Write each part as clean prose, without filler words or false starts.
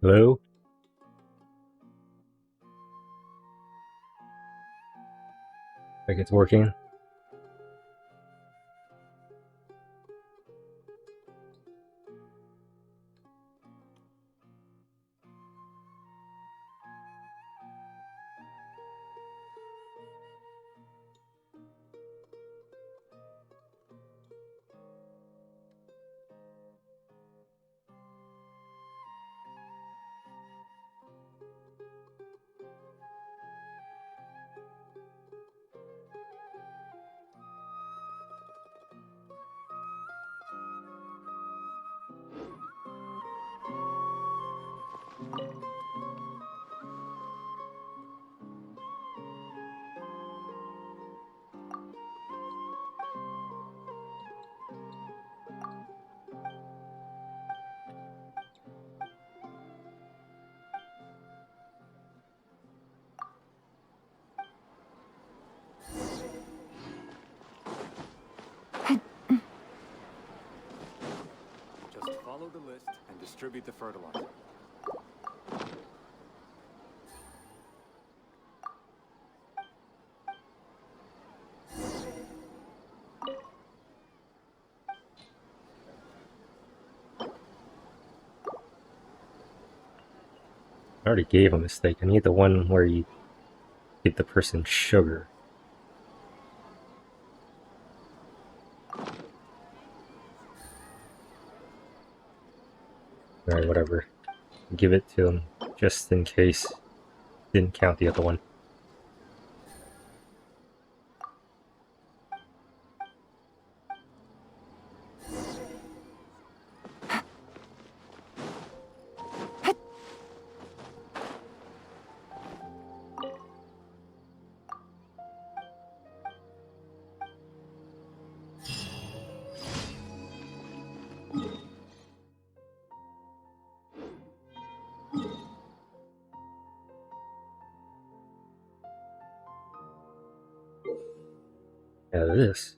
Hello? Like it's working. Just follow the list and distribute the fertilizer. I already gave a mistake. I need the one where you give the person sugar. Alright, whatever. Give it to him, just in case. Didn't count the other one. Yeah, this.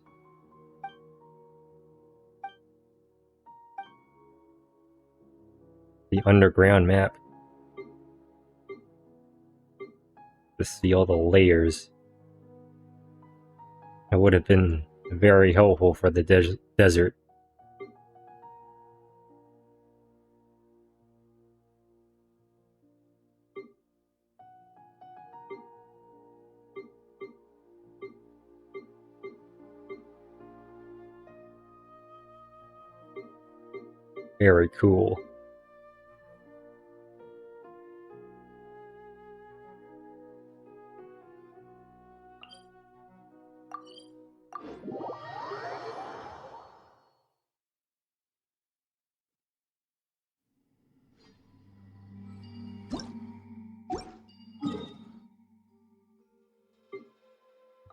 The underground map. To see all the layers. It would have been very helpful for the desert. Very cool.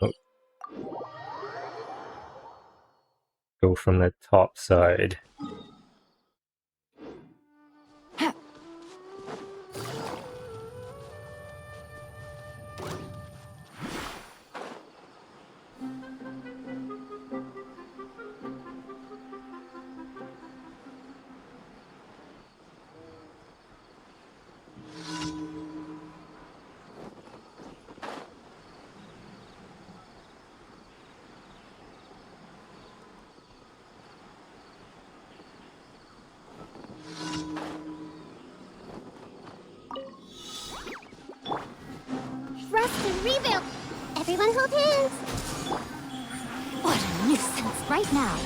Oh. Go from the top side. Rebuild! Everyone hold hands! What a nuisance right now!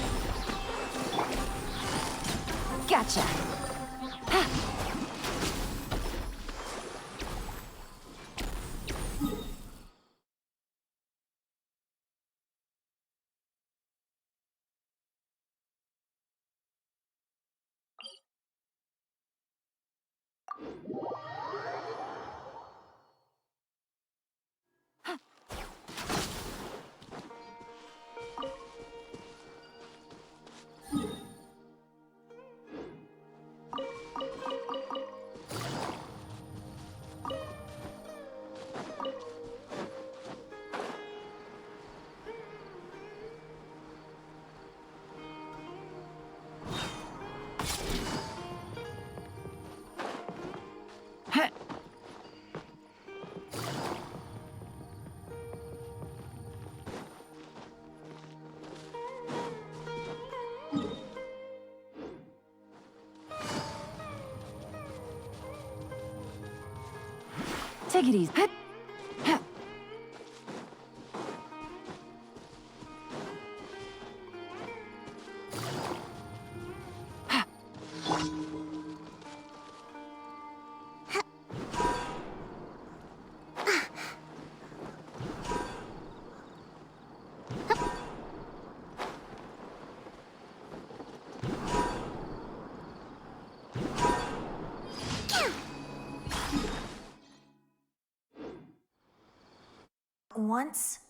Gotcha! Take it easy. Once,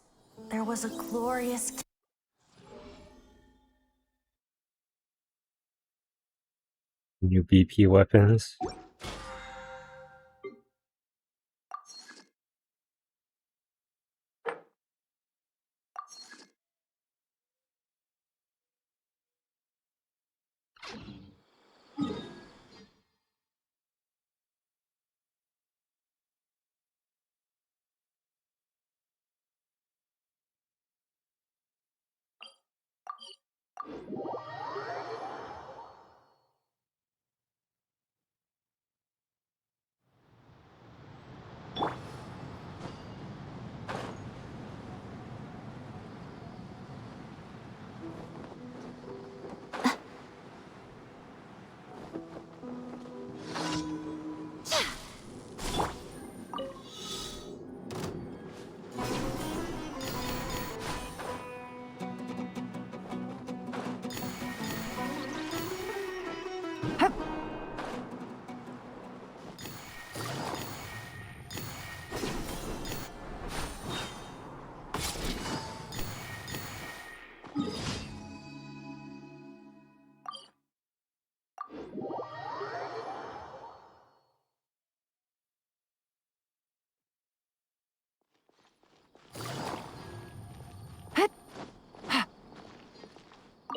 there was a glorious... New BP weapons.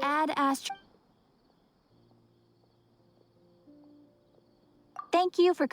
Add astro. Thank you for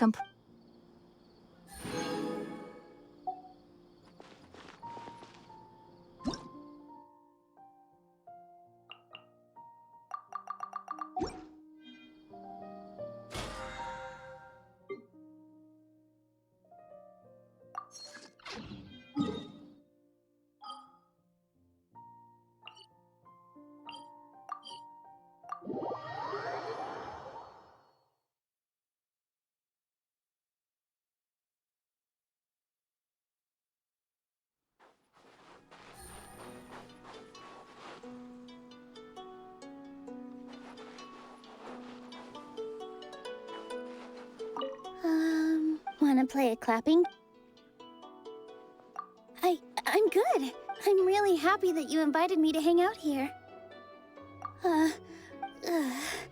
wanna play a clapping? I'm good. I'm really happy that you invited me to hang out here.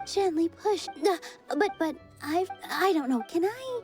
Gently push. But I don't know. Can I?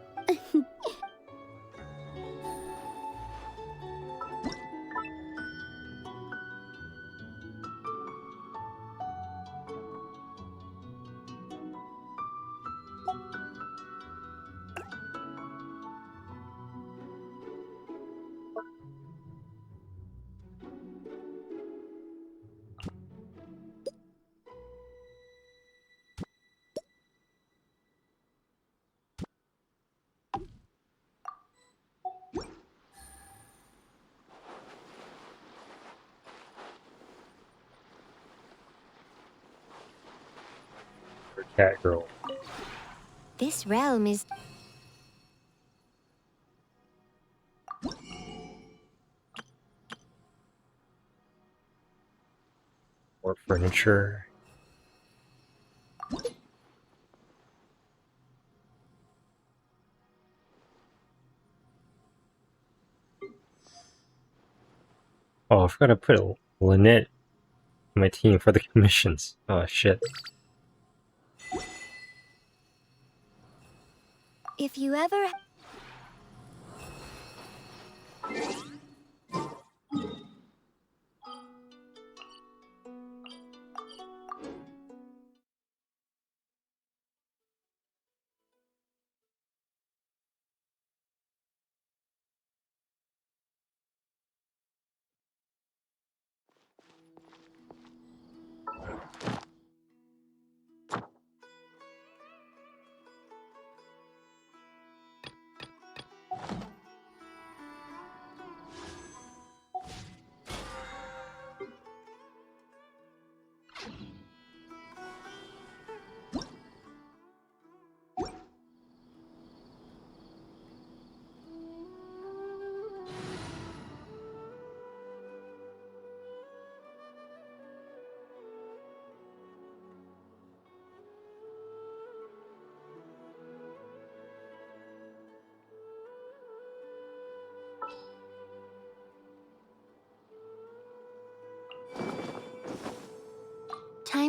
For cat girl. This realm is... More furniture. Oh, I forgot to put Lynette on my team for the commissions. Oh shit. If you ever...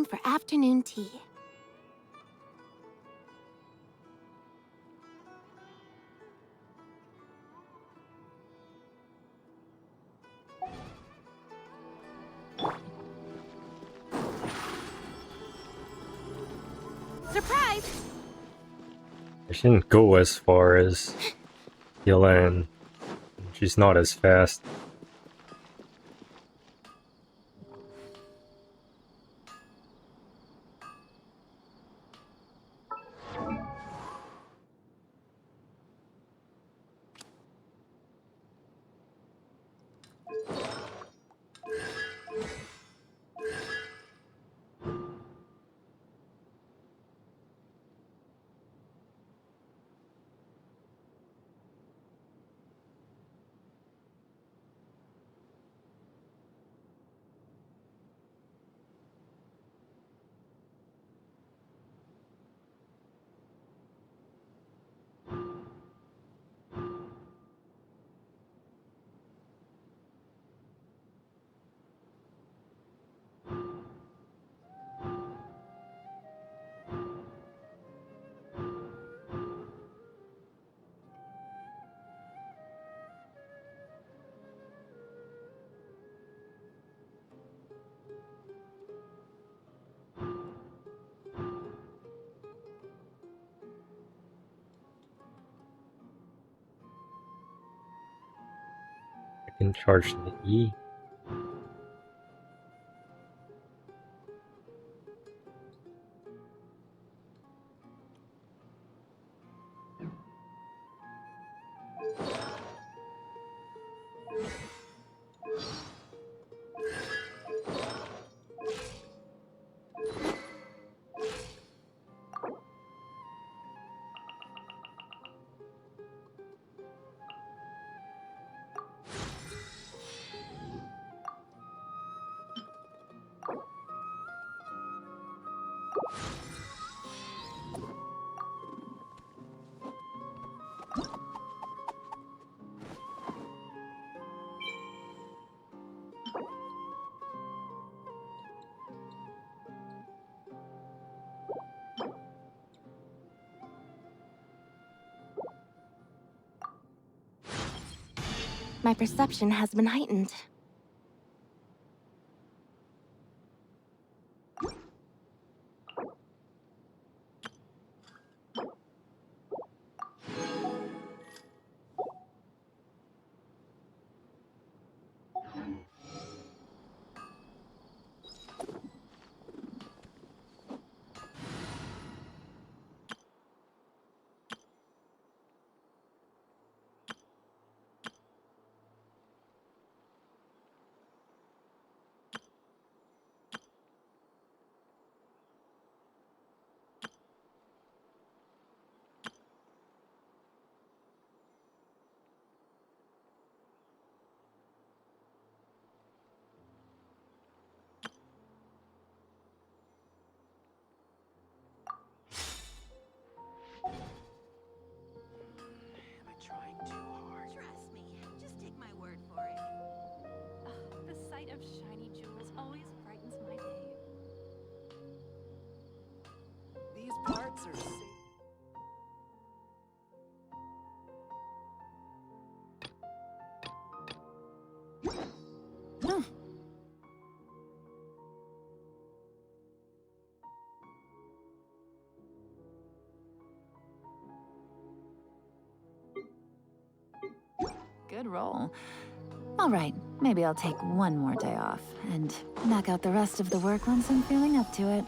time for afternoon tea. Surprise! I shouldn't go as far as Ylan. She's not as fast. I can charge the E. My perception has been heightened. Am I trying too hard? Trust me, just take my word for it. The sight of shiny jewels always brightens my day. These parts are safe. Good roll. All right, maybe I'll take one more day off and knock out the rest of the work once I'm feeling up to it.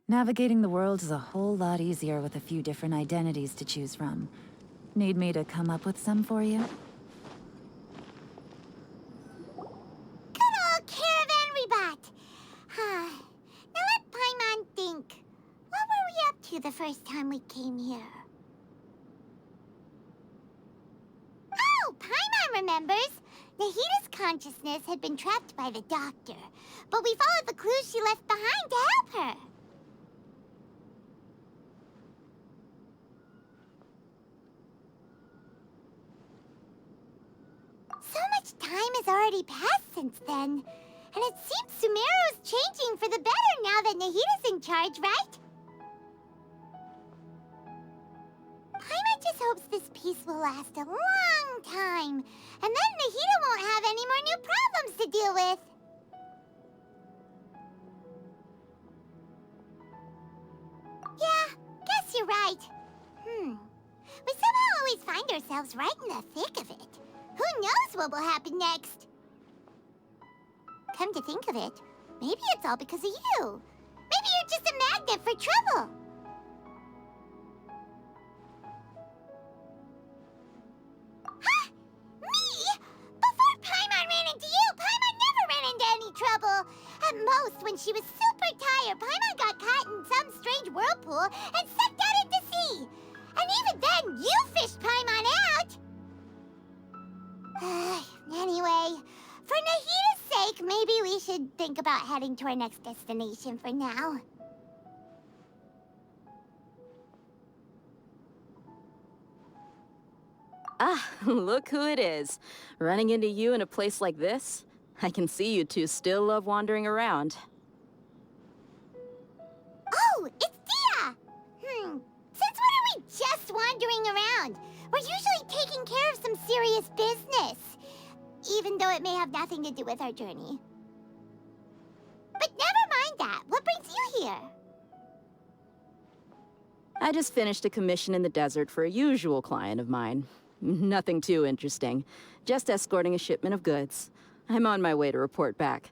Navigating the world is a whole lot easier with a few different identities to choose from. Need me to come up with some for you? Good old caravan rebut. Huh. Now let Paimon think. What were we up to the first time we came here? Oh, Paimon remembers. Nahita's consciousness had been trapped by the doctor, but we followed the clues she left behind to help her. So much time has already passed since then, and it seems Sumeru's changing for the better now that Nahita's in charge, right? Paimon just hopes this peace will last a long time, and then Nahita won't have any more new problems to deal with. Yeah, guess you're right. We somehow always find ourselves right in the thick of it. Who knows what will happen next? Come to think of it, maybe it's all because of you. Maybe you're just a magnet for trouble. Huh? Me? Before Paimon ran into you, Paimon never ran into any trouble. At most, when she was super tired, Paimon got caught in some strange whirlpool and sucked out into sea. And even then, you fished Paimon out. Anyway, for Nahita's sake, maybe we should think about heading to our next destination for now. Ah, look who it is. Running into you in a place like this? I can see you two still love wandering around. Oh, it's Dia! Since when are we just wandering around? We're usually taking care of some serious business. Even though it may have nothing to do with our journey. But never mind that. What brings you here? I just finished a commission in the desert for a usual client of mine. Nothing too interesting. Just escorting a shipment of goods. I'm on my way to report back.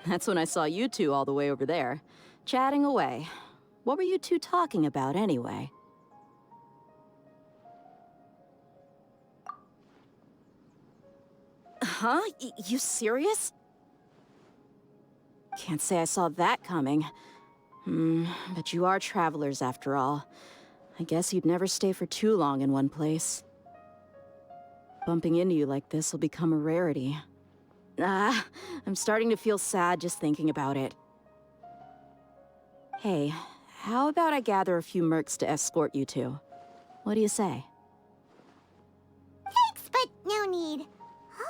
That's when I saw you two all the way over there, chatting away. What were you two talking about anyway? Huh? You serious? Can't say I saw that coming. But you are travelers after all. I guess you'd never stay for too long in one place. Bumping into you like this will become a rarity. I'm starting to feel sad just thinking about it. Hey, how about I gather a few mercs to escort you two? What do you say? Thanks, but no need.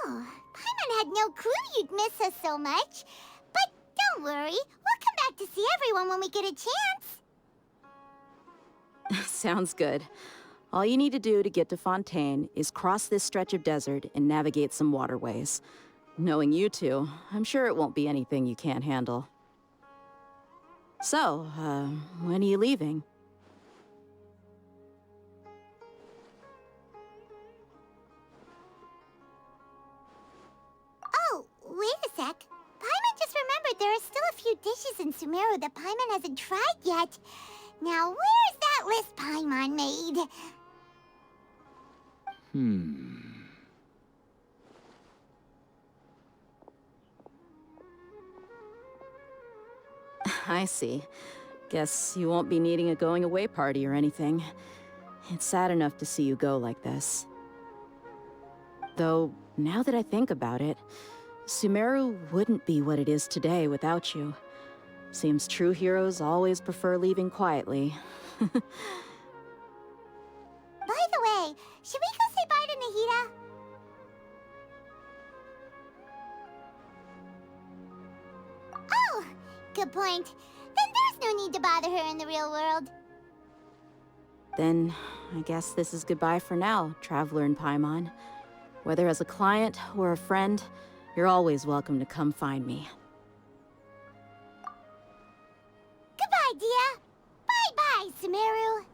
Oh, Paimon had no clue you'd miss us so much. But don't worry, we'll come back to see everyone when we get a chance. Sounds good. All you need to do to get to Fontaine is cross this stretch of desert and navigate some waterways. Knowing you two, I'm sure it won't be anything you can't handle. So, when are you leaving? Oh, wait a sec. Paimon just remembered there are still a few dishes in Sumeru that Paimon hasn't tried yet. Now, where's that list Paimon made? I see. Guess you won't be needing a going-away party or anything. It's sad enough to see you go like this. Though, now that I think about it, Sumeru wouldn't be what it is today without you. Seems true heroes always prefer leaving quietly. By the way, should we go say bye to Nahita? Oh, good point. Then there's no need to bother her in the real world. Then, I guess this is goodbye for now, Traveler in Paimon. Whether as a client or a friend, you're always welcome to come find me. Goodbye, Dia. Bye-bye, Sumeru.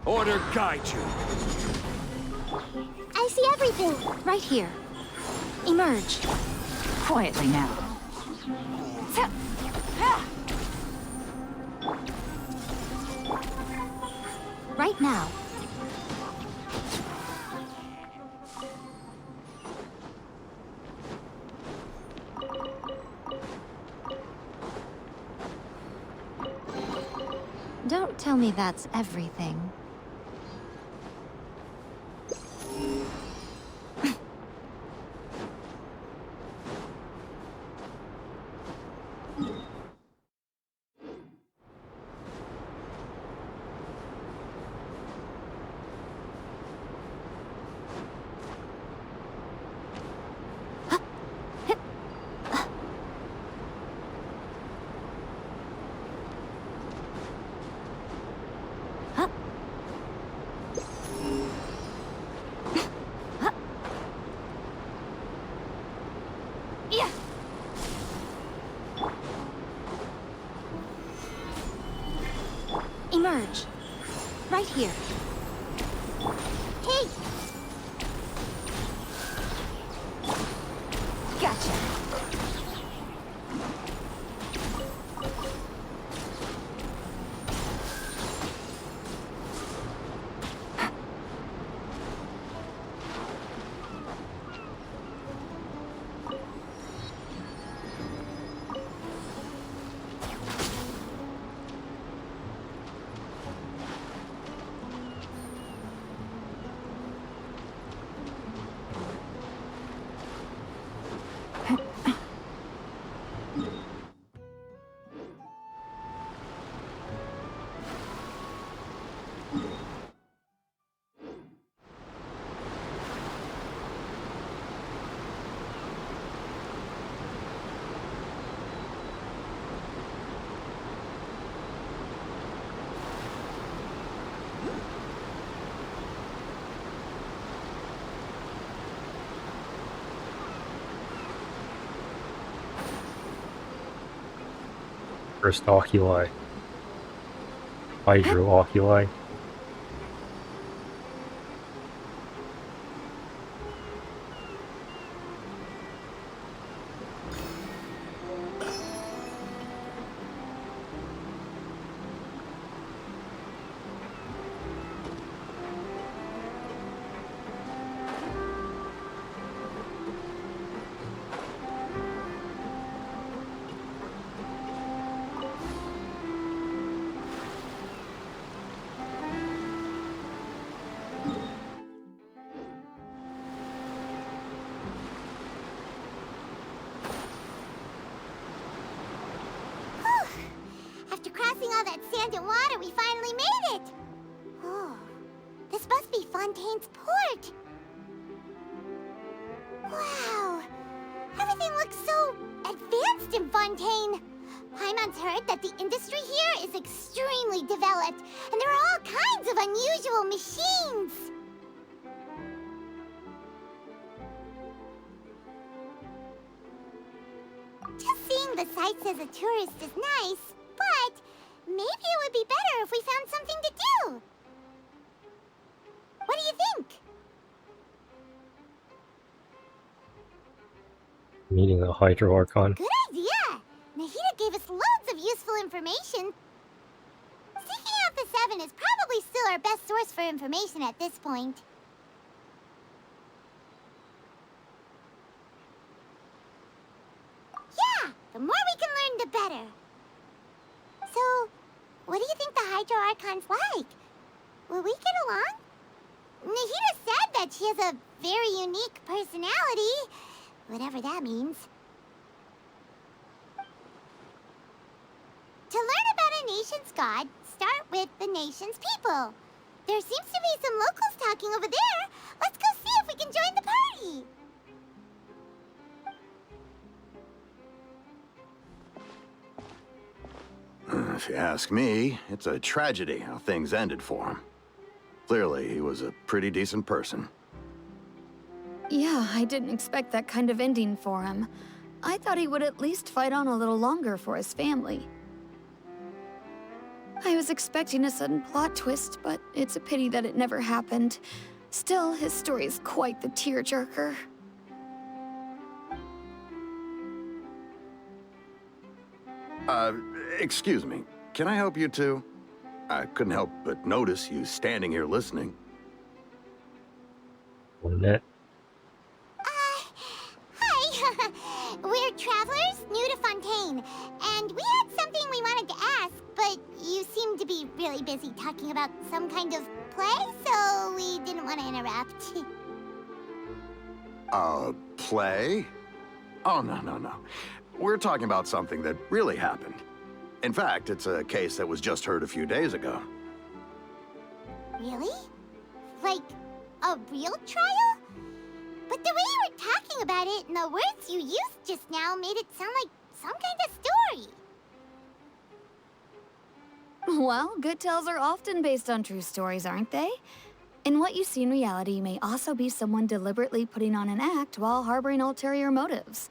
Order guide you. I see everything. Right here. Emerge. Quietly now. Right now. Don't tell me that's everything. Emerge. Right here. Hey! Gotcha. First oculi. Hydro oculi. After crossing all that sand and water, we finally made it! Oh, this must be Fontaine's port! Wow! Everything looks so advanced in Fontaine! Paimon's heard that the industry here is extremely developed, and there are all kinds of unusual machines! Just seeing the sights as a tourist is nice, but maybe it would be better if we found something to do. What do you think? Meeting the Hydro Archon. Good idea! Nahida gave us loads of useful information. Seeking out the Seven is probably still our best source for information at this point. Yeah! The more we can learn, the better. So, what do you think the Hydro Archon's like? Will we get along? Nahida said that she has a very unique personality, whatever that means. To learn about a nation's god, start with the nation's people. There seems to be some locals talking over there. Let's go see if we can join the party. If you ask me, it's a tragedy how things ended for him. Clearly, he was a pretty decent person. Yeah, I didn't expect that kind of ending for him. I thought he would at least fight on a little longer for his family. I was expecting a sudden plot twist, but it's a pity that it never happened. Still, his story is quite the tearjerker. Excuse me. Can I help you two? I couldn't help but notice you standing here listening. Net. Hi. We're travelers new to Fontaine, and we had something we wanted to ask, but you seem to be really busy talking about some kind of play, so we didn't want to interrupt. Play? Oh, no. We're talking about something that really happened. In fact, it's a case that was just heard a few days ago. Really? Like, a real trial? But the way you were talking about it and the words you used just now made it sound like some kind of story. Well, good tales are often based on true stories, aren't they? And what you see in reality may also be someone deliberately putting on an act while harboring ulterior motives.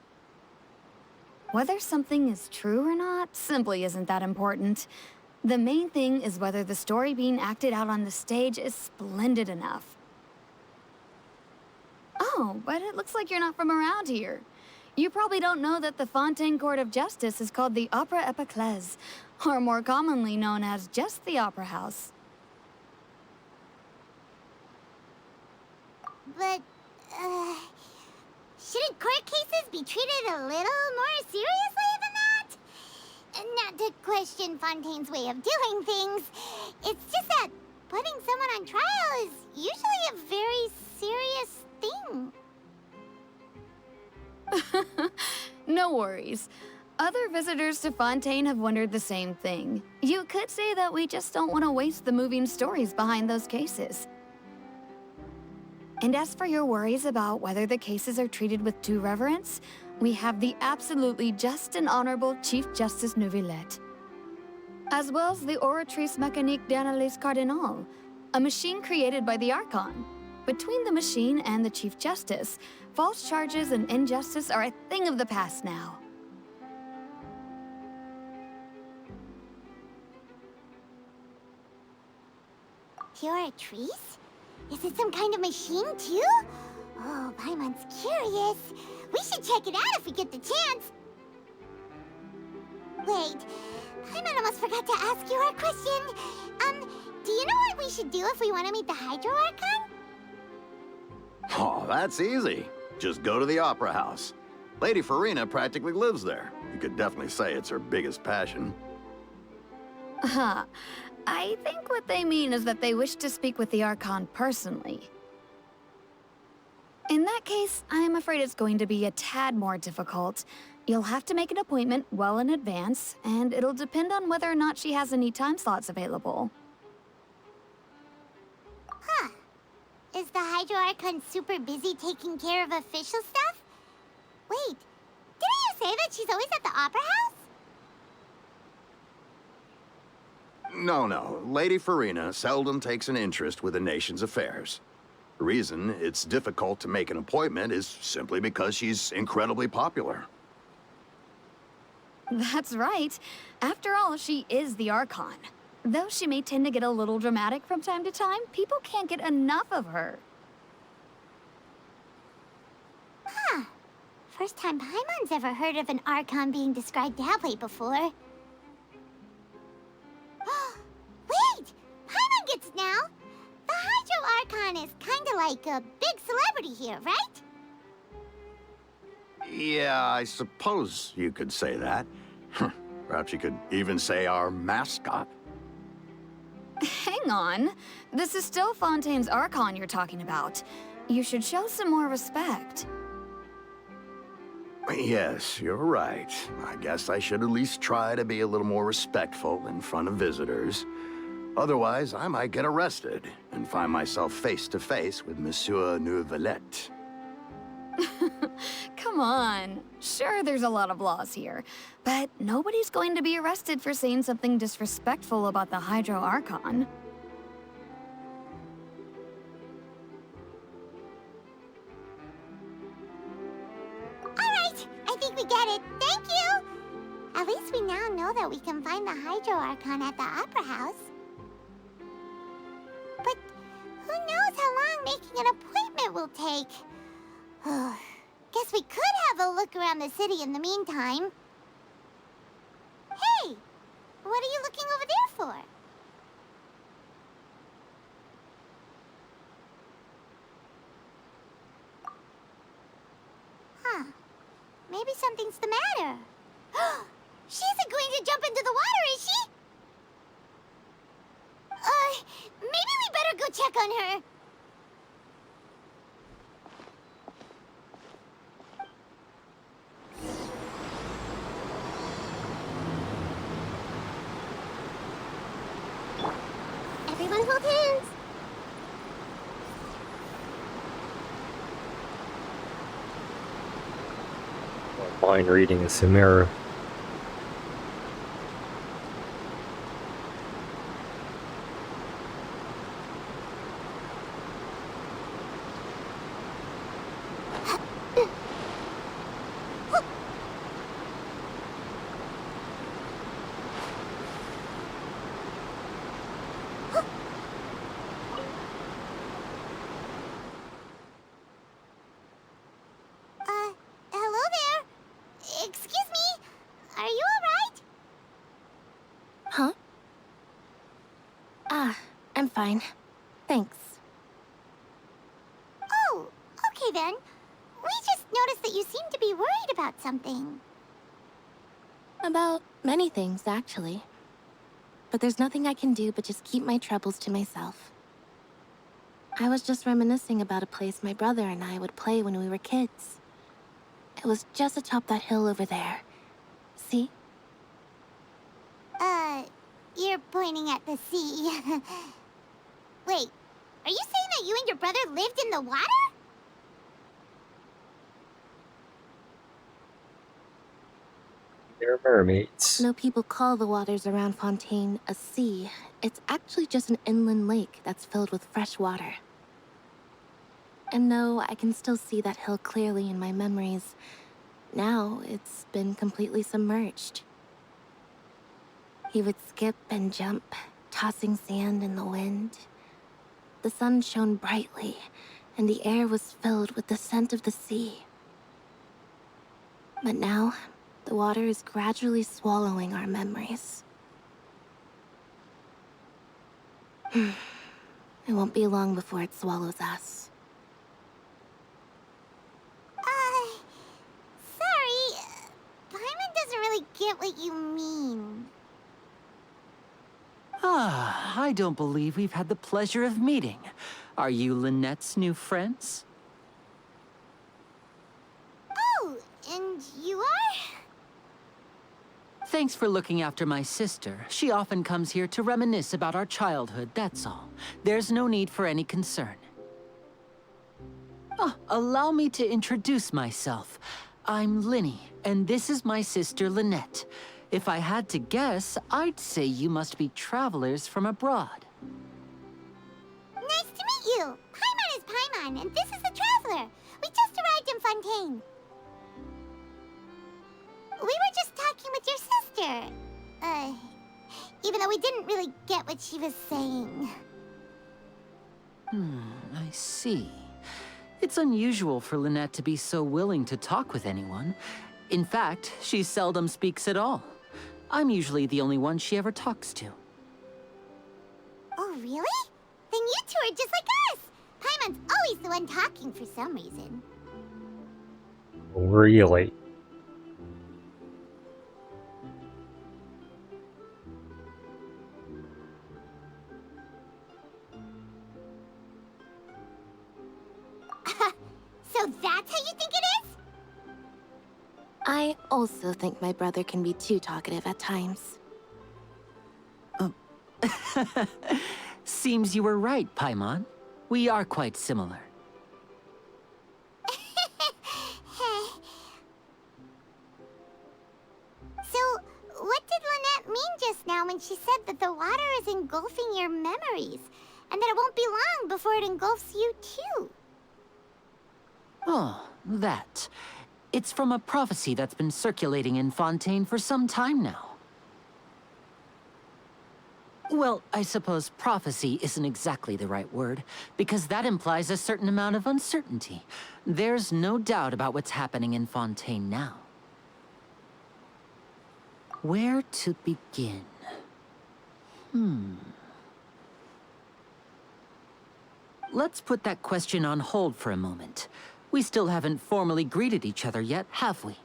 Whether something is true or not simply isn't that important. The main thing is whether the story being acted out on the stage is splendid enough. Oh, but it looks like you're not from around here. You probably don't know that the Fontaine Court of Justice is called the Opera Epiclese, or more commonly known as just the Opera House. But, shouldn't court cases be treated a little more seriously than that? Not to question Fontaine's way of doing things. It's just that putting someone on trial is usually a very serious thing. No worries. Other visitors to Fontaine have wondered the same thing. You could say that we just don't want to waste the moving stories behind those cases. And as for your worries about whether the cases are treated with due reverence, we have the absolutely just and honorable Chief Justice Neuvillette, as well as the Oratrice Mécanique d'Analyse Cardinal, a machine created by the Archon. Between the machine and the Chief Justice, false charges and injustice are a thing of the past now. Oratrice? Is it some kind of machine, too? Oh, Paimon's curious. We should check it out if we get the chance. Wait, Paimon almost forgot to ask you our question. Do you know what we should do if we want to meet the Hydro Archon? Oh, that's easy. Just go to the Opera House. Lady Farina practically lives there. You could definitely say it's her biggest passion. Huh. I think what they mean is that they wish to speak with the Archon personally. In that case, I'm afraid it's going to be a tad more difficult. You'll have to make an appointment well in advance, and it'll depend on whether or not she has any time slots available. Huh. Is the Hydro Archon super busy taking care of official stuff? Wait, didn't you say that she's always at the Opera House? No. Lady Farina seldom takes an interest with the nation's affairs. The reason it's difficult to make an appointment is simply because she's incredibly popular. That's right. After all, she is the Archon. Though she may tend to get a little dramatic from time to time, people can't get enough of her. Huh. First time Paimon's ever heard of an Archon being described that way before. Wait! Paimon gets now! The Hydro Archon is kinda like a big celebrity here, right? Yeah, I suppose you could say that. Perhaps you could even say our mascot. Hang on. This is still Fontaine's Archon you're talking about. You should show some more respect. Yes, you're right. I guess I should at least try to be a little more respectful in front of visitors. Otherwise, I might get arrested and find myself face to face with Monsieur Neuvillette. Come on. Sure, there's a lot of laws here, but nobody's going to be arrested for saying something disrespectful about the Hydro Archon. Alright, I think we get it. Thank you! At least we now know that that we can find the Hydro Archon at the Opera House. But who knows how long making an appointment will take? Guess we could have a look around the city in the meantime. Hey! What are you looking over there for? Huh. Maybe something's the matter. She isn't going to jump into the water, is she? Maybe we better go check on her. Everyone hold hands. Mind reading a Samira. Hello there. Excuse me. Are you alright? Huh? I'm fine. Thanks. Oh, okay then. We just noticed that you seem to be worried about something. About many things, actually. But there's nothing I can do but just keep my troubles to myself. I was just reminiscing about a place my brother and I would play when we were kids. It was just atop that hill over there. See? You're pointing at the sea. Wait, are you saying that you and your brother lived in the water? They're mermaids. No, people call the waters around Fontaine a sea. It's actually just an inland lake that's filled with fresh water. And no, I can still see that hill clearly in my memories. Now, it's been completely submerged. He would skip and jump, tossing sand in the wind. The sun shone brightly, and the air was filled with the scent of the sea. But now, the water is gradually swallowing our memories. It won't be long before it swallows us. Sorry. Paimon doesn't really get what you mean. I don't believe we've had the pleasure of meeting. Are you Lynette's new friends? Oh, and you are? Thanks for looking after my sister. She often comes here to reminisce about our childhood, that's all. There's no need for any concern. Allow me to introduce myself. I'm Linny, and this is my sister Lynette. If I had to guess, I'd say you must be travelers from abroad. Nice to meet you. Paimon is Paimon, and this is the Traveler. We just arrived in Fontaine. We were just talking with your sister. Even though we didn't really get what she was saying. I see. It's unusual for Lynette to be so willing to talk with anyone. In fact, she seldom speaks at all. I'm usually the only one she ever talks to. Oh, really? Then you two are just like us. Paimon's always the one talking for some reason. Really? So that's how you think it is? I also think my brother can be too talkative at times. Seems you were right, Paimon. We are quite similar. So, what did Lynette mean just now when she said that the water is engulfing your memories, and that it won't be long before it engulfs you too? Oh, that. It's from a prophecy that's been circulating in Fontaine for some time now. Well, I suppose prophecy isn't exactly the right word, because that implies a certain amount of uncertainty. There's no doubt about what's happening in Fontaine now. Where to begin? Let's put that question on hold for a moment. We still haven't formally greeted each other yet, have we?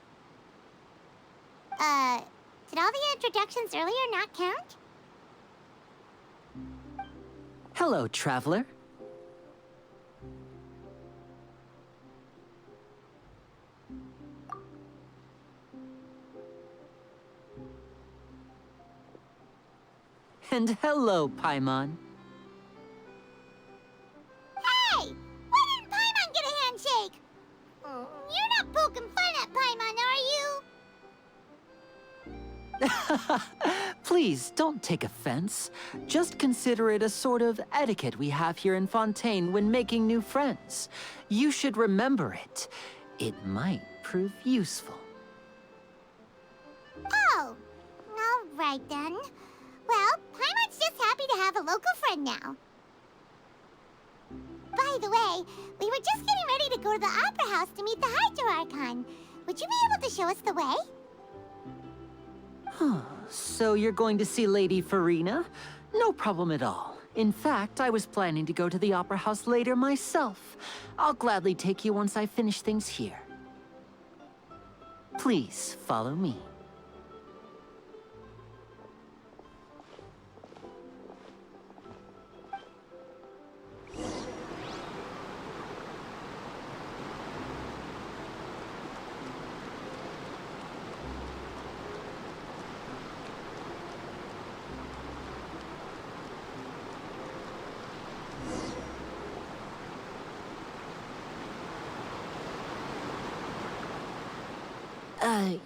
Did all the introductions earlier not count? Hello, traveler. And hello, Paimon. Hey! Why didn't Paimon get a handshake? You're not poking fun at Paimon, are you? Please, don't take offense. Just consider it a sort of etiquette we have here in Fontaine when making new friends. You should remember it. It might prove useful. Oh, all right then. Well, Paimon's just happy to have a local friend now. By the way, we were just getting ready to go to the Opera House to meet the Hydro Archon. Would you be able to show us the way? So you're going to see Lady Farina? No problem at all. In fact, I was planning to go to the Opera House later myself. I'll gladly take you once I finish things here. Please, follow me.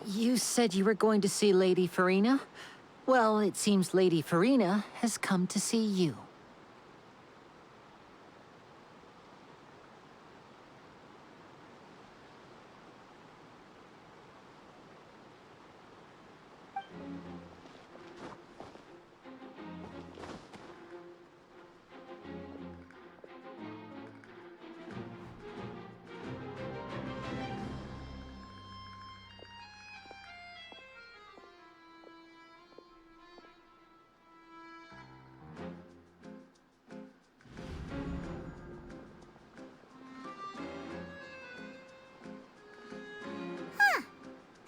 You said you were going to see Lady Farina? Well, it seems Lady Farina has come to see you.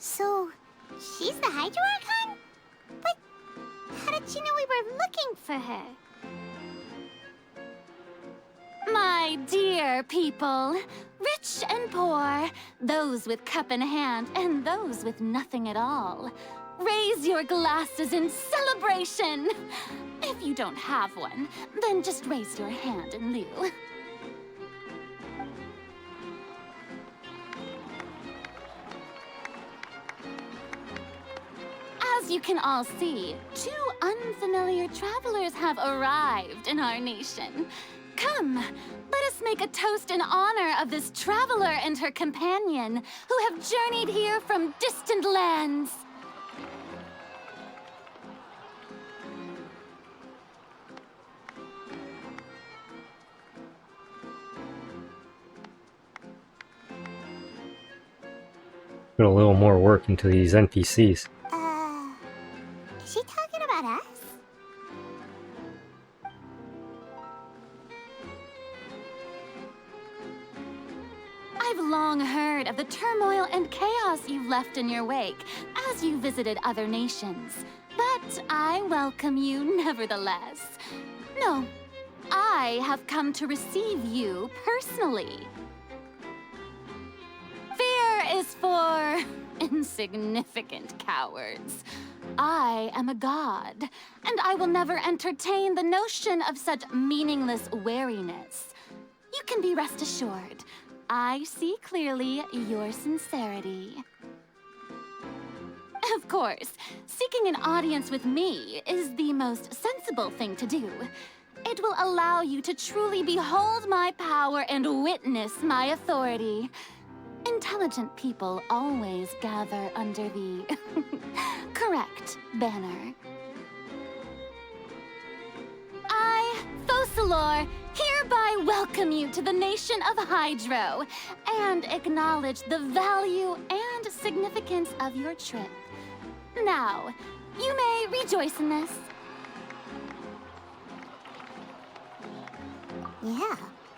So, she's the Hydro Archon? But how did she know we were looking for her? My dear people, rich and poor, those with cup in hand and those with nothing at all, raise your glasses in celebration. If you don't have one, then just raise your hand in lieu. As you can all see, two unfamiliar travelers have arrived in our nation. Come, let us make a toast in honor of this traveler and her companion who have journeyed here from distant lands. Put a little more work into these NPCs. Is she talking about us? I've long heard of the turmoil and chaos you've left in your wake as you visited other nations. But I welcome you nevertheless. No, I have come to receive you personally. Fear is for insignificant cowards. I am a god, and I will never entertain the notion of such meaningless wariness. You can be rest assured, I see clearly your sincerity. Of course, seeking an audience with me is the most sensible thing to do. It will allow you to truly behold my power and witness my authority. Intelligent people always gather under the correct banner. Councilor hereby welcome you to the nation of Hydro and acknowledge the value and significance of your trip. Now, you may rejoice in this. Yeah,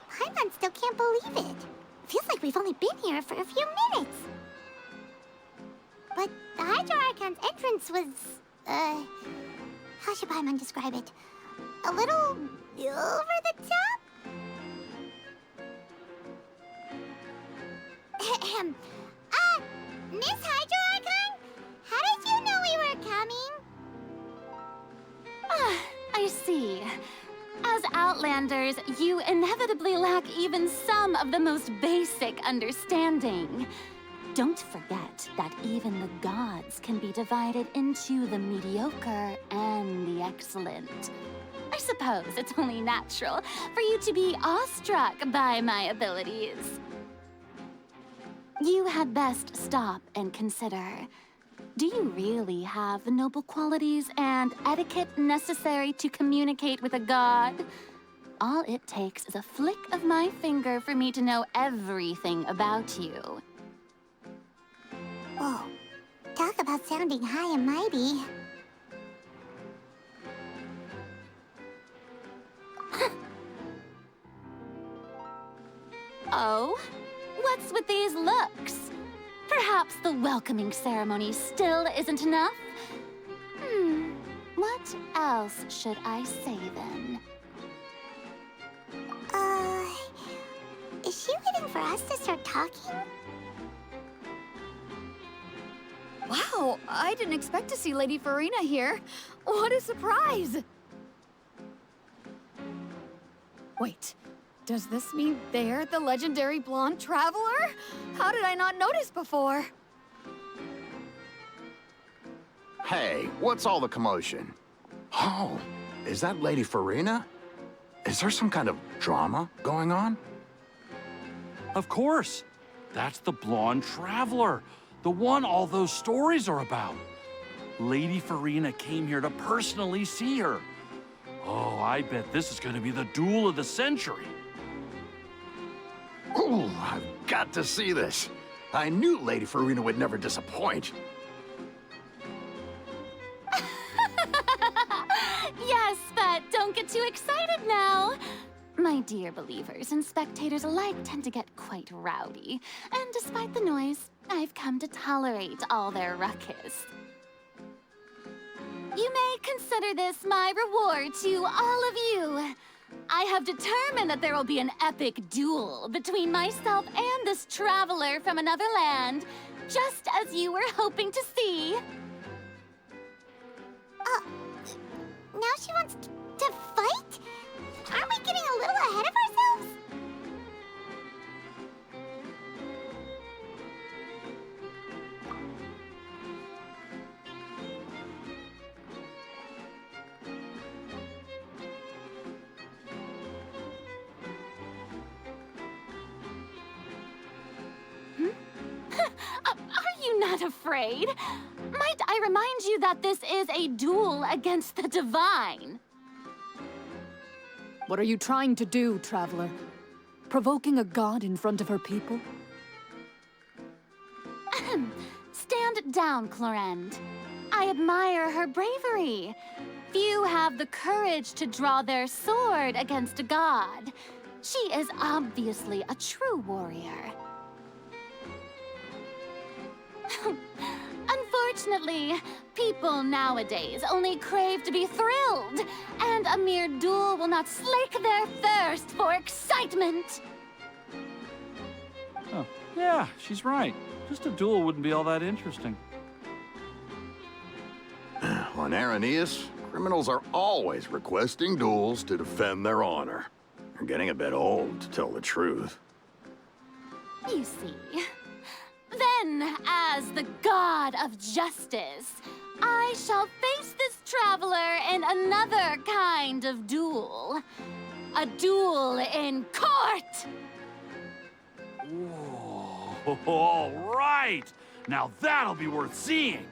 Paimon still can't believe it. Feels like we've only been here for a few minutes. But the Hydro Archon's entrance was, how should Paimon describe it? A little over the top? Ahem. Miss Hydro Archon? How did you know we were coming? I see. As Outlanders, you inevitably lack even some of the most basic understanding. Don't forget that even the gods can be divided into the mediocre and the excellent. I suppose it's only natural for you to be awestruck by my abilities. You had best stop and consider. Do you really have the noble qualities and etiquette necessary to communicate with a god? All it takes is a flick of my finger for me to know everything about you. Whoa, talk about sounding high and mighty. Oh? What's with these looks? Perhaps the welcoming ceremony still isn't enough? What else should I say then? Is she waiting for us to start talking? Wow, I didn't expect to see Lady Farina here. What a surprise! Wait, does this mean they're the legendary blonde traveler? How did I not notice before? Hey, what's all the commotion? Oh, is that Lady Farina? Is there some kind of drama going on? Of course. That's the blonde traveler. The one all those stories are about. Lady Farina came here to personally see her. Oh, I bet this is going to be the duel of the century. Ooh, I've got to see this. I knew Lady Farina would never disappoint. Yes, but don't get too excited now. My dear believers and spectators alike tend to get quite rowdy, and despite the noise, I've come to tolerate all their ruckus. You may consider this my reward to all of you. I have determined that there will be an epic duel between myself and this traveler from another land, just as you were hoping to see. Now she wants to fight? Aren't we getting a little ahead of ourselves? Are you not afraid? Might I remind you that this is a duel against the divine? What are you trying to do, traveler? Provoking a god in front of her people? Stand down, Clorend. I admire her bravery. Few have the courage to draw their sword against a god. She is obviously a true warrior. Unfortunately, people nowadays only crave to be thrilled, and a mere duel will not slake their thirst for excitement. Oh, yeah, she's right. Just a duel wouldn't be all that interesting. On Araneus, criminals are always requesting duels to defend their honor. They're getting a bit old, to tell the truth. You see. Then, as the god of justice, I shall face this traveler in another kind of duel. A duel in court! Whoa, all right! Now that'll be worth seeing!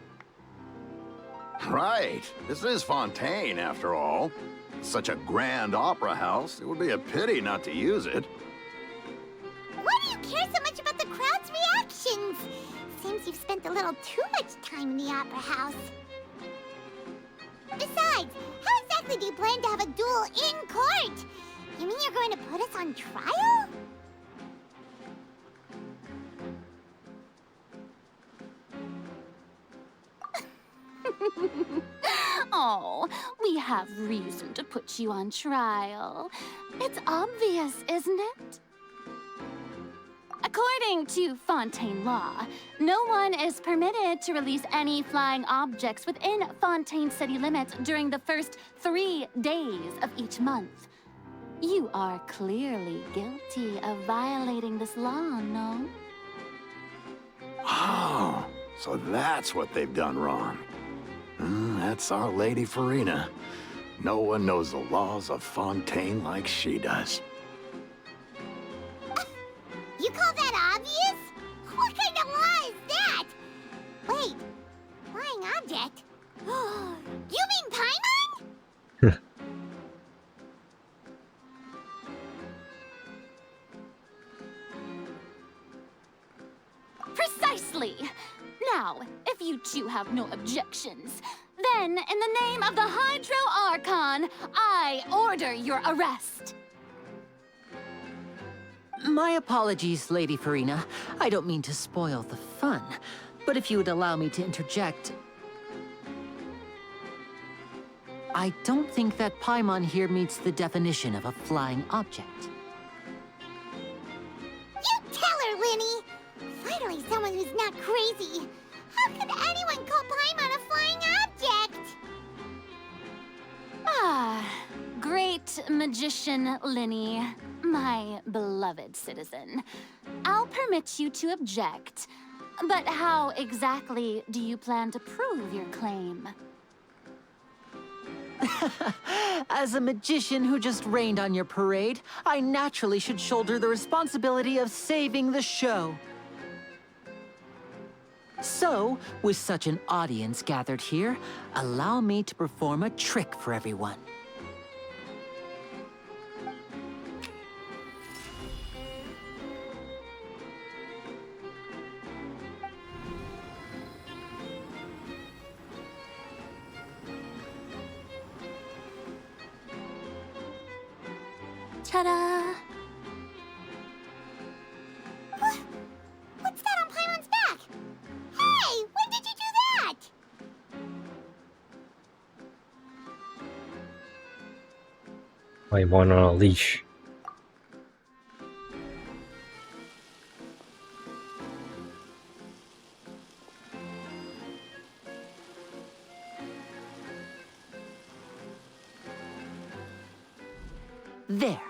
Right. This is Fontaine, after all. Such a grand opera house, it would be a pity not to use it. Why do you care so much about the crowd's reactions? Seems you've spent a little too much time in the opera house. Besides, how exactly do you plan to have a duel in court? You mean you're going to put us on trial? Oh, we have reason to put you on trial. It's obvious, isn't it? According to Fontaine law, no one is permitted to release any flying objects within Fontaine city limits during the first 3 days of each month. You are clearly guilty of violating this law, no? Oh, so that's what they've done wrong. That's our Lady Farina. No one knows the laws of Fontaine like she does. You call that obvious? What kind of law is that? Wait, flying object? You mean Paimon? Precisely! Now, if you two have no objections, then, in the name of the Hydro Archon, I order your arrest. My apologies, Lady Farina. I don't mean to spoil the fun, but if you would allow me to interject... I don't think that Paimon here meets the definition of a flying object. You tell her, Linny! Finally someone who's not crazy. How could anyone call Paimon a flying object? Ah, great magician Linny, my beloved citizen. I'll permit you to object, but how exactly do you plan to prove your claim? As a magician who just rained on your parade, I naturally should shoulder the responsibility of saving the show. So, with such an audience gathered here, allow me to perform a trick for everyone. Ta-da! What's that on Paimon's back? Hey, when did you do that? Paimon on a leash. There.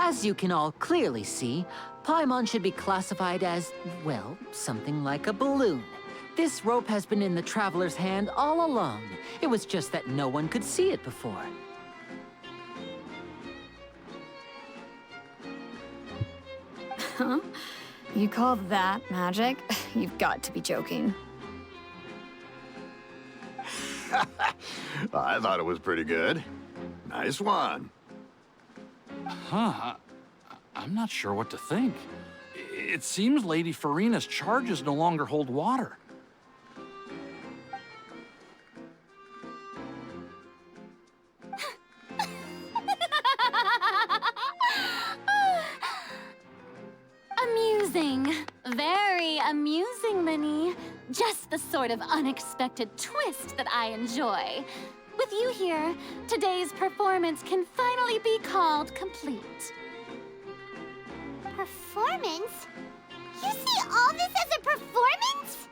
As you can all clearly see, Paimon should be classified as, well, something like a balloon. This rope has been in the Traveler's hand all along. It was just that no one could see it before. Huh? You call that magic? You've got to be joking. I thought it was pretty good. Nice one. Huh. I'm not sure what to think. It seems Lady Farina's charges no longer hold water. Amusing. Very amusing, Linny. Just the sort of unexpected twist that I enjoy. With you here, today's performance can finally be called complete. Performance? You see all this as a performance?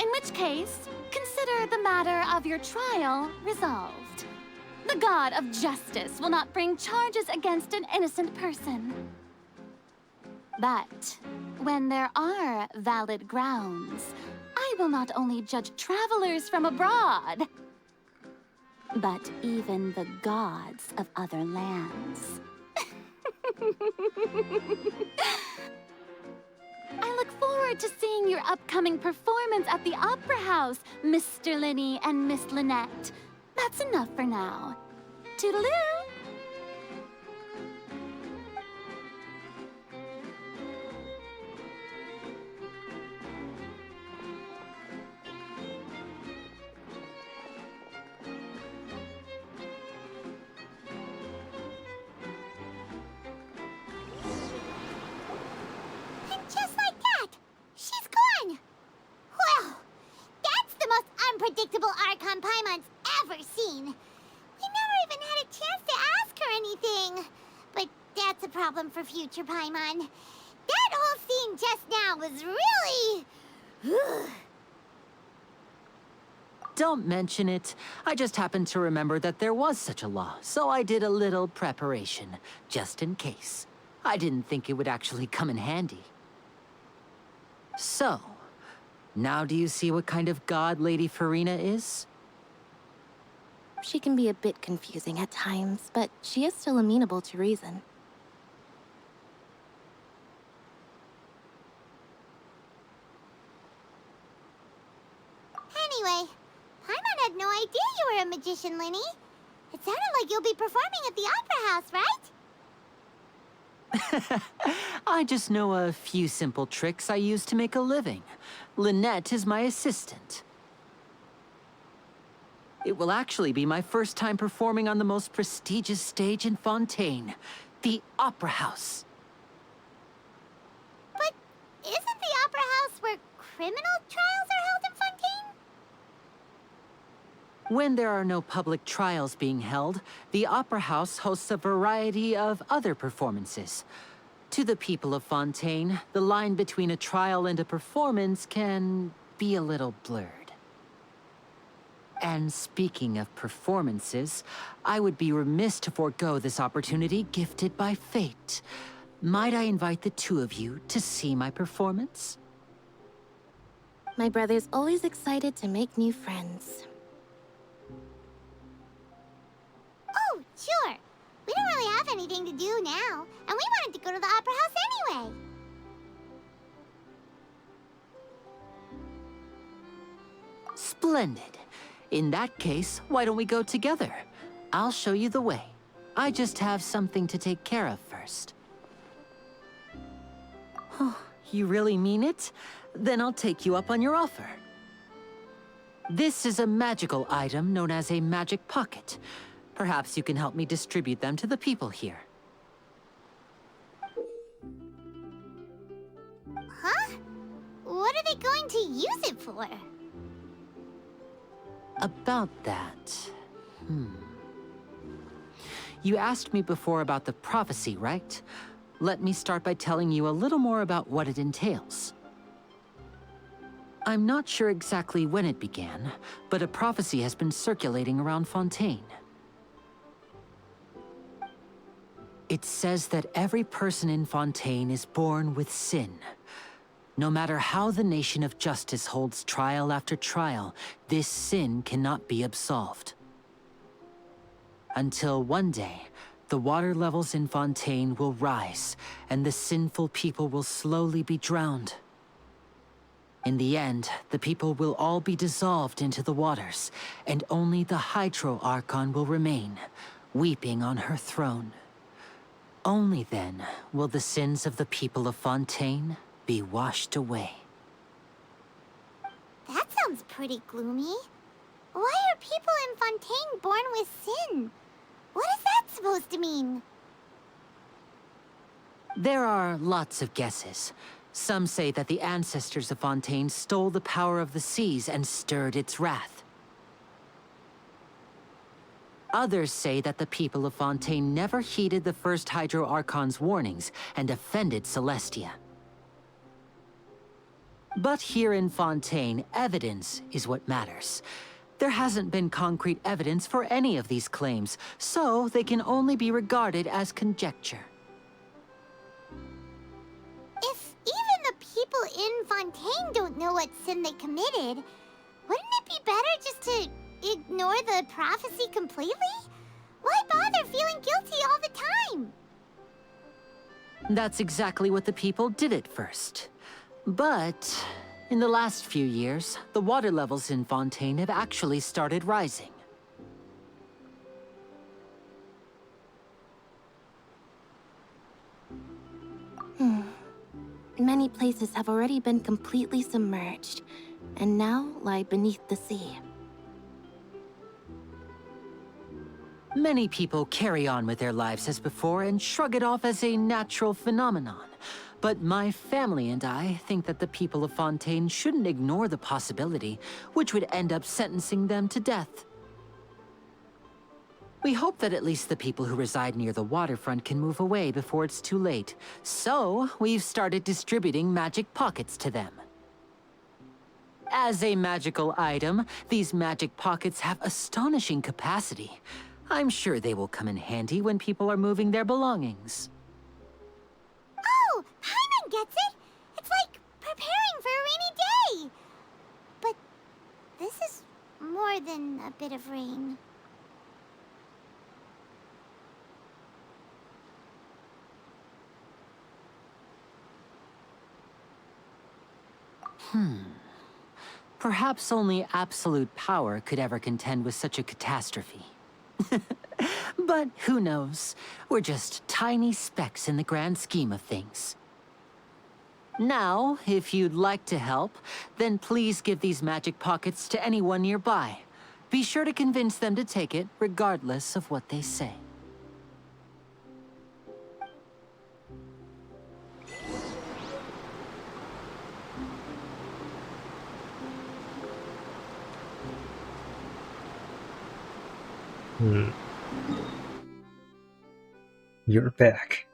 In which case, consider the matter of your trial resolved. The god of justice will not bring charges against an innocent person. But when there are valid grounds, I will not only judge travelers from abroad, but even the gods of other lands. I look forward to seeing your upcoming performance at the Opera House, Mr. Linny and Miss Lynette. That's enough for now. Toodaloo! And just like that, she's gone. Well, that's the most unpredictable Archon Paimon's ever seen. We never even had a chance to ask her anything. But that's a problem for future Paimon. That whole scene just now was really... Don't mention it. I just happened to remember that there was such a law, so I did a little preparation, just in case. I didn't think it would actually come in handy. So, now do you see what kind of god Lady Farina is? She can be a bit confusing at times, but she is still amenable to reason. Anyway, Paimon had no idea you were a magician, Linny. It sounded like you'll be performing at the Opera House, right? I just know a few simple tricks I use to make a living. Lynette is my assistant. It will actually be my first time performing on the most prestigious stage in Fontaine, the Opera House. But isn't the Opera House where criminal trials are held in Fontaine? When there are no public trials being held, the Opera House hosts a variety of other performances. To the people of Fontaine, the line between a trial and a performance can be a little blurred. And speaking of performances, I would be remiss to forego this opportunity gifted by fate. Might I invite the two of you to see my performance? My brother's always excited to make new friends. Oh, sure. We don't really have anything to do now, and we wanted to go to the Opera House anyway. Splendid. In that case, why don't we go together? I'll show you the way. I just have something to take care of first. Oh, you really mean it? Then I'll take you up on your offer. This is a magical item known as a magic pocket. Perhaps you can help me distribute them to the people here. Huh? What are they going to use it for? About that... You asked me before about the prophecy, right? Let me start by telling you a little more about what it entails. I'm not sure exactly when it began, but a prophecy has been circulating around Fontaine. It says that every person in Fontaine is born with sin. No matter how the nation of justice holds trial after trial, this sin cannot be absolved. Until one day, the water levels in Fontaine will rise, and the sinful people will slowly be drowned. In the end, the people will all be dissolved into the waters, and only the Hydro Archon will remain, weeping on her throne. Only then will the sins of the people of Fontaine be washed away. That sounds pretty gloomy. Why are people in Fontaine born with sin? What is that supposed to mean? There are lots of guesses. Some say that the ancestors of Fontaine stole the power of the seas and stirred its wrath. Others say that the people of Fontaine never heeded the first Hydro Archon's warnings and offended Celestia. But here in Fontaine, evidence is what matters. There hasn't been concrete evidence for any of these claims, so they can only be regarded as conjecture. If even the people in Fontaine don't know what sin they committed, wouldn't it be better just to ignore the prophecy completely? Why bother feeling guilty all the time? That's exactly what the people did at first. But in the last few years, the water levels in Fontaine have actually started rising. Many places have already been completely submerged, and now lie beneath the sea. Many people carry on with their lives as before and shrug it off as a natural phenomenon. But my family and I think that the people of Fontaine shouldn't ignore the possibility, which would end up sentencing them to death. We hope that at least the people who reside near the waterfront can move away before it's too late. So, we've started distributing magic pockets to them. As a magical item, these magic pockets have astonishing capacity. I'm sure they will come in handy when people are moving their belongings. Oh, Paimon gets it! It's like preparing for a rainy day! But this is more than a bit of rain. Perhaps only absolute power could ever contend with such a catastrophe. But who knows? We're just tiny specks in the grand scheme of things. Now, if you'd like to help, then please give these magic pockets to anyone nearby. Be sure to convince them to take it, regardless of what they say. You're back.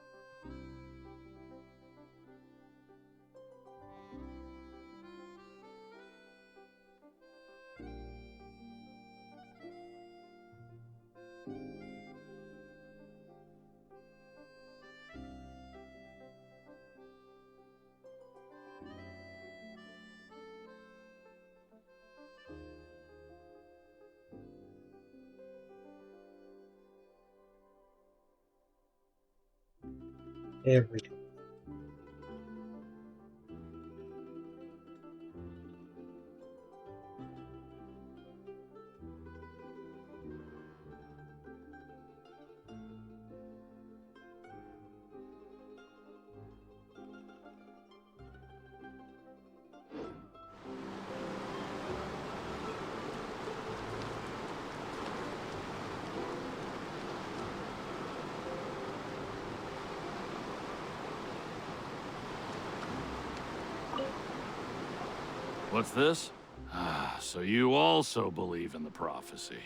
Everything. What's this? Ah, so you also believe in the prophecy.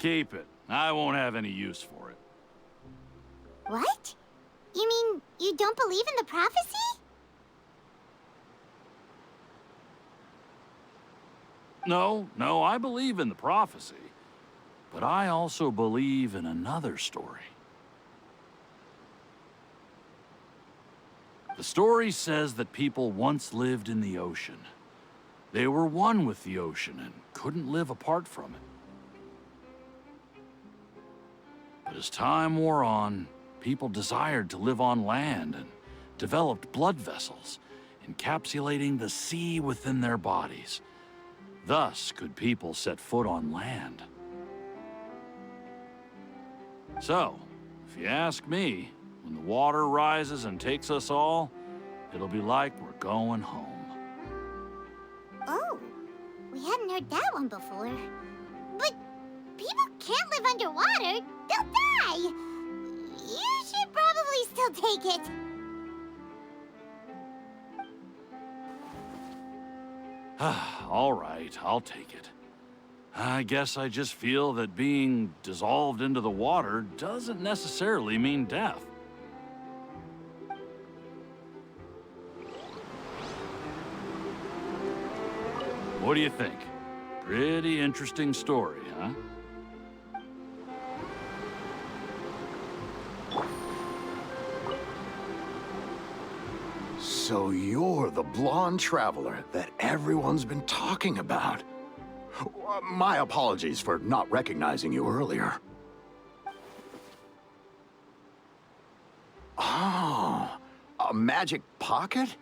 Keep it. I won't have any use for it. What? You mean you don't believe in the prophecy? No, I believe in the prophecy. But I also believe in another story. The story says that people once lived in the ocean. They were one with the ocean and couldn't live apart from it. But as time wore on, people desired to live on land and developed blood vessels, encapsulating the sea within their bodies. Thus could people set foot on land. So, if you ask me, when the water rises and takes us all, it'll be like we're going home. Oh, we hadn't heard that one before. But people can't live underwater. They'll die. You should probably still take it. All right, I'll take it. I guess I just feel that being dissolved into the water doesn't necessarily mean death. What do you think? Pretty interesting story, huh? So you're the blonde traveler that everyone's been talking about. My apologies for not recognizing you earlier. Oh, a magic pocket?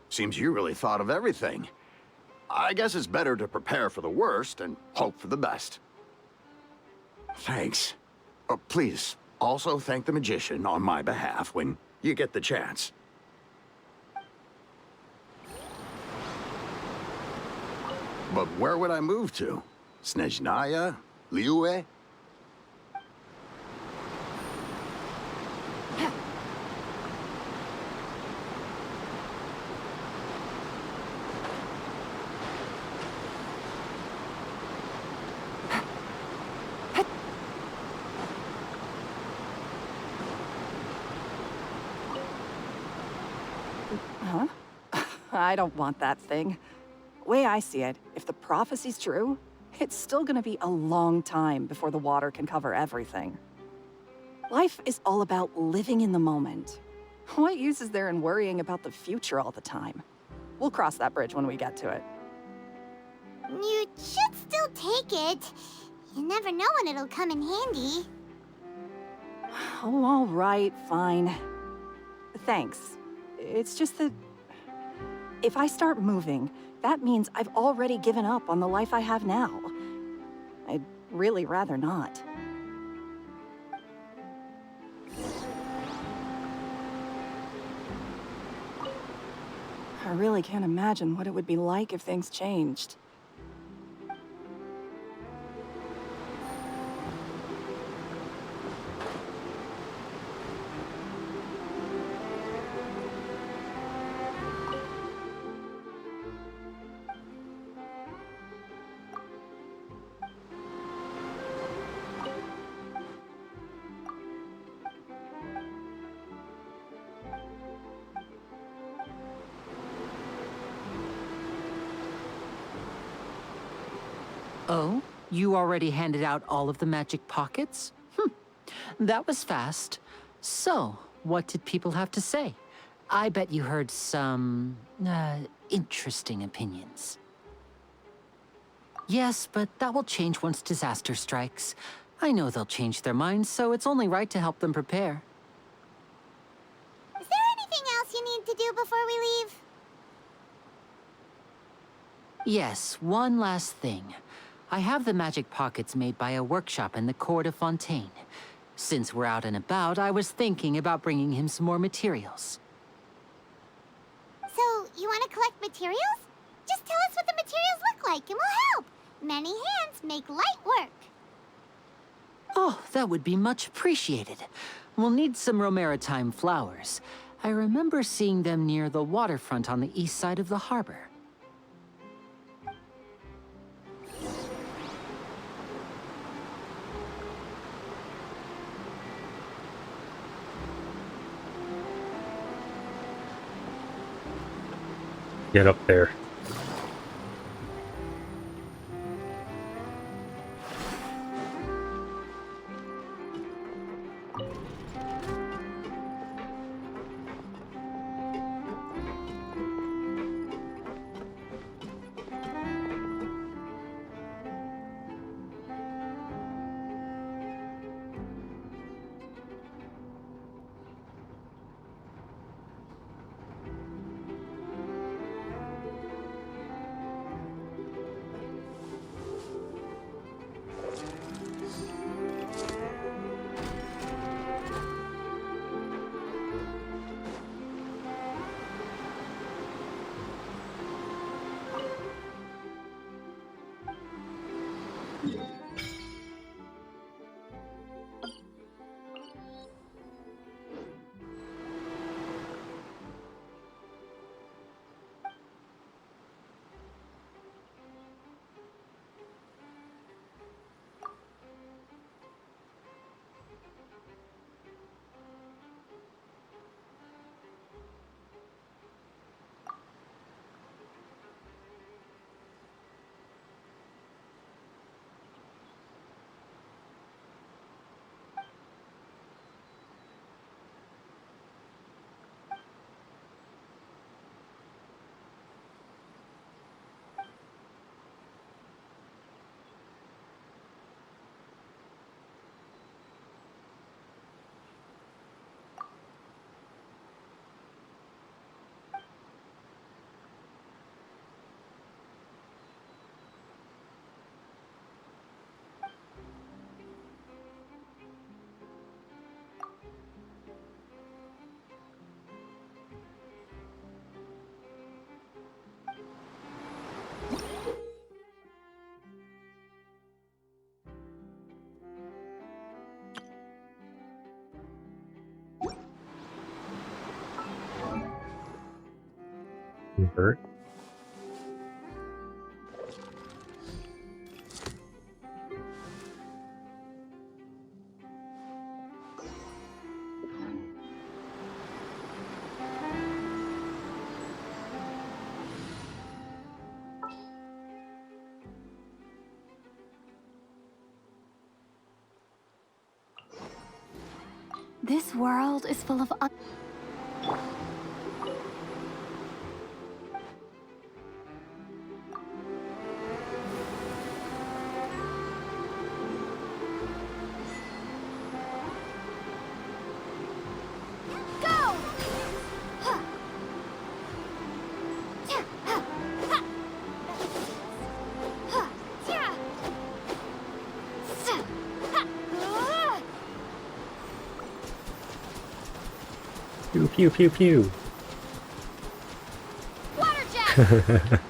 Seems you really thought of everything. I guess it's better to prepare for the worst and hope for the best. Thanks. Please, also thank the magician on my behalf when you get the chance. But where would I move to? Snezhnaya? Liyue? Huh? I don't want that thing. Way I see it, if the prophecy's true, it's still gonna be a long time before the water can cover everything. Life is all about living in the moment. What use is there in worrying about the future all the time? We'll cross that bridge when we get to it. You should still take it. You never know when it'll come in handy. Oh, all right, fine. Thanks. It's just that if I start moving, that means I've already given up on the life I have now. I'd really rather not. I really can't imagine what it would be like if things changed. Oh, you already handed out all of the magic pockets? That was fast. So, what did people have to say? I bet you heard some, interesting opinions. Yes, but that will change once disaster strikes. I know they'll change their minds, so it's only right to help them prepare. Is there anything else you need to do before we leave? Yes, one last thing. I have the magic pockets made by a workshop in the court of Fontaine. Since we're out and about, I was thinking about bringing him some more materials. So, you want to collect materials? Just tell us what the materials look like and we'll help. Many hands make light work. Oh, that would be much appreciated. We'll need some Romaritime flowers. I remember seeing them near the waterfront on the east side of the harbor. Get up there. Convert. This world is full of Pew pew pew pew. Water jet!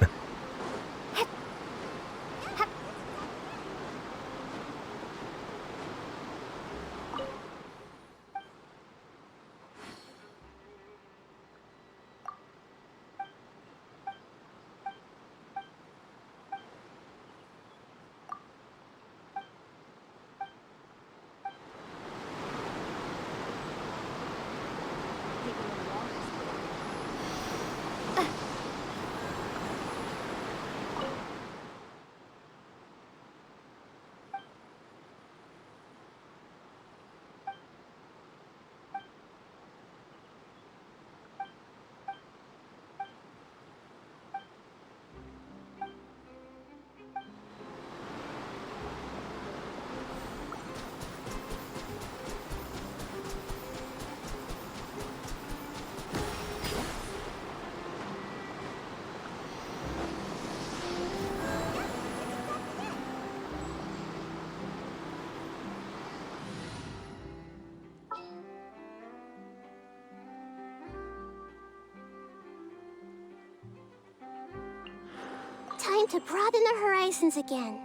Time to broaden the horizons again.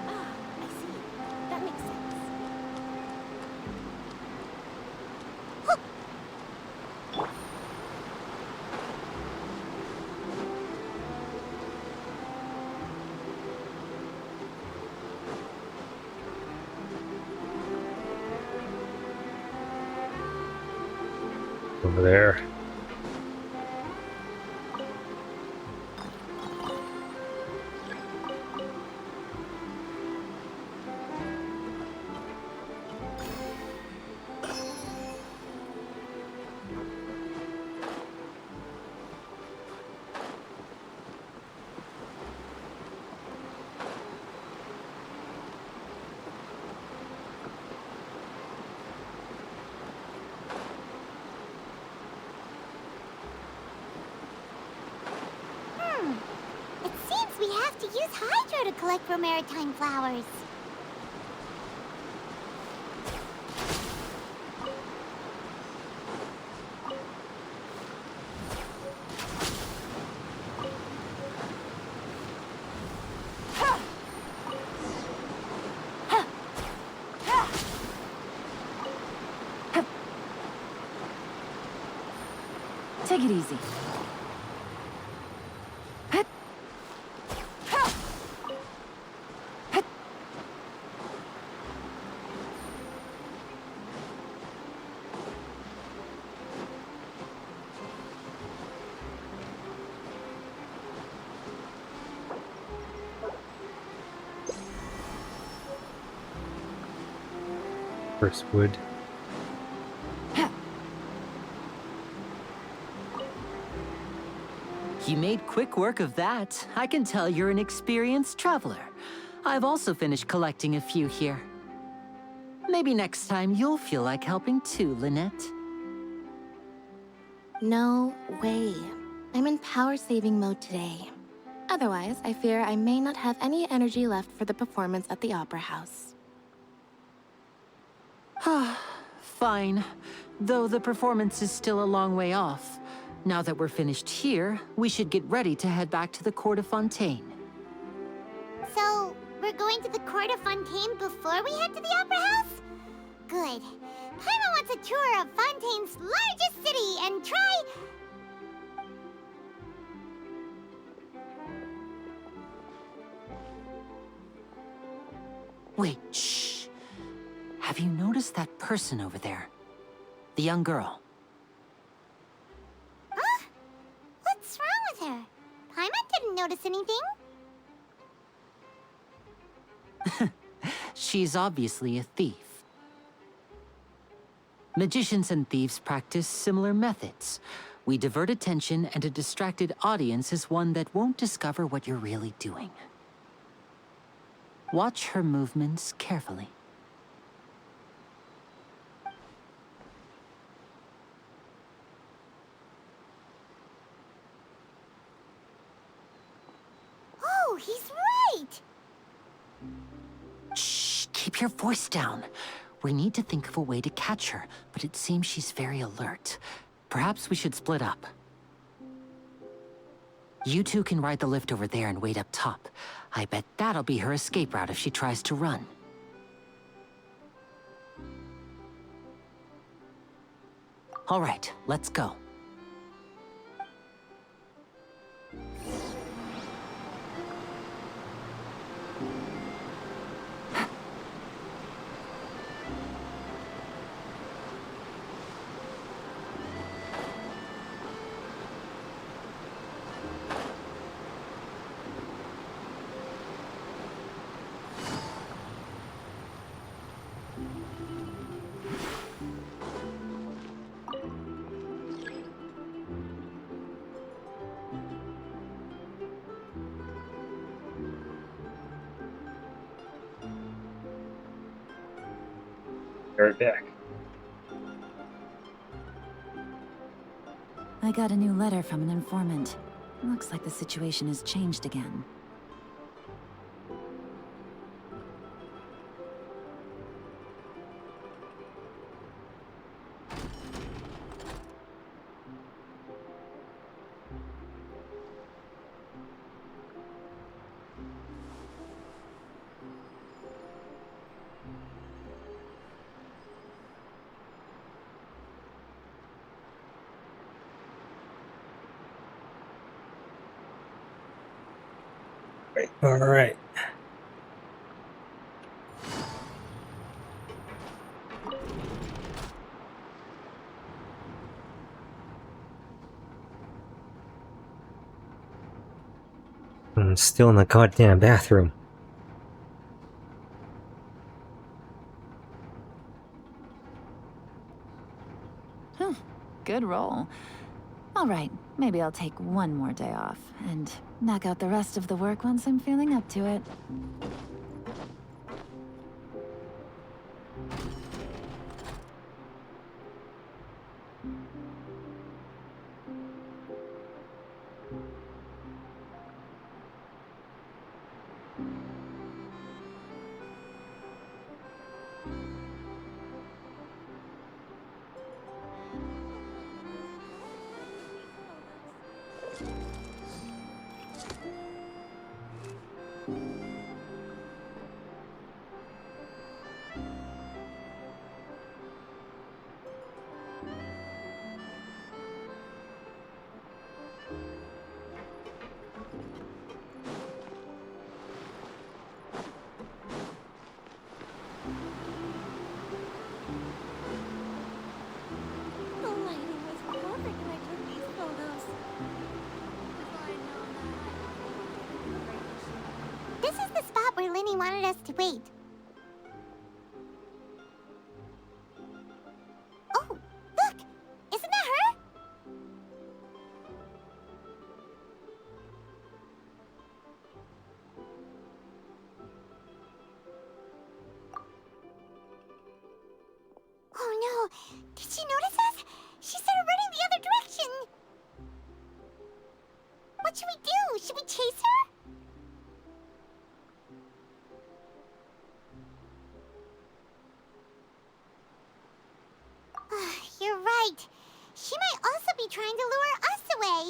Ah, I see. That makes sense. Over there. It seems we have to use Hydro to collect for maritime flowers. Take it easy. First wood. You made quick work of that. I can tell you're an experienced traveler. I've also finished collecting a few here. Maybe next time you'll feel like helping too, Lynette. No way. I'm in power-saving mode today. Otherwise, I fear I may not have any energy left for the performance at the Opera House. Fine. Though the performance is still a long way off. Now that we're finished here, we should get ready to head back to the Court of Fontaine. So, we're going to the Court of Fontaine before we head to the Opera House? Good. Paimon wants a tour of Fontaine's largest city and try... Wait, shh. Have you noticed that person over there? The young girl. Huh? What's wrong with her? Paimon didn't notice anything. She's obviously a thief. Magicians and thieves practice similar methods. We divert attention, and a distracted audience is one that won't discover what you're really doing. Watch her movements carefully. Oh, he's right! Shh, keep your voice down. We need to think of a way to catch her, but it seems she's very alert. Perhaps we should split up. You two can ride the lift over there and wait up top. I bet that'll be her escape route if she tries to run. All right, let's go. Right back. I got a new letter from an informant. Looks like the situation has changed again. All right. I'm still in the goddamn bathroom. Good roll. All right, maybe I'll take one more day off and knock out the rest of the work once I'm feeling up to it. The lighting was perfect when I took these photos. This is the spot where Linny wanted us to wait. Oh, look! Isn't that her? Oh no! Did she notice us? She started running the other direction! What should we do? Should we chase her? You're right. She might also be trying to lure us away.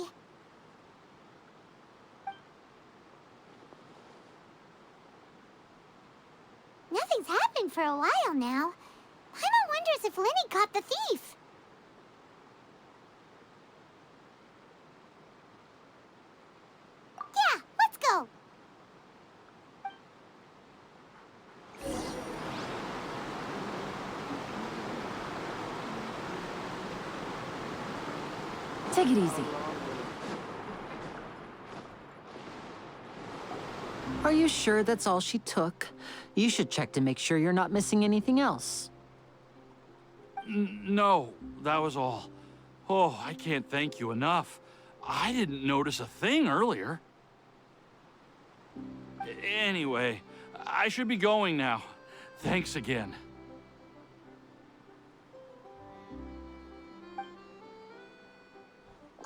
Nothing's happened for a while now. Paimon wonders if Lenny caught the thief. Yeah, let's go. Take it easy. Are you sure that's all she took? You should check to make sure you're not missing anything else. No, that was all. Oh, I can't thank you enough. I didn't notice a thing earlier. Anyway, I should be going now. Thanks again.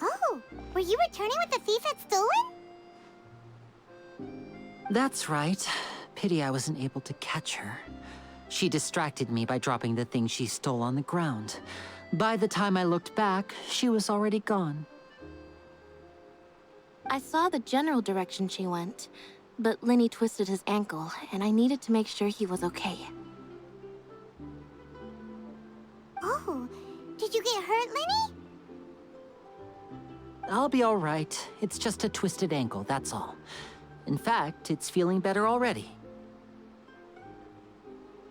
Oh, were you returning what the thief had stolen? That's right. Pity I wasn't able to catch her. She distracted me by dropping the thing she stole on the ground. By the time I looked back, she was already gone. I saw the general direction she went, but Lenny twisted his ankle, and I needed to make sure he was okay. Oh, did you get hurt, Lenny? I'll be all right. It's just a twisted ankle, that's all. In fact, it's feeling better already.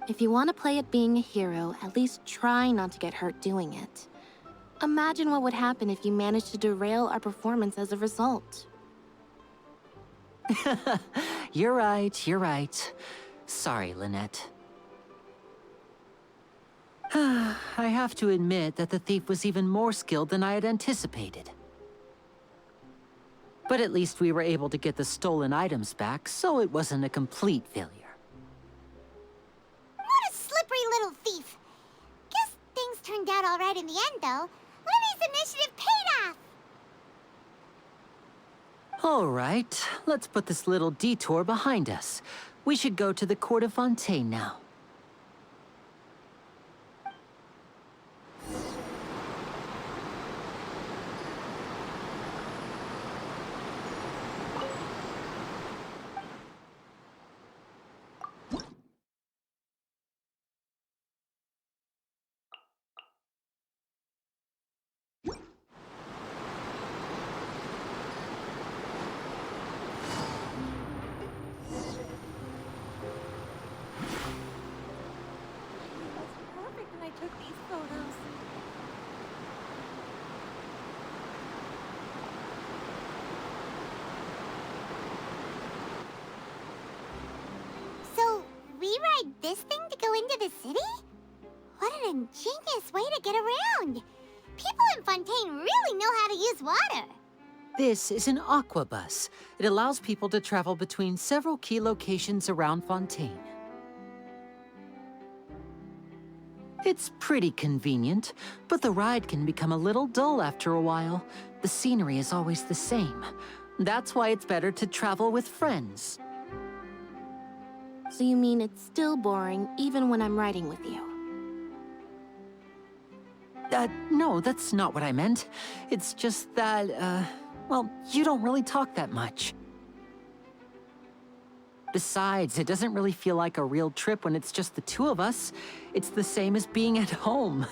If you want to play at being a hero, at least try not to get hurt doing it. Imagine what would happen if you managed to derail our performance as a result. You're right, you're right. Sorry, Lynette. I have to admit that the thief was even more skilled than I had anticipated. But at least we were able to get the stolen items back, so it wasn't a complete failure. What a slippery little thief. Guess things turned out all right in the end, though. Lenny's initiative paid off. All right, let's put this little detour behind us. We should go to the court of Fontaine now. Perfect when I took these photos. So, we ride this thing to go into the city? What an ingenious way to get around. People in Fontaine really know how to use water. This is an aqua bus. It allows people to travel between several key locations around Fontaine. It's pretty convenient, but the ride can become a little dull after a while. The scenery is always the same. That's why it's better to travel with friends. So you mean it's still boring even when I'm riding with you? No, that's not what I meant. It's just that, well, you don't really talk that much. Besides, it doesn't really feel like a real trip when it's just the two of us. It's the same as being at home.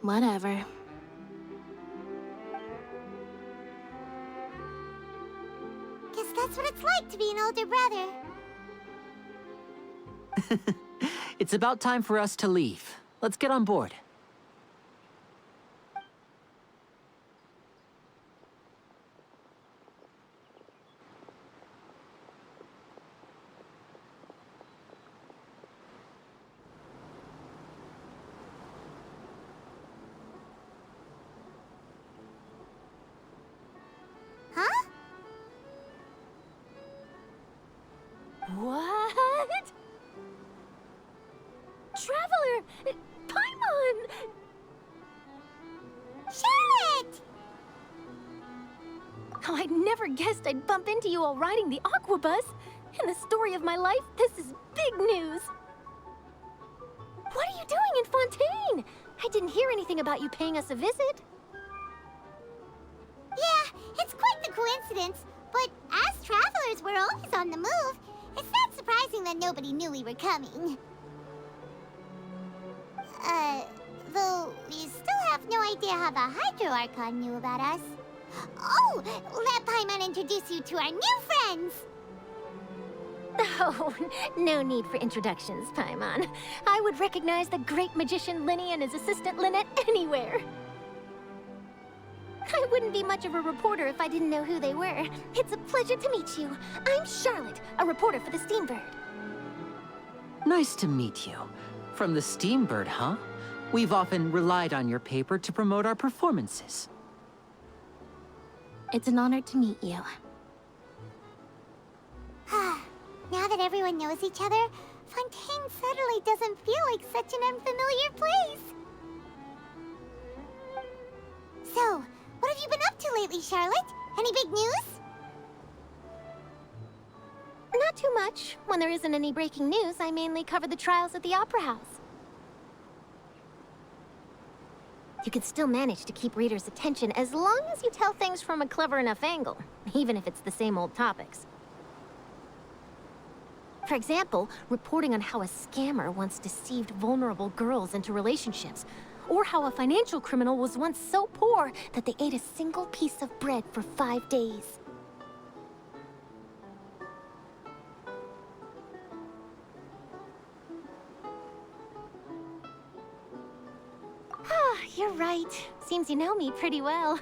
Whatever. Guess that's what it's like to be an older brother. It's about time for us to leave. Let's get on board. Huh? What? Traveler! Paimon! Charlotte! Oh, I never guessed I'd bump into you while riding the aqua bus. In the story of my life, this is big news. What are you doing in Fontaine? I didn't hear anything about you paying us a visit. Yeah, it's quite the coincidence. But as travelers, we're always on the move. It's not surprising that nobody knew we were coming. Though we still have no idea how the Hydro Archon knew about us. Oh, let Paimon introduce you to our new friends! Oh, no need for introductions, Paimon. I would recognize the great magician Linny and his assistant Lynette anywhere. I wouldn't be much of a reporter if I didn't know who they were. It's a pleasure to meet you. I'm Charlotte, a reporter for the Steambird. Nice to meet you. From the Steambird, huh? We've often relied on your paper to promote our performances. It's an honor to meet you. Now that everyone knows each other, Fontaine suddenly doesn't feel like such an unfamiliar place. So, what have you been up to lately, Charlotte? Any big news? Not too much. When there isn't any breaking news, I mainly cover the trials at the Opera House. You can still manage to keep readers' attention as long as you tell things from a clever enough angle, even if it's the same old topics. For example, reporting on how a scammer once deceived vulnerable girls into relationships, or how a financial criminal was once so poor that they ate a single piece of bread for 5 days. You're right. Seems you know me pretty well.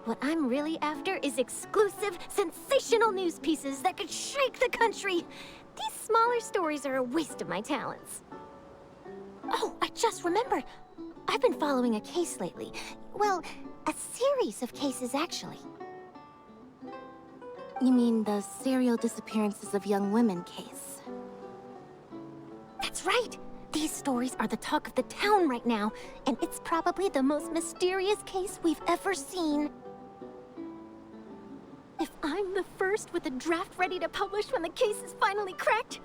What I'm really after is exclusive, sensational news pieces that could shake the country. These smaller stories are a waste of my talents. Oh, I just remembered. I've been following a case lately. Well, a series of cases, actually. You mean the serial disappearances of young women case? That's right! These stories are the talk of the town right now, and it's probably the most mysterious case we've ever seen. If I'm the first with a draft ready to publish when the case is finally cracked,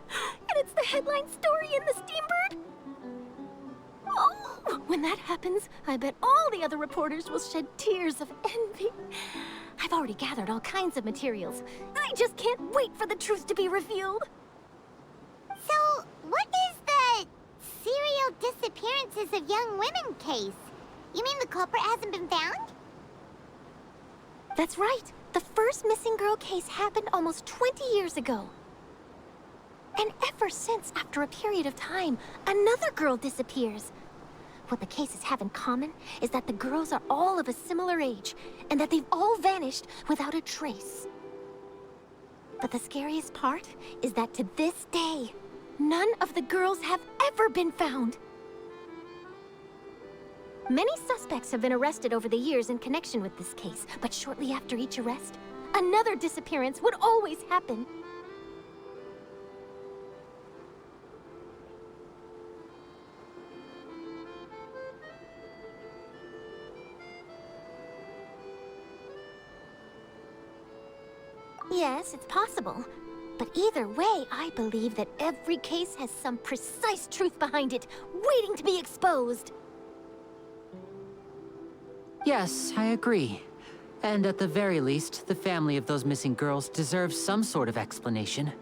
and it's the headline story in the Steambird, oh, when that happens, I bet all the other reporters will shed tears of envy. I've already gathered all kinds of materials. I just can't wait for the truth to be revealed. So, what is the serial disappearances of young women case? You mean the culprit hasn't been found? That's right. The first missing girl case happened almost 20 years ago. And ever since, after a period of time, another girl disappears. What the cases have in common is that the girls are all of a similar age, and that they've all vanished without a trace. But the scariest part is that to this day, none of the girls have ever been found. Many suspects have been arrested over the years in connection with this case, but shortly after each arrest, another disappearance would always happen. Yes, it's possible. But either way, I believe that every case has some precise truth behind it, waiting to be exposed. Yes, I agree. And at the very least, the family of those missing girls deserves some sort of explanation.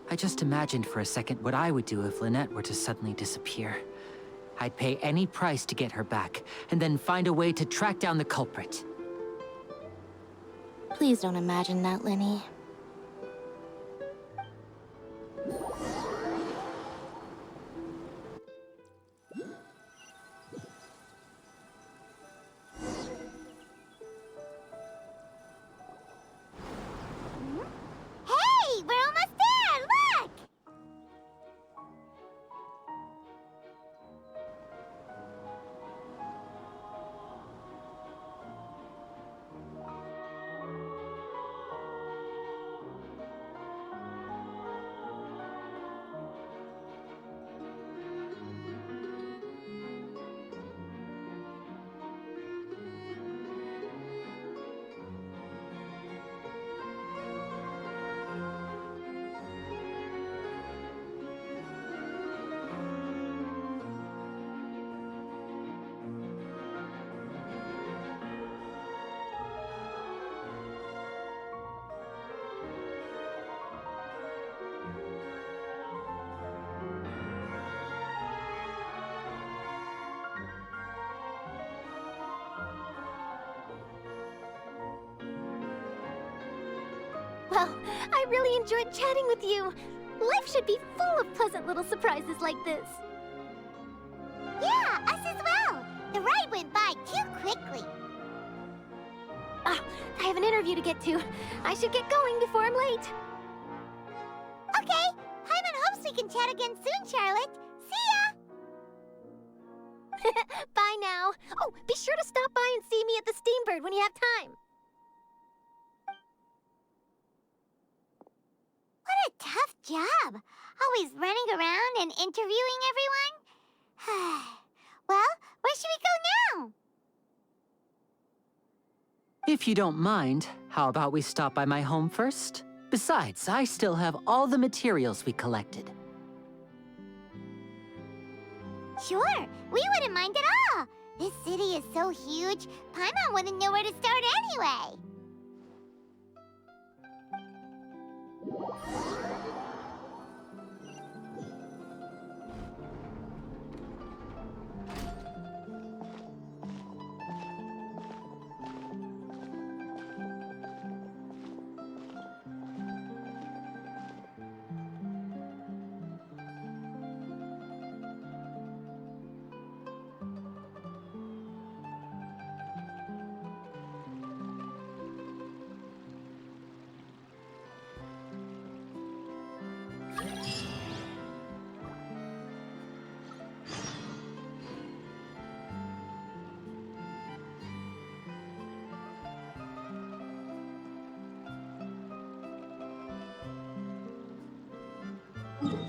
I just imagined for a second what I would do if Lynette were to suddenly disappear. I'd pay any price to get her back, and then find a way to track down the culprit. Please don't imagine that, Linny. Hey, we're almost there! Look! Well, I really enjoyed chatting with you. Life should be full of pleasant little surprises like this. Yeah, us as well. The ride went by too quickly. Ah, I have an interview to get to. I should get going before I'm late. Okay, Hyman hopes we can chat again soon, Charlotte. See ya! Bye now. Oh, be sure to stop by and see me at the Steambird when you have time. What a tough job. Always running around and interviewing everyone. Well, where should we go now? If you don't mind, how about we stop by my home first? Besides, I still have all the materials we collected. Sure, we wouldn't mind at all. This city is so huge, Paimon wouldn't know where to start anyway.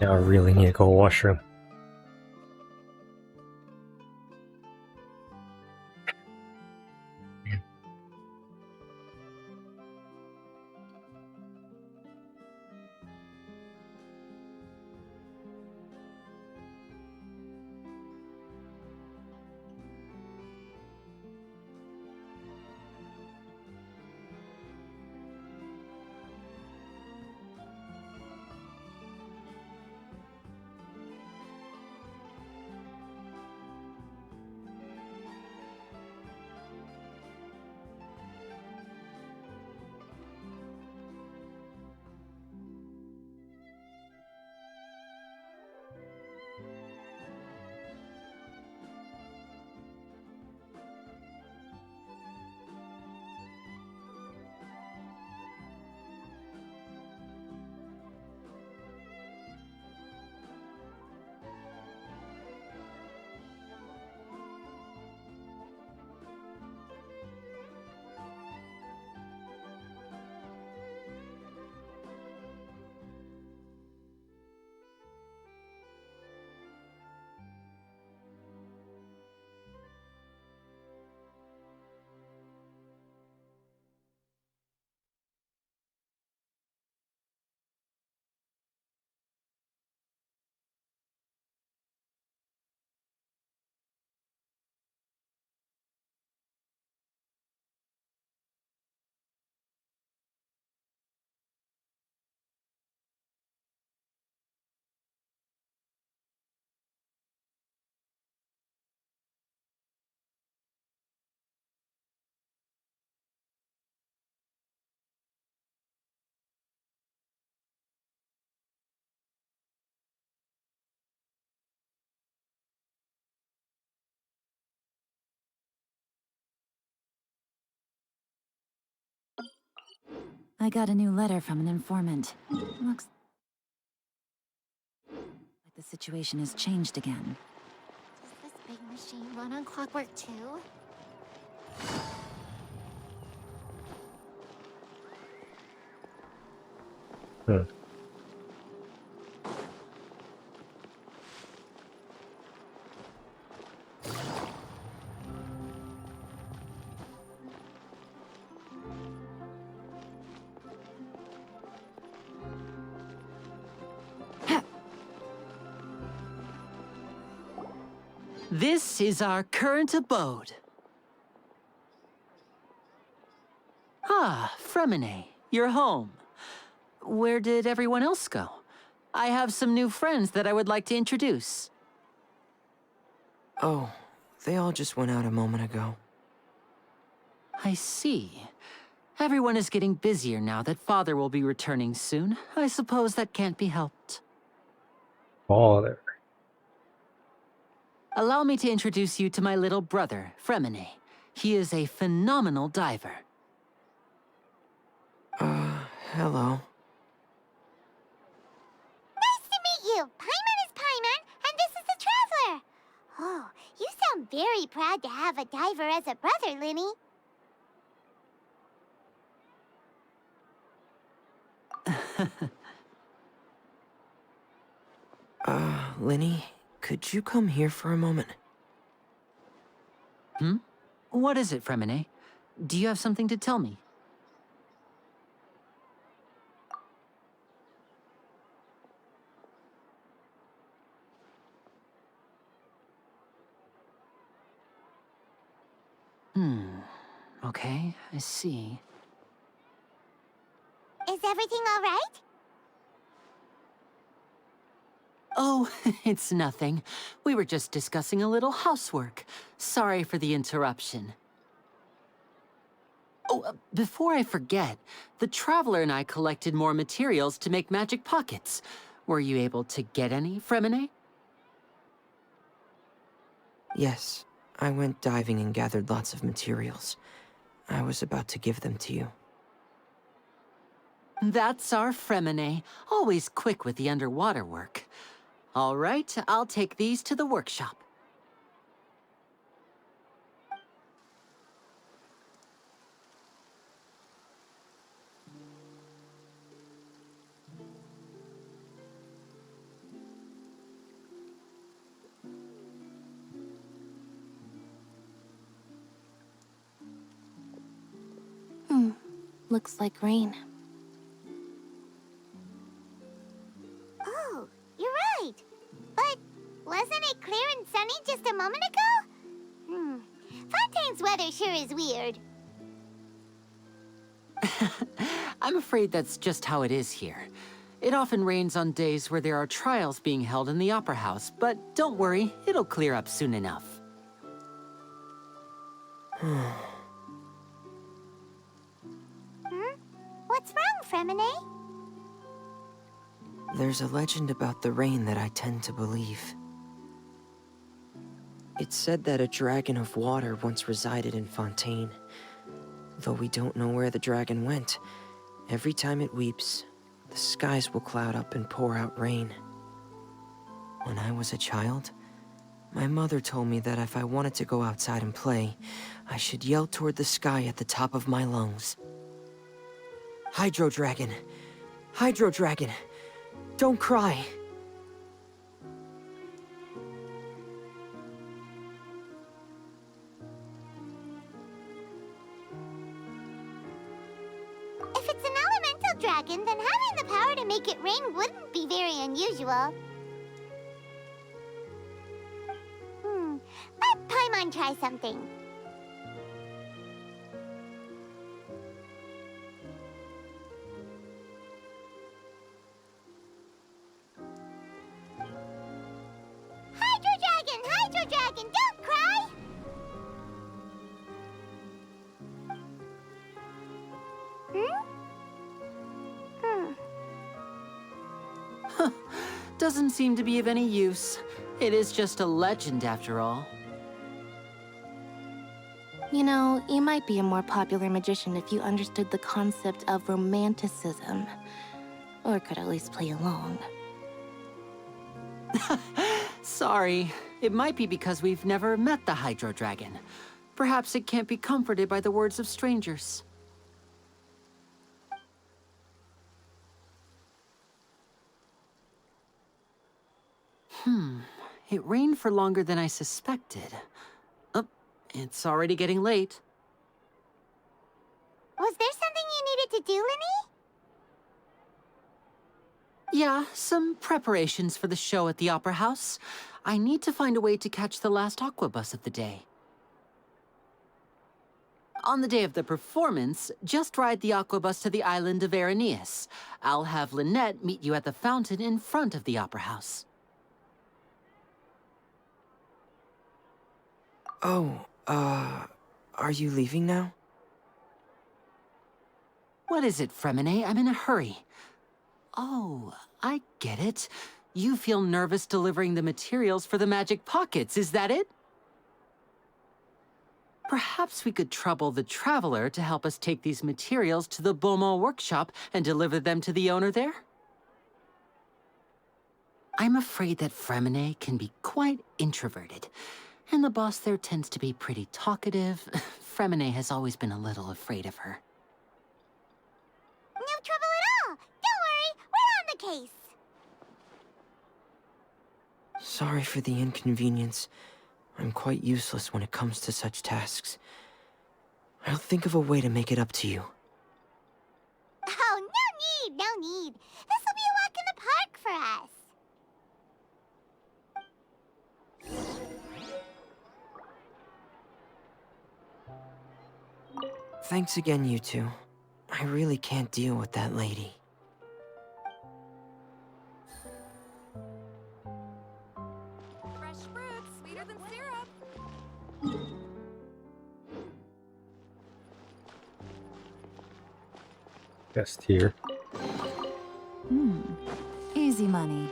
Yeah, I really need to go washroom. I got a new letter from an informant. Looks like the situation has changed again. Does this big machine run on clockwork too? This is our current abode. Ah, Fremine, you're home. Where did everyone else go? I have some new friends that I would like to introduce. Oh, they all just went out a moment ago. I see. Everyone is getting busier now that Father will be returning soon. I suppose that can't be helped. Father. Allow me to introduce you to my little brother, Fremine. He is a phenomenal diver. Hello. Nice to meet you. Paimon is Paimon, and this is the Traveler. Oh, you sound very proud to have a diver as a brother, Linny. Linny, could you come here for a moment? Hmm? What is it, Fremine? Do you have something to tell me? Okay, I see. Is everything all right? Oh, it's nothing. We were just discussing a little housework. Sorry for the interruption. Oh, before I forget, the Traveler and I collected more materials to make magic pockets. Were you able to get any, Fremine? Yes, I went diving and gathered lots of materials. I was about to give them to you. That's our Fremine, always quick with the underwater work. All right, I'll take these to the workshop. Looks like rain. Oh, you're right. But wasn't it clear and sunny just a moment ago? Fontaine's weather sure is weird. I'm afraid that's just how it is here. It often rains on days where there are trials being held in the Opera House, but don't worry, it'll clear up soon enough. What's wrong, Fremine? There's a legend about the rain that I tend to believe. It's said that a dragon of water once resided in Fontaine. Though we don't know where the dragon went, every time it weeps, the skies will cloud up and pour out rain. When I was a child, my mother told me that if I wanted to go outside and play, I should yell toward the sky at the top of my lungs. Hydro Dragon! Hydro Dragon! Don't cry! If it's an elemental dragon, then having the power to make it rain wouldn't be very unusual. Let Paimon try something. Hydro Dragon, don't cry! Doesn't seem to be of any use. It is just a legend after all. You know, you might be a more popular magician if you understood the concept of romanticism. Or could at least play along. Sorry. It might be because we've never met the Hydro Dragon. Perhaps it can't be comforted by the words of strangers. It rained for longer than I suspected. Oh, it's already getting late. Was there something you needed to do, Linny? Yeah, some preparations for the show at the Opera House. I need to find a way to catch the last aquabus of the day. On the day of the performance, just ride the aquabus to the island of Aeneas. I'll have Lynette meet you at the fountain in front of the Opera House. Oh, are you leaving now? What is it, Fremine? I'm in a hurry. Oh, I get it. You feel nervous delivering the materials for the magic pockets, is that it? Perhaps we could trouble the Traveler to help us take these materials to the Beaumont workshop and deliver them to the owner there? I'm afraid that Fremine can be quite introverted, and the boss there tends to be pretty talkative. Fremine has always been a little afraid of her. No trouble at all. Don't worry, we're on the case. Sorry for the inconvenience. I'm quite useless when it comes to such tasks. I'll think of a way to make it up to you. Oh, no need, no need. This will be a walk in the park for us. Thanks again, you two. I really can't deal with that lady. Fresh fruit, sweeter than syrup. Best here. Easy money.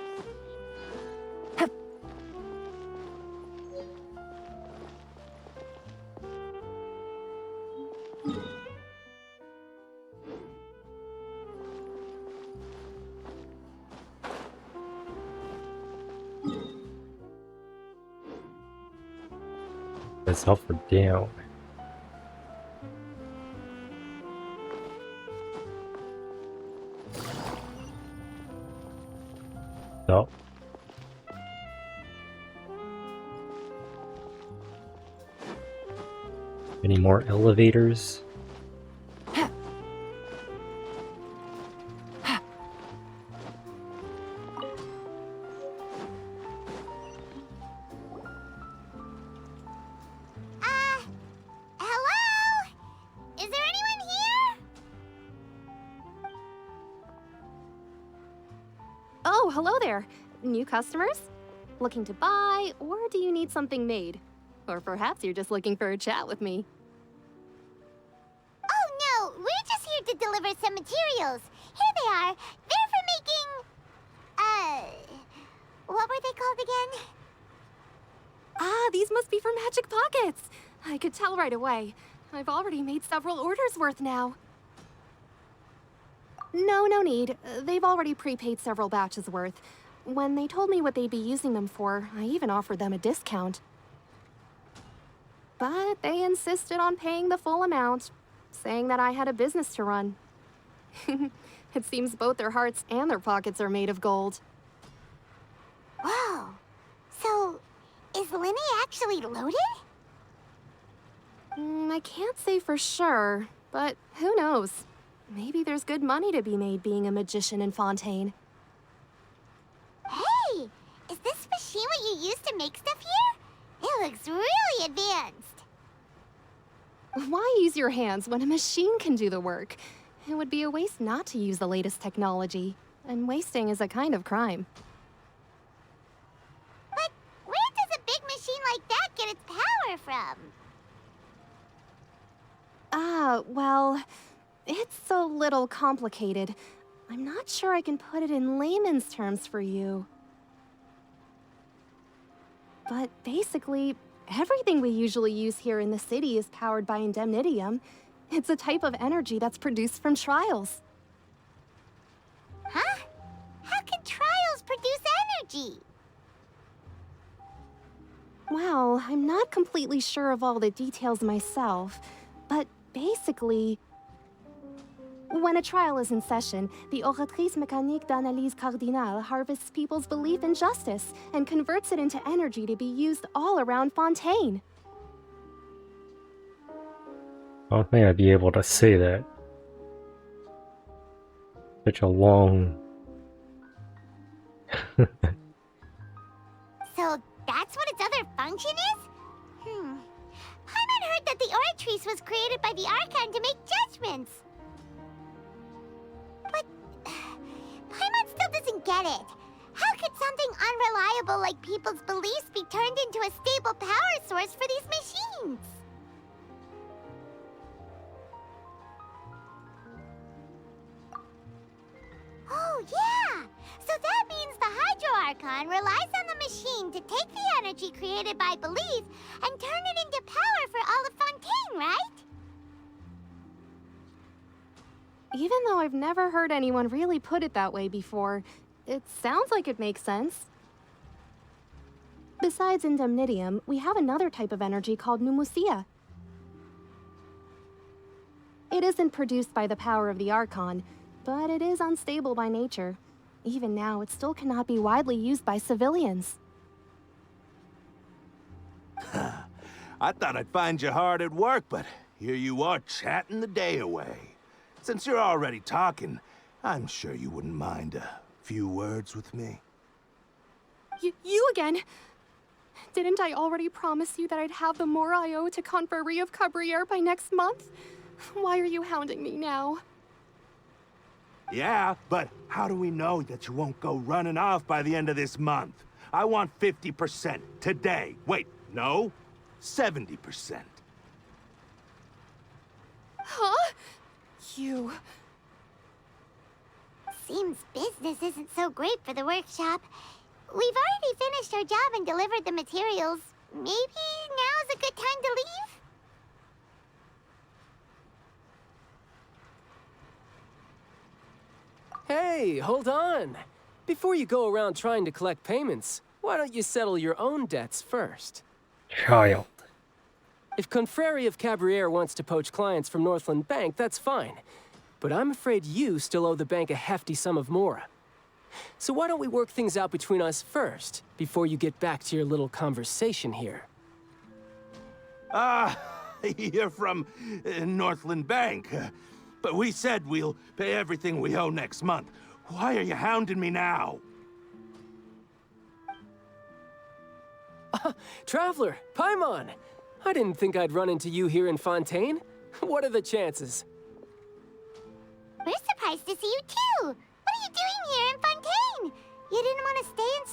It's up or down. No. Any more elevators? Hello? Is there anyone here? Oh, hello there. New customers? Looking to buy, or do you need something made? Or perhaps you're just looking for a chat with me. Oh no, we're just here to deliver some materials. Here they are. They're for making... what were they called again? Ah, these must be for magic pockets. I could tell right away. I've already made several orders worth now. No need. They've already prepaid several batches worth. When they told me what they'd be using them for, I even offered them a discount. But they insisted on paying the full amount, saying that I had a business to run. It seems both their hearts and their pockets are made of gold. Whoa. So, is Linny actually loaded? I can't say for sure, but who knows? Maybe there's good money to be made being a magician in Fontaine. Hey! Is this machine what you use to make stuff here? It looks really advanced. Why use your hands when a machine can do the work? It would be a waste not to use the latest technology, and wasting is a kind of crime. But where does a big machine like that get its power from? Well, it's a little complicated. I'm not sure I can put it in layman's terms for you. But basically, everything we usually use here in the city is powered by indemnitium. It's a type of energy that's produced from trials. Huh? How can trials produce energy? Well, I'm not completely sure of all the details myself, but basically, when a trial is in session, the Oratrice Mécanique d'Analyse Cardinale harvests people's belief in justice and converts it into energy to be used all around Fontaine. I don't think I'd be able to say that. Such a long... So that's what its other function is? Paimon heard that the Oratrice was created by the Archon to make judgments. But Paimon still doesn't get it. How could something unreliable like people's beliefs be turned into a stable power source for these machines? Archon relies on the machine to take the energy created by belief and turn it into power for all of Fontaine, right? Even though I've never heard anyone really put it that way before, it sounds like it makes sense. Besides indemnitium, we have another type of energy called pneumosia. It isn't produced by the power of the Archon, but it is unstable by nature. Even now, it still cannot be widely used by civilians. I thought I'd find you hard at work, but here you are chatting the day away. Since you're already talking, I'm sure you wouldn't mind a few words with me. You again? Didn't I already promise you that I'd have the more I owe to Confrérie of Cabriere by next month? Why are you hounding me now? Yeah, but how do we know that you won't go running off by the end of this month? I want 50% today. Wait, no, 70%. Huh? You... Seems business isn't so great for the workshop. We've already finished our job and delivered the materials. Maybe now's a good time to leave? Hey, hold on. Before you go around trying to collect payments, why don't you settle your own debts first? Child. If Confrérie of Cabriere wants to poach clients from Northland Bank, that's fine. But I'm afraid you still owe the bank a hefty sum of mora. So why don't we work things out between us first, before you get back to your little conversation here? You're from Northland Bank. But we said we'll pay everything we owe next month. Why are you hounding me now? Traveler, Paimon! I didn't think I'd run into you here in Fontaine. What are the chances? We're surprised to see you too! What are you doing here in Fontaine? You didn't want to stay in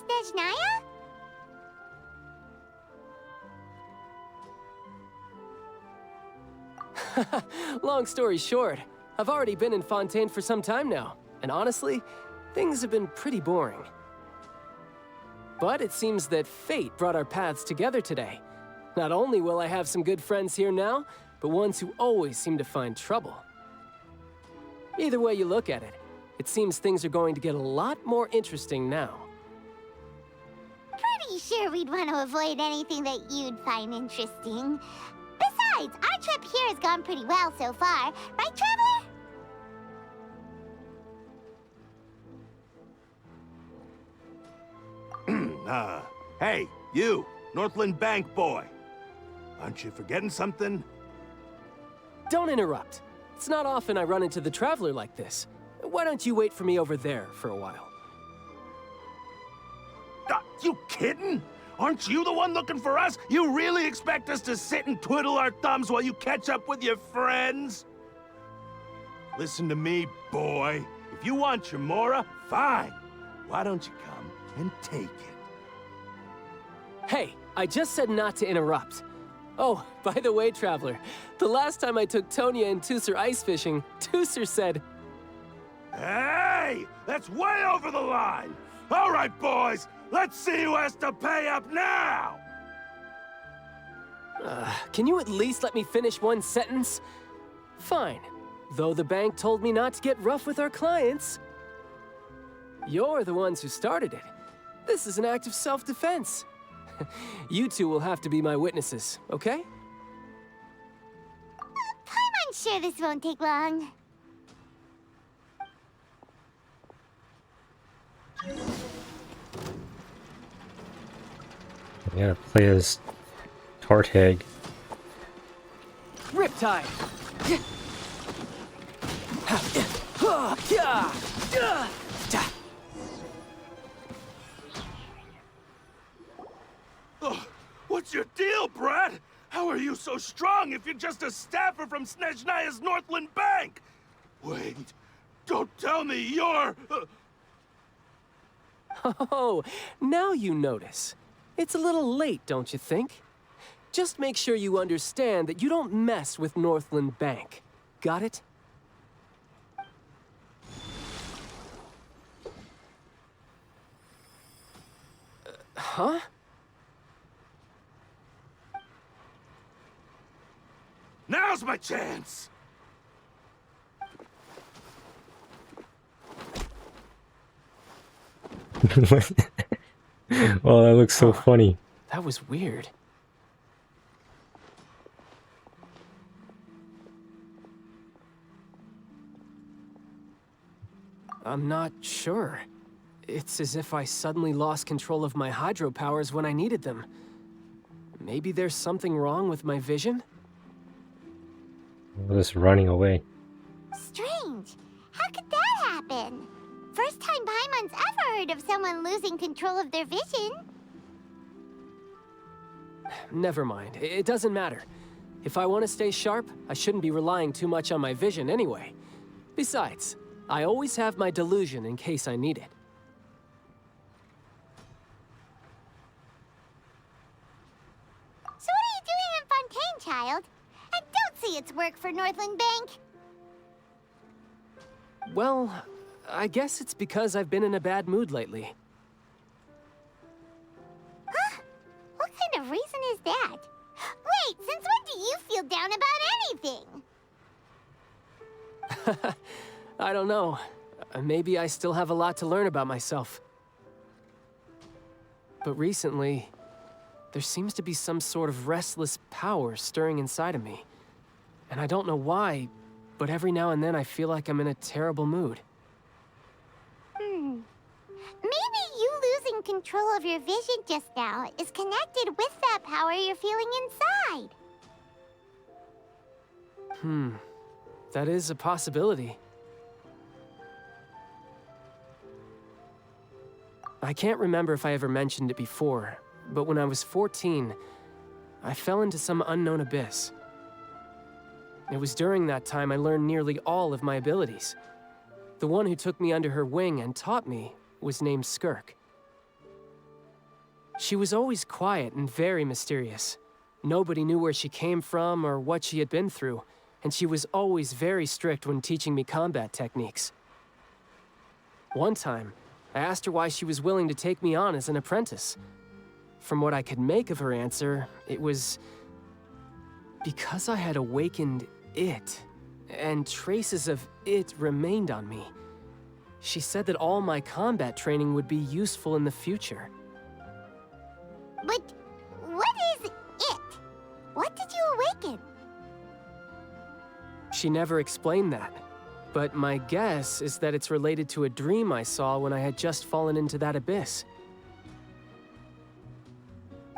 Snezhnaya? Long story short, I've already been in Fontaine for some time now, and honestly, things have been pretty boring. But it seems that fate brought our paths together today. Not only will I have some good friends here now, but ones who always seem to find trouble. Either way you look at it, it seems things are going to get a lot more interesting now. Pretty sure we'd want to avoid anything that you'd find interesting. Besides, our trip here has gone pretty well so far, right, Traveler? Hey, you, Northland Bank boy. Aren't you forgetting something? Don't interrupt. It's not often I run into the Traveler like this. Why don't you wait for me over there for a while? You kidding? Aren't you the one looking for us? You really expect us to sit and twiddle our thumbs while you catch up with your friends? Listen to me, boy. If you want your mora, fine. Why don't you come and take it? Hey, I just said not to interrupt. Oh, by the way, Traveler, the last time I took Tonya and Tusser ice fishing, Tusser said... Hey! That's way over the line! All right, boys, let's see who has to pay up now! Can you at least let me finish one sentence? Fine, though the bank told me not to get rough with our clients. You're the ones who started it. This is an act of self-defense. You two will have to be my witnesses, okay? I'm sure this won't take long. I gotta play as Tartag. Riptide! What's your deal, Brad? How are you so strong if you're just a staffer from Snezhnaya's Northland Bank? Wait, don't tell me you're... Oh, now you notice. It's a little late, don't you think? Just make sure you understand that you don't mess with Northland Bank. Got it? Huh? Now's my chance! Well, that looks so funny. That was weird. I'm not sure. It's as if I suddenly lost control of my hydro powers when I needed them. Maybe there's something wrong with my vision? Just running away. Strange. How could that happen? First time Paimon's ever heard of someone losing control of their vision. Never mind. It doesn't matter. If I want to stay sharp, I shouldn't be relying too much on my vision anyway. Besides, I always have my delusion in case I need it. So what are you doing in Fontaine, child? I don't see its work for Northland Bank. Well, I guess it's because I've been in a bad mood lately. Huh? What kind of reason is that? Wait, since when do you feel down about anything? I don't know. Maybe I still have a lot to learn about myself. But recently, there seems to be some sort of restless power stirring inside of me. And I don't know why, but every now and then I feel like I'm in a terrible mood. Maybe you losing control of your vision just now is connected with that power you're feeling inside. That is a possibility. I can't remember if I ever mentioned it before, but when I was 14, I fell into some unknown abyss. It was during that time I learned nearly all of my abilities. The one who took me under her wing and taught me was named Skirk. She was always quiet and very mysterious. Nobody knew where she came from or what she had been through, and she was always very strict when teaching me combat techniques. One time, I asked her why she was willing to take me on as an apprentice. From what I could make of her answer, it was because I had awakened it, and traces of it remained on me. She said that all my combat training would be useful in the future. But what is it? What did you awaken? She never explained that, but my guess is that it's related to a dream I saw when I had just fallen into that abyss.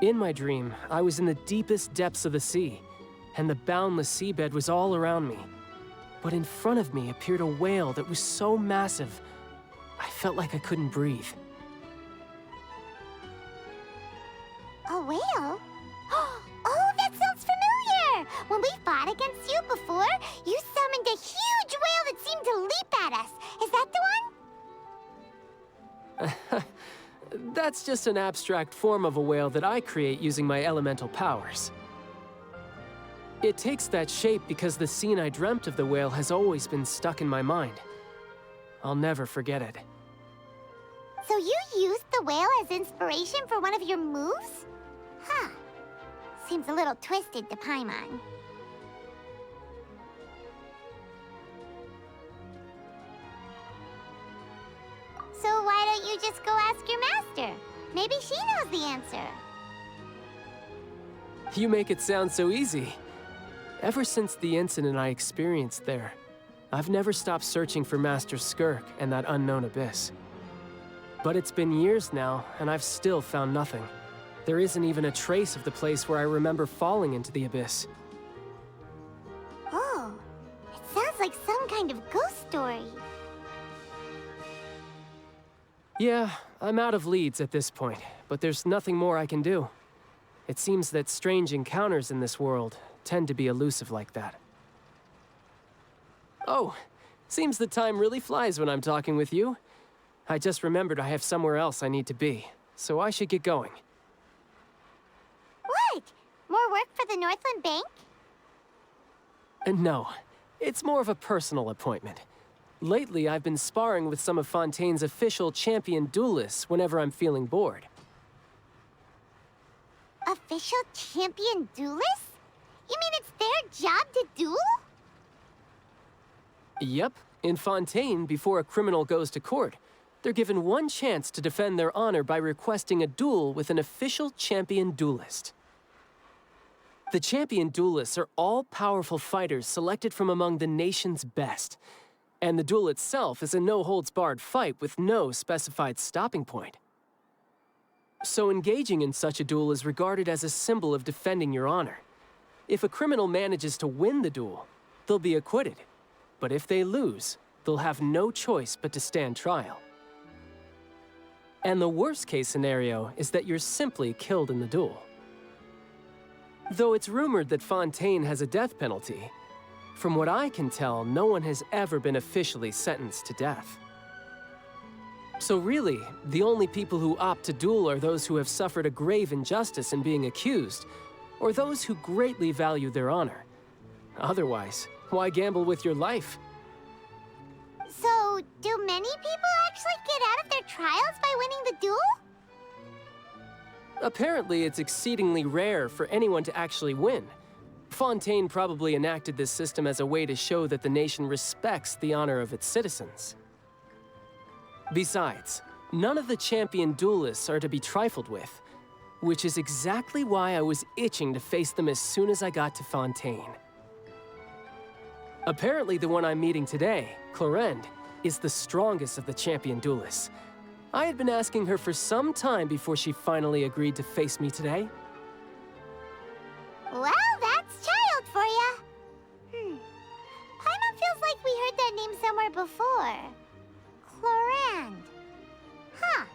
In my dream, I was in the deepest depths of the sea, and the boundless seabed was all around me. But in front of me appeared a whale that was so massive, I felt like I couldn't breathe. A whale? Oh, that sounds familiar! When we fought against you before, you summoned a huge whale that seemed to leap at us. Is that the one? That's just an abstract form of a whale that I create using my elemental powers. It takes that shape because the scene I dreamt of the whale has always been stuck in my mind. I'll never forget it. So you used the whale as inspiration for one of your moves? Huh. Seems a little twisted to Paimon. So why don't you just go ask your master? Maybe she knows the answer. You make it sound so easy. Ever since the incident I experienced there, I've never stopped searching for Master Skirk and that unknown abyss. But it's been years now, and I've still found nothing. There isn't even a trace of the place where I remember falling into the abyss. Oh, it sounds like some kind of ghost story. Yeah, I'm out of leads at this point, but there's nothing more I can do. It seems that strange encounters in this world tend to be elusive like that. Oh, seems the time really flies when I'm talking with you. I just remembered I have somewhere else I need to be, so I should get going. What? More work for the Northland Bank? No, it's more of a personal appointment. Lately, I've been sparring with some of Fontaine's official champion duelists whenever I'm feeling bored. Official champion duelists? You mean it's their job to duel? Yep. In Fontaine, before a criminal goes to court, they're given one chance to defend their honor by requesting a duel with an official champion duelist. The champion duelists are all-powerful fighters selected from among the nation's best. And the duel itself is a no-holds-barred fight with no specified stopping point. So engaging in such a duel is regarded as a symbol of defending your honor. If a criminal manages to win the duel, they'll be acquitted. But if they lose, they'll have no choice but to stand trial. And the worst-case scenario is that you're simply killed in the duel. Though it's rumored that Fontaine has a death penalty, from what I can tell, no one has ever been officially sentenced to death. So really, the only people who opt to duel are those who have suffered a grave injustice in being accused, or those who greatly value their honor. Otherwise, why gamble with your life? So, do many people actually get out of their trials by winning the duel? Apparently, it's exceedingly rare for anyone to actually win. Fontaine probably enacted this system as a way to show that the nation respects the honor of its citizens. Besides, none of the champion duelists are to be trifled with, which is exactly why I was itching to face them as soon as I got to Fontaine. Apparently, the one I'm meeting today, Clorinde, is the strongest of the champion duelists. I had been asking her for some time before she finally agreed to face me today. Well, that's child for ya. Paimon feels like we heard that name somewhere before. Clorinde. Huh.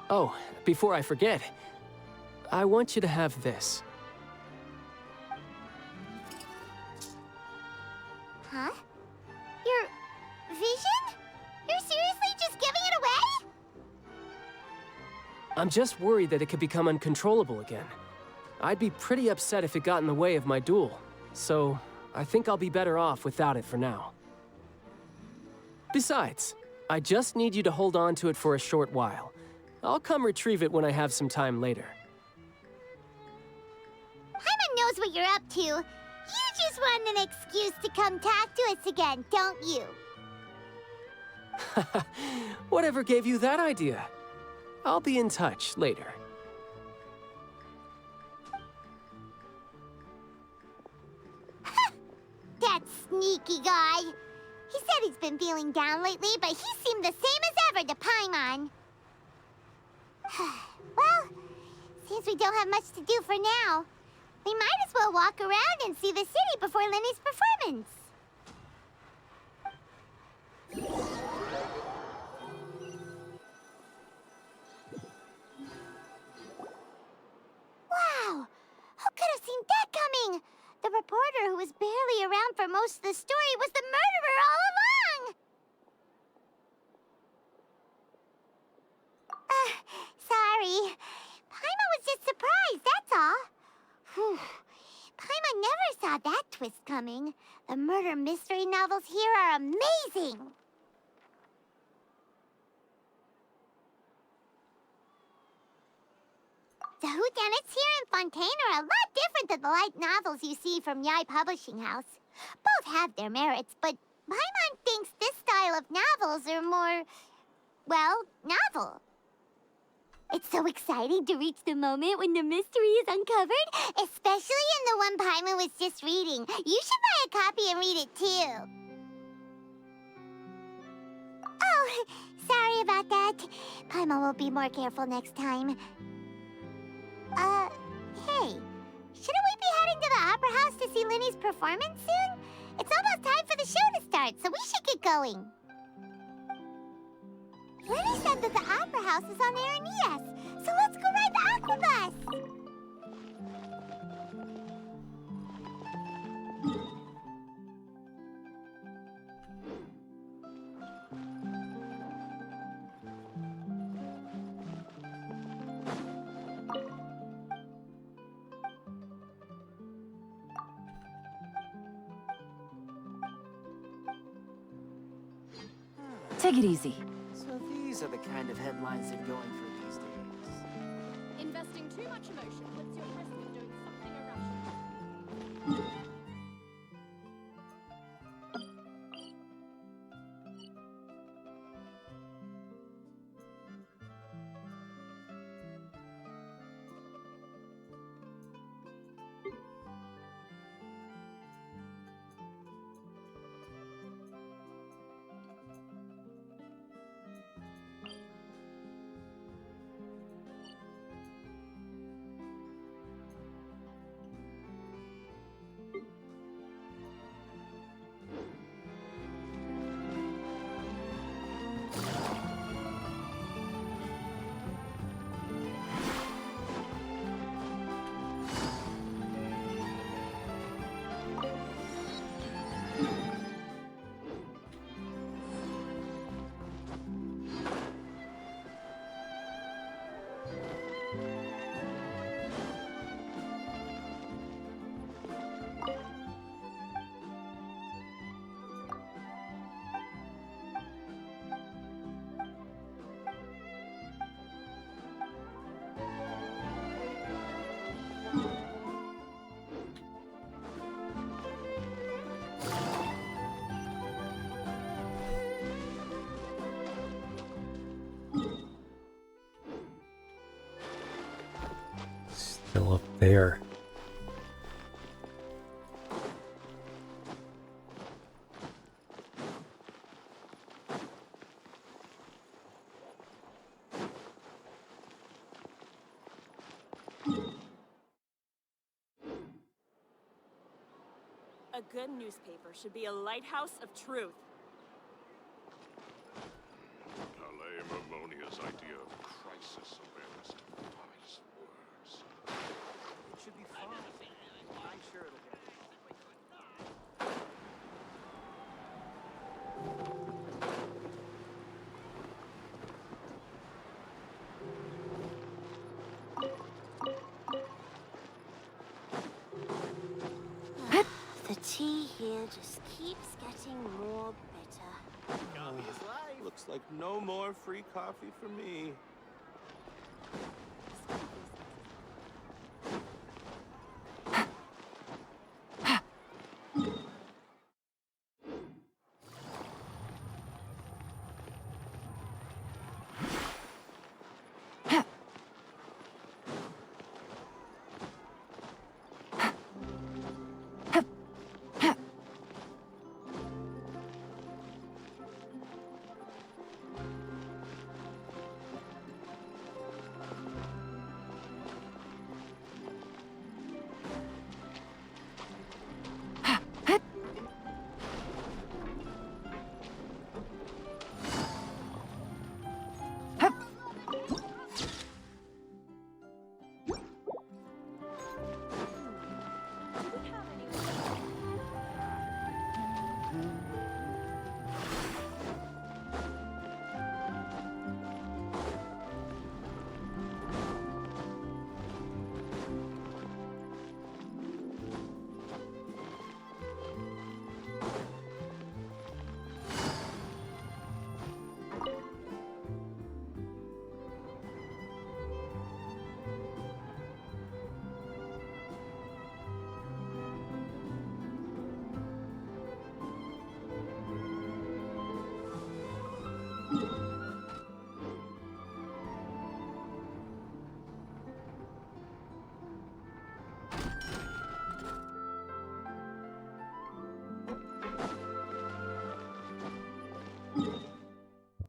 Oh, before I forget, I want you to have this. Huh? Your vision? You're seriously just giving it away? I'm just worried that it could become uncontrollable again. I'd be pretty upset if it got in the way of my duel, so I think I'll be better off without it for now. Besides, I just need you to hold on to it for a short while. I'll come retrieve it when I have some time later. Paimon knows what you're up to. You just want an excuse to come talk to us again, don't you? Whatever gave you that idea? I'll be in touch later. That sneaky guy. He said he's been feeling down lately, but he seemed the same as ever to Paimon. Well, seems we don't have much to do for now. We might as well walk around and see the city before Lenny's performance. Wow! Who could have seen that coming? The reporter who was barely around for most of the story was the murderer all along! Sorry. Paimon was just surprised, that's all. Whew. Paimon never saw that twist coming. The murder mystery novels here are amazing! The whodunits here in Fontaine are a lot different than the light novels you see from Yai Publishing House. Both have their merits, but Paimon thinks this style of novels are more, well, novel. It's so exciting to reach the moment when the mystery is uncovered, especially in the one Paimon was just reading. You should buy a copy and read it too. Oh, sorry about that. Paimon will be more careful next time. Hey, shouldn't we be heading to the Opera House to see Lenny's performance soon? It's almost time for the show to start, so we should get going. Lenny said that the Opera House is on Aranias, so let's go ride the Aquabus! Take it easy. So these are the kind of headlines they're going for these days. Expressing too much emotion puts you at risk of doing something irrational. Still up there. A good newspaper should be a lighthouse of truth. Ammonia's idea of crisis awareness defies words. It should be fun. I'm sure it'll get. The tea here just keeps getting more bitter. Coffee is life. Looks like no more free coffee for me.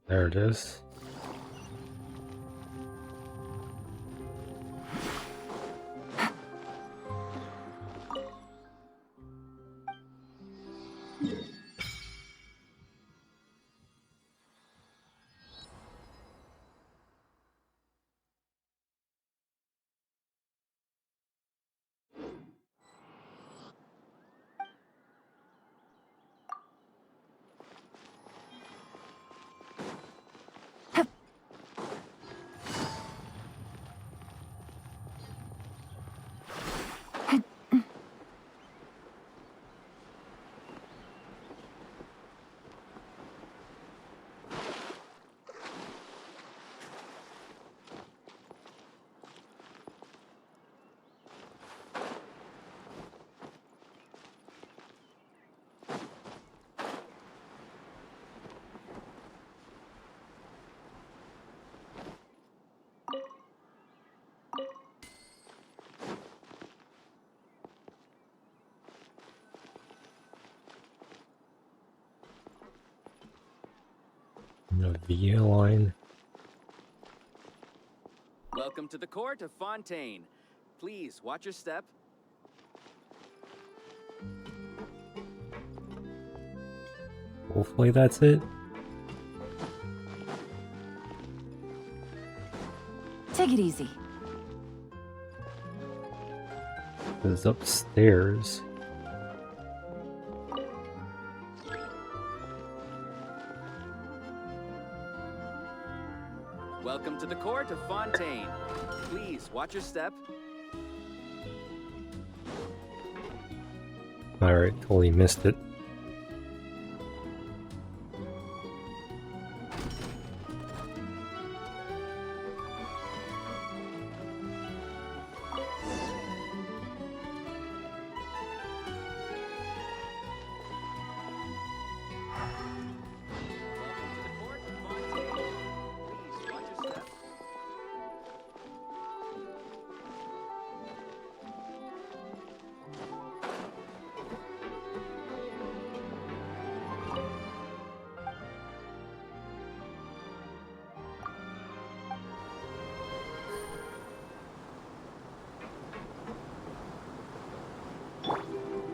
There it is. The VA line. Welcome to the court of Fontaine. Please watch your step. Hopefully that's it. Take it easy. It's upstairs. Welcome to the court of Fontaine. Please watch your step. Alright, totally missed it.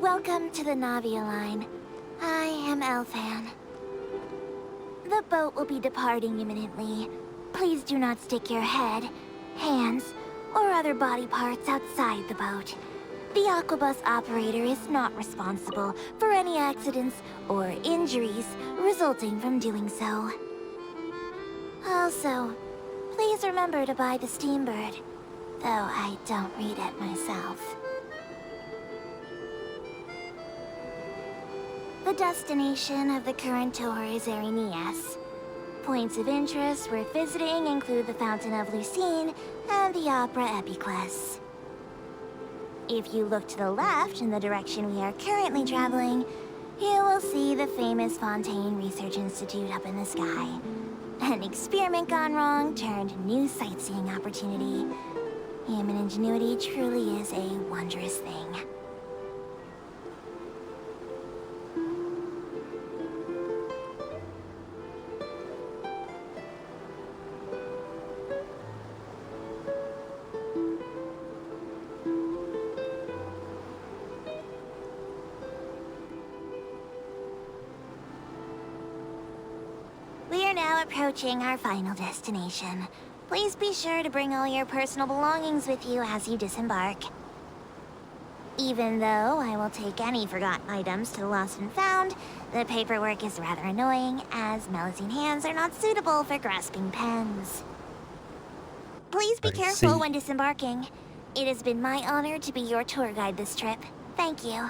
Welcome to the Navia line. I am Elfan. The boat will be departing imminently. Please do not stick your head, hands, or other body parts outside the boat. The Aquabus operator is not responsible for any accidents or injuries resulting from doing so. Also, please remember to buy the Steambird, though I don't read it myself. The destination of the current tour is Arenias. Points of interest worth visiting include the Fountain of Lucine and the Opera Epiclese. If you look to the left in the direction we are currently traveling, you will see the famous Fontaine Research Institute up in the sky. An experiment gone wrong turned new sightseeing opportunity. Human ingenuity truly is a wondrous thing. We are now approaching our final destination. Please be sure to bring all your personal belongings with you as you disembark. Even though I will take any forgotten items to the lost and found, the paperwork is rather annoying, as Melusine hands are not suitable for grasping pens. Please be careful when disembarking. It has been my honor to be your tour guide this trip. Thank you.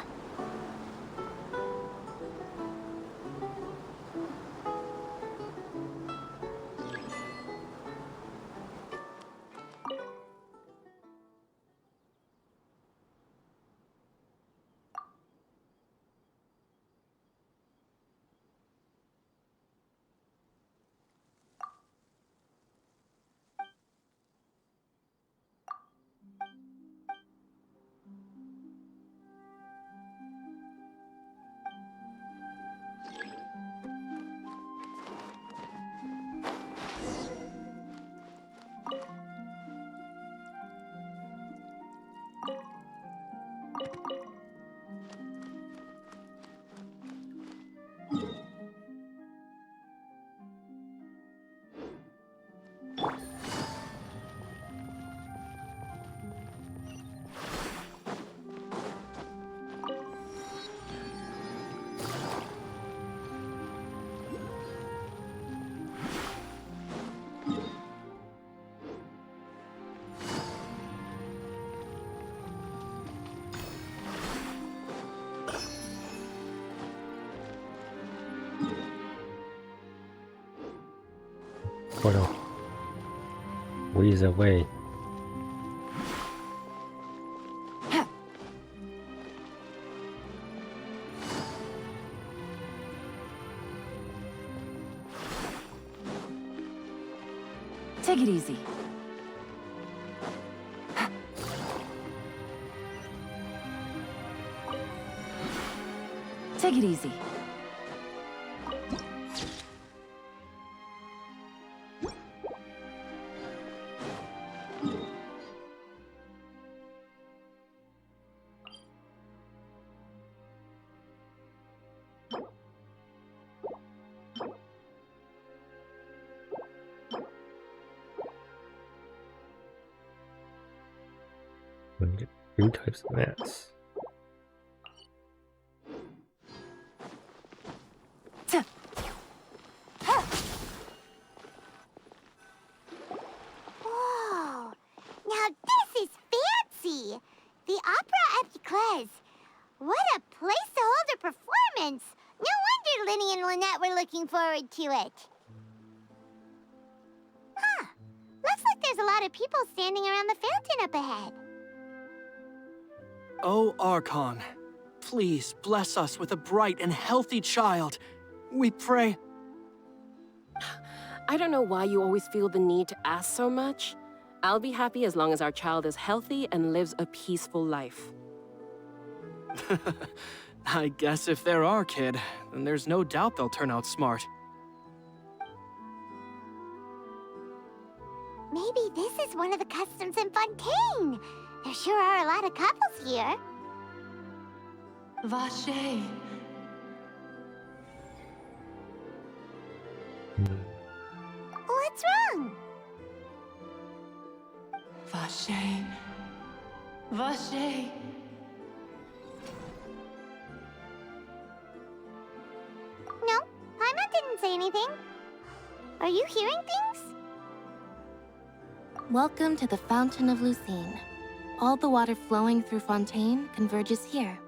Quite a ways away. Take it easy. Take it easy. 2 types of mats. Whoa! Now this is fancy! The Opera Epiclese. What a place to hold a performance! No wonder Linny and Lynette were looking forward to it. Huh. Looks like there's a lot of people standing around the fountain up ahead. Oh, Archon, please bless us with a bright and healthy child. We pray. I don't know why you always feel the need to ask so much. I'll be happy as long as our child is healthy and lives a peaceful life. I guess if they're our kid, then there's no doubt they'll turn out smart. Maybe this is one of the customs in Fontaine. There sure are a lot of couples here. Vache. What's wrong? Vache. Vache. No, Paimon didn't say anything. Are you hearing things? Welcome to the Fountain of Lucine. All the water flowing through Fontaine converges here.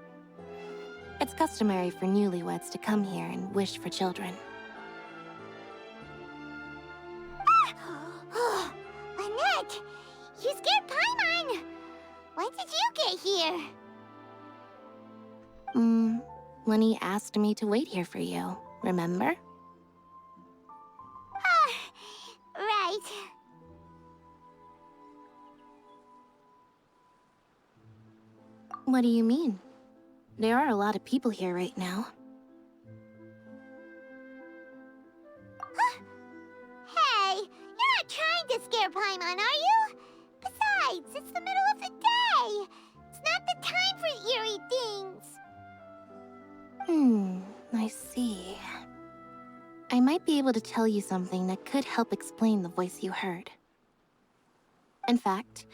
It's customary for newlyweds to come here and wish for children. Lynette! You scared Paimon! When did you get here? Lenny asked me to wait here for you, remember? Right. What do you mean? There are a lot of people here right now. Hey, you're not trying to scare Paimon, are you? Besides, it's the middle of the day. It's not the time for eerie things. I see. I might be able to tell you something that could help explain the voice you heard. In fact,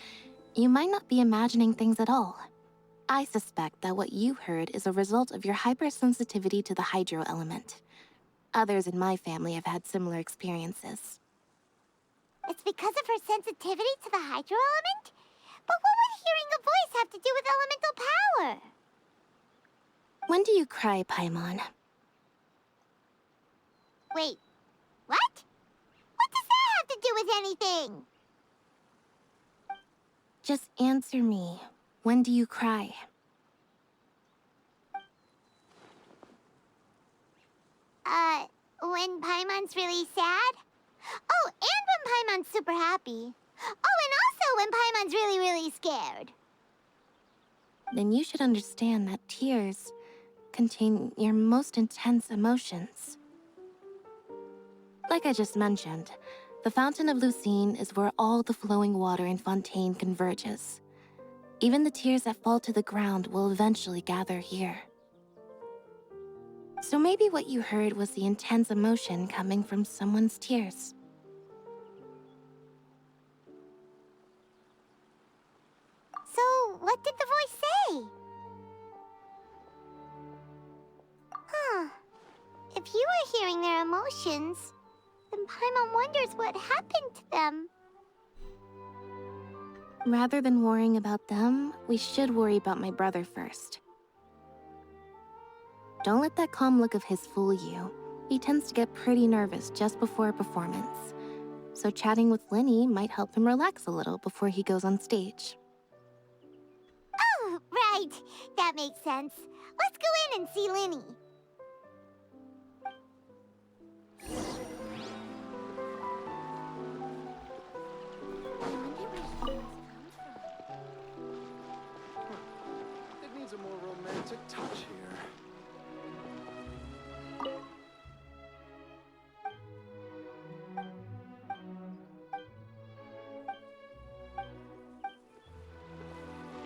you might not be imagining things at all. I suspect that what you heard is a result of your hypersensitivity to the hydro element. Others in my family have had similar experiences. It's because of her sensitivity to the hydro element? But what would hearing a voice have to do with elemental power? When do you cry, Paimon? Wait, what? What does that have to do with anything? Just answer me. When do you cry? When Paimon's really sad? Oh, and when Paimon's super happy. Oh, and also when Paimon's really, really scared. Then you should understand that tears contain your most intense emotions. Like I just mentioned, the Fountain of Lucine is where all the flowing water in Fontaine converges. Even the tears that fall to the ground will eventually gather here. So maybe what you heard was the intense emotion coming from someone's tears. So, what did the voice say? Huh. If you were hearing their emotions, then Paimon wonders what happened to them. Rather than worrying about them, we should worry about my brother first. Don't let that calm look of his fool you. He tends to get pretty nervous just before a performance. So chatting with Linny might help him relax a little before he goes on stage. Oh, right. That makes sense. Let's go in and see Linny. It needs a more romantic touch here.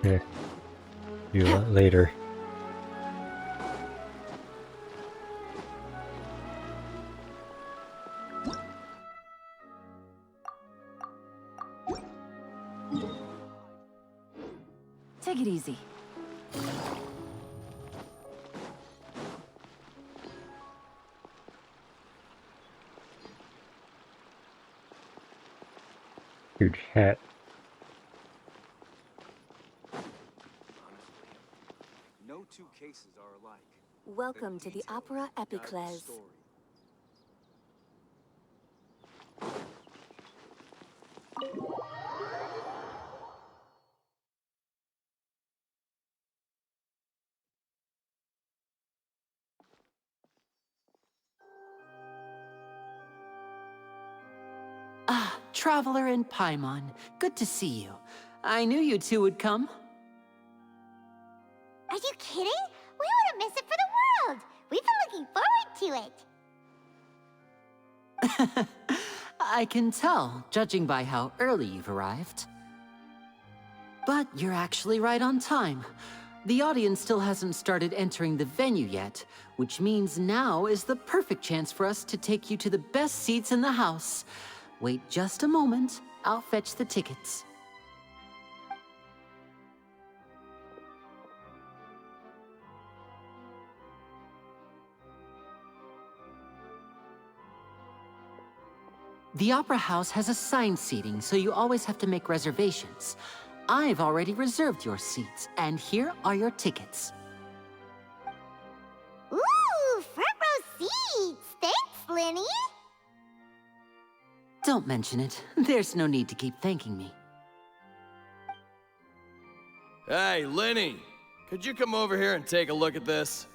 Yeah. Do that later. Take it easy. Huge hat. No two cases are alike. Welcome to the Opera Epiclese. Ah, Traveler and Paimon. Good to see you. I knew you two would come. Are you kidding? We wouldn't miss it for the world. We've been looking forward to it. I can tell, judging by how early you've arrived. But you're actually right on time. The audience still hasn't started entering the venue yet, which means now is the perfect chance for us to take you to the best seats in the house. Wait just a moment. I'll fetch the tickets. The Opera House has assigned seating, so you always have to make reservations. I've already reserved your seats, and here are your tickets. Ooh, front row seats. Thanks, Lenny. Don't mention it. There's no need to keep thanking me. Hey, Lenny! Could you come over here and take a look at this?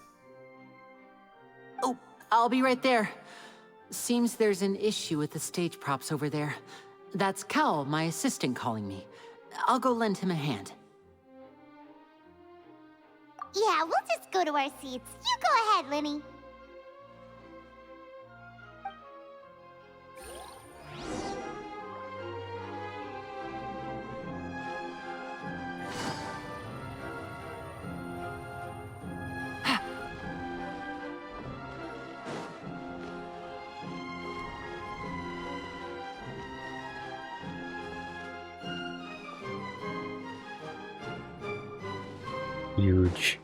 Oh, I'll be right there. Seems there's an issue with the stage props over there. That's Cal, my assistant, calling me. I'll go lend him a hand. Yeah, we'll just go to our seats. You go ahead, Lenny. Huge.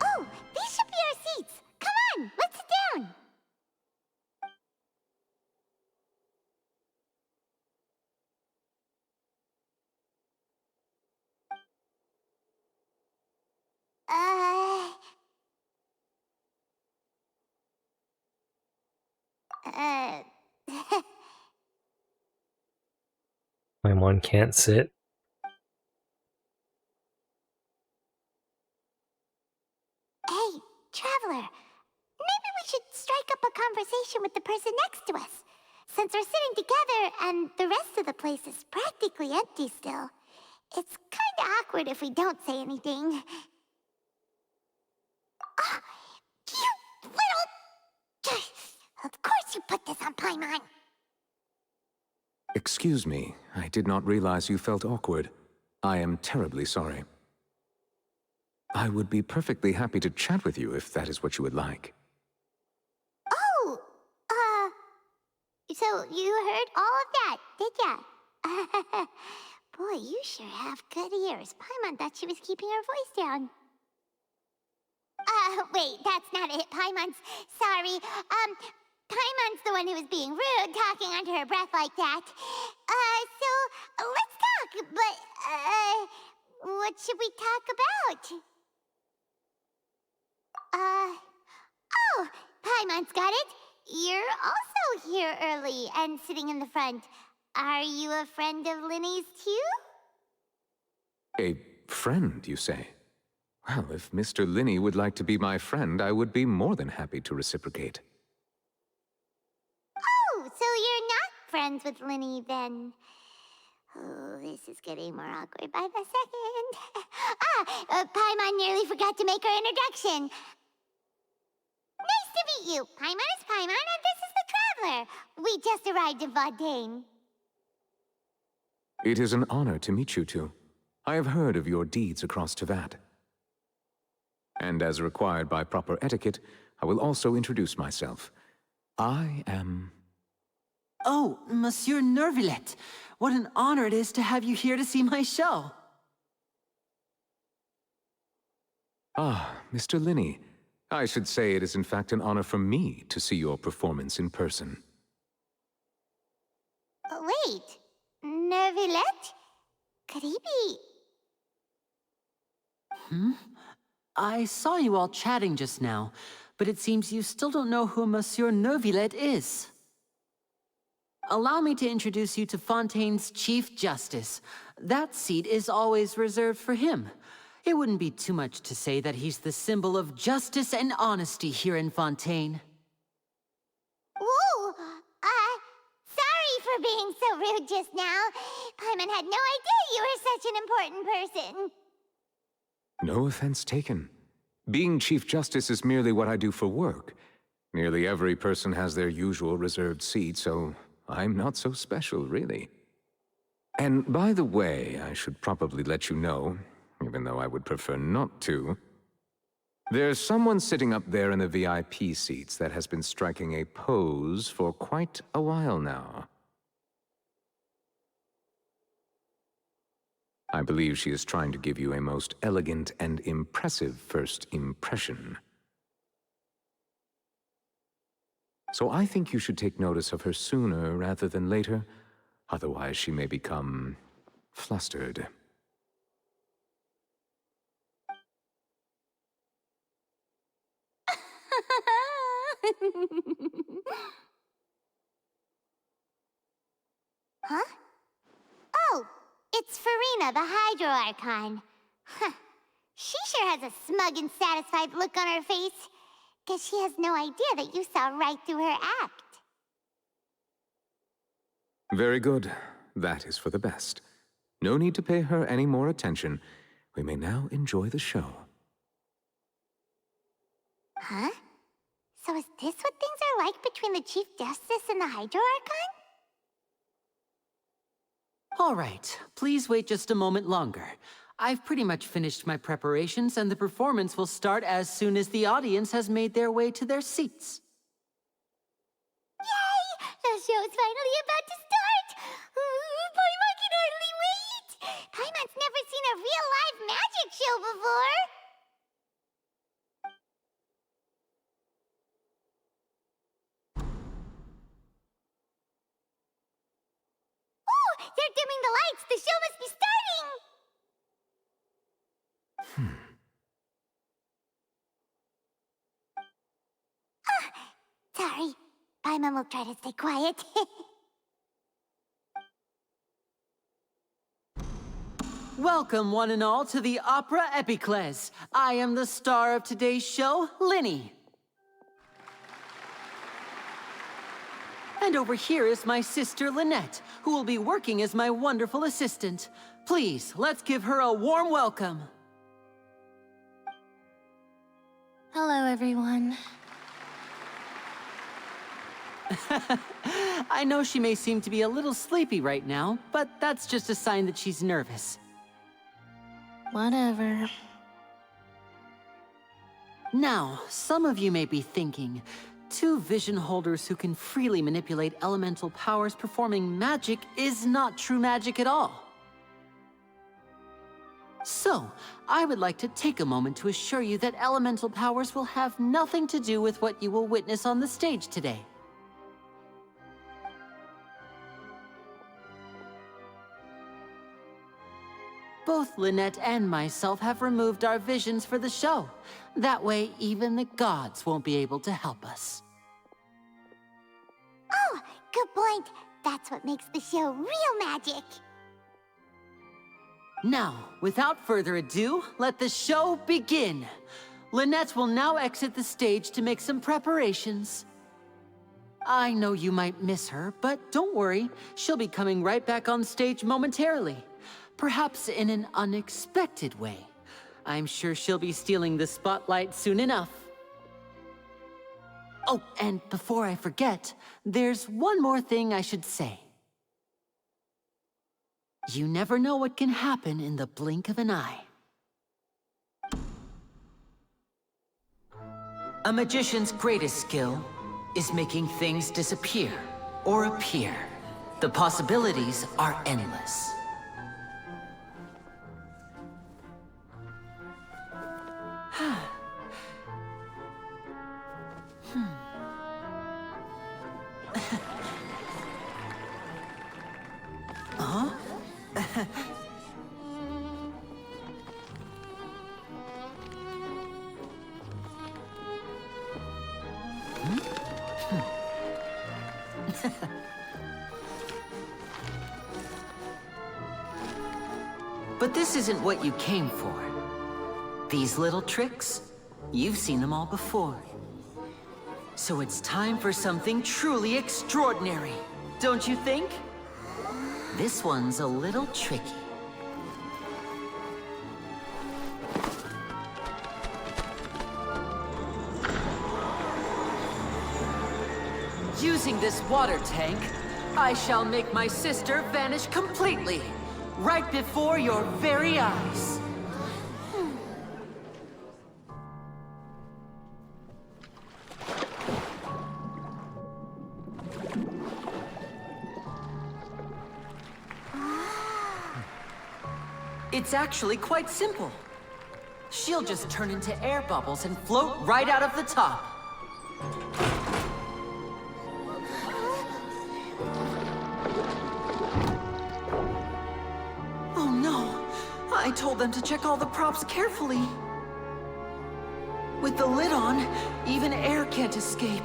Oh, these should be our seats. Come on, let's sit down. Uh... Paimon can't sit. Hey, Traveler. Maybe we should strike up a conversation with the person next to us. Since we're sitting together and the rest of the place is practically empty still, it's kinda awkward if we don't say anything. Ah, you little... Of course you put this on Paimon. Excuse me, I did not realize you felt awkward. I am terribly sorry. I would be perfectly happy to chat with you if that is what you would like. Oh, so you heard all of that, did ya? Boy, you sure have good ears. Paimon thought she was keeping her voice down. Wait, that's not it, Paimon's... Sorry, Paimon's the one who was being rude, talking under her breath like that. So, let's talk, but, what should we talk about? Oh, Paimon's got it. You're also here early and sitting in the front. Are you a friend of Linny's too? A friend, you say? Well, if Mr. Linney would like to be my friend, I would be more than happy to reciprocate. So you're not friends with Linny, then? Oh, this is getting more awkward by the second. Paimon nearly forgot to make her introduction. Nice to meet you. Paimon is Paimon, and this is the Traveler. We just arrived in Fontaine. It is an honor to meet you two. I have heard of your deeds across Tevat. And as required by proper etiquette, I will also introduce myself. I am... Oh, Monsieur Nervillet. What an honor it is to have you here to see my show. Ah, Mr. Linny. I should say it is in fact an honor for me to see your performance in person. Wait, Nervillet? Could he be... I saw you all chatting just now, but it seems you still don't know who Monsieur Nervillet is. Allow me to introduce you to Fontaine's Chief Justice. That seat is always reserved for him. It wouldn't be too much to say that he's the symbol of justice and honesty here in Fontaine. Whoa! Sorry for being so rude just now. Paimon had no idea you were such an important person. No offense taken. Being Chief Justice is merely what I do for work. Nearly every person has their usual reserved seat, so I'm not so special, really. And by the way, I should probably let you know, even though I would prefer not to, there's someone sitting up there in the VIP seats that has been striking a pose for quite a while now. I believe she is trying to give you a most elegant and impressive first impression. So I think you should take notice of her sooner rather than later, otherwise she may become flustered. Huh? Oh, it's Farina, the Hydro Archon. Huh. She sure has a smug and satisfied look on her face. Guess she has no idea that you saw right through her act. Very good. That is for the best. No need to pay her any more attention. We may now enjoy the show. Huh? So is this what things are like between the Chief Justice and the Hydro Archon? All right, please wait just a moment longer. I've pretty much finished my preparations, and the performance will start as soon as the audience has made their way to their seats. Yay! The show's finally about to start! Paimon can hardly wait! Paimon's never seen a real live magic show before! Oh! They're dimming the lights! The show must be starting! Sorry. Paimon will try to stay quiet. Welcome, one and all, to the Opera Epiclese. I am the star of today's show, Linny. And over here is my sister, Lynette, who will be working as my wonderful assistant. Please, let's give her a warm welcome. Hello, everyone. I know she may seem to be a little sleepy right now, but that's just a sign that she's nervous. Whatever. Now, some of you may be thinking, two vision holders who can freely manipulate elemental powers performing magic is not true magic at all. So, I would like to take a moment to assure you that elemental powers will have nothing to do with what you will witness on the stage today. Both Lynette and myself have removed our visions for the show. That way, even the gods won't be able to help us. Oh, good point. That's what makes the show real magic. Now, without further ado, let the show begin. Lynette will now exit the stage to make some preparations. I know you might miss her, but don't worry. She'll be coming right back on stage momentarily. Perhaps in an unexpected way. I'm sure she'll be stealing the spotlight soon enough. Oh, and before I forget, there's one more thing I should say. You never know what can happen in the blink of an eye. A magician's greatest skill is making things disappear or appear. The possibilities are endless. Huh? But this isn't what you came for. These little tricks, you've seen them all before. So it's time for something truly extraordinary, don't you think? This one's a little tricky. Using this water tank, I shall make my sister vanish completely, right before your very eyes. It's actually quite simple. She'll just turn into air bubbles and float right out of the top. Oh no! I told them to check all the props carefully. With the lid on, even air can't escape.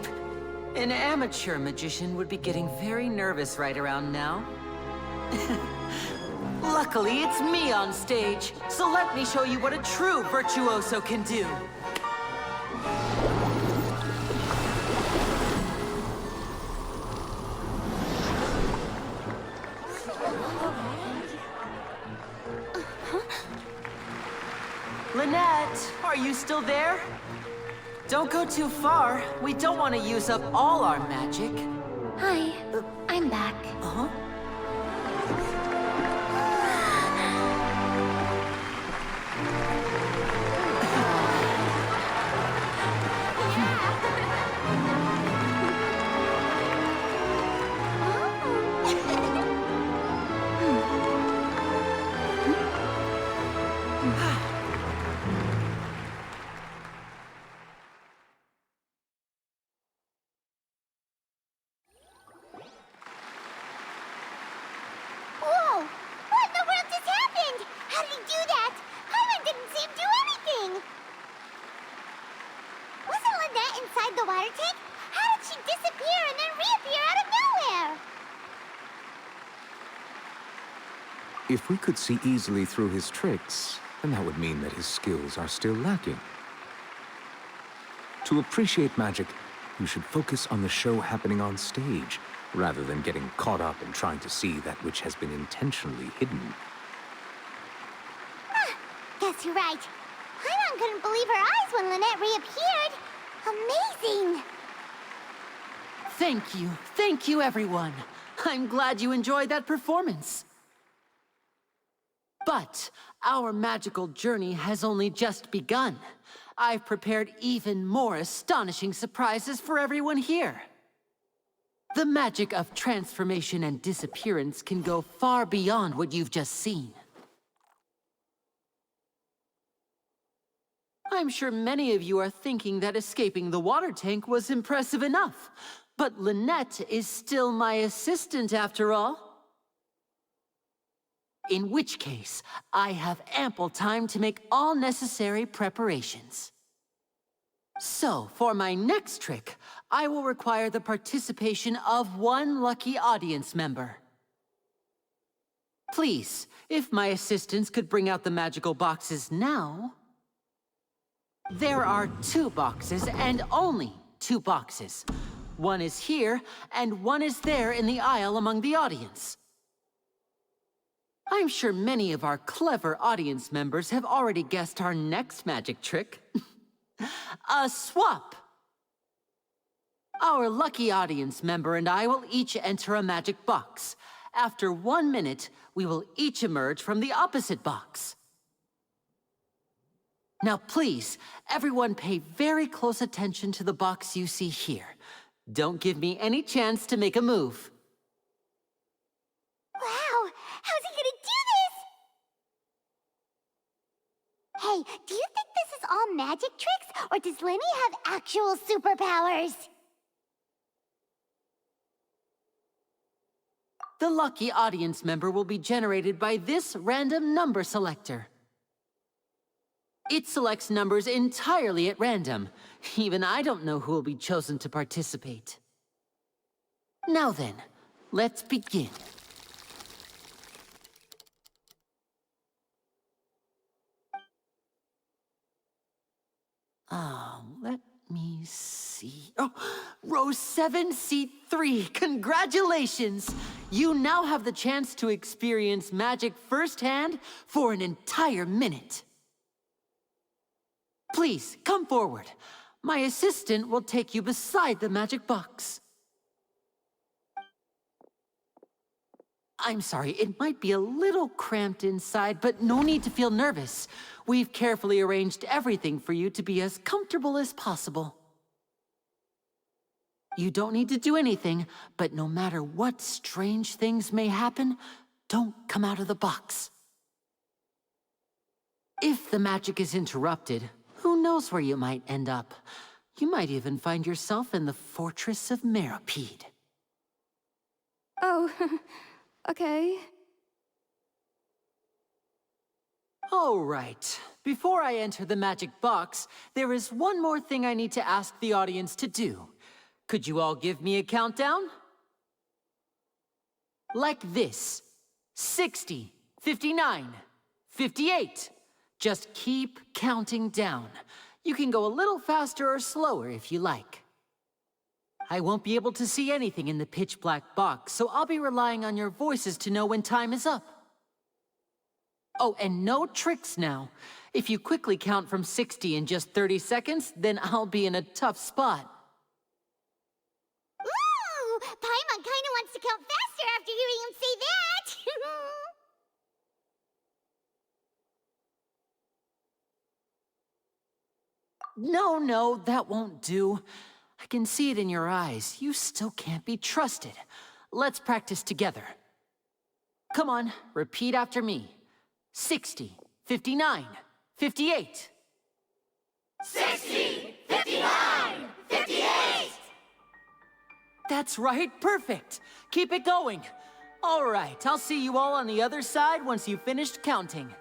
An amateur magician would be getting very nervous right around now. Luckily, it's me on stage, so let me show you what a true virtuoso can do. Lynette, are you still there? Don't go too far. We don't want to use up all our magic. Hi, I'm back. Uh-huh. Whoa! What in the world just happened? How did he do that? Hyman didn't see him do anything! Wasn't Lynette inside the water tank? How did she disappear and then reappear out of nowhere? If we could see easily through his tricks, then that would mean that his skills are still lacking. To appreciate magic, you should focus on the show happening on stage, rather than getting caught up in trying to see that which has been intentionally hidden. Guess you're right. Hyman couldn't believe her eyes when Lynette reappeared. Amazing! Thank you everyone. I'm glad you enjoyed that performance. But our magical journey has only just begun. I've prepared even more astonishing surprises for everyone here. The magic of transformation and disappearance can go far beyond what you've just seen. I'm sure many of you are thinking that escaping the water tank was impressive enough, but Lynette is still my assistant after all. In which case, I have ample time to make all necessary preparations. So, for my next trick, I will require the participation of one lucky audience member. Please, if my assistants could bring out the magical boxes now. There are 2 boxes and only 2 boxes. One is here, and one is there in the aisle among the audience. I'm sure many of our clever audience members have already guessed our next magic trick. A swap! Our lucky audience member and I will each enter a magic box. After 1 minute, we will each emerge from the opposite box. Now please, everyone pay very close attention to the box you see here. Don't give me any chance to make a move. Wow! How's he gonna do this? Hey, do you think this is all magic tricks, or does Lenny have actual superpowers? The lucky audience member will be generated by this random number selector. It selects numbers entirely at random. Even I don't know who will be chosen to participate. Now then, let's begin. Let me see. Oh, row 7, seat 3. Congratulations! You now have the chance to experience magic firsthand for an entire minute. Please, come forward. My assistant will take you beside the magic box. I'm sorry, it might be a little cramped inside, but no need to feel nervous. We've carefully arranged everything for you to be as comfortable as possible. You don't need to do anything, but no matter what strange things may happen, don't come out of the box. If the magic is interrupted, who knows where you might end up? You might even find yourself in the Fortress of Meropide. Oh, okay. All right. Before I enter the magic box, there is one more thing I need to ask the audience to do. Could you all give me a countdown? Like this. 60, 59, 58. Just keep counting down. You can go a little faster or slower if you like. I won't be able to see anything in the pitch black box, so I'll be relying on your voices to know when time is up. Oh, and no tricks now. If you quickly count from 60 in just 30 seconds, then I'll be in a tough spot. Ooh! Paimon kinda wants to count faster after hearing him say that! No, that won't do. I can see it in your eyes. You still can't be trusted. Let's practice together. Come on, repeat after me. 60, 59, 58. 60, 59, 58! That's right, perfect. Keep it going. All right, I'll see you all on the other side once you've finished counting. 54,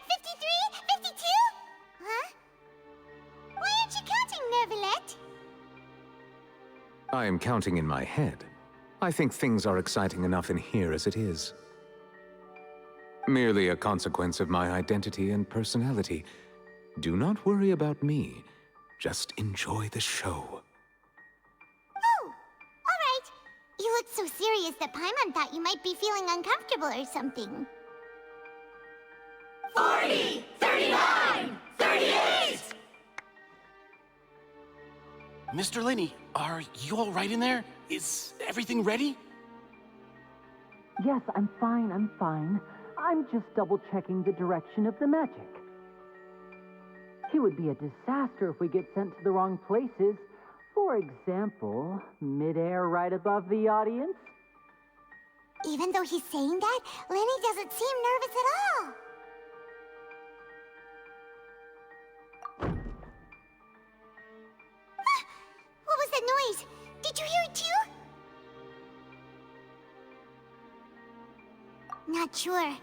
53, 52? Huh? Why aren't you counting, Nervalet? I am counting in my head. I think things are exciting enough in here as it is. Merely a consequence of my identity and personality. Do not worry about me. Just enjoy the show. Oh, all right. You look so serious that Paimon thought you might be feeling uncomfortable or something. 40, 39, 38! Mr. Linney, are you all right in there? Is everything ready? Yes, I'm fine. I'm just double-checking the direction of the magic. It would be a disaster if we get sent to the wrong places. For example, midair right above the audience. Even though he's saying that, Lenny doesn't seem nervous at all. What was that noise? Did you hear it too? Not sure.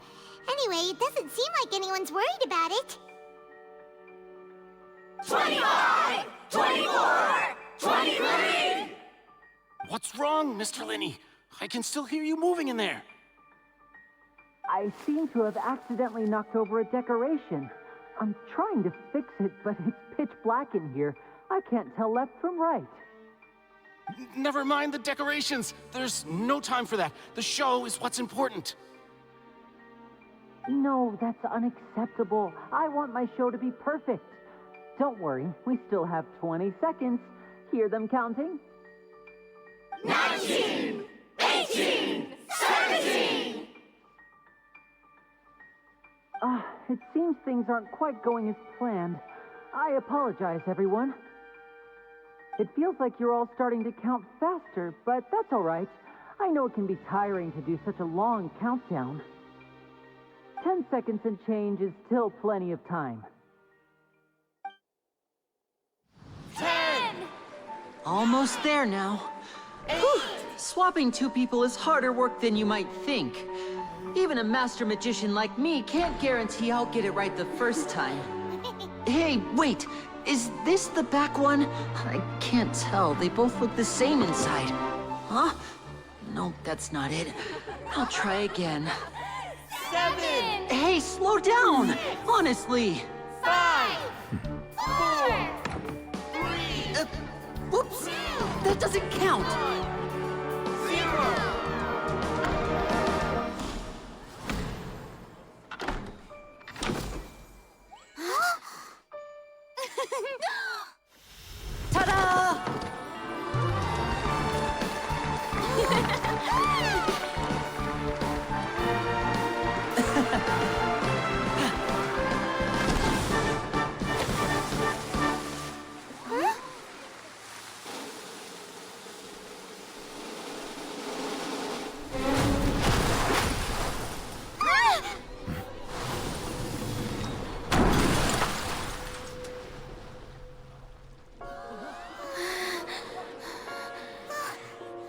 Anyway, it doesn't seem like anyone's worried about it. 25! 24! 23! What's wrong, Mr. Linney? I can still hear you moving in there. I seem to have accidentally knocked over a decoration. I'm trying to fix it, but it's pitch black in here. I can't tell left from right. Never mind the decorations. There's no time for that. The show is what's important. No, that's unacceptable. I want my show to be perfect. Don't worry, we still have 20 seconds. Hear them counting? 19, 18, 17! It seems things aren't quite going as planned. I apologize, everyone. It feels like you're all starting to count faster, but that's all right. I know it can be tiring to do such a long countdown. 10 seconds and change is still plenty of time. 10! Almost there now. Whew. Swapping two people is harder work than you might think. Even a master magician like me can't guarantee I'll get it right the first time. Hey, wait! Is this the back one? I can't tell. They both look the same inside. Huh? No, that's not it. I'll try again. 7! Hey, slow down! Honestly! 5! 4! 3! Whoops! That doesn't count! 0! Ta-da!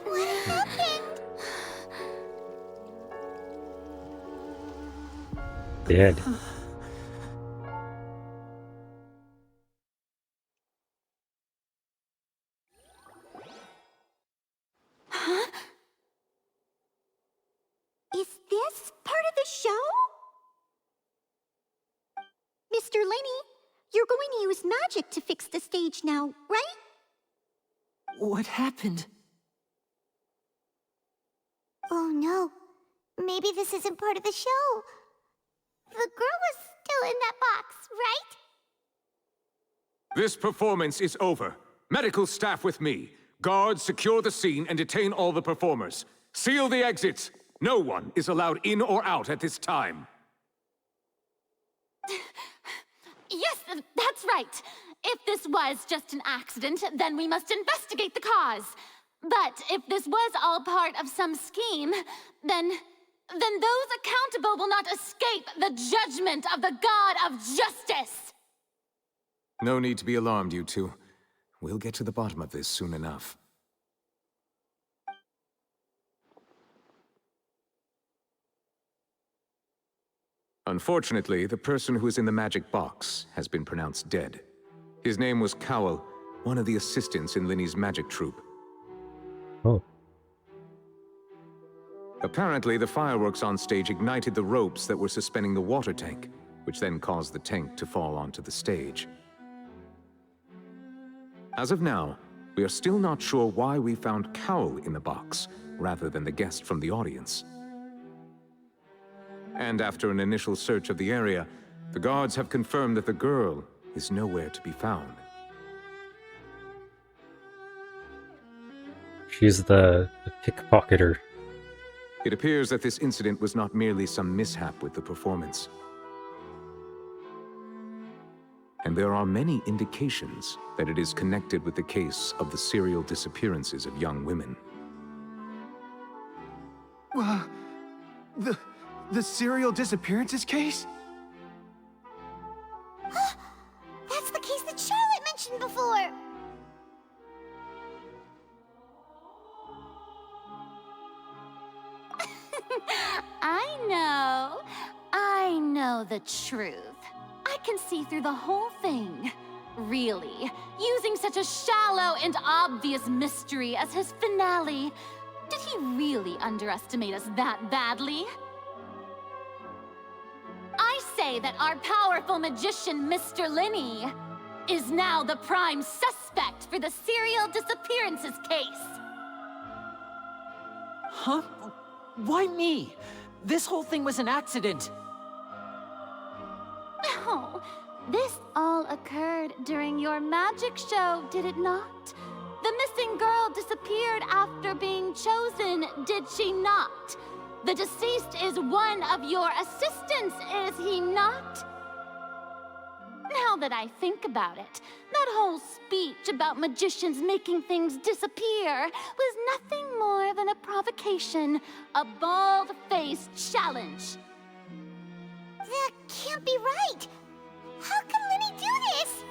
What happened? Dead. Huh? Is this part of the show? Mr. Lenny, you're going to use magic to fix the stage now, right? What happened? Oh no. Maybe this isn't part of the show. The girl was still in that box, right? This performance is over. Medical staff with me. Guards, secure the scene and detain all the performers. Seal the exits. No one is allowed in or out at this time. Yes, that's right. If this was just an accident, then we must investigate the cause. But if this was all part of some scheme, then those accountable will not escape the judgment of the God of Justice. No need to be alarmed, you two. We'll get to the bottom of this soon enough. Unfortunately, the person who is in the magic box has been pronounced dead. His name was Cowell, one of the assistants in Linny's magic troupe. Oh. Apparently, the fireworks on stage ignited the ropes that were suspending the water tank, which then caused the tank to fall onto the stage. As of now, we are still not sure why we found Cowell in the box, rather than the guest from the audience. And after an initial search of the area, the guards have confirmed that the girl is nowhere to be found. She's the pickpocketer. It appears that this incident was not merely some mishap with the performance. And there are many indications that it is connected with the case of the serial disappearances of young women. The serial disappearances case? That's the case that Charlotte mentioned before. I know the truth. I can see through the whole thing. Really, using such a shallow and obvious mystery as his finale. Did he really underestimate us that badly? I say that our powerful magician, Mr. Linney, is now the prime suspect. suspect for the serial disappearances case. Huh? Why me? This whole thing was an accident. Oh, this all occurred during your magic show, did it not? The missing girl disappeared after being chosen, did she not? The deceased is one of your assistants, is he not? Now that I think about it, that whole speech about magicians making things disappear was nothing more than a provocation, a bald-faced challenge. That can't be right. How can Lenny do this?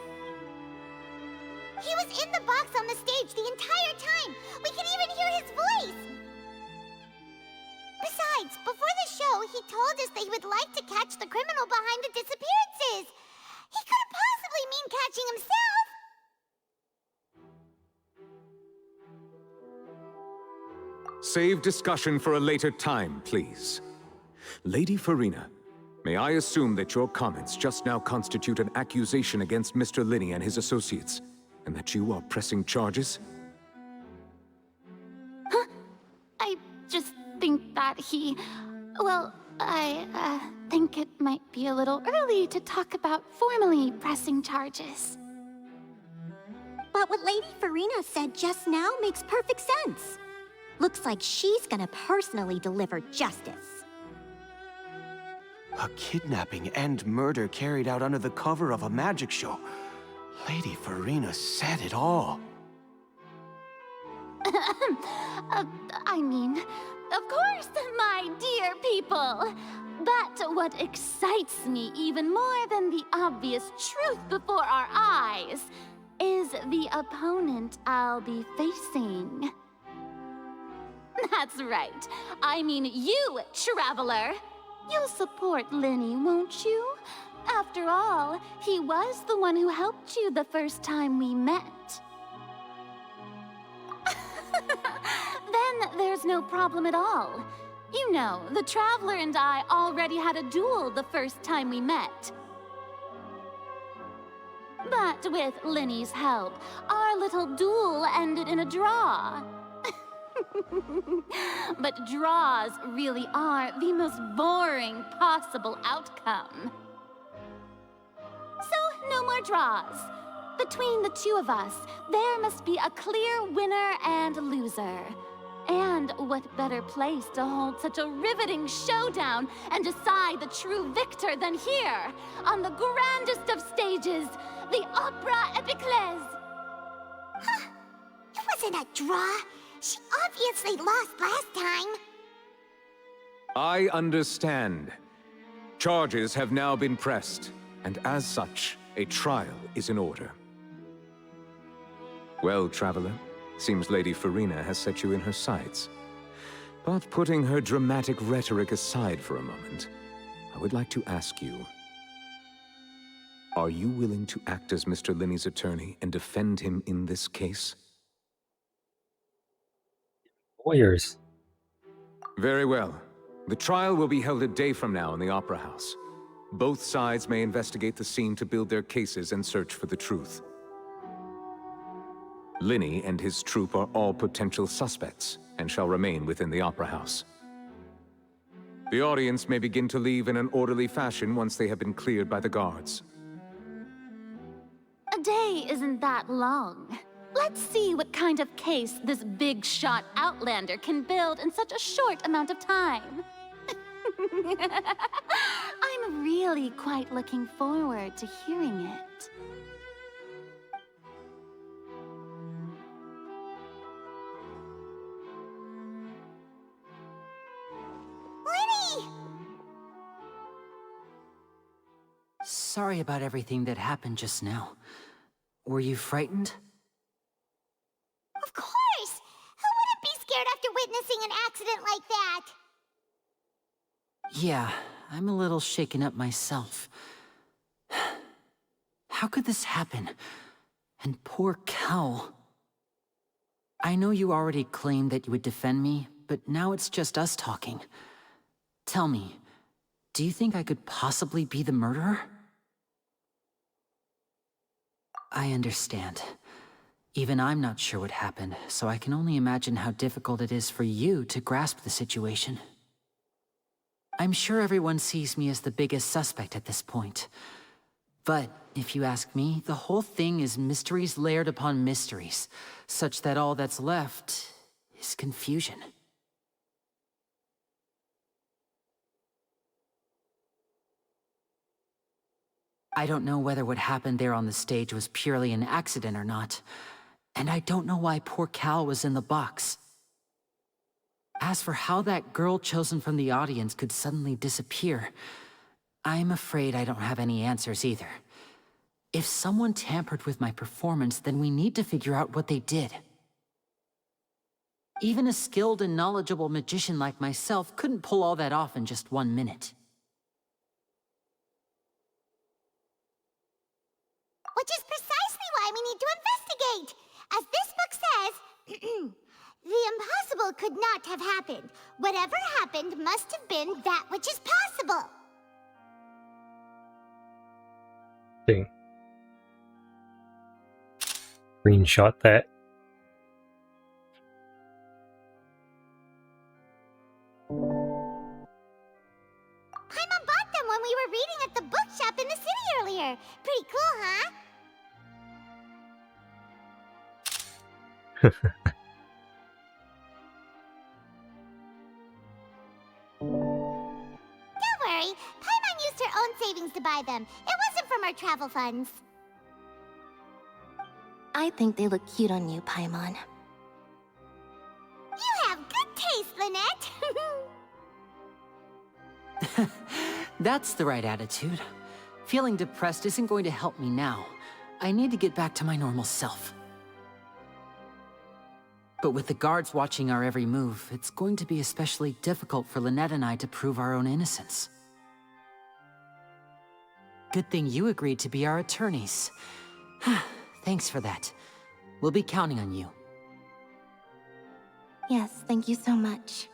He was in the box on the stage the entire time. We could even hear his voice. Besides, before the show, he told us that he would like to catch the criminal behind the disappearances. He couldn't possibly mean catching himself. Save discussion for a later time, please. Lady Farina, may I assume that your comments just now constitute an accusation against Mr. Linney and his associates, and that you are pressing charges? Huh? I just think that he... Well, I think it might be a little early to talk about formally pressing charges. But what Lady Farina said just now makes perfect sense. Looks like she's gonna personally deliver justice. A kidnapping and murder carried out under the cover of a magic show. Lady Farina said it all. I mean, of course, my dear people. But what excites me even more than the obvious truth before our eyes is the opponent I'll be facing. That's right. I mean you, Traveler. You'll support Lenny, won't you? After all, he was the one who helped you the first time we met. Then there's no problem at all. You know, the Traveler and I already had a duel the first time we met. But with Lenny's help, our little duel ended in a draw. But draws really are the most boring possible outcome. So, no more draws. Between the two of us, there must be a clear winner and loser. And what better place to hold such a riveting showdown and decide the true victor than here, on the grandest of stages, the Opera Epiclese. Huh. It wasn't a draw. She obviously lost last time. I understand. Charges have now been pressed, and as such, a trial is in order. Well, Traveler, seems Lady Farina has set you in her sights. But putting her dramatic rhetoric aside for a moment, I would like to ask you, are you willing to act as Mr. Linney's attorney and defend him in this case? Lawyers. Very well. The trial will be held a day from now in the Opera House. Both sides may investigate the scene to build their cases and search for the truth. Linney and his troupe are all potential suspects and shall remain within the Opera House. The audience may begin to leave in an orderly fashion once they have been cleared by the guards. A day isn't that long. Let's see what kind of case this big-shot Outlander can build in such a short amount of time. I'm really quite looking forward to hearing it. Lenny! Sorry about everything that happened just now. Were you frightened? Of course! Who wouldn't be scared after witnessing an accident like that? Yeah, I'm a little shaken up myself. How could this happen? And poor Kel. I know you already claimed that you would defend me, but now it's just us talking. Tell me, do you think I could possibly be the murderer? I understand. Even I'm not sure what happened, so I can only imagine how difficult it is for you to grasp the situation. I'm sure everyone sees me as the biggest suspect at this point. But if you ask me, the whole thing is mysteries layered upon mysteries, such that all that's left is confusion. I don't know whether what happened there on the stage was purely an accident or not. And I don't know why poor Cal was in the box. As for how that girl chosen from the audience could suddenly disappear, I'm afraid I don't have any answers either. If someone tampered with my performance, then we need to figure out what they did. Even a skilled and knowledgeable magician like myself couldn't pull all that off in just 1 minute. Which is precisely why we need to investigate. As this book says, the impossible could not have happened. Whatever happened must have been that which is possible. Ding. Screenshot that. Paimon bought them when we were reading at the bookshop in the city earlier. Pretty cool, huh? Don't worry, Paimon used her own savings to buy them. It wasn't from our travel funds. I think they look cute on you, Paimon. You have good taste, Lynette. That's the right attitude. Feeling depressed isn't going to help me now. I need to get back to my normal self. But with the guards watching our every move, it's going to be especially difficult for Lynette and I to prove our own innocence. Good thing you agreed to be our attorneys. Thanks for that. We'll be counting on you. Yes, thank you so much.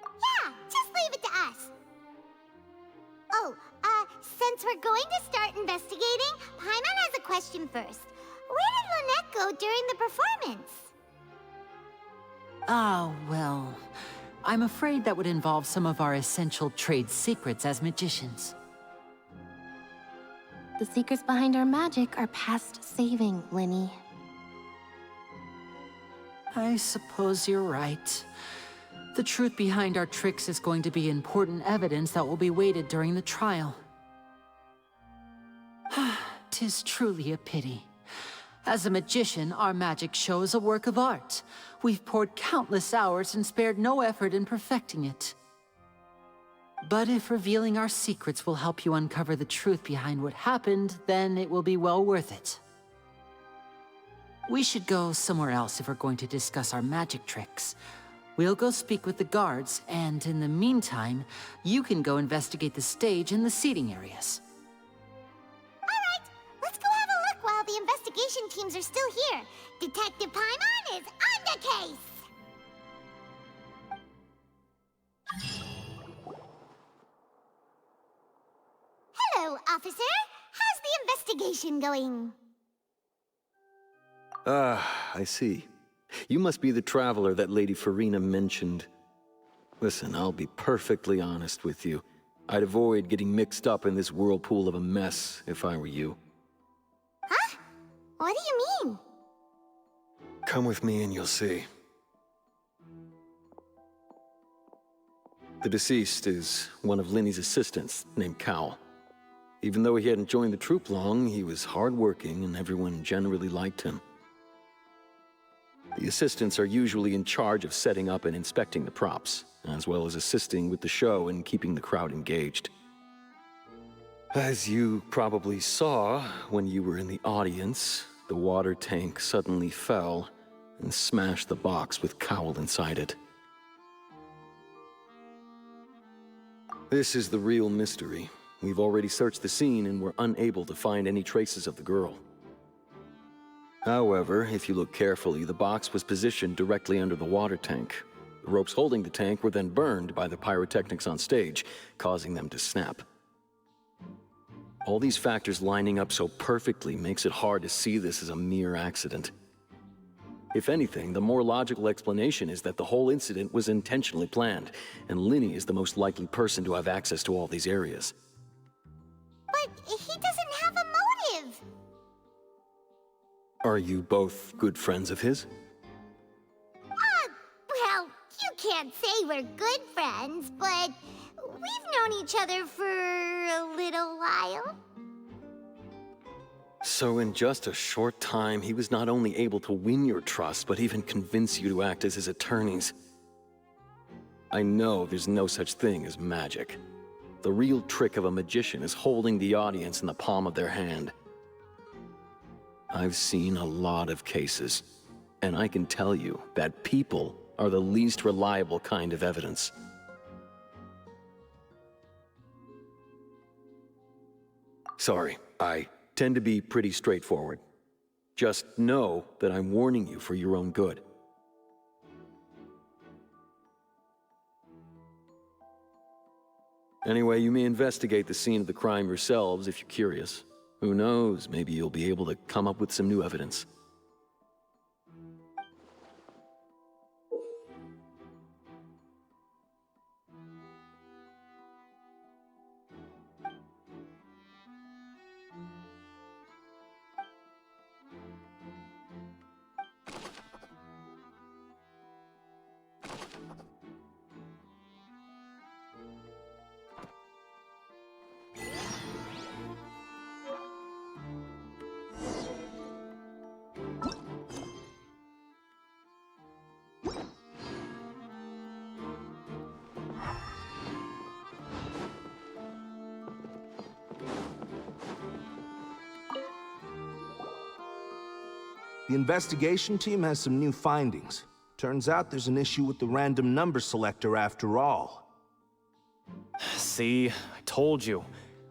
Yeah, just leave it to us. Oh, since we're going to start investigating, Paimon has a question first. Where did Lynette go during the performance? Ah, well, I'm afraid that would involve some of our essential trade secrets as magicians. The secrets behind our magic are past saving, Linny. I suppose you're right. The truth behind our tricks is going to be important evidence that will be weighted during the trial. 'Tis truly a pity. As a magician, our magic show is a work of art. We've poured countless hours and spared no effort in perfecting it. But if revealing our secrets will help you uncover the truth behind what happened, then it will be well worth it. We should go somewhere else if we're going to discuss our magic tricks. We'll go speak with the guards, and in the meantime, you can go investigate the stage and the seating areas. Alright, let's go have a look while the investigation teams are still here. Detective Paimon is on the case! Hello, officer. How's the investigation going? Ah, I see. You must be the traveler that Lady Farina mentioned. Listen, I'll be perfectly honest with you. I'd avoid getting mixed up in this whirlpool of a mess if I were you. Huh? What do you mean? Come with me and you'll see. The deceased is one of Linny's assistants, named Cal. Even though he hadn't joined the troupe long, he was hardworking and everyone generally liked him. The assistants are usually in charge of setting up and inspecting the props, as well as assisting with the show and keeping the crowd engaged. As you probably saw when you were in the audience, the water tank suddenly fell and smashed the box with Cowl inside it. This is the real mystery. We've already searched the scene and were unable to find any traces of the girl. However, if you look carefully, the box was positioned directly under the water tank. The ropes holding the tank were then burned by the pyrotechnics on stage, causing them to snap. All these factors lining up so perfectly makes it hard to see this as a mere accident. If anything, the more logical explanation is that the whole incident was intentionally planned, and Linny is the most likely person to have access to all these areas. But he doesn't have a motive. Are you both good friends of his? Well, you can't say we're good friends, but we've known each other for a little while. So in just a short time, he was not only able to win your trust, but even convince you to act as his attorneys. I know there's no such thing as magic. The real trick of a magician is holding the audience in the palm of their hand. I've seen a lot of cases, and I can tell you that people are the least reliable kind of evidence. Sorry, I tend to be pretty straightforward. Just know that I'm warning you for your own good. Anyway, you may investigate the scene of the crime yourselves if you're curious. Who knows, maybe you'll be able to come up with some new evidence. The investigation team has some new findings. Turns out there's an issue with the random number selector after all. See, I told you.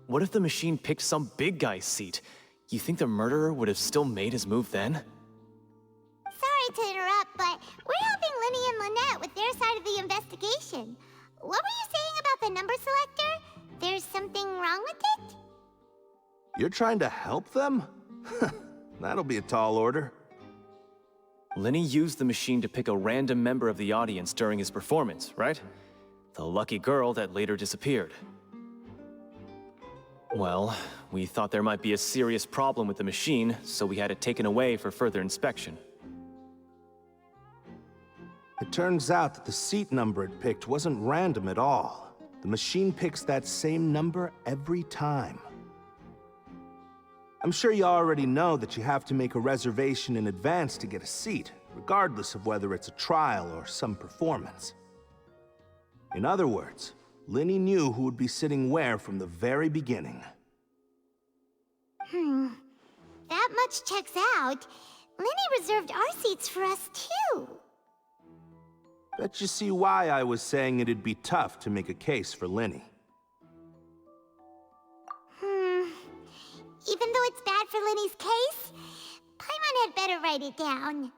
What if the machine picked some big guy's seat? You think the murderer would have still made his move then? Sorry to interrupt, but we're helping Linny and Lynette with their side of the investigation. What were you saying about the number selector? There's something wrong with it? You're trying to help them? That'll be a tall order. Linny used the machine to pick a random member of the audience during his performance, right? The lucky girl that later disappeared. Well, we thought there might be a serious problem with the machine, so we had it taken away for further inspection. It turns out that the seat number it picked wasn't random at all. The machine picks that same number every time. I'm sure you already know that you have to make a reservation in advance to get a seat, regardless of whether it's a trial or some performance. In other words, Linny knew who would be sitting where from the very beginning. That much checks out. Linny reserved our seats for us, too. Bet you see why I was saying it'd be tough to make a case for Linny. Even though it's bad for Linny's case, Paimon had better write it down.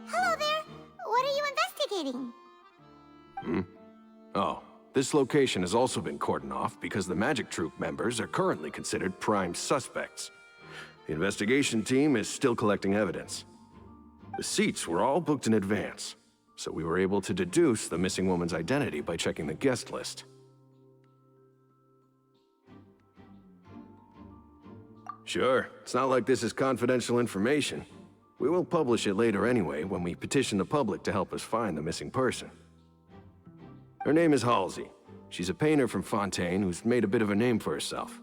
Hello there. What are you investigating? Oh, this location has also been cordoned off because the Magic Troupe members are currently considered prime suspects. The investigation team is still collecting evidence. The seats were all booked in advance, so we were able to deduce the missing woman's identity by checking the guest list. Sure, it's not like this is confidential information. We will publish it later anyway when we petition the public to help us find the missing person. Her name is Halsey. She's a painter from Fontaine who's made a bit of a name for herself.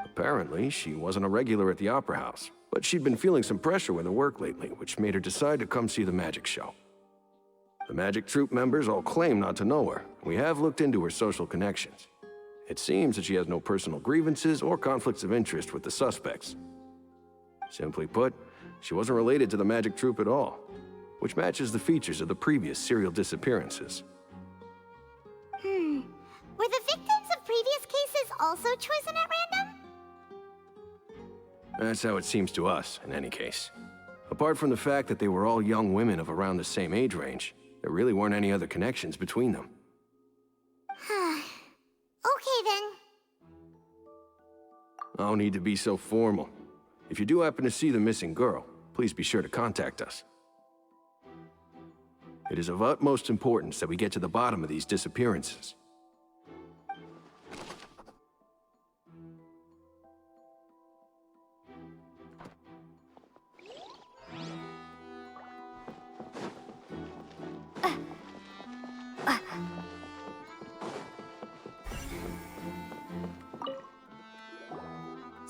Apparently, she wasn't a regular at the Opera House, but she'd been feeling some pressure with her work lately, which made her decide to come see the magic show. The Magic Troupe members all claim not to know her. We have looked into her social connections. It seems that she has no personal grievances or conflicts of interest with the suspects. Simply put, she wasn't related to the magic troupe at all, which matches the features of the previous serial disappearances. Were the victims of previous cases also chosen at random? That's how it seems to us, in any case. Apart from the fact that they were all young women of around the same age range, there really weren't any other connections between them. Okay then. No need to be so formal. If you do happen to see the missing girl, please be sure to contact us. It is of utmost importance that we get to the bottom of these disappearances.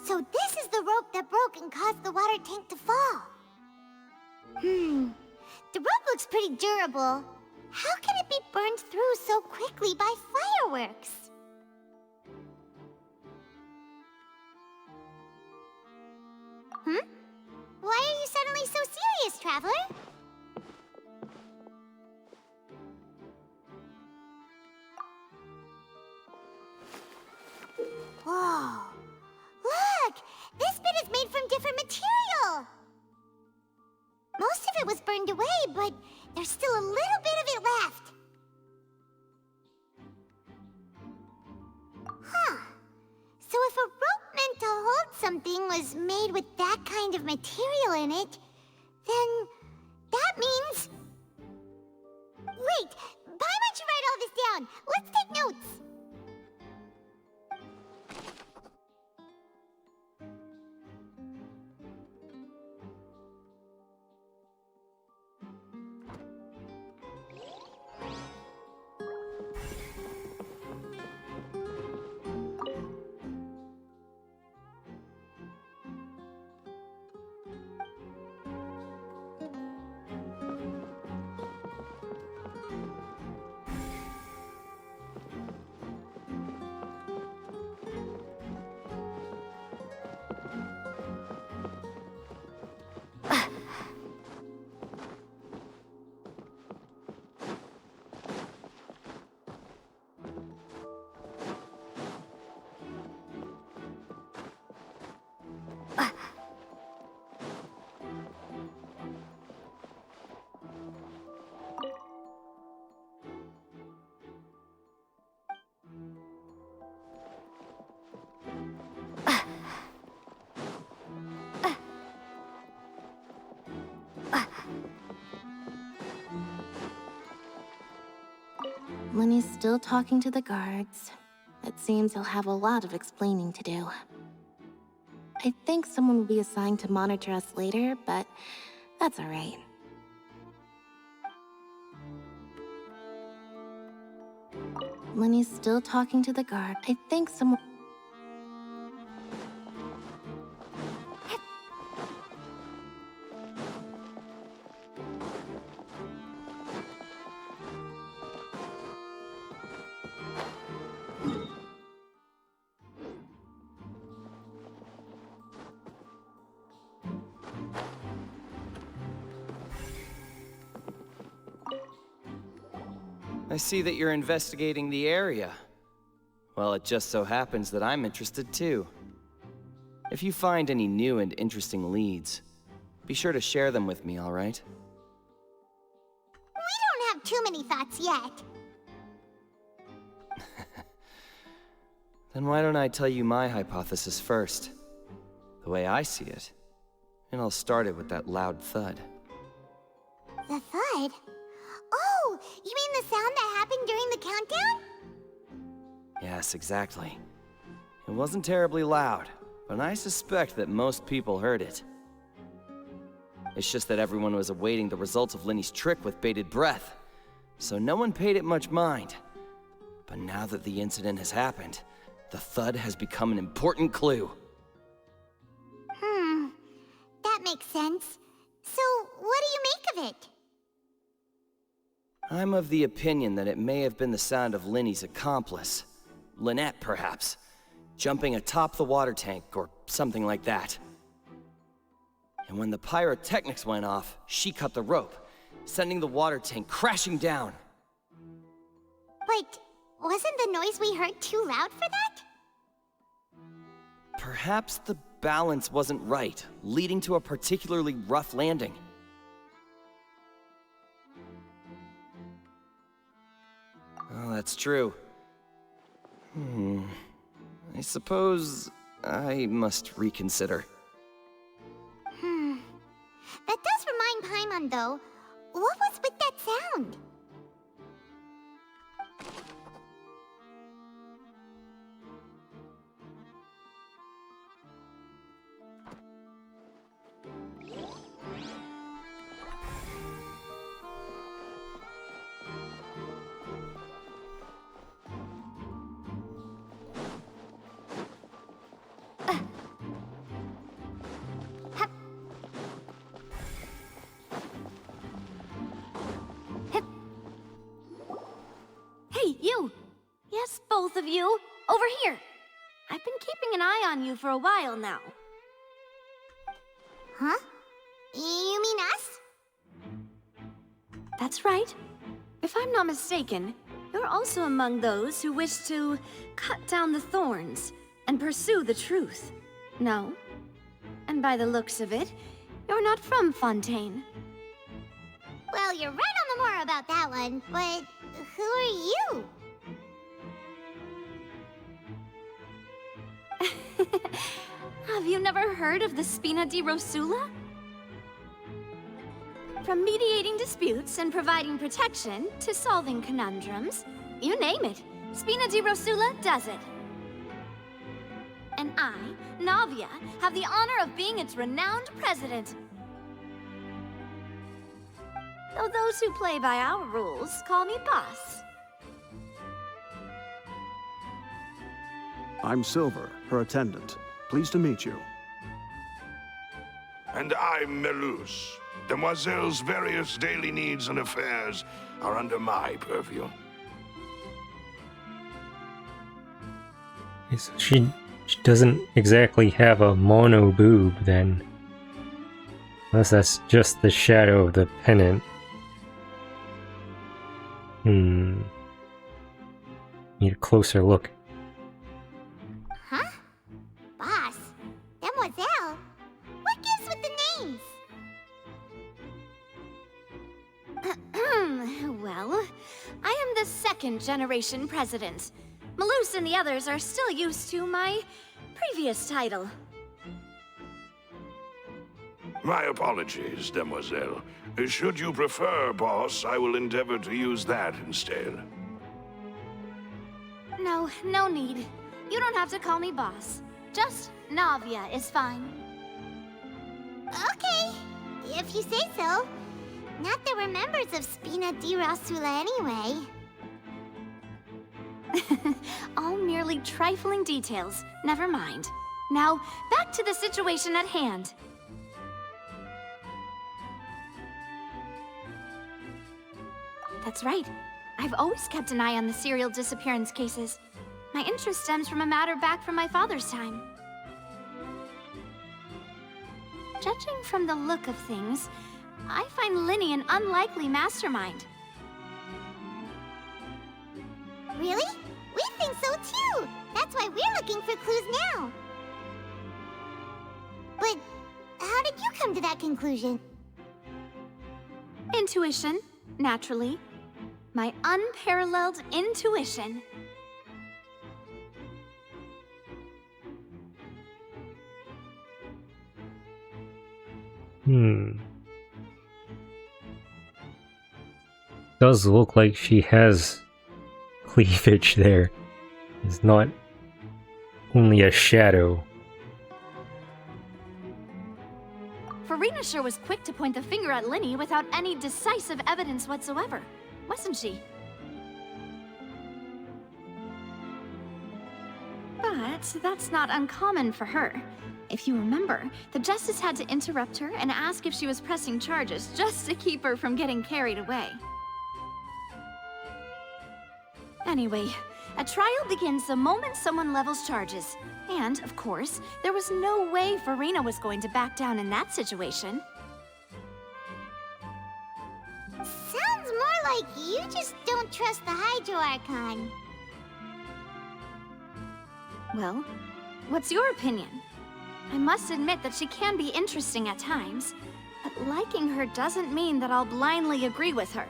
So this is the rope that broke and caused the water tank to fall. The rope looks pretty durable. How can it be burned through so quickly by fireworks? Why are you suddenly so serious, Traveler? Whoa. Look! This bit is made from different material! Most of it was burned away, but there's still a little bit of it left. So if a rope meant to hold something was made with that kind of material in it, then that means... Wait! Why don't you write all this down? Let's take notes! Lenny's still talking to the guards. It seems he'll have a lot of explaining to do. I think someone will be assigned to monitor us later, but that's alright. Lenny's still talking to the guard. I think someone... I see that you're investigating the area. Well, it just so happens that I'm interested too. If you find any new and interesting leads, be sure to share them with me, all right? We don't have too many thoughts yet. Then why don't I tell you my hypothesis first? The way I see it. And I'll start it with that loud thud. The thud? Oh, you mean the sound that happened during the countdown? Yes, exactly. It wasn't terribly loud, but I suspect that most people heard it. It's just that everyone was awaiting the results of Lenny's trick with bated breath, so no one paid it much mind. But now that the incident has happened, the thud has become an important clue. That makes sense. So, what do you make of it? I'm of the opinion that it may have been the sound of Lenny's accomplice, Lynette, perhaps. Jumping atop the water tank, or something like that. And when the pyrotechnics went off, she cut the rope, sending the water tank crashing down. But wasn't the noise we heard too loud for that? Perhaps the balance wasn't right, leading to a particularly rough landing. Oh, that's true. I suppose I must reconsider. That does remind Paimon, though. What was with that sound? Hey, you! Yes, both of you! Over here! I've been keeping an eye on you for a while now. Huh? You mean us? That's right. If I'm not mistaken, you're also among those who wish to cut down the thorns and pursue the truth. No? And by the looks of it, you're not from Fontaine. Well, you're right on the more about that one, but who are you? Have you never heard of the Spina di Rosula? From mediating disputes and providing protection to solving conundrums, you name it, Spina di Rosula does it. And I, Navia, have the honor of being its renowned president. Though those who play by our rules call me boss. I'm Silver, her attendant. Pleased to meet you. And I'm Melus. Demoiselle's various daily needs and affairs are under my purview. So she doesn't exactly have a mono boob then. Unless that's just the shadow of the pennant. Need a closer look. Huh? Boss? Demoiselle? What gives with the names? Well, I am the second generation president. Melus and the others are still used to my previous title. My apologies, Demoiselle. Should you prefer, boss, I will endeavor to use that instead. No, no need. You don't have to call me boss. Just Navia is fine. Okay, if you say so. Not that we're members of Spina di Rosula anyway. All merely trifling details. Never mind. Now, back to the situation at hand. That's right. I've always kept an eye on the serial disappearance cases. My interest stems from a matter back from my father's time. Judging from the look of things, I find Linny an unlikely mastermind. Really? We think so too! That's why we're looking for clues now. But how did you come to that conclusion? Intuition, naturally. My unparalleled intuition. Does look like she has cleavage there. It's not only a shadow. Farina sure was quick to point the finger at Linny without any decisive evidence whatsoever, wasn't she? But that's not uncommon for her. If you remember, the Justice had to interrupt her and ask if she was pressing charges just to keep her from getting carried away. Anyway, A trial begins the moment someone levels charges. And, of course, there was no way Farina was going to back down in that situation. Sounds more like you just don't trust the Hydro Archon. Well, what's your opinion? I must admit that she can be interesting at times, but liking her doesn't mean that I'll blindly agree with her.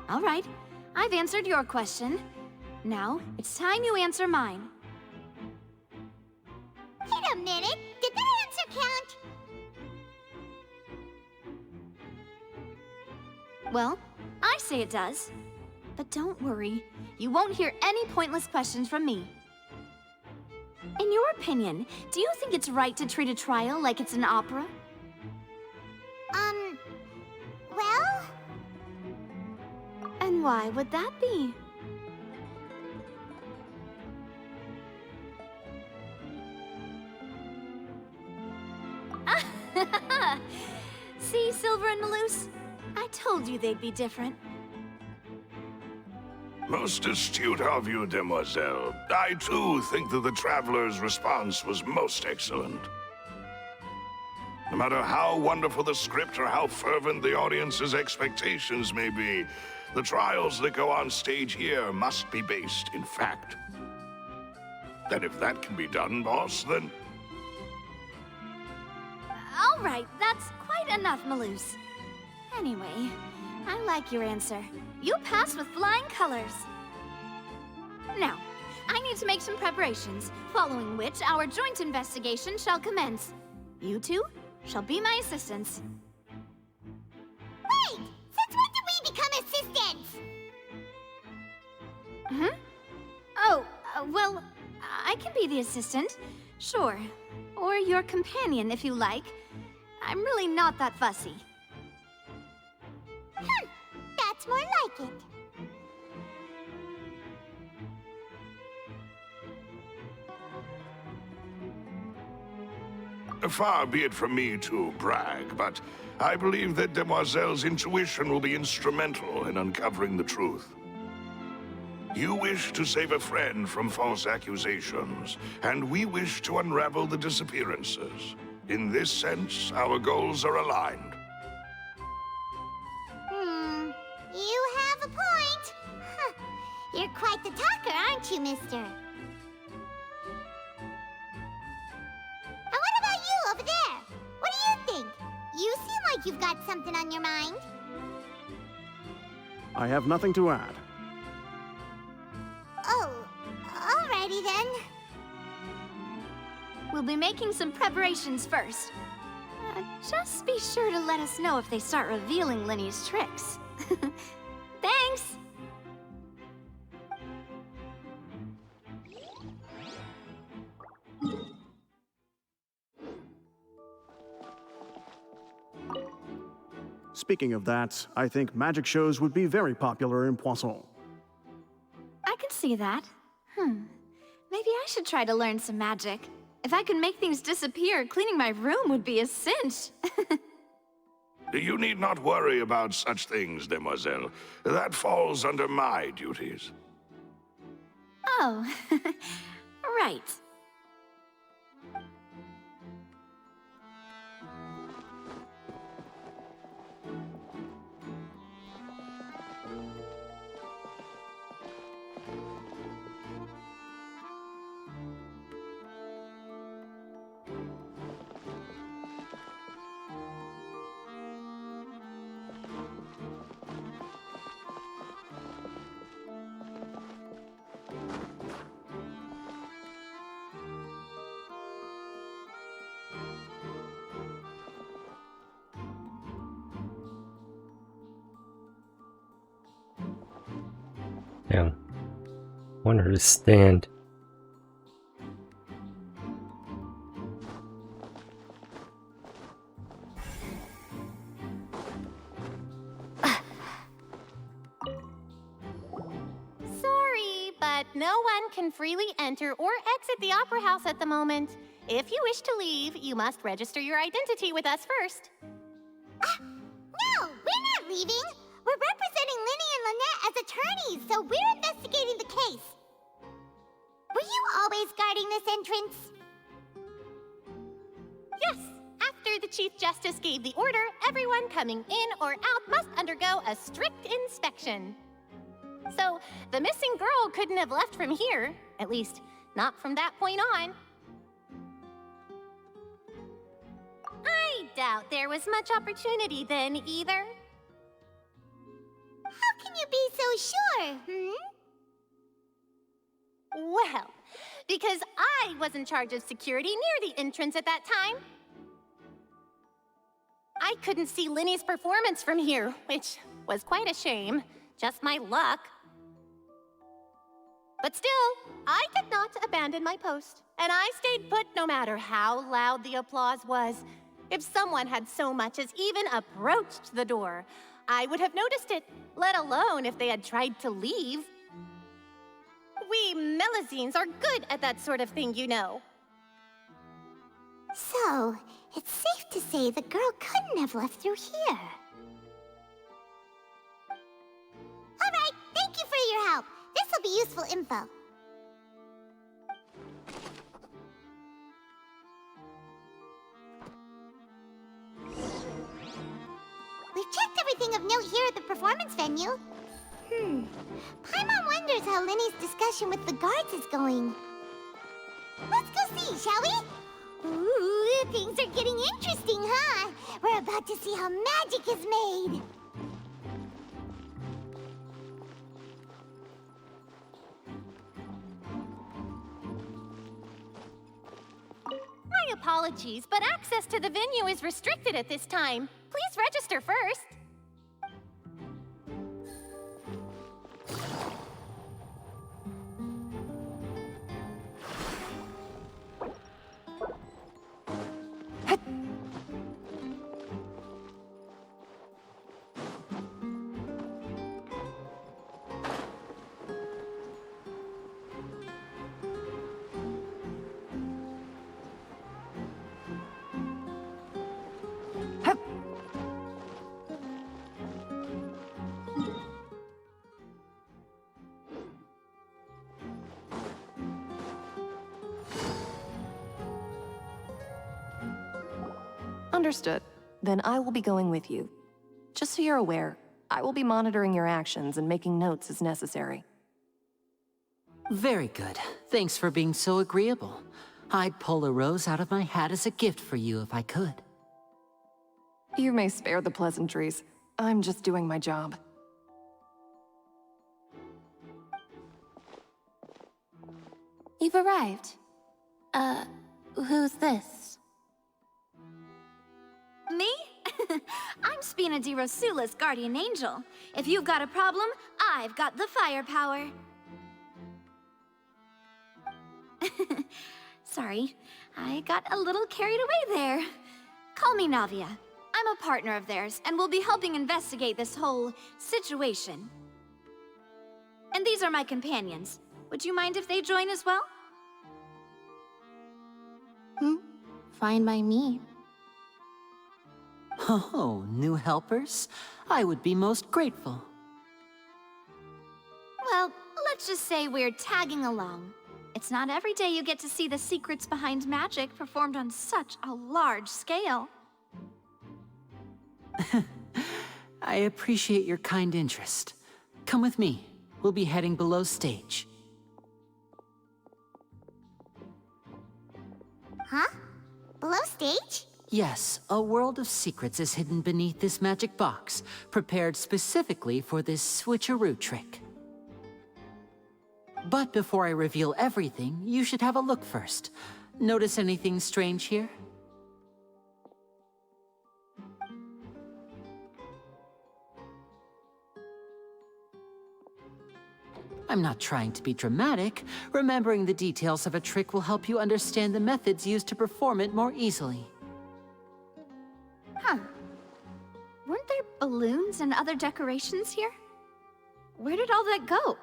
All right, I've answered your question. Now, it's time you answer mine. Wait a minute, did that answer count? Well, I say it does. But don't worry, you won't hear any pointless questions from me. In your opinion, do you think it's right to treat a trial like it's an opera? Well? And why would that be? See, Silver and Maloose? I told you they'd be different. Most astute of you, demoiselle. I too think that the Traveler's response was most excellent. No matter how wonderful the script or how fervent the audience's expectations may be, the trials that go on stage here must be based in fact. And if that can be done, boss, then... All right, that's quite enough, Maloose. Anyway, I like your answer. You passed with flying colors. Now, I need to make some preparations, following which our joint investigation shall commence. You two shall be my assistants. Wait! Since when did we become assistants? Oh, well, I can be the assistant, sure. Or your companion, if you like. I'm really not that fussy. That's more like it. Far be it from me to brag, but I believe that Demoiselle's intuition will be instrumental in uncovering the truth. You wish to save a friend from false accusations, and we wish to unravel the disappearances. In this sense, our goals are aligned. You have a point. Huh. You're quite the talker, aren't you, mister? And what about you over there? What do you think? You seem like you've got something on your mind. I have nothing to add. Oh, alrighty then. We'll be making some preparations first. Just be sure to let us know if they start revealing Linny's tricks. Thanks! Speaking of that, I think magic shows would be very popular in Poisson. I can see that. Maybe I should try to learn some magic. If I could make things disappear, cleaning my room would be a cinch. You need not worry about such things, demoiselle. That falls under my duties. Oh, right. Yeah. Want her to stand. Sorry, but no one can freely enter or exit the Opera House at the moment. If you wish to leave, you must register your identity with us first. No, we're not leaving. We're representing Linny and Lynette as attorneys, so we're investigating the case. Were you always guarding this entrance? Yes. After the Chief Justice gave the order, everyone coming in or out must undergo a strict inspection. So, the missing girl couldn't have left from here. At least, not from that point on. I doubt there was much opportunity then, either. How can you be so sure, Well, because I was in charge of security near the entrance at that time. I couldn't see Linny's performance from here, which was quite a shame. Just my luck. But still, I did not abandon my post, and I stayed put no matter how loud the applause was. If someone had so much as even approached the door, I would have noticed it, let alone if they had tried to leave. We Melusines are good at that sort of thing, you know. So, it's safe to say the girl couldn't have left through here. All right, thank you for your help. This will be useful info. We've checked everything of note here at the performance venue. Paimon wonders how Linny's discussion with the guards is going. Let's go see, shall we? Ooh, things are getting interesting, huh? We're about to see how magic is made. My apologies, but access to the venue is restricted at this time. Please register first. Understood. Then I will be going with you. Just so you're aware, I will be monitoring your actions and making notes as necessary. Very good. Thanks for being so agreeable. I'd pull a rose out of my hat as a gift for you if I could. You may spare the pleasantries. I'm just doing my job. You've arrived. Who's this? Me? I'm Spina di Rosula's guardian angel. If you've got a problem, I've got the firepower. Sorry, I got a little carried away there. Call me Navia. I'm a partner of theirs, and we'll be helping investigate this whole situation. And these are my companions. Would you mind if they join as well? Fine by me. Oh, new helpers? I would be most grateful. Well, let's just say we're tagging along. It's not every day you get to see the secrets behind magic performed on such a large scale. I appreciate your kind interest. Come with me. We'll be heading below stage. Huh? Below stage? Yes, a world of secrets is hidden beneath this magic box, prepared specifically for this switcheroo trick. But before I reveal everything, you should have a look first. Notice anything strange here? I'm not trying to be dramatic. Remembering the details of a trick will help you understand the methods used to perform it more easily. Huh. Weren't there balloons and other decorations here? Where did all that go?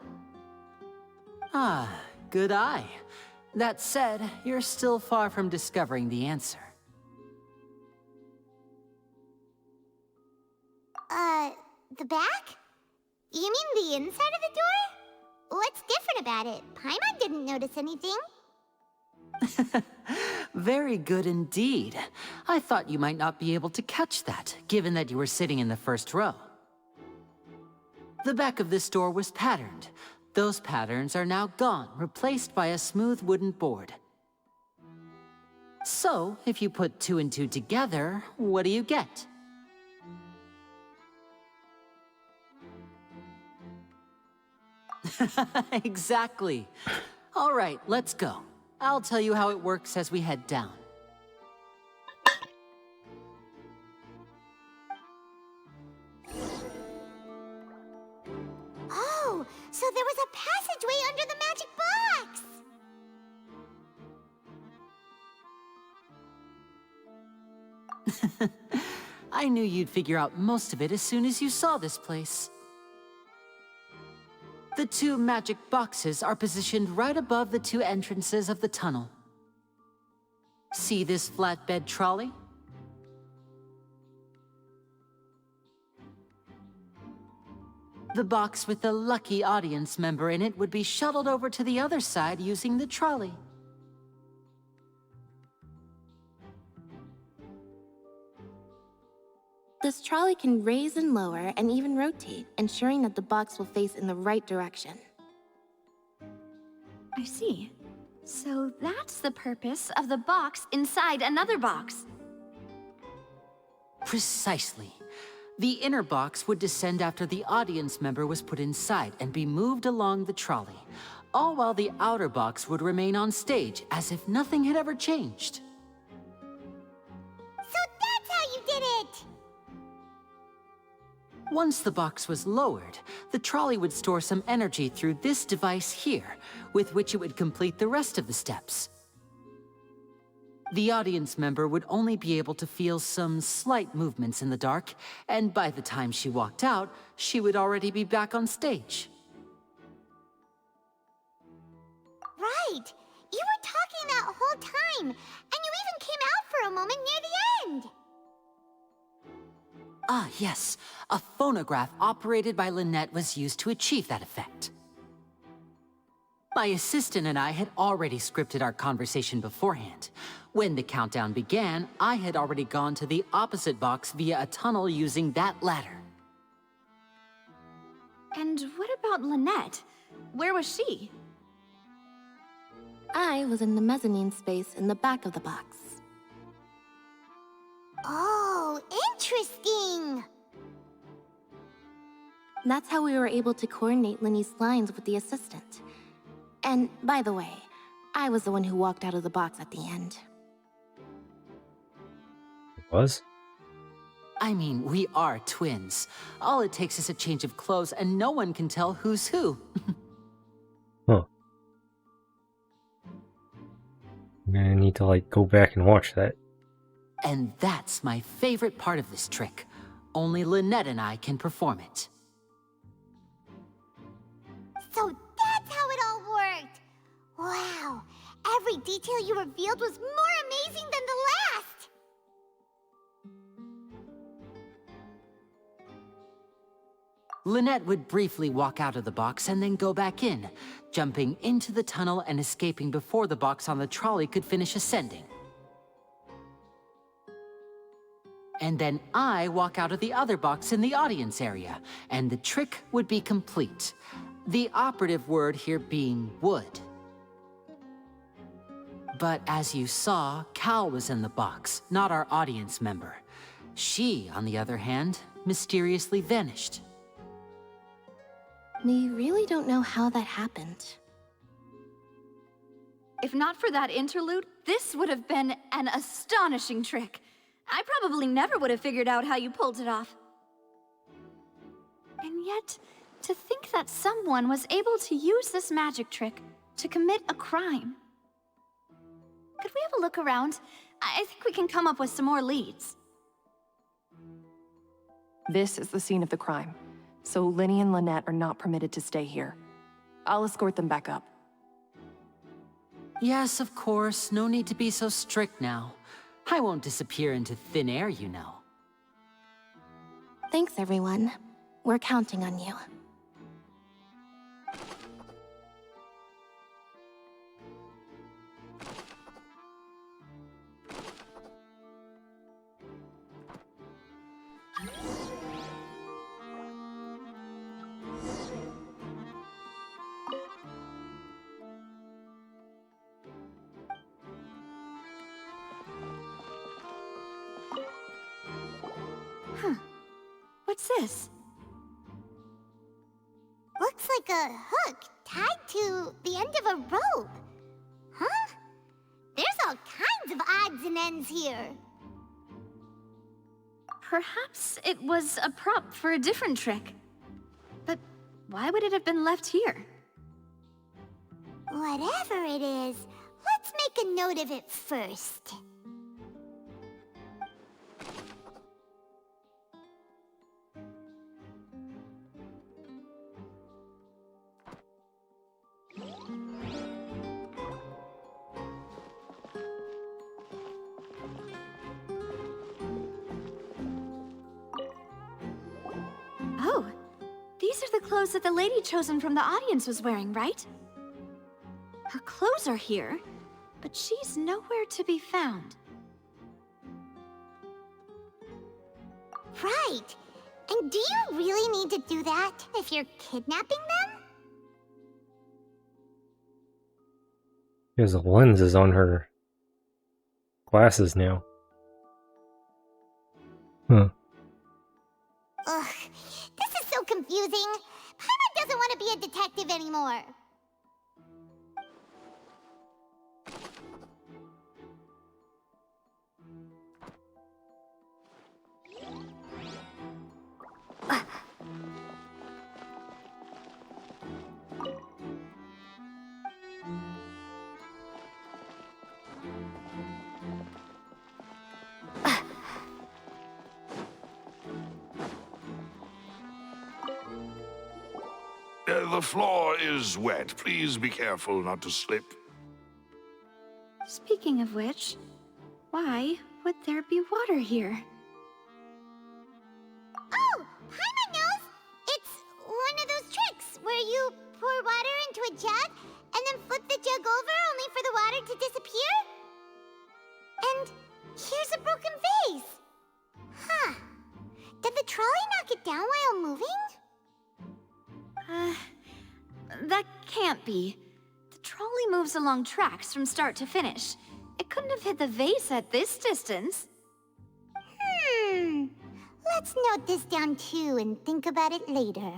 Ah, good eye. That said, you're still far from discovering the answer. The back? You mean the inside of the door? What's different about it? Paimon didn't notice anything. Very good indeed. I thought you might not be able to catch that, given that you were sitting in the first row. The back of this door was patterned. Those patterns are now gone, replaced by a smooth wooden board. So, if you put 2 and 2 together, what do you get? Exactly. All right, let's go. I'll tell you how it works as we head down. Oh, so there was a passageway under the magic box! I knew you'd figure out most of it as soon as you saw this place. The 2 magic boxes are positioned right above the 2 entrances of the tunnel. See this flatbed trolley? The box with the lucky audience member in it would be shuttled over to the other side using the trolley. This trolley can raise and lower and even rotate, ensuring that the box will face in the right direction. I see. So that's the purpose of the box inside another box. Precisely. The inner box would descend after the audience member was put inside and be moved along the trolley, all while the outer box would remain on stage as if nothing had ever changed. So that's how you did it! Once the box was lowered, the trolley would store some energy through this device here, with which it would complete the rest of the steps. The audience member would only be able to feel some slight movements in the dark, and by the time she walked out, she would already be back on stage. Right! You were talking that whole time, and you even came out for a moment near the end! Ah, yes. A phonograph operated by Lynette was used to achieve that effect. My assistant and I had already scripted our conversation beforehand. When the countdown began, I had already gone to the opposite box via a tunnel using that ladder. And what about Lynette? Where was she? I was in the mezzanine space in the back of the box. Oh, interesting! That's how we were able to coordinate Linny's lines with the assistant. And, by the way, I was the one who walked out of the box at the end. Was? I mean, we are twins. All it takes is a change of clothes and no one can tell who's who. Huh. I'm gonna need to, like, go back and watch that. And that's my favorite part of this trick. Only Lynette and I can perform it. So that's how it all worked! Wow! Every detail you revealed was more amazing than the last! Lynette would briefly walk out of the box and then go back in, jumping into the tunnel and escaping before the box on the trolley could finish ascending. And then I walk out of the other box in the audience area, and the trick would be complete. The operative word here being would. But as you saw, Cal was in the box, not our audience member. She, on the other hand, mysteriously vanished. We really don't know how that happened. If not for that interlude, this would have been an astonishing trick. I probably never would have figured out how you pulled it off. And yet, to think that someone was able to use this magic trick to commit a crime. Could we have a look around? I think we can come up with some more leads. This is the scene of the crime, so Linny and Lynette are not permitted to stay here. I'll escort them back up. Yes, of course. No need to be so strict now. I won't disappear into thin air, you know. Thanks, everyone. We're counting on you. What's this? Looks like a hook tied to the end of a rope. Huh? There's all kinds of odds and ends here. Perhaps it was a prop for a different trick. But why would it have been left here? Whatever it is, let's make a note of it first. Oh, these are the clothes that the lady chosen from the audience was wearing, right? Her clothes are here, but she's nowhere to be found. Right. And do you really need to do that if you're kidnapping them? There's lenses on her glasses now. Huh. Ugh, this is so confusing. Paimon doesn't want to be a detective anymore. The floor is wet. Please be careful not to slip. Speaking of which, why would there be water here? Oh, Paimon knows! It's one of those tricks where you pour water into a jug and then flip the jug over only for the water to disappear. And here's a broken vase. Huh. Did the trolley knock it down while moving? That can't be. The trolley moves along tracks from start to finish. It couldn't have hit the vase at this distance. Let's note this down too and think about it later.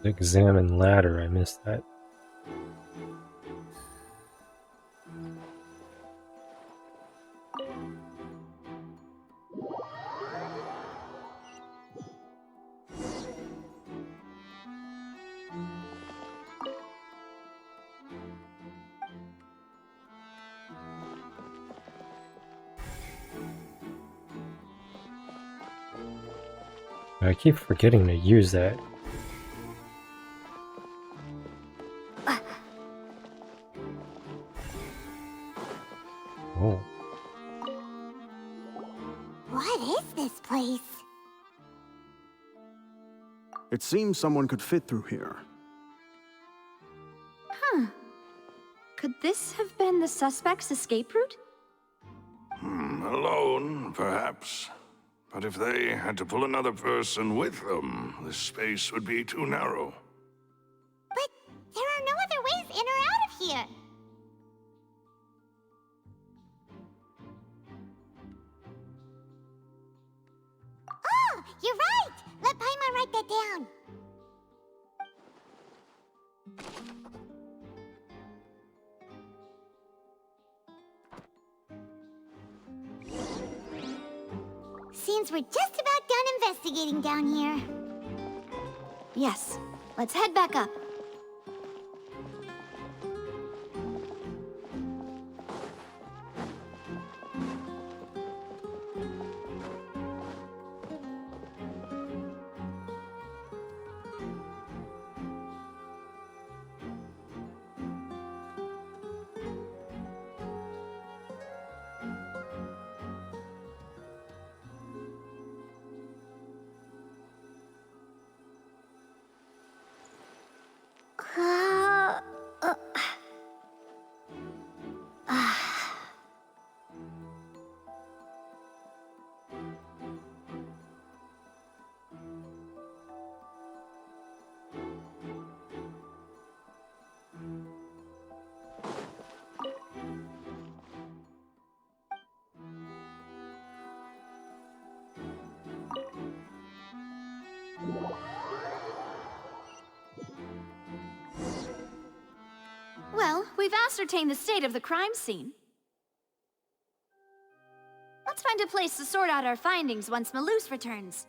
Examine ladder, I missed that. I keep forgetting to use that. Oh. What is this place? It seems someone could fit through here. Huh. Could this have been the suspect's escape route? Alone, perhaps. But if they had to pull another person with them, the space would be too narrow. But there are no other ways in or out of here. Oh, you're right! Let Paimon write that down. Seems we're just about done investigating down here. Yes, let's head back up. Well, we've ascertained the state of the crime scene. Let's find a place to sort out our findings once Malus returns.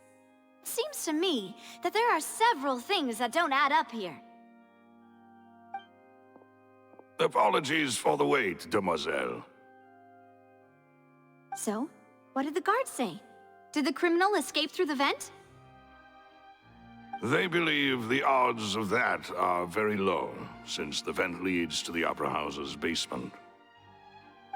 Seems to me that there are several things that don't add up here. Apologies for the wait, demoiselle. So, what did the guards say? Did the criminal escape through the vent? They believe the odds of that are very low, since the vent leads to the Opera House's basement.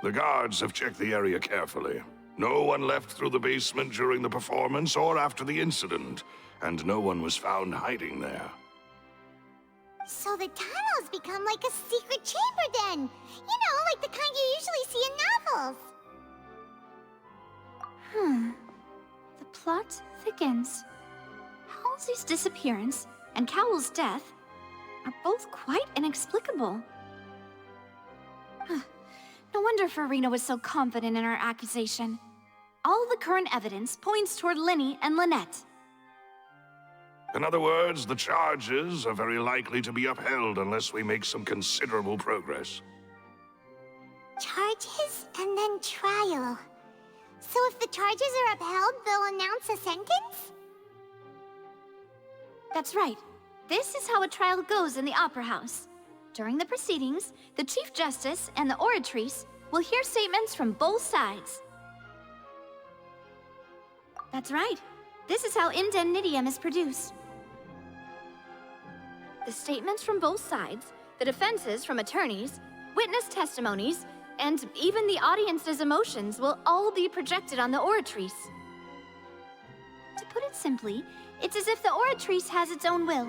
The guards have checked the area carefully. No one left through the basement during the performance or after the incident, and no one was found hiding there. So the tunnels become like a secret chamber then! You know, like the kind you usually see in novels! The plot thickens. Halsey's disappearance and Cowell's death are both quite inexplicable. No wonder Farina was so confident in her accusation. All the current evidence points toward Linny and Lynette. In other words, the charges are very likely to be upheld unless we make some considerable progress. Charges and then trial. So if the charges are upheld, they'll announce a sentence? That's right. This is how a trial goes in the Opera House. During the proceedings, the Chief Justice and the Oratrice will hear statements from both sides. That's right. This is how indemnitium is produced. The statements from both sides, the defenses from attorneys, witness testimonies, and even the audience's emotions will all be projected on the Oratrice. To put it simply, it's as if the Oratrice has its own will,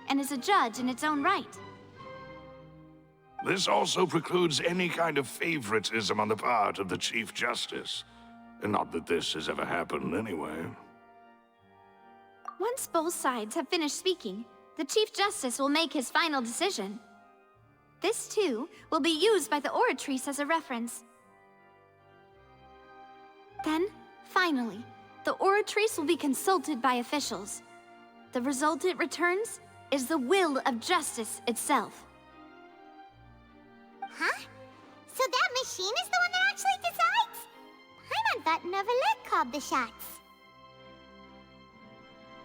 and is a judge in its own right. This also precludes any kind of favoritism on the part of the Chief Justice. Not that this has ever happened anyway. Once both sides have finished speaking, the Chief Justice will make his final decision. This, too, will be used by the Oratrice as a reference. Then, finally, the Oratrice will be consulted by officials. The result it returns is the will of justice itself. Huh? So that machine is the one that actually decides? Paimon thought Neuvillette called the shots.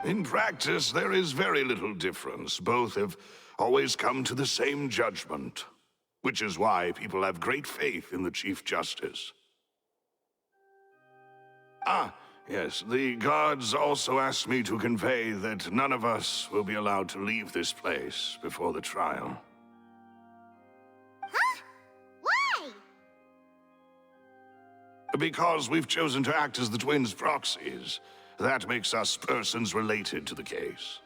In practice, there is very little difference. Both have always come to the same judgment, which is why people have great faith in the Chief Justice. Ah, yes, the guards also asked me to convey that none of us will be allowed to leave this place before the trial. Huh? Why? Because we've chosen to act as the twins' proxies. That makes us persons related to the case.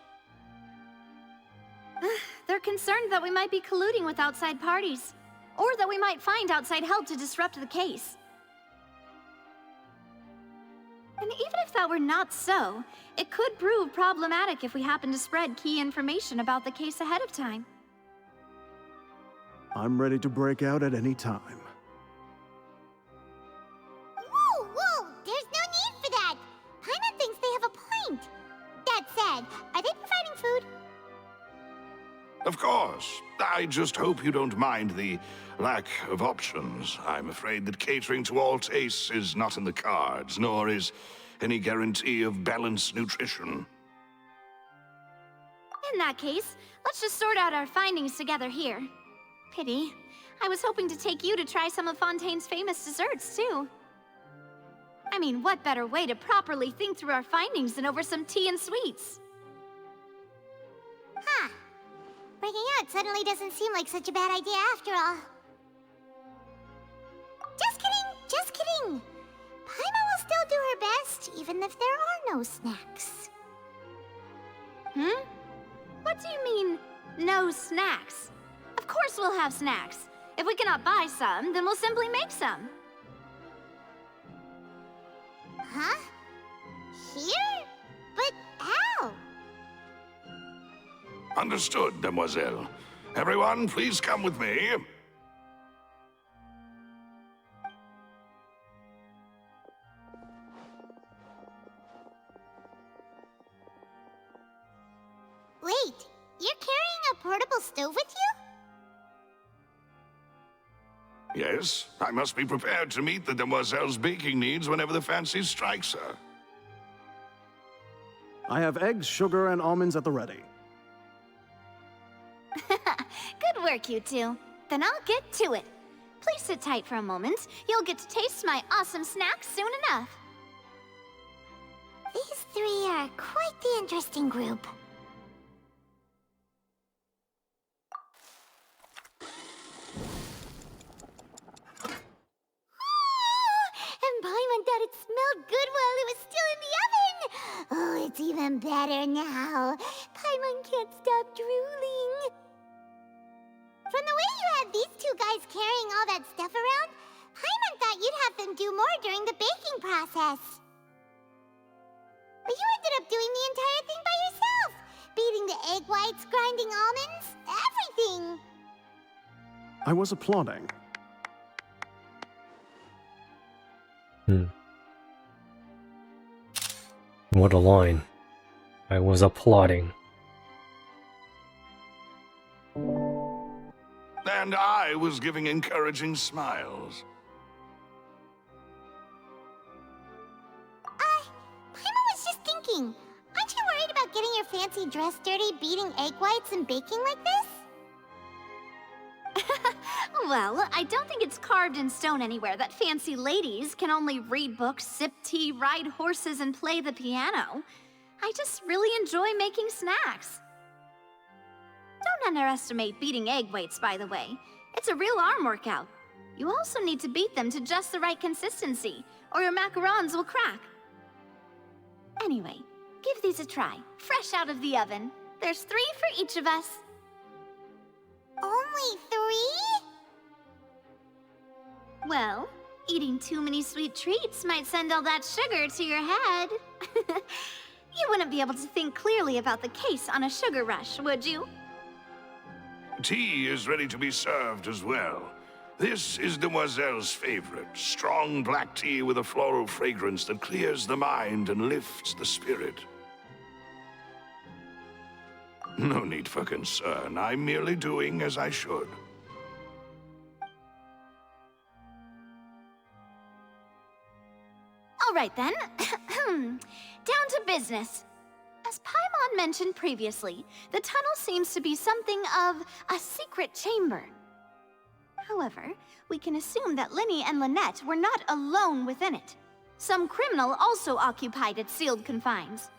They're concerned that we might be colluding with outside parties, or that we might find outside help to disrupt the case. And even if that were not so, it could prove problematic if we happen to spread key information about the case ahead of time. I'm ready to break out at any time. Whoa, whoa! There's no need for that! Paimon thinks they have a point. That said, are they providing food? Of course. I just hope you don't mind the lack of options. I'm afraid that catering to all tastes is not in the cards, nor is any guarantee of balanced nutrition. In that case, let's just sort out our findings together here. Pity. I was hoping to take you to try some of Fontaine's famous desserts, too. I mean, what better way to properly think through our findings than over some tea and sweets? Huh. Breaking out suddenly doesn't seem like such a bad idea after all. Just kidding, just kidding. Paimon will still do her best, even if there are no snacks. Hmm? What do you mean, no snacks? Of course we'll have snacks. If we cannot buy some, then we'll simply make some. Huh? Here? But how? Understood, demoiselle. Everyone, please come with me. Wait, you're carrying a portable stove with you? Yes, I must be prepared to meet the demoiselle's baking needs whenever the fancy strikes her. I have eggs, sugar, and almonds at the ready. Good work, you two. Then I'll get to it. Please sit tight for a moment. You'll get to taste my awesome snacks soon enough. These three are quite the interesting group. And Paimon thought it smelled good while it was still in the oven! Oh, it's even better now. Paimon can't stop drooling. From the way you had these two guys carrying all that stuff around, Paimon thought you'd have them do more during the baking process. But you ended up doing the entire thing by yourself! Beating the egg whites, grinding almonds, everything! I was applauding. What a line. I was applauding. And I was giving encouraging smiles. Paimon was just thinking, aren't you worried about getting your fancy dress dirty beating egg whites and baking like this? Well, I don't think it's carved in stone anywhere that fancy ladies can only read books, sip tea, ride horses, and play the piano. I just really enjoy making snacks. Don't underestimate beating egg whites, by the way. It's a real arm workout. You also need to beat them to just the right consistency, or your macarons will crack. Anyway, give these a try, fresh out of the oven. There's 3 for each of us. Only 3? Well, eating too many sweet treats might send all that sugar to your head. You wouldn't be able to think clearly about the case on a sugar rush, would you? Tea is ready to be served as well. This is Demoiselle's favorite, strong black tea with a floral fragrance that clears the mind and lifts the spirit. No need for concern. I'm merely doing as I should. All right then. Down to business. As Paimon mentioned previously, the tunnel seems to be something of a secret chamber. However, we can assume that Linny and Lynette were not alone within it. Some criminal also occupied its sealed confines.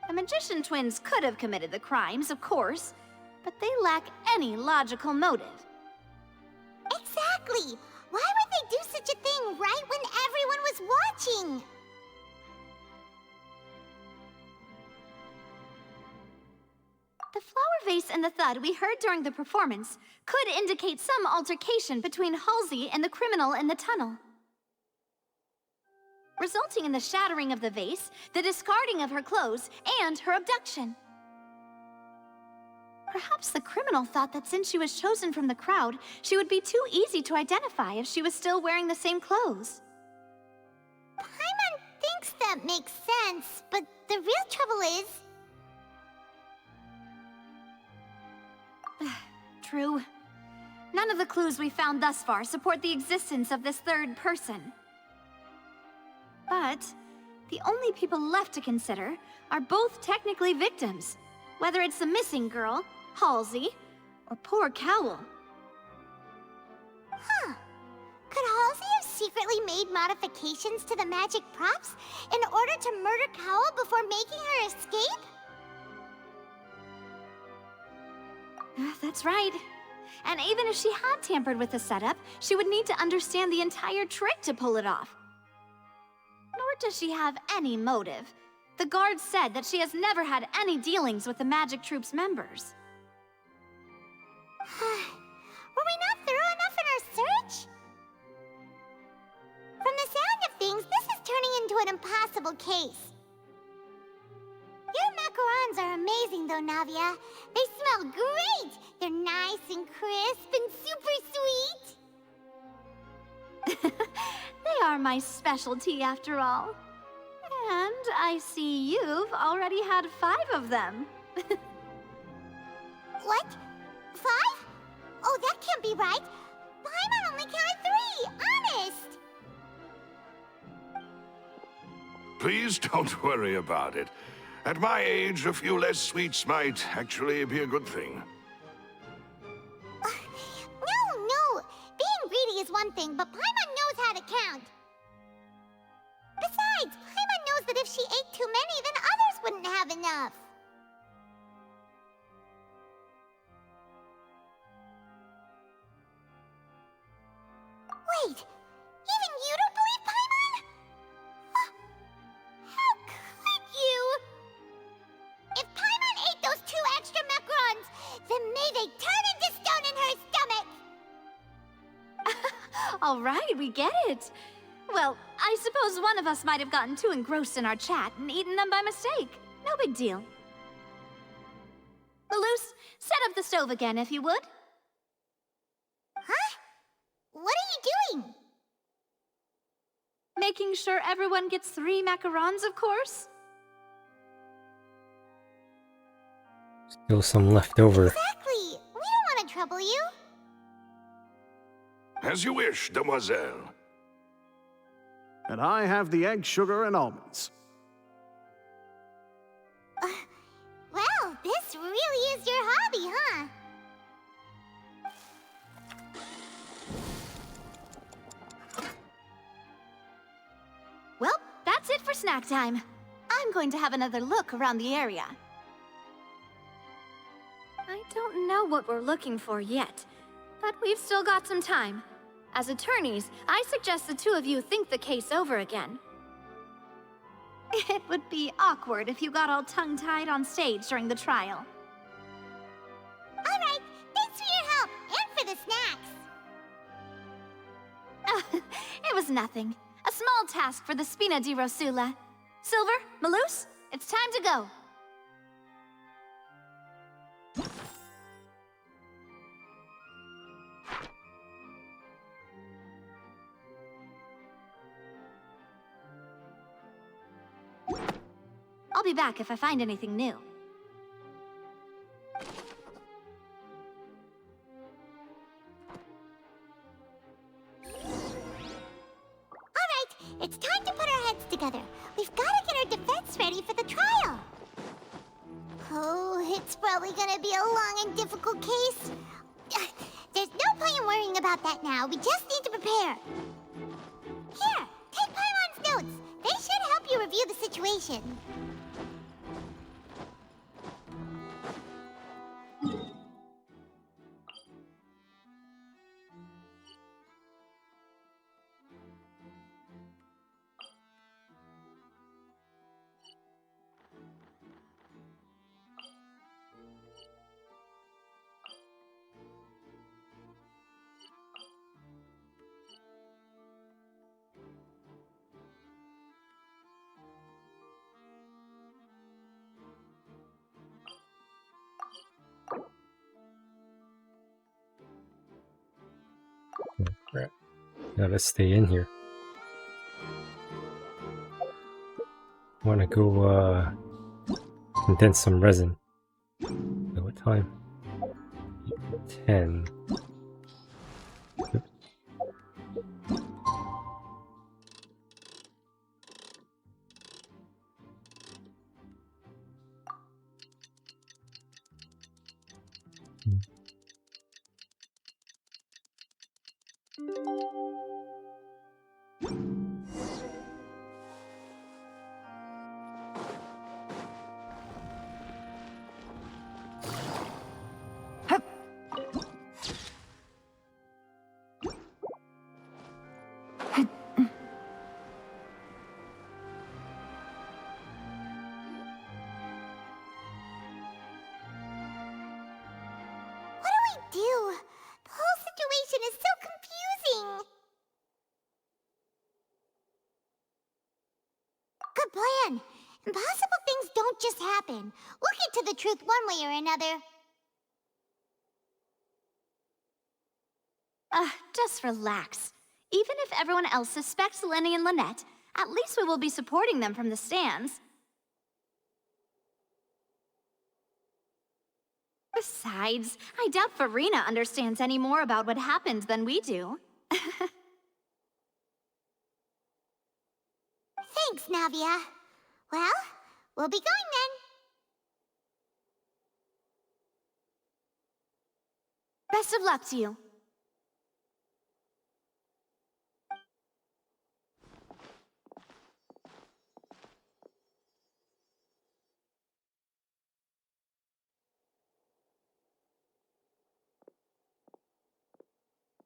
The magician twins could have committed the crimes, of course, but they lack any logical motive. Exactly! Why would they do such a thing right when everyone was watching? The flower vase and the thud we heard during the performance could indicate some altercation between Halsey and the criminal in the tunnel, resulting in the shattering of the vase, the discarding of her clothes, and her abduction. Perhaps the criminal thought that since she was chosen from the crowd, she would be too easy to identify if she was still wearing the same clothes. Paimon thinks that makes sense, but the real trouble is... True. None of the clues we found thus far support the existence of this third person. But the only people left to consider are both technically victims, whether it's the missing girl, Halsey, or poor Cowl. Huh. Could Halsey have secretly made modifications to the magic props in order to murder Cowl before making her escape? That's right. And even if she had tampered with the setup, she would need to understand the entire trick to pull it off. Nor does she have any motive. The guards said that she has never had any dealings with the magic troop's members. Were we not thorough enough in our search? From the sound of things, this is turning into an impossible case. Your macarons are amazing, though, Navia. They smell great! They're nice and crisp and super sweet! They are my specialty, after all. And I see you've already had 5 of them. What? 5? Oh, that can't be right. Paimon only counted 3, honest! Please don't worry about it. At my age, a few less sweets might actually be a good thing. No! Being greedy is one thing, but Paimon knows how to count. Besides, Paimon knows that if she ate too many, then others wouldn't have enough. Wait, even you don't believe Paimon? How could you? If Paimon ate those 2 extra macarons, then may they turn into stone in her stomach! All right, we get it. Well, I suppose one of us might have gotten too engrossed in our chat and eaten them by mistake. No big deal. Malus, set up the stove again, if you would. Huh? What are you doing? Making sure everyone gets 3 macarons, of course. Still some left over. Exactly! We don't want to trouble you. As you wish, demoiselle. And I have the egg, sugar, and almonds. Well, this really is your hobby, huh? Well, that's it for snack time. I'm going to have another look around the area. I don't know what we're looking for yet, but we've still got some time. As attorneys, I suggest the 2 of you think the case over again. It would be awkward if you got all tongue-tied on stage during the trial. All right, thanks for your help, and for the snacks. It was nothing. A small task for the Spina di Rosula. Silver, Malus, it's time to go. I'll be back if I find anything new. It's time to put our heads together. We've got to get our defense ready for the trial. Oh, it's probably gonna be a long and difficult case. There's no point in worrying about that now. We just need to prepare. Here, take Paimon's notes. They should help you review the situation. Crap. Gotta stay in here. Wanna go condense some resin. At what time? 10. Yep. Do? The whole situation is so confusing. Good plan. Impossible things don't just happen. We'll get to the truth one way or another. Just relax. Even if everyone else suspects Lenny and Lynette, at least we will be supporting them from the stands. Besides, I doubt Farina understands any more about what happened than we do. Thanks, Navia. Well, we'll be going then. Best of luck to you.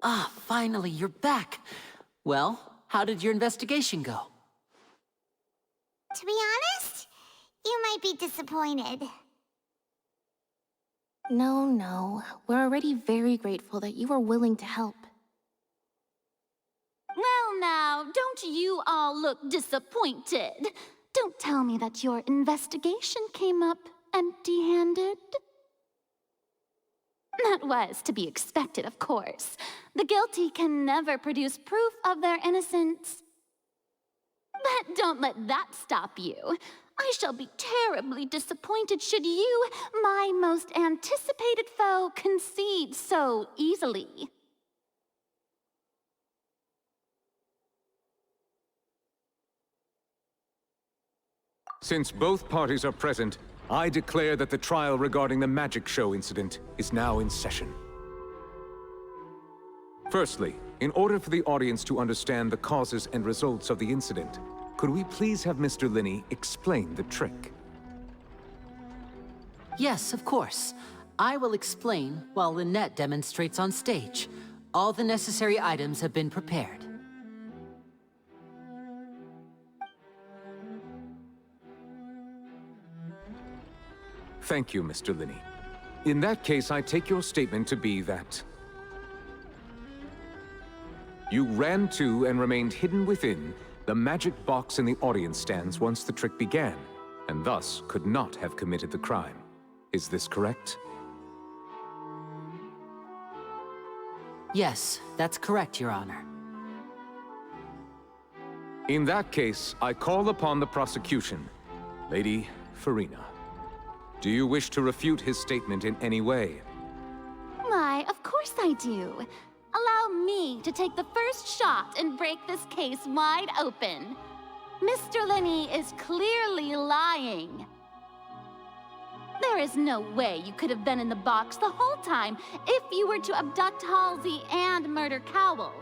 Ah, finally, you're back. Well, how did your investigation go? To be honest, you might be disappointed. No. We're already very grateful that you were willing to help. Well now, don't you all look disappointed? Don't tell me that your investigation came up empty-handed. That was to be expected, of course. The guilty can never produce proof of their innocence. But don't let that stop you. I shall be terribly disappointed should you, my most anticipated foe, concede so easily. Since both parties are present, I declare that the trial regarding the magic show incident is now in session. Firstly, in order for the audience to understand the causes and results of the incident, could we please have Mr. Linney explain the trick? Yes, of course. I will explain while Lynette demonstrates on stage. All the necessary items have been prepared. Thank you, Mr. Linney. In that case, I take your statement to be that you ran to and remained hidden within the magic box in the audience stands once the trick began, and thus could not have committed the crime. Is this correct? Yes, that's correct, Your Honor. In that case, I call upon the prosecution. Lady Farina, do you wish to refute his statement in any way? Why, of course I do. Allow me to take the first shot and break this case wide open. Mr. Linney is clearly lying. There is no way you could have been in the box the whole time if you were to abduct Halsey and murder Cowell.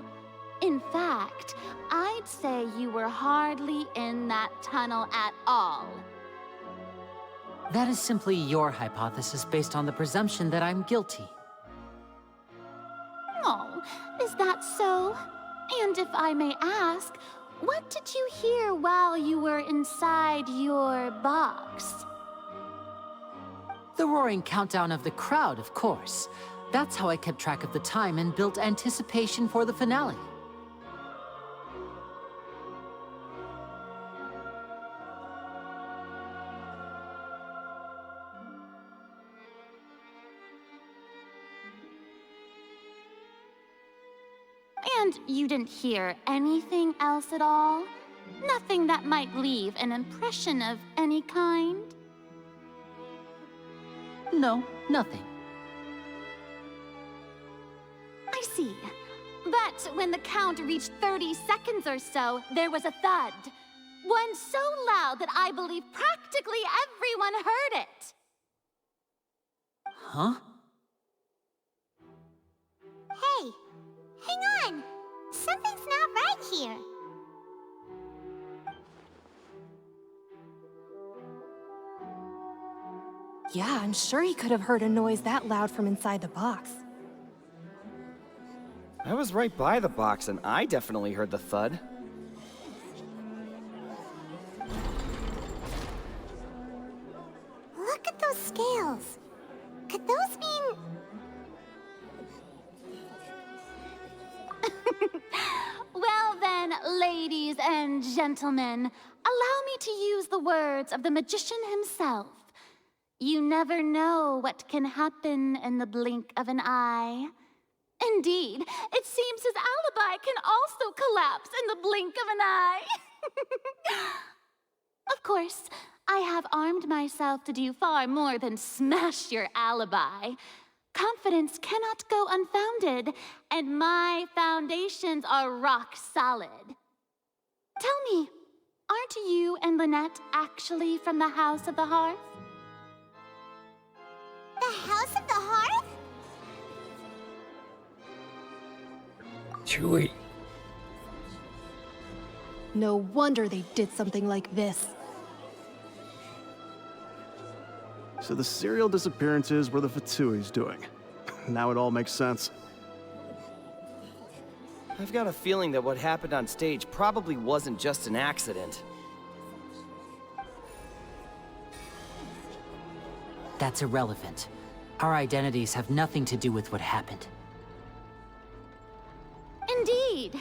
In fact, I'd say you were hardly in that tunnel at all. That is simply your hypothesis based on the presumption that I'm guilty. Oh, is that so? And if I may ask, what did you hear while you were inside your box? The roaring countdown of the crowd, of course. That's how I kept track of the time and built anticipation for the finale. And you didn't hear anything else at all? Nothing that might leave an impression of any kind? No, nothing. I see. But when the count reached 30 seconds or so, there was a thud. One so loud that I believe practically everyone heard it. Huh? here? Yeah, I'm sure he could have heard a noise that loud from inside the box. I was right by the box, and I definitely heard the thud. Look at those scales. Could those mean... Well then, ladies and gentlemen, allow me to use the words of the magician himself. You never know what can happen in the blink of an eye. Indeed, it seems his alibi can also collapse in the blink of an eye. Of course, I have armed myself to do far more than smash your alibi. Confidence cannot go unfounded, and my foundations are rock solid. Tell me, aren't you and Lynette actually from the House of the Hearth? The House of the Hearth? Chewie. No wonder they did something like this. So the serial disappearances were the Fatui's doing. Now it all makes sense. I've got a feeling that what happened on stage probably wasn't just an accident. That's irrelevant. Our identities have nothing to do with what happened. Indeed.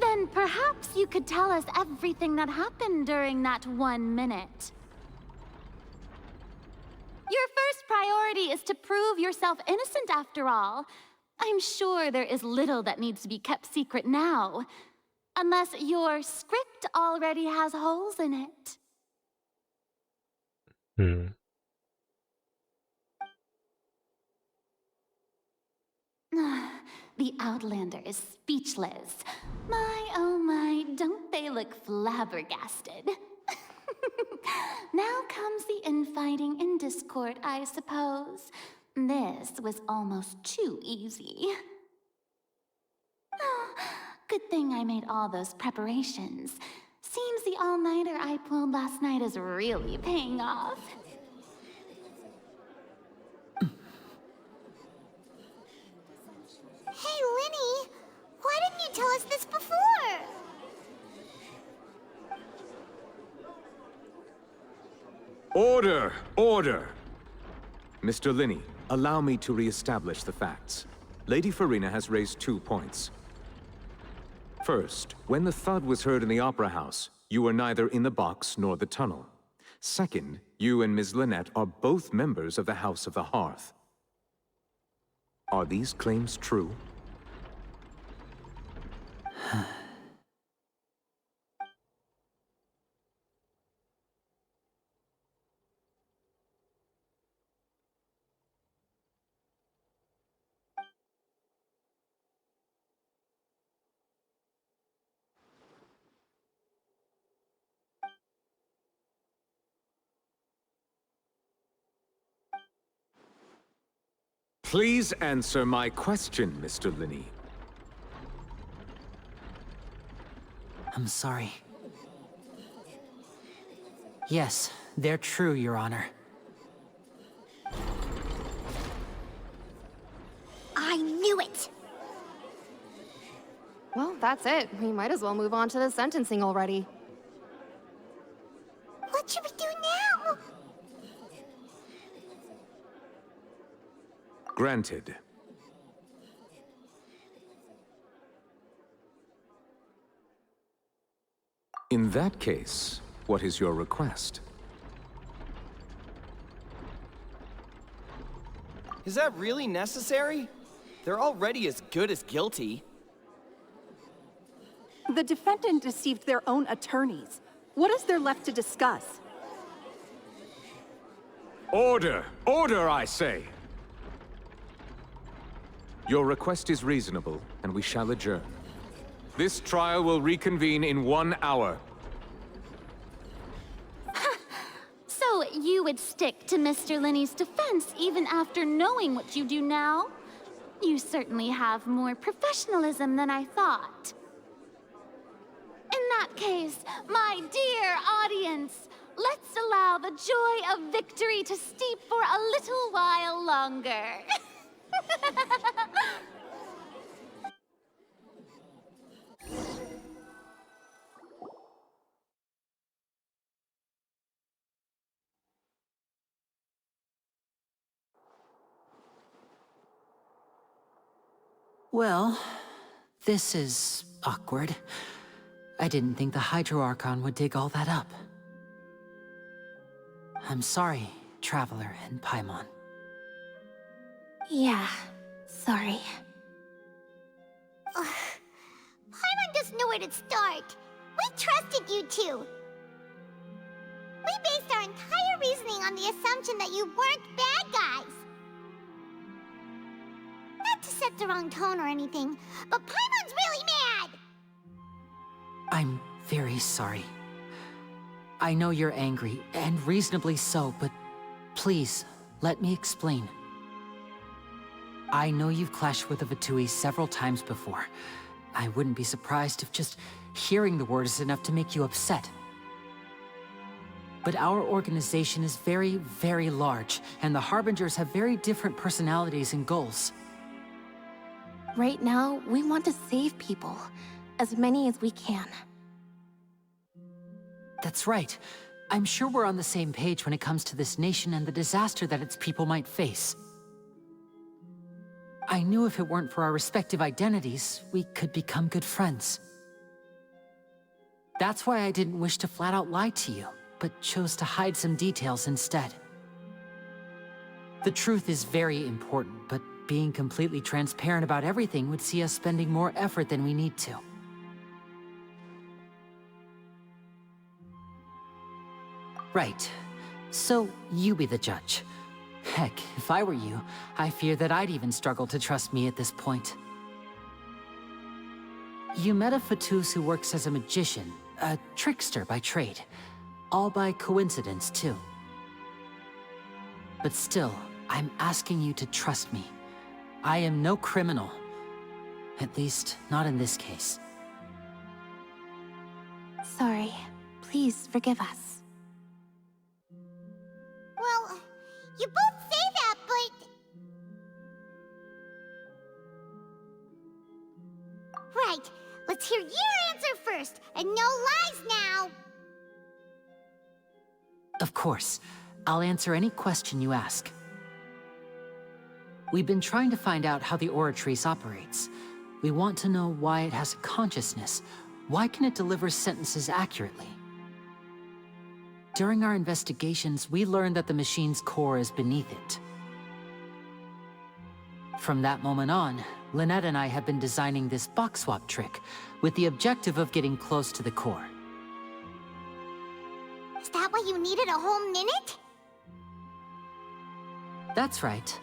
Then perhaps you could tell us everything that happened during that 1 minute. Your first priority is to prove yourself innocent after all. I'm sure there is little that needs to be kept secret now. Unless your script already has holes in it. The Outlander is speechless. My, oh my, don't they look flabbergasted? Now comes the infighting and discord, I suppose. This was almost too easy. Oh, good thing I made all those preparations. Seems the all-nighter I pulled last night is really paying off. Hey, Linny! Why didn't you tell us this before? Order! Order! Mr. Linney, allow me to re-establish the facts. Lady Farina has raised 2 points. First, when the thud was heard in the Opera House, you were neither in the box nor the tunnel. Second, you and Ms. Lynette are both members of the House of the Hearth. Are these claims true? Please answer my question, Mr. Linney. I'm sorry. Yes, they're true, Your Honor. I knew it! Well, that's it. We might as well move on to the sentencing already. What should we do now? Granted. In that case, what is your request? Is that really necessary? They're already as good as guilty. The defendant deceived their own attorneys. What is there left to discuss? Order! Order, I say! Your request is reasonable, and we shall adjourn. This trial will reconvene in 1 hour. So you would stick to Mr. Linney's defense even after knowing what you do now? You certainly have more professionalism than I thought. that case, my dear audience, let's allow the joy of victory to steep for a little while longer. Well, this is awkward. I didn't think the Hydro Archon would dig all that up. I'm sorry, Traveler and Paimon. Yeah, sorry. Ugh. Paimon doesn't know where to start. We trusted you two. We based our entire reasoning on the assumption that you weren't bad guys. Not to set the wrong tone or anything, but Paimon's really mad! I'm very sorry. I know you're angry, and reasonably so, but please, let me explain. I know you've clashed with the Fatui several times before. I wouldn't be surprised if just hearing the word is enough to make you upset. But our organization is very, very large, and the Harbingers have very different personalities and goals. Right now, we want to save people. As many as we can. That's right. I'm sure we're on the same page when it comes to this nation and the disaster that its people might face. I knew if it weren't for our respective identities, we could become good friends. That's why I didn't wish to flat out lie to you, but chose to hide some details instead. The truth is very important, but being completely transparent about everything would see us spending more effort than we need to. Right. So, you be the judge. Heck, if I were you, I fear that I'd even struggle to trust me at this point. You met a Fatus who works as a magician, a trickster by trade. All by coincidence, too. But still, I'm asking you to trust me. I am no criminal. At least, not in this case. Sorry. Please forgive us. Well, you both say that, but... Right. Let's hear your answer first, and no lies now! Of course. I'll answer any question you ask. We've been trying to find out how the Oratrice operates. We want to know why it has a consciousness. Why can it deliver sentences accurately? During our investigations, we learned that the machine's core is beneath it. From that moment on, Lynette and I have been designing this box swap trick, with the objective of getting close to the core. Is that why you needed a whole minute? That's right.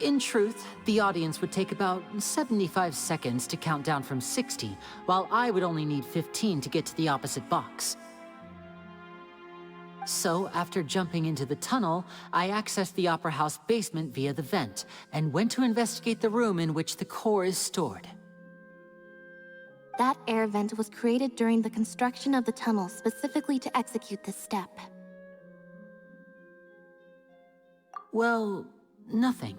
In truth, the audience would take about 75 seconds to count down from 60, while I would only need 15 to get to the opposite box. So, after jumping into the tunnel, I accessed the Opera House basement via the vent, and went to investigate the room in which the core is stored. That air vent was created during the construction of the tunnel specifically to execute this step. Well, nothing.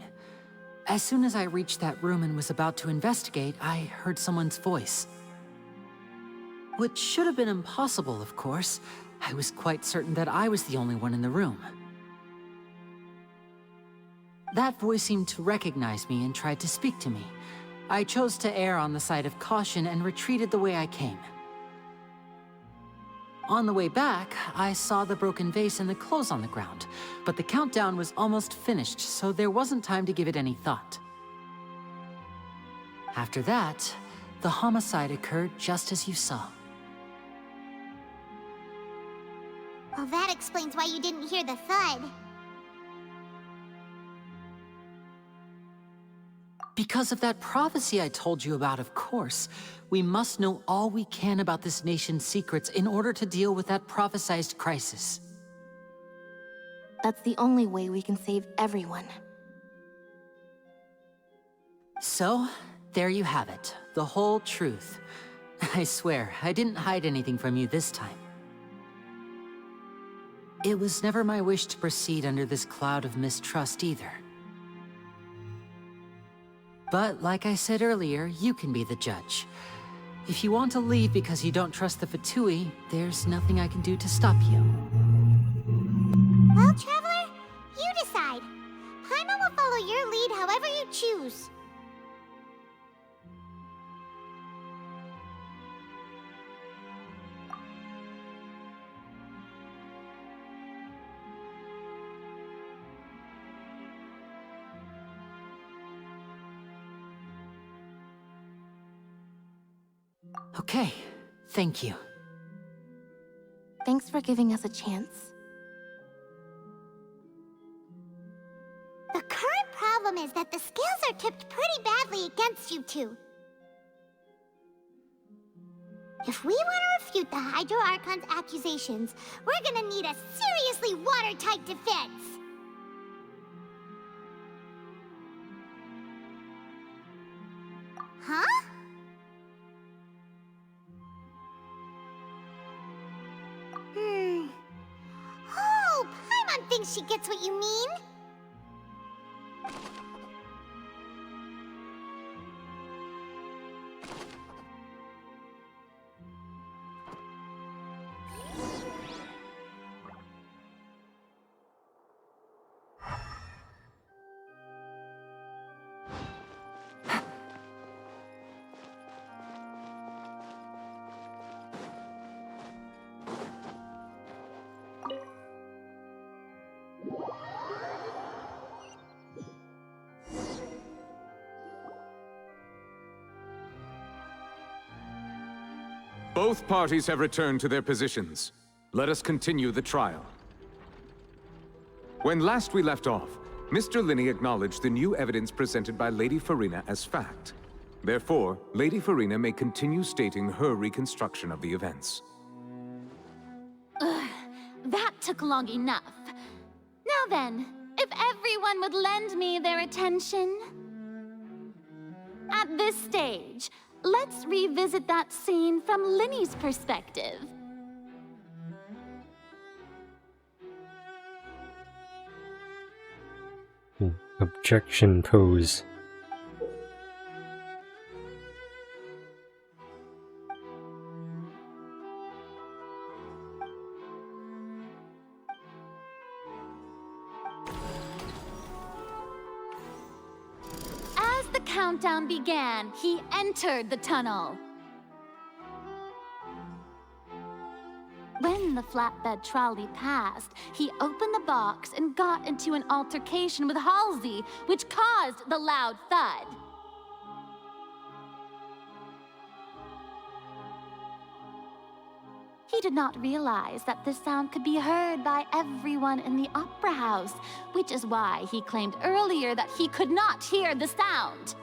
As soon as I reached that room and was about to investigate, I heard someone's voice. Which should have been impossible, of course. I was quite certain that I was the only one in the room. That voice seemed to recognize me and tried to speak to me. I chose to err on the side of caution and retreated the way I came. On the way back, I saw the broken vase and the clothes on the ground, but the countdown was almost finished, so there wasn't time to give it any thought. After that, the homicide occurred just as you saw. Well, that explains why you didn't hear the thud. Because of that prophecy I told you about, of course. We must know all we can about this nation's secrets in order to deal with that prophesized crisis. That's the only way we can save everyone. So, there you have it. The whole truth. I swear, I didn't hide anything from you this time. It was never my wish to proceed under this cloud of mistrust either. But like I said earlier, you can be the judge. If you want to leave because you don't trust the Fatui, there's nothing I can do to stop you. Well, Traveler, you decide. Paimon will follow your lead however you choose. Okay, thank you. Thanks for giving us a chance. The current problem is that the scales are tipped pretty badly against you two. If we want to refute the Hydro Archon's accusations, we're gonna need a seriously watertight defense. Huh? Oh, Paimon thinks she gets what you mean. Both parties have returned to their positions. Let us continue the trial. When last we left off, Mr. Linney acknowledged the new evidence presented by Lady Farina as fact. Therefore, Lady Farina may continue stating her reconstruction of the events. Ugh, that took long enough. Now then, if everyone would lend me their attention. At this stage, let's revisit that scene from Linney's perspective. Objection pose. As the countdown began, he entered the tunnel. When the flatbed trolley passed, he opened the box and got into an altercation with Halsey, which caused the loud thud. He did not realize that this sound could be heard by everyone in the opera house, which is why he claimed earlier that he could not hear the sound.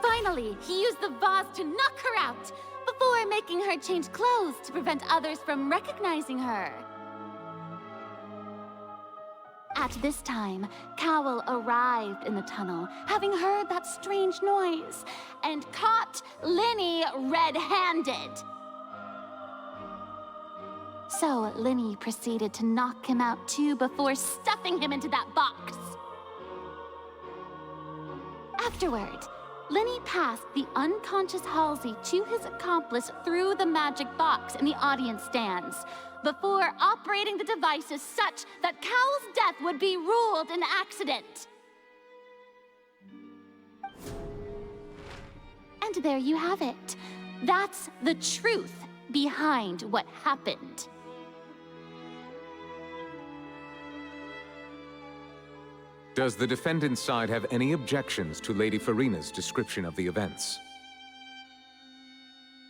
Finally, he used the vase to knock her out, before making her change clothes to prevent others from recognizing her. At this time, Cowell arrived in the tunnel, having heard that strange noise, and caught Linney red-handed. So Linney proceeded to knock him out too before stuffing him into that box. Afterward, Linney passed the unconscious Halsey to his accomplice through the magic box in the audience stands, before operating the devices such that Cowell's death would be ruled an accident. And there you have it. That's the truth behind what happened. Does the defendant's side have any objections to Lady Farina's description of the events?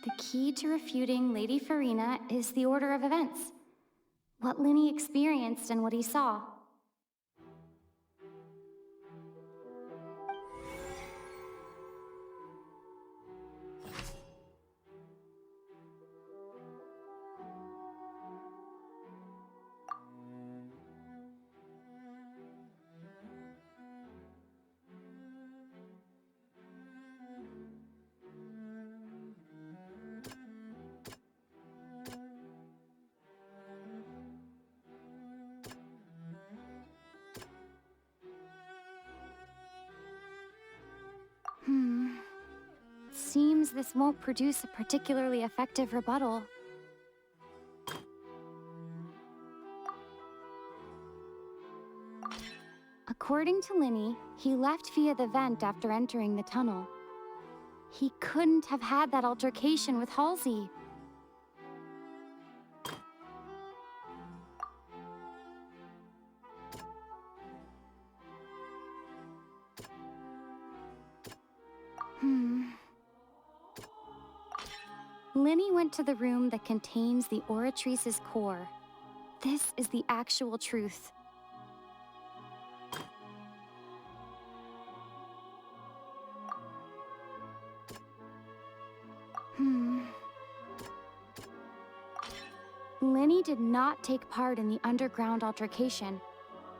The key to refuting Lady Farina is the order of events. What Linney experienced and what he saw. seems this won't produce a particularly effective rebuttal. According to Linny, he left via the vent after entering the tunnel. He couldn't have had that altercation with Halsey. Linny went to the room that contains the Oratrice's core. This is the actual truth. Linny did not take part in the underground altercation.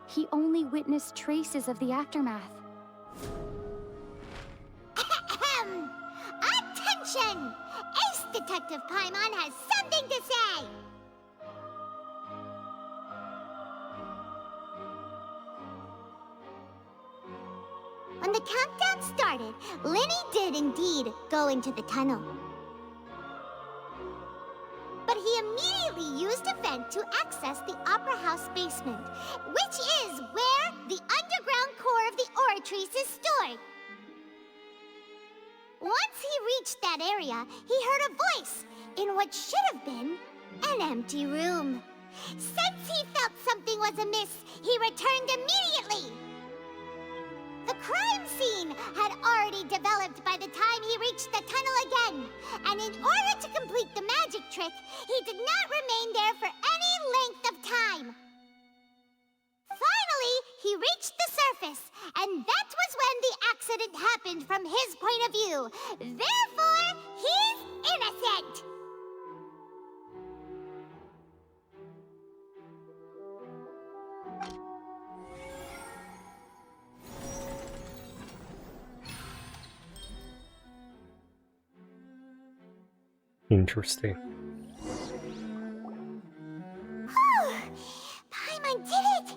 He only witnessed traces of the aftermath. Attention! Ace Detective Paimon has something to say! When the countdown started, Linny did indeed go into the tunnel. But he immediately used a vent to access the Opera House basement, which is where the underground core of the Oratrice is stored. Once he reached that area, he heard a voice in what should have been an empty room. Since he felt something was amiss, he returned immediately. The crime scene had already developed by the time he reached the tunnel again, and in order to complete the magic trick, he did not remain there for any length of time. Finally, he reached the surface, and that was when the accident happened from his point of view. Therefore, he's innocent! Interesting. Paimon did it!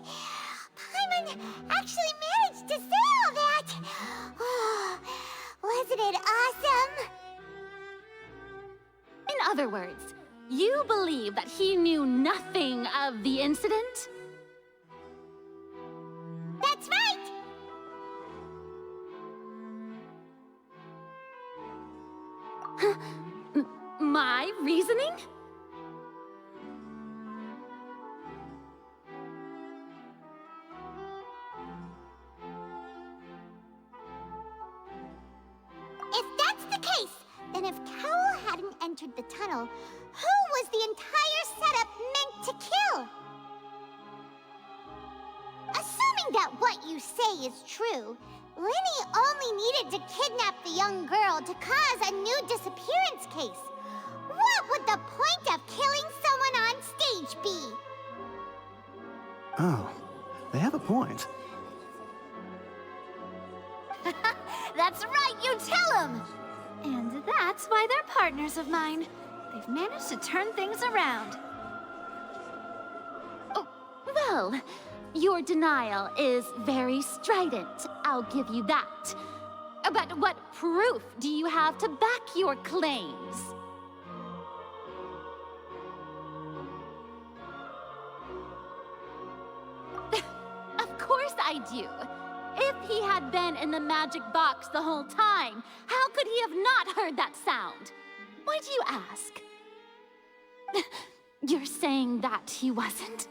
Paimon actually managed to say all that! Oh, wasn't it awesome? In other words, you believe that he knew nothing of the incident? That's right! My reasoning? If that's the case, then if Cowell hadn't entered the tunnel, who was the entire setup meant to kill? Assuming that what you say is true, Linny only needed to kidnap the young girl to cause a new disappearance case. What would the point of killing someone on stage be? Oh, they have a point. That's right, you tell them! And that's why they're partners of mine. They've managed to turn things around. Oh, well, your denial is very strident, I'll give you that. But what proof do you have to back your claims? Of course I do. If he had been in the magic box the whole time, how could he have not heard that sound? Why do you ask? You're saying that he wasn't?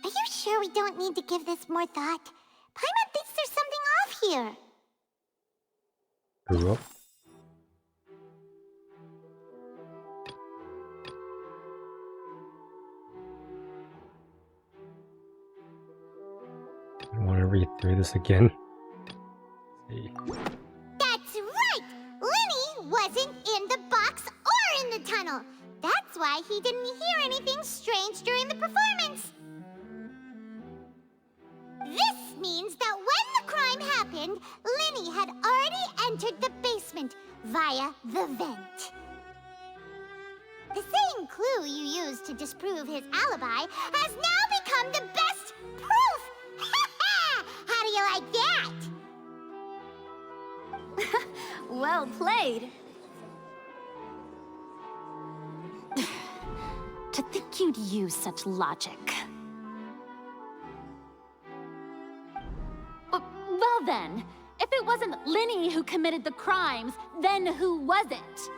Are you sure we don't need to give this more thought? Paimon thinks there's something off here. Grew up. I want to read through this again. Let's see. That's right! Linny wasn't in the box or in the tunnel. That's why he didn't hear anything strange during the performance. This means that when the crime happened, Linny had already via the vent. The same clue you used to disprove his alibi has now become the best proof! How do you like that? Well played. To think you'd use such logic. Well then, if it wasn't Linny who committed the crimes, then who was it?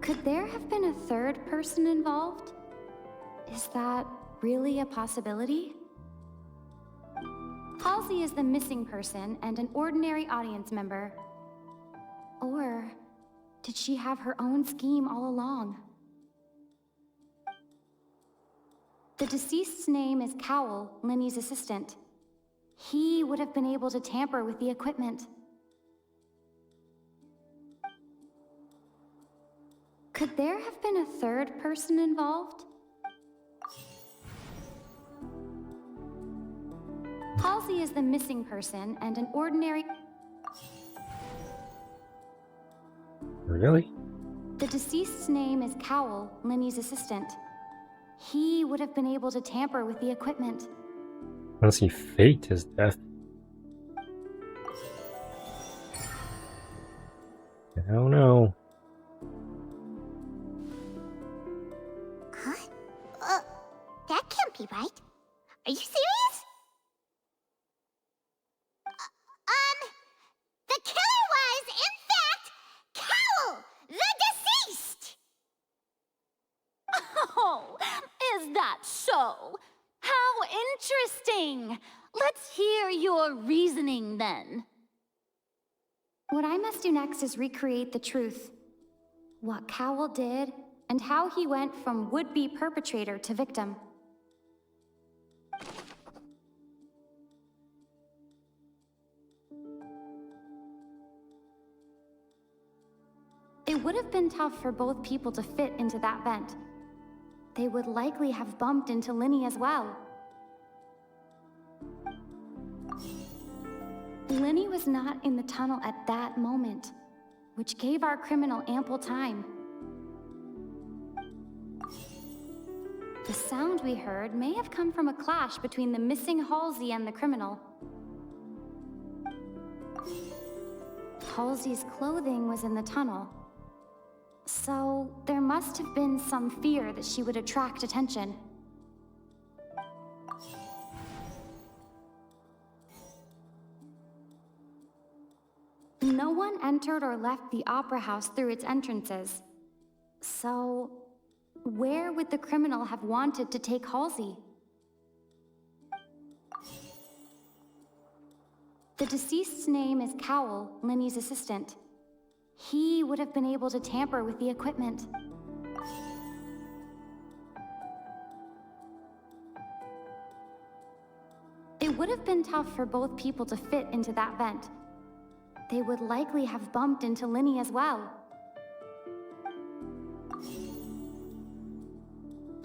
Could there have been a third person involved? Is that really a possibility? Halsey is the missing person and an ordinary audience member. Or did she have her own scheme all along? The deceased's name is Cowell, Linny's assistant. He would have been able to tamper with the equipment. Could there have been a third person involved? Halsey is the missing person and an ordinary... Really? The deceased's name is Cowell, Linny's assistant. He would have been able to tamper with the equipment. Unless he faked his death. I don't know. Huh? That can't be right. Are you serious? The killer was, in fact, Cowell, the deceased! Oh, is that so? How interesting! Let's hear your reasoning then. What I must do next is recreate the truth. What Cowell did, and how he went from would-be perpetrator to victim. It would have been tough for both people to fit into that vent. They would likely have bumped into Linny as well. Linny was not in the tunnel at that moment, which gave our criminal ample time. The sound we heard may have come from a clash between the missing Halsey and the criminal. Halsey's clothing was in the tunnel, so there must have been some fear that she would attract attention. No one entered or left the Opera House through its entrances. So, where would the criminal have wanted to take Halsey? The deceased's name is Cowell, Linny's assistant. He would have been able to tamper with the equipment. It would have been tough for both people to fit into that vent. They would likely have bumped into Linny as well.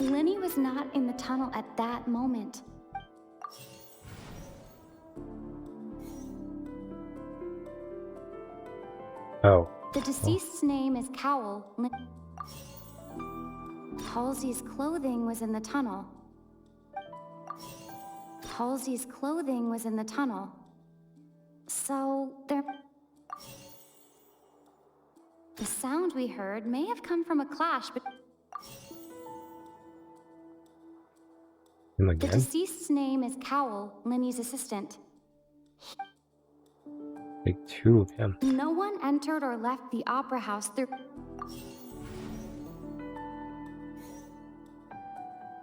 Linny was not in the tunnel at that moment. Oh. The deceased's name is Cowell. Halsey's clothing was in the tunnel. Halsey's clothing was in the tunnel. So, the sound we heard may have come from a clash, but... Him The again? deceased's name is Cowell, Linny's assistant. Like two of them. No one entered or left the opera house through...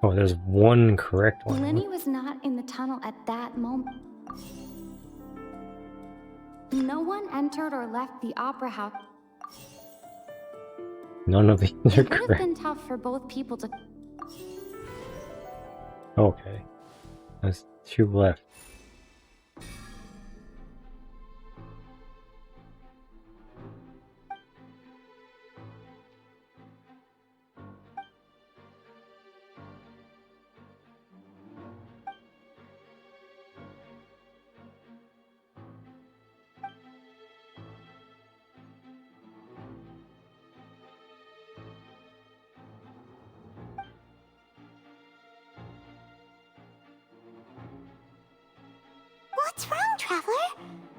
Oh, there's one correct one. Linny was not in the tunnel at that moment. No one entered or left the opera house. None of these are It would have correct. been tough for both people to... Okay. There's two left. What's wrong, Traveler?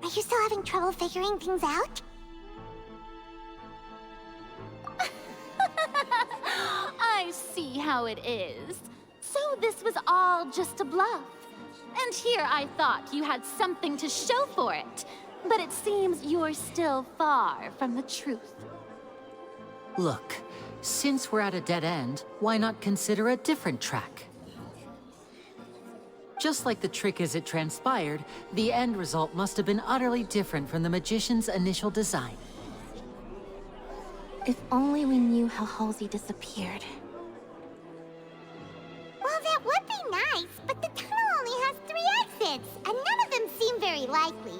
Are you still having trouble figuring things out? I see how it is. So this was all just a bluff. And here I thought you had something to show for it. But it seems you're still far from the truth. Look, since we're at a dead end, why not consider a different track? Just like the trick as it transpired, the end result must have been utterly different from the magician's initial design. If only we knew how Halsey disappeared. Well, that would be nice, but the tunnel only has 3 exits, and none of them seem very likely.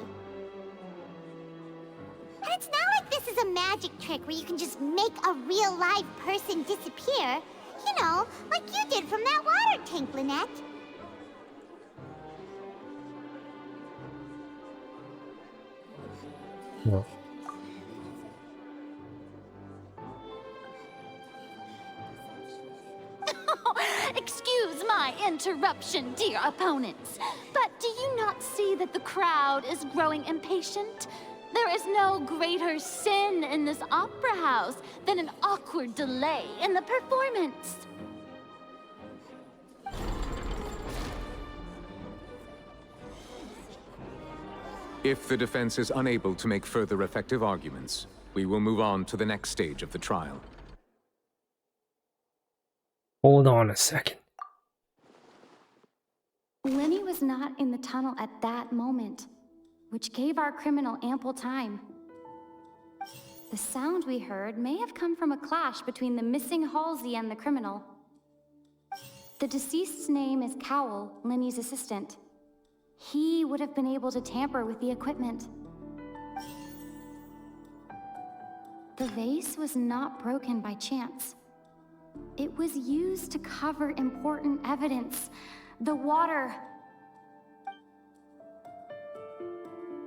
And it's not like this is a magic trick where you can just make a real live person disappear. You know, like you did from that water tank, Lynette. No. Excuse my interruption, dear opponents, but do you not see that the crowd is growing impatient? There is no greater sin in this opera house than an awkward delay in the performance. If the defense is unable to make further effective arguments, we will move on to the next stage of the trial. Hold on a second. Linny was not in the tunnel at that moment, which gave our criminal ample time. The sound we heard may have come from a clash between the missing Halsey and the criminal. The deceased's name is Cowell, Linny's assistant. He would have been able to tamper with the equipment. The vase was not broken by chance. It was used to cover important evidence. The water.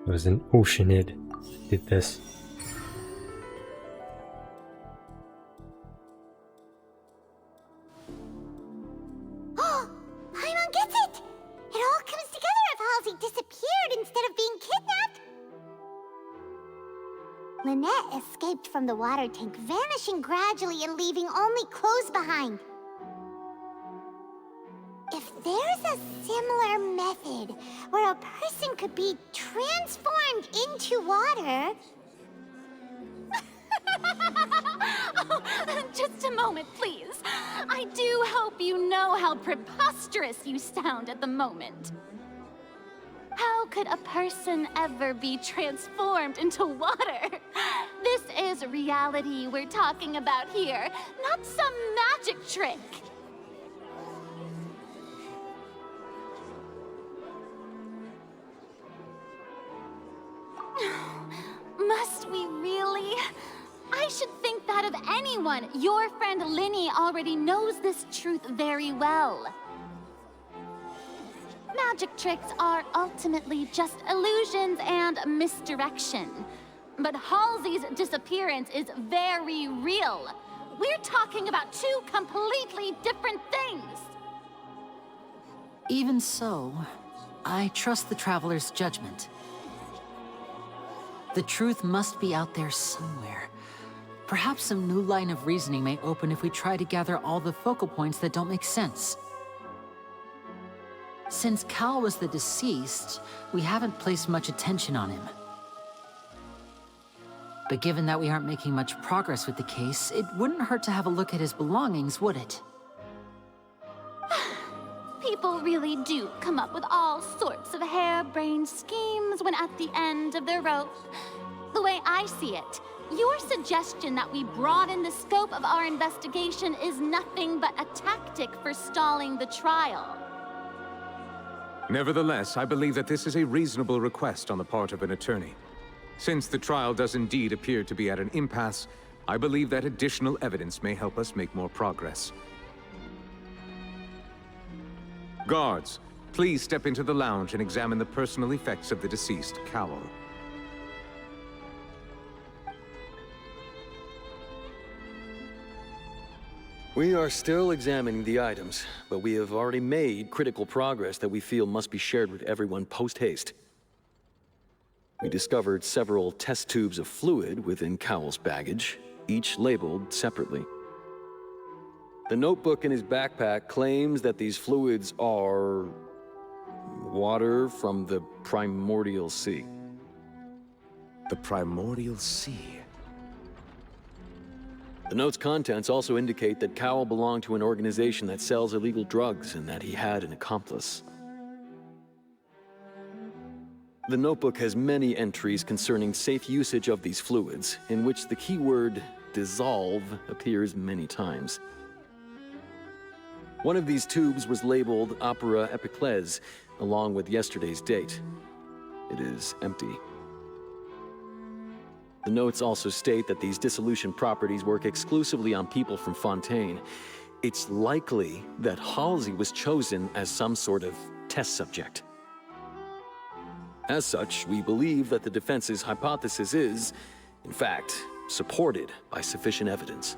It was an Oceanid did this. Oh, Paimon gets it! It all comes together if Halsey disappeared instead of being kidnapped. Lynette escaped from the water tank, vanishing gradually and leaving only clothes behind. If there's a similar method where a person could be transformed into water... Oh, just a moment, please. I do hope you know how preposterous you sound at the moment. How could a person ever be transformed into water? This is reality we're talking about here, not some magic trick. Must we really? I should think that of anyone. Your friend Linny already knows this truth very well. Magic tricks are ultimately just illusions and misdirection. But Halsey's disappearance is very real. We're talking about 2 completely different things. Even so, I trust the Traveler's judgment. The truth must be out there somewhere. Perhaps some new line of reasoning may open if we try to gather all the focal points that don't make sense. Since Cal was the deceased, we haven't placed much attention on him. But given that we aren't making much progress with the case, it wouldn't hurt to have a look at his belongings, would it? People really do come up with all sorts of harebrained schemes when at the end of their rope. The way I see it, your suggestion that we broaden the scope of our investigation is nothing but a tactic for stalling the trial. Nevertheless, I believe that this is a reasonable request on the part of an attorney. Since the trial does indeed appear to be at an impasse, I believe that additional evidence may help us make more progress. Guards, please step into the lounge and examine the personal effects of the deceased, Cowell. We are still examining the items, but we have already made critical progress that we feel must be shared with everyone post-haste. We discovered several test tubes of fluid within Cowell's baggage, each labeled separately. The notebook in his backpack claims that these fluids are water from the primordial sea. The primordial sea? The note's contents also indicate that Cowell belonged to an organization that sells illegal drugs and that he had an accomplice. The notebook has many entries concerning safe usage of these fluids, in which the keyword dissolve appears many times. One of these tubes was labeled Opera Epiclese, along with yesterday's date. It is empty. The notes also state that these dissolution properties work exclusively on people from Fontaine. It's likely that Halsey was chosen as some sort of test subject. As such, we believe that the defense's hypothesis is, in fact, supported by sufficient evidence.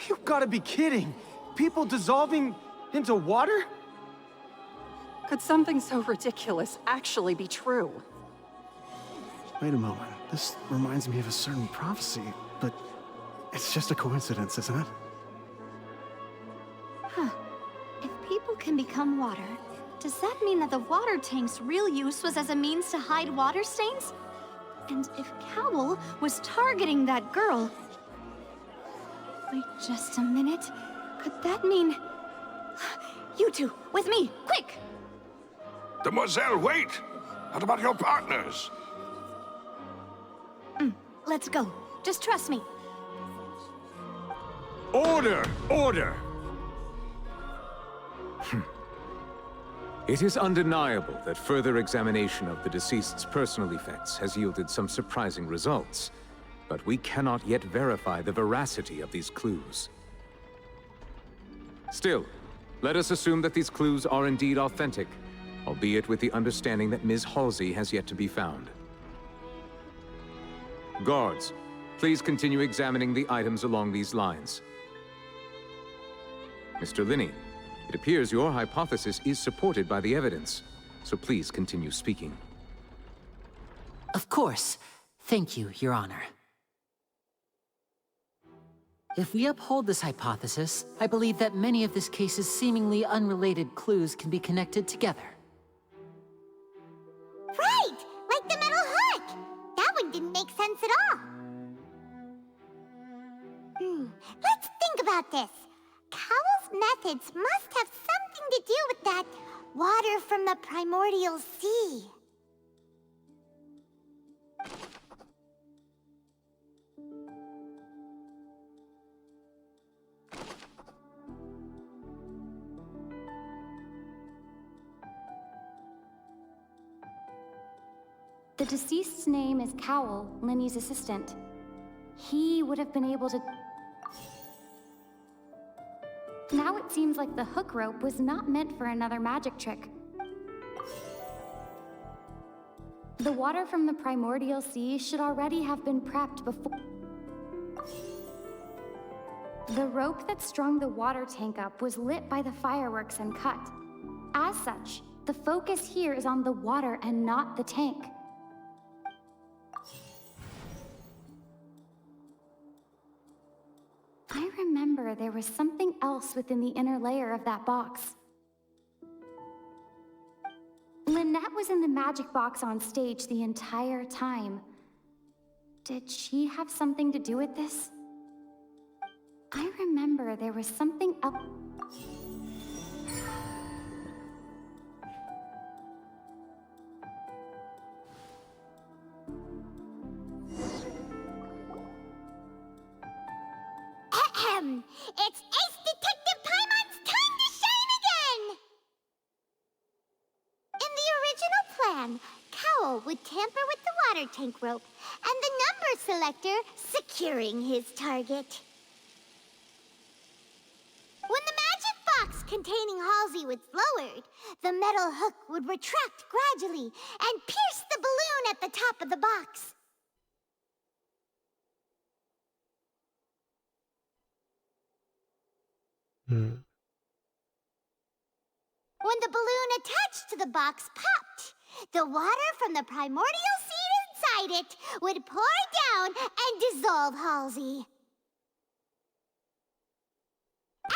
You've gotta be kidding! People dissolving into water? Could something so ridiculous actually be true? Wait a moment. This reminds me of a certain prophecy, but it's just a coincidence, isn't it? Huh. If people can become water, does that mean that the water tank's real use was as a means to hide water stains? And if Cowell was targeting that girl... Wait just a minute. Could that mean... You two, with me, quick! Demoiselle, wait! What about your partners? Let's go. Just trust me. Order! Order! It is undeniable that further examination of the deceased's personal effects has yielded some surprising results, but we cannot yet verify the veracity of these clues. Still, let us assume that these clues are indeed authentic, albeit with the understanding that Ms. Halsey has yet to be found. Guards, please continue examining the items along these lines. Mr. Linney, it appears your hypothesis is supported by the evidence, so please continue speaking. Of course. Thank you, Your Honor. If we uphold this hypothesis, I believe that many of this case's seemingly unrelated clues can be connected together. Right! Like the metal hook! That one didn't make sense at all. Let's think about this. Cowell's methods must have something to do with that water from the primordial sea. The deceased's name is Cowell, Linny's assistant. He would have been able to... Now it seems like the hook rope was not meant for another magic trick. The water from the primordial sea should already have been prepped before... The rope that strung the water tank up was lit by the fireworks and cut. As such, the focus here is on the water and not the tank. I remember there was something else within the inner layer of that box. was in the magic box on stage the entire time. Did she have something to do with this? I remember there was something else. Ahem! It's Ace Detective Paimon's time to shine again! In the original plan, Cowl would tamper with the water tank rope and the number selector securing his target. When the magic box containing Halsey was lowered, the metal hook would retract gradually and pierce the balloon at the top of the box. When the balloon attached to the box popped, the water from the primordial seed inside it would pour down and dissolve Halsey.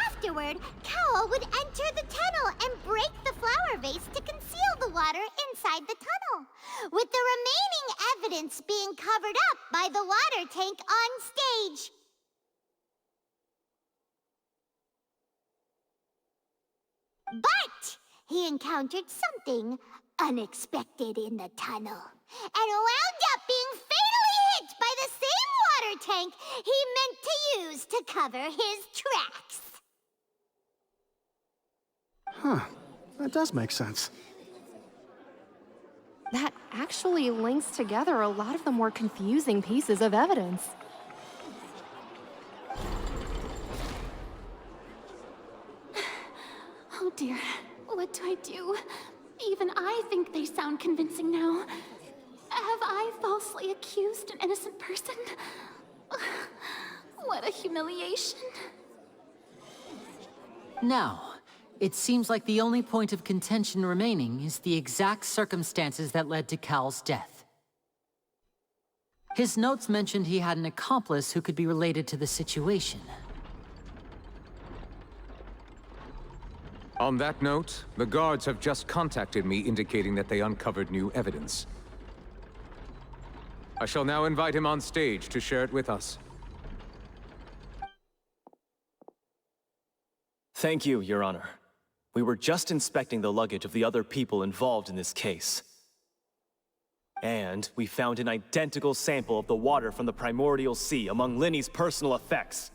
Afterward, Cowl would enter the tunnel and break the flower vase to conceal the water inside the tunnel, with the remaining evidence being covered up by the water tank on stage. But he encountered something unexpected in the tunnel, and wound up being fatally hit by the same water tank he meant to use to cover his tracks. Huh. That does make sense. That actually links together a lot of the more confusing pieces of evidence. Oh dear, what do I do? Even I think they sound convincing now. Have I falsely accused an innocent person? What a humiliation. Now, it seems like the only point of contention remaining is the exact circumstances that led to Cal's death. His notes mentioned he had an accomplice who could be related to the situation. On that note, the guards have just contacted me indicating that they uncovered new evidence. I shall now invite him on stage to share it with us. Thank you, Your Honor. We were just inspecting the luggage of the other people involved in this case. And we found an identical sample of the water from the primordial sea among Linny's personal effects.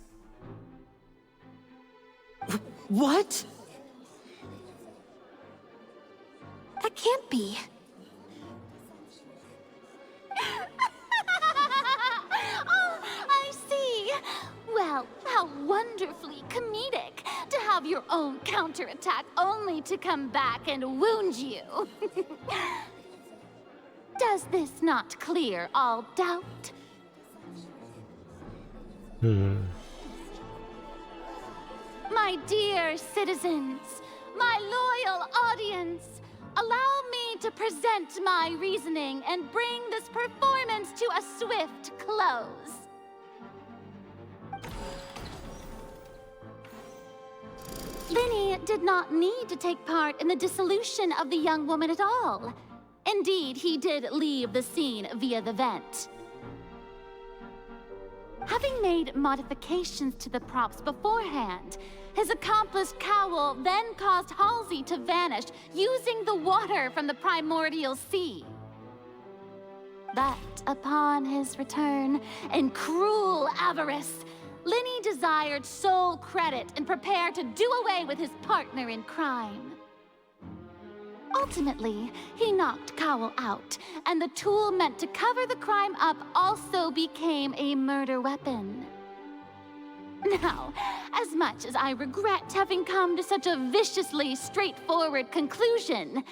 What? That can't be. Oh, I see. Well, how wonderfully comedic to have your own counterattack only to come back and wound you. Does this not clear all doubt? My dear citizens, my loyal audience, allow me to present my reasoning and bring this performance to a swift close. Linny did not need to take part in the dissolution of the young woman at all. Indeed, he did leave the scene via the vent. Having made modifications to the props beforehand, his accomplice Cowl then caused Halsey to vanish using the water from the primordial sea. But upon his return, in cruel avarice, Linny desired sole credit and prepared to do away with his partner in crime. Ultimately, he knocked Cowl out, and the tool meant to cover the crime up also became a murder weapon. Now, as much as I regret having come to such a viciously straightforward conclusion,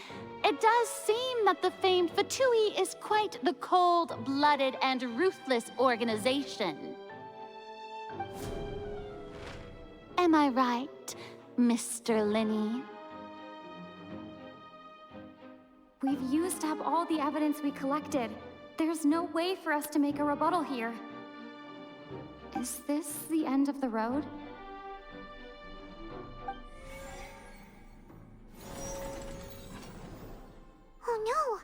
it does seem that the famed Fatui is quite the cold-blooded and ruthless organization. Am I right, Mr. Linny? We've used up all the evidence we collected. There's no way for us to make a rebuttal here. Is this the end of the road? Oh no.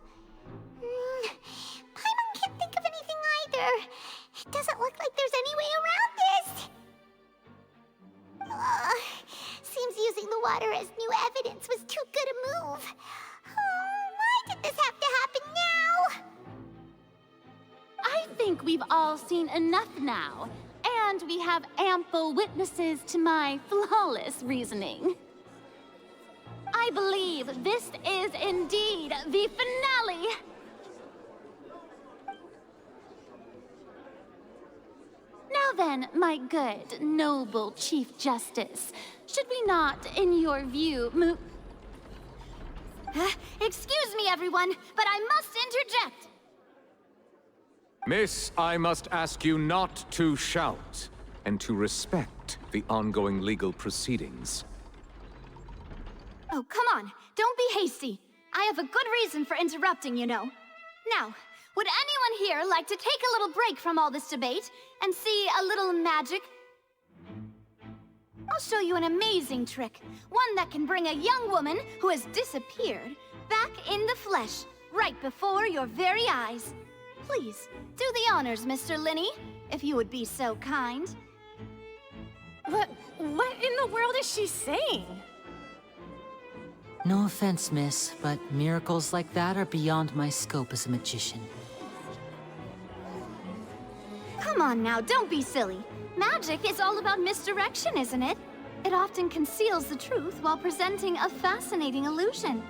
Paimon can't think of anything either. It doesn't look like there's any way around this. Seems using the water as new evidence was too good a move. Why did this have to happen now? I think we've all seen enough now, and we have ample witnesses to my flawless reasoning. I believe this is indeed the finale. Now then, my good, noble Chief Justice, should we not, in your view, move... Excuse me, everyone, but I must interject. Miss, I must ask you not to shout, and to respect the ongoing legal proceedings. Oh, come on. Don't be hasty. I have a good reason for interrupting, you know. Now, would anyone here like to take a little break from all this debate and see a little magic? I'll show you an amazing trick. One that can bring a young woman who has disappeared back in the flesh, right before your very eyes. Please, do the honors, Mr. Linney, if you would be so kind. What in the world is she saying? No offense, miss, but miracles like that are beyond my scope as a magician. Come on now, don't be silly. Magic is all about misdirection, isn't it? It often conceals the truth while presenting a fascinating illusion.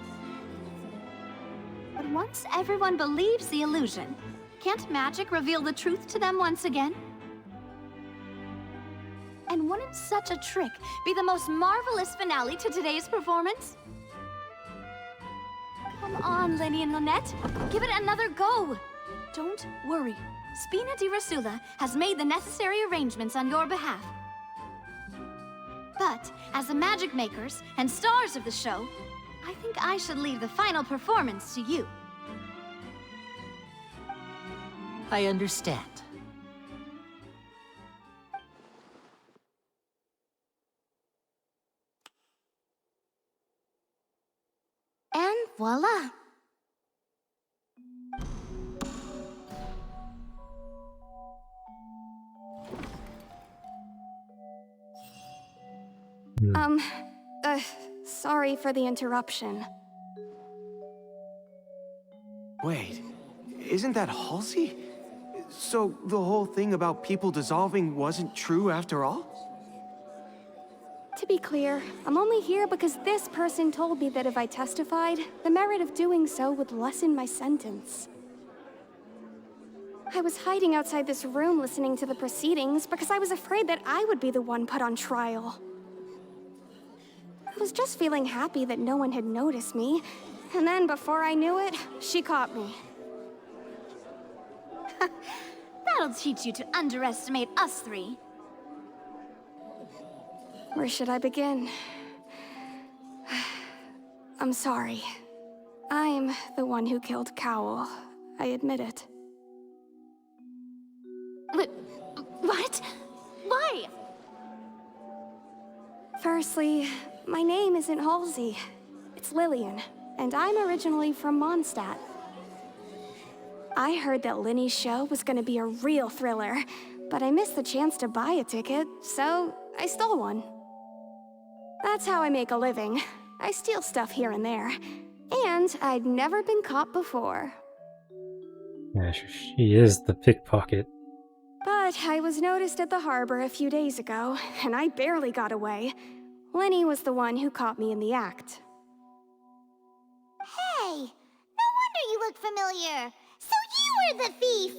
But once everyone believes the illusion, can't magic reveal the truth to them once again? And wouldn't such a trick be the most marvelous finale to today's performance? Come on, Lenny and Lynette. Give it another go. Don't worry. Spina di Rasula has made the necessary arrangements on your behalf. But, as the magic makers and stars of the show, I think I should leave the final performance to you. I understand. And voila! Sorry for the interruption. Wait, isn't that Halsey? So the whole thing about people dissolving wasn't true after all? To be clear, I'm only here because this person told me that if I testified, the merit of doing so would lessen my sentence. I was hiding outside this room listening to the proceedings because I was afraid that I would be the one put on trial. I was just feeling happy that no one had noticed me, and then before I knew it, she caught me. That'll teach you to underestimate us three. Where should I begin? I'm sorry. I'm the one who killed Cowell. I admit it. What? Why? Firstly, my name isn't Halsey. It's Lillian, and I'm originally from Mondstadt. I heard that Linny's show was gonna be a real thriller, but I missed the chance to buy a ticket, so I stole one. That's how I make a living. I steal stuff here and there. And I'd never been caught before. Yeah, she is the pickpocket. But I was noticed at the harbor a few days ago, and I barely got away. Lenny was the one who caught me in the act. Hey, no wonder you look familiar. So you were the thief!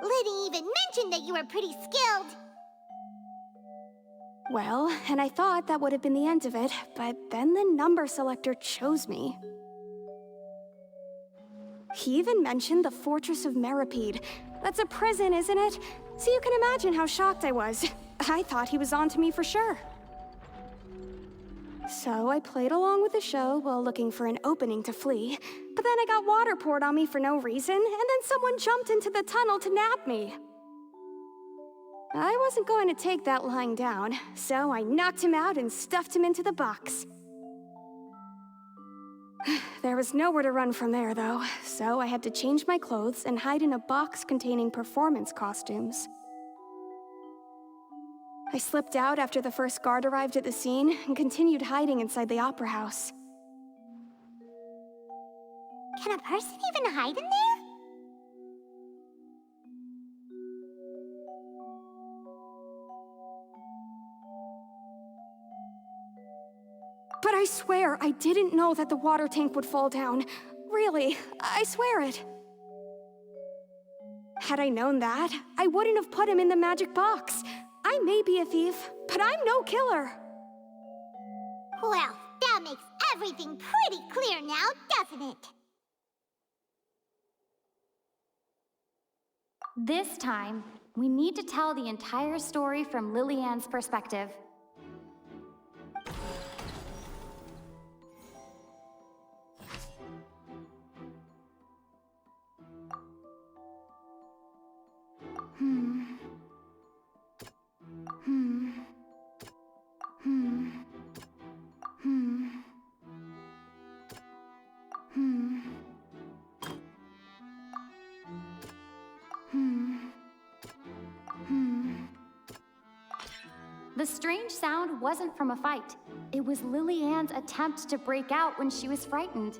Liddy even mentioned that you were pretty skilled. Well, and I thought that would have been the end of it, but then the number selector chose me. He even mentioned the Fortress of Meripede. That's a prison, isn't it? So you can imagine how shocked I was. I thought he was onto me for sure. So I played along with the show while looking for an opening to flee, but then I got water poured on me for no reason, and then someone jumped into the tunnel to nab me. I wasn't going to take that lying down, so I knocked him out and stuffed him into the box. There was nowhere to run from there, though, so I had to change my clothes and hide in a box containing performance costumes. I slipped out after the first guard arrived at the scene and continued hiding inside the opera house. Can a person even hide in there? But I swear, I didn't know that the water tank would fall down. Really, I swear it. Had I known that, I wouldn't have put him in the magic box. I may be a thief, but I'm no killer. Well, that makes everything pretty clear now, doesn't it? This time, we need to tell the entire story from Lillian's perspective. The strange sound wasn't from a fight. It was Lillian's attempt to break out when she was frightened.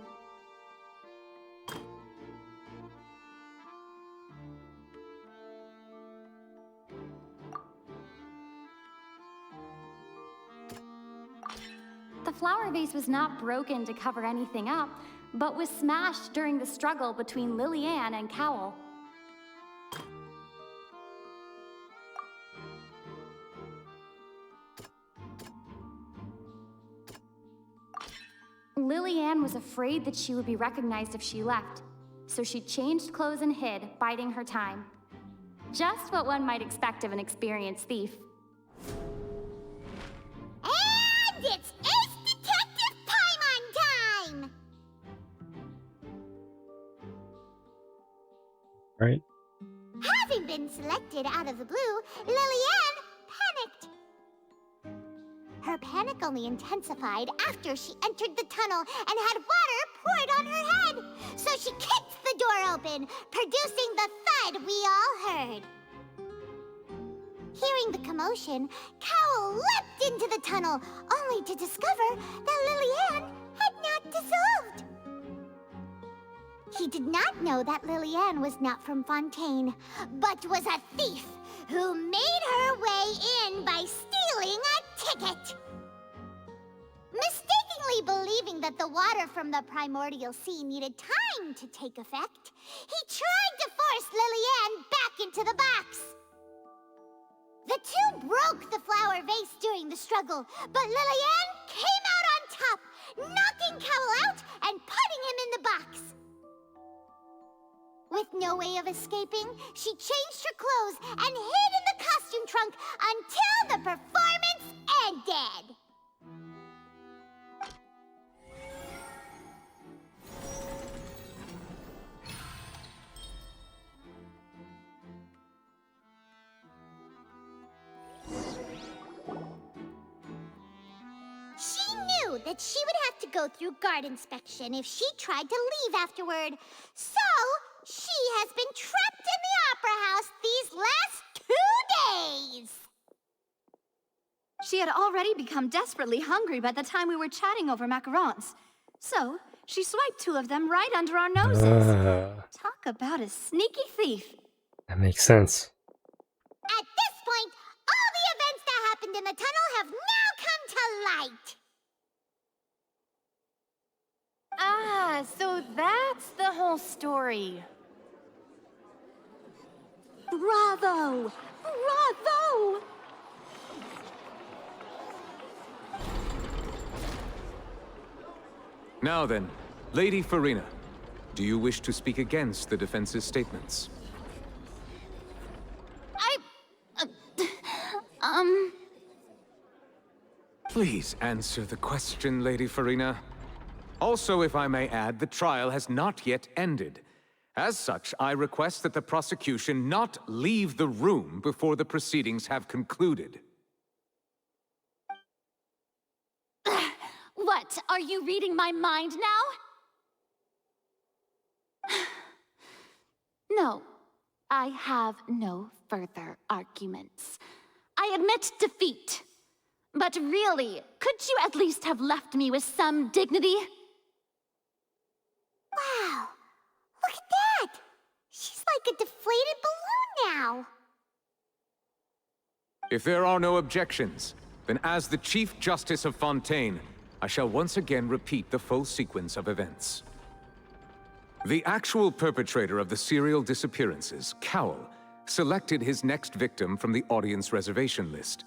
The flower vase was not broken to cover anything up, but was smashed during the struggle between Lillian and Cowell. Lillian was afraid that she would be recognized if she left, so she changed clothes and hid, biding her time. Just what one might expect of an experienced thief. And it's Ace Detective Paimon time! Right? Having been selected out of the blue, Lillian panicked. Her panic only intensified after she entered the tunnel and had water poured on her head. So she kicked the door open, producing the thud we all heard. Hearing the commotion, Cowell leapt into the tunnel, only to discover that Lillian had not dissolved. He did not know that Lillian was not from Fontaine, but was a thief who made her way in by stealing a ticket. Mistakenly believing that the water from the primordial sea needed time to take effect, he tried to force Lillian back into the box. The two broke the flower vase during the struggle, but Lillian came out on top, knocking Cowell out and putting him in the box. With no way of escaping, she changed her clothes and hid in the costume trunk until the performance ended. She knew that she would have to go through guard inspection if she tried to leave afterward. So, she has been trapped in the opera house these last 2 days. She had already become desperately hungry by the time we were chatting over macarons. So, she swiped 2 of them right under our noses. Talk about a sneaky thief. That makes sense. At this point, all the events that happened in the tunnel have now come to light. Ah, so that's the whole story. Bravo! Bravo! Now then, Lady Farina, do you wish to speak against the defense's statements? Please answer the question, Lady Farina. Also, if I may add, the trial has not yet ended. As such, I request that the prosecution not leave the room before the proceedings have concluded. What, are you reading my mind now? No, I have no further arguments. I admit defeat. But really, could you at least have left me with some dignity? Wow, look at that! She's like a deflated balloon now. If there are no objections, then as the Chief Justice of Fontaine, I shall once again repeat the full sequence of events. The actual perpetrator of the serial disappearances, Cowell, selected his next victim from the audience reservation list.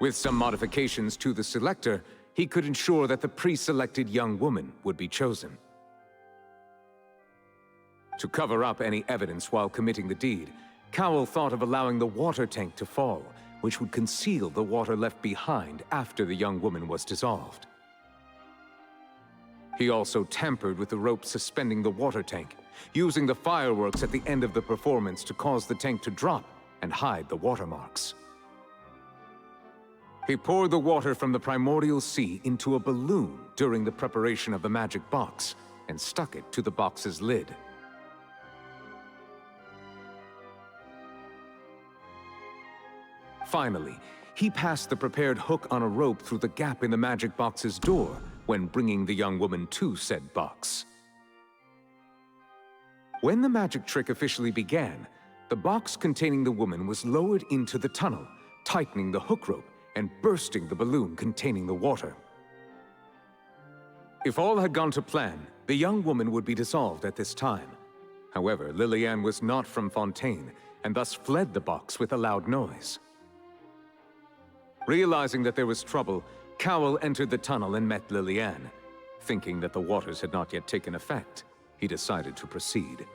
With some modifications to the selector, he could ensure that the pre-selected young woman would be chosen. To cover up any evidence while committing the deed, Cowell thought of allowing the water tank to fall, which would conceal the water left behind after the young woman was dissolved. He also tampered with the rope suspending the water tank, using the fireworks at the end of the performance to cause the tank to drop and hide the watermarks. He poured the water from the primordial sea into a balloon during the preparation of the magic box and stuck it to the box's lid. Finally, he passed the prepared hook on a rope through the gap in the magic box's door when bringing the young woman to said box. When the magic trick officially began, the box containing the woman was lowered into the tunnel, tightening the hook rope and bursting the balloon containing the water. If all had gone to plan, the young woman would be dissolved at this time. However, Lillian was not from Fontaine, and thus fled the box with a loud noise. Realizing that there was trouble, Cowell entered the tunnel and met Lillian. Thinking that the waters had not yet taken effect, he decided to proceed.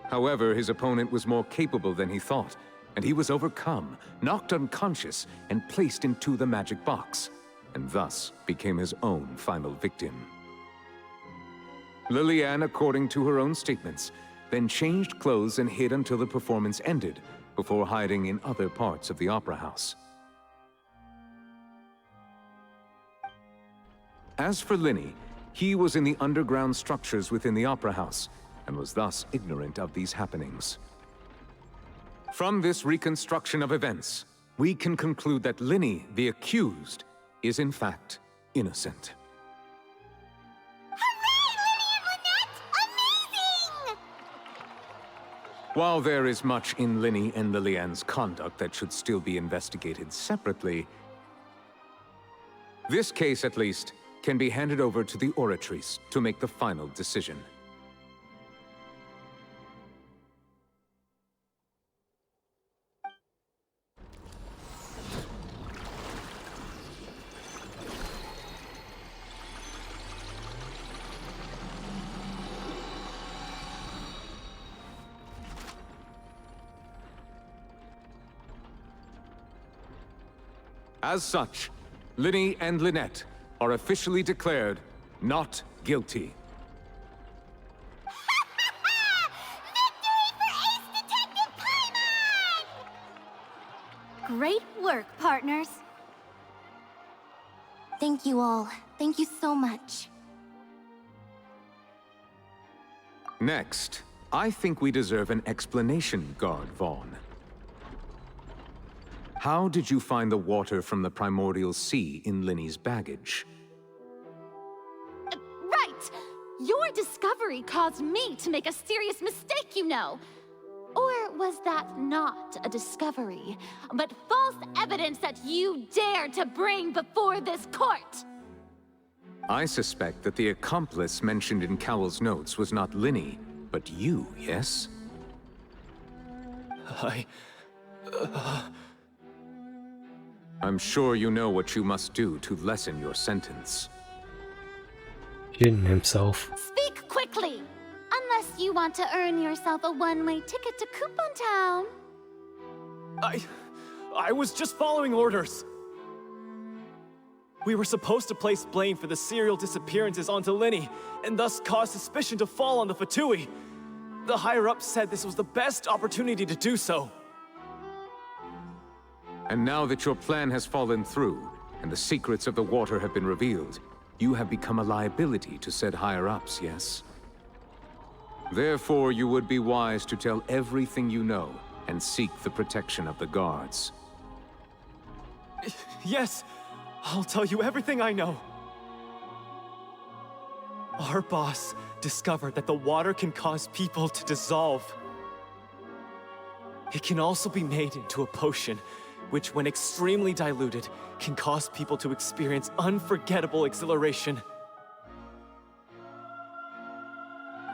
However, his opponent was more capable than he thought, and he was overcome, knocked unconscious, and placed into the magic box, and thus became his own final victim. Lillian, according to her own statements, then changed clothes and hid until the performance ended, before hiding in other parts of the opera house. As for Linny, he was in the underground structures within the opera house, and was thus ignorant of these happenings. From this reconstruction of events, we can conclude that Linny, the accused, is in fact innocent. While there is much in Linny and Lillian's conduct that should still be investigated separately, this case, at least, can be handed over to the Oratrice to make the final decision. As such, Linny and Lynette are officially declared not guilty. Great work, partners. Thank you all. Thank you so much. Next, I think we deserve an explanation, Guard Vaughn. How did you find the water from the primordial sea in Linny's baggage? Right! Your discovery caused me to make a serious mistake, you know. Or was that not a discovery, but false evidence that you dared to bring before this court? I suspect that the accomplice mentioned in Cowell's notes was not Linny, but you, yes? I'm sure you know what you must do to lessen your sentence. Shitting himself. Speak quickly! Unless you want to earn yourself a one-way ticket to Coupon Town. I was just following orders. We were supposed to place blame for the serial disappearances onto Linny, and thus cause suspicion to fall on the Fatui. The higher-ups said this was the best opportunity to do so. And now that your plan has fallen through, and the secrets of the water have been revealed, you have become a liability to said higher-ups, yes? Therefore, you would be wise to tell everything you know and seek the protection of the guards. Yes, I'll tell you everything I know. Our boss discovered that the water can cause people to dissolve. It can also be made into a potion, which, when extremely diluted, can cause people to experience unforgettable exhilaration.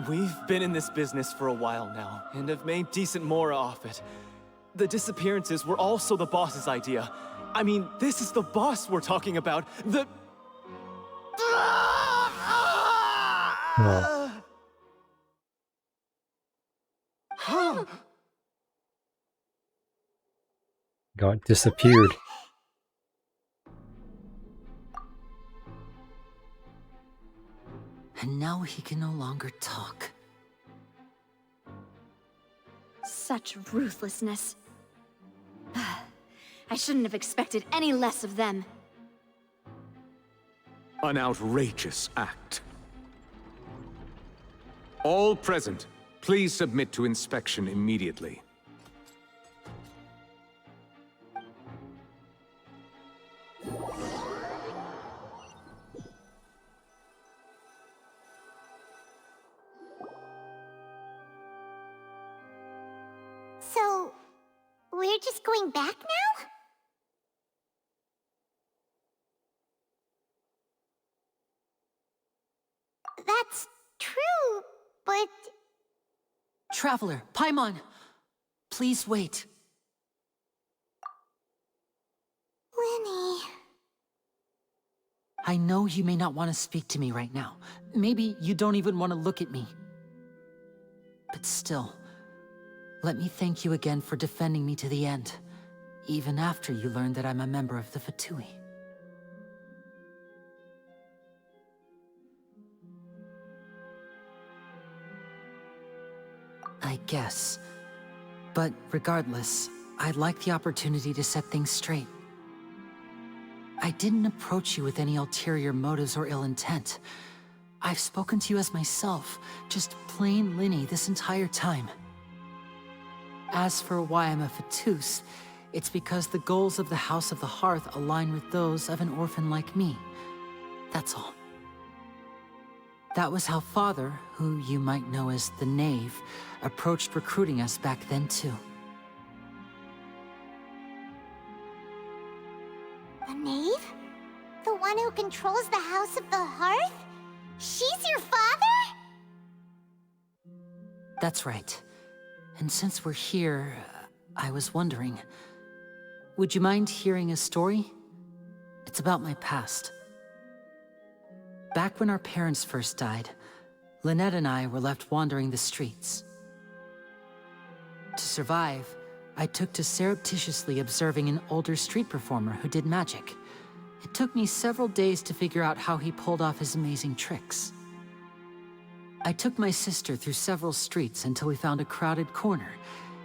We've been in this business for a while now, and have made decent mora off it. The disappearances were also the boss's idea. I mean, this is the boss we're talking about. The... God disappeared. And now he can no longer talk. Such ruthlessness. I shouldn't have expected any less of them. An outrageous act. All present, please submit to inspection immediately. So, we're just going back now? That's true, but... Traveler, Paimon, please wait. Lenny... I know you may not want to speak to me right now. Maybe you don't even want to look at me. But still, let me thank you again for defending me to the end, even after you learned that I'm a member of the Fatui. I guess. But regardless, I'd like the opportunity to set things straight. I didn't approach you with any ulterior motives or ill intent. I've spoken to you as myself, just plain Linny this entire time. As for why I'm a Fatus, it's because the goals of the House of the Hearth align with those of an orphan like me. That's all. That was how Father, who you might know as the Knave, approached recruiting us back then too. The Knave? The one who controls the House of the Hearth? She's your father? That's right. And since we're here, I was wondering, would you mind hearing a story? It's about my past. Back when our parents first died, Lynette and I were left wandering the streets. To survive, I took to surreptitiously observing an older street performer who did magic. It took me several days to figure out how he pulled off his amazing tricks. I took my sister through several streets until we found a crowded corner,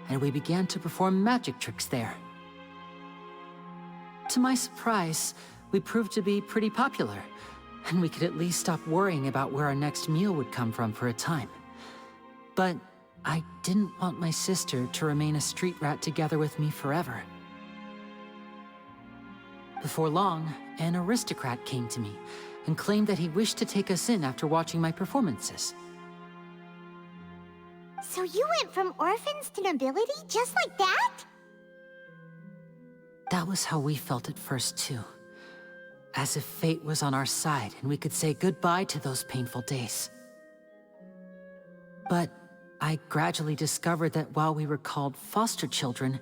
and we began to perform magic tricks there. To my surprise, we proved to be pretty popular, and we could at least stop worrying about where our next meal would come from for a time. But I didn't want my sister to remain a street rat together with me forever. Before long, an aristocrat came to me and claimed that he wished to take us in after watching my performances. So you went from orphans to nobility just like that? That was how we felt at first too. As if fate was on our side and we could say goodbye to those painful days. But I gradually discovered that while we were called foster children,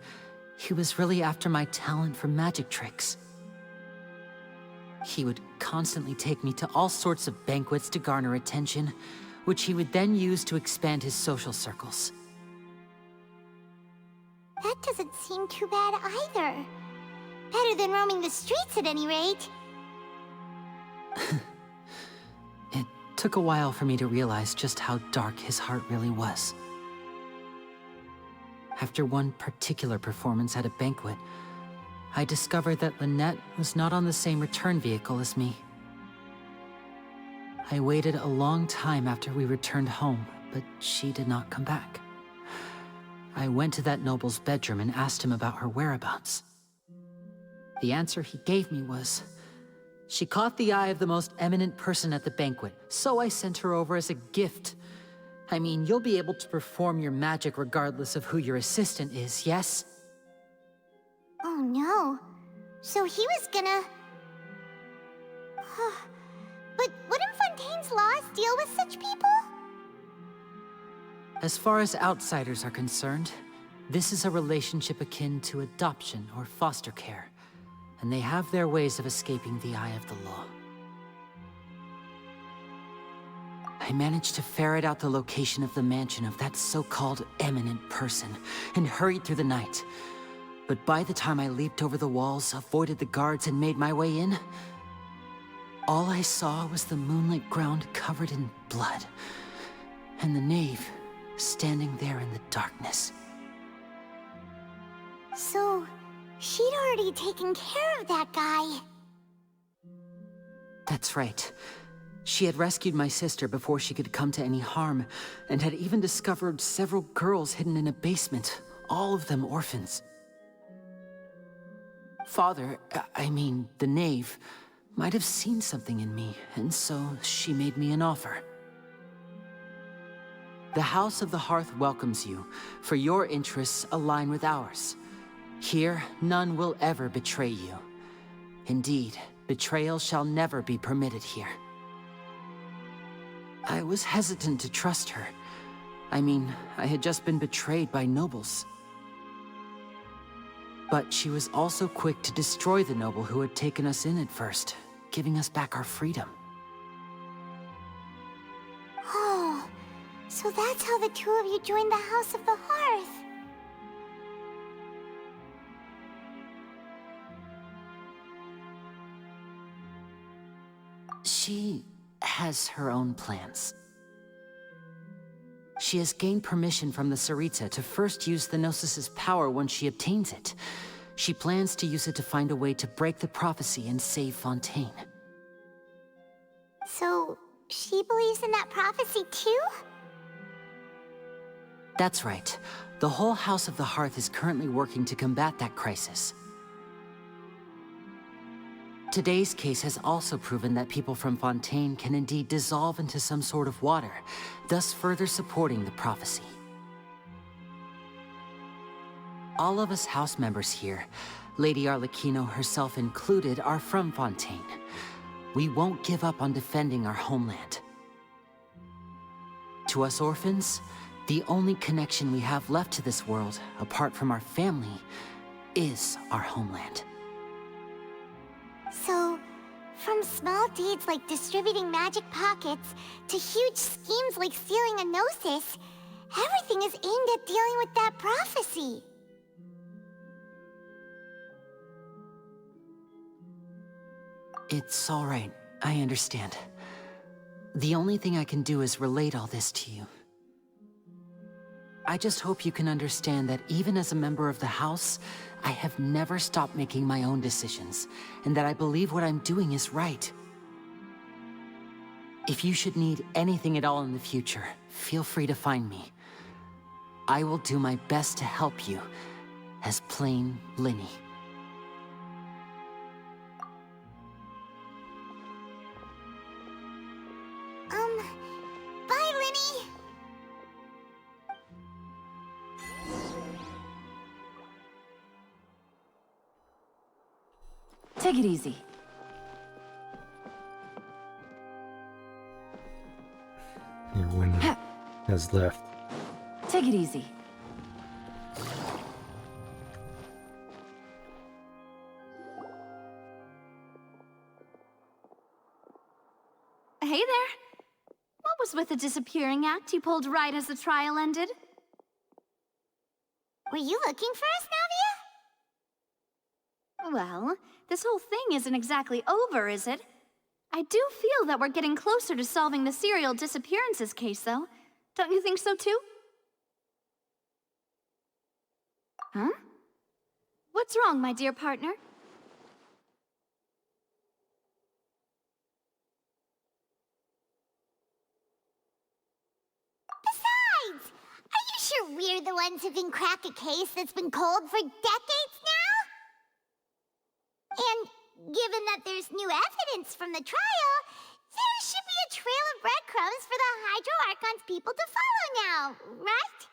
he was really after my talent for magic tricks. He would constantly take me to all sorts of banquets to garner attention, which he would then use to expand his social circles. That doesn't seem too bad either. Better than roaming the streets at any rate. It took a while for me to realize just how dark his heart really was. After one particular performance at a banquet, I discovered that Lynette was not on the same return vehicle as me. I waited a long time after we returned home, but she did not come back. I went to that noble's bedroom and asked him about her whereabouts. The answer he gave me was, she caught the eye of the most eminent person at the banquet, so I sent her over as a gift. I mean, you'll be able to perform your magic regardless of who your assistant is, yes? Oh no. So he was gonna... But wouldn't Fontaine's laws deal with such people? As far as outsiders are concerned, this is a relationship akin to adoption or foster care, and they have their ways of escaping the eye of the law. I managed to ferret out the location of the mansion of that so-called eminent person, and hurried through the night. But by the time I leaped over the walls, avoided the guards, and made my way in, all I saw was the moonlit ground covered in blood, and the knave standing there in the darkness. So, she'd already taken care of that guy. That's right. She had rescued my sister before she could come to any harm, and had even discovered several girls hidden in a basement, all of them orphans. Father, I mean, the knave, might have seen something in me, and so she made me an offer. The House of the Hearth welcomes you, for your interests align with ours. Here, none will ever betray you. Indeed, betrayal shall never be permitted here. I was hesitant to trust her. I mean, I had just been betrayed by nobles. But she was also quick to destroy the noble who had taken us in at first, giving us back our freedom. Oh, so that's how the two of you joined the House of the Hearth. She has her own plans. She has gained permission from the Tsaritsa to first use the Gnosis's power once she obtains it. She plans to use it to find a way to break the prophecy and save Fontaine. So, she believes in that prophecy too? That's right. The whole House of the Hearth is currently working to combat that crisis. Today's case has also proven that people from Fontaine can indeed dissolve into some sort of water, thus further supporting the prophecy. All of us house members here, Lady Arlecchino herself included, are from Fontaine. We won't give up on defending our homeland. To us orphans, the only connection we have left to this world, apart from our family, is our homeland. So, from small deeds like distributing magic pockets to huge schemes like stealing a Gnosis, everything is aimed at dealing with that prophecy. It's all right. I understand. The only thing I can do is relate all this to you. I just hope you can understand that even as a member of the House, I have never stopped making my own decisions, and that I believe what I'm doing is right. If you should need anything at all in the future, feel free to find me. I will do my best to help you, as plain Linny. Bye, Linny! Take it easy. Your wind has left. Take it easy. Hey there. What was with the disappearing act you pulled right as the trial ended? Were you looking for us, Navia? Well, this whole thing isn't exactly over, is it? I do feel that we're getting closer to solving the serial disappearances case, though. Don't you think so, too? Huh? What's wrong, my dear partner? Besides, even crack a case that's been cold for decades now? And given that there's new evidence from the trial, there should be a trail of breadcrumbs for the Hydro Archon's people to follow now, right?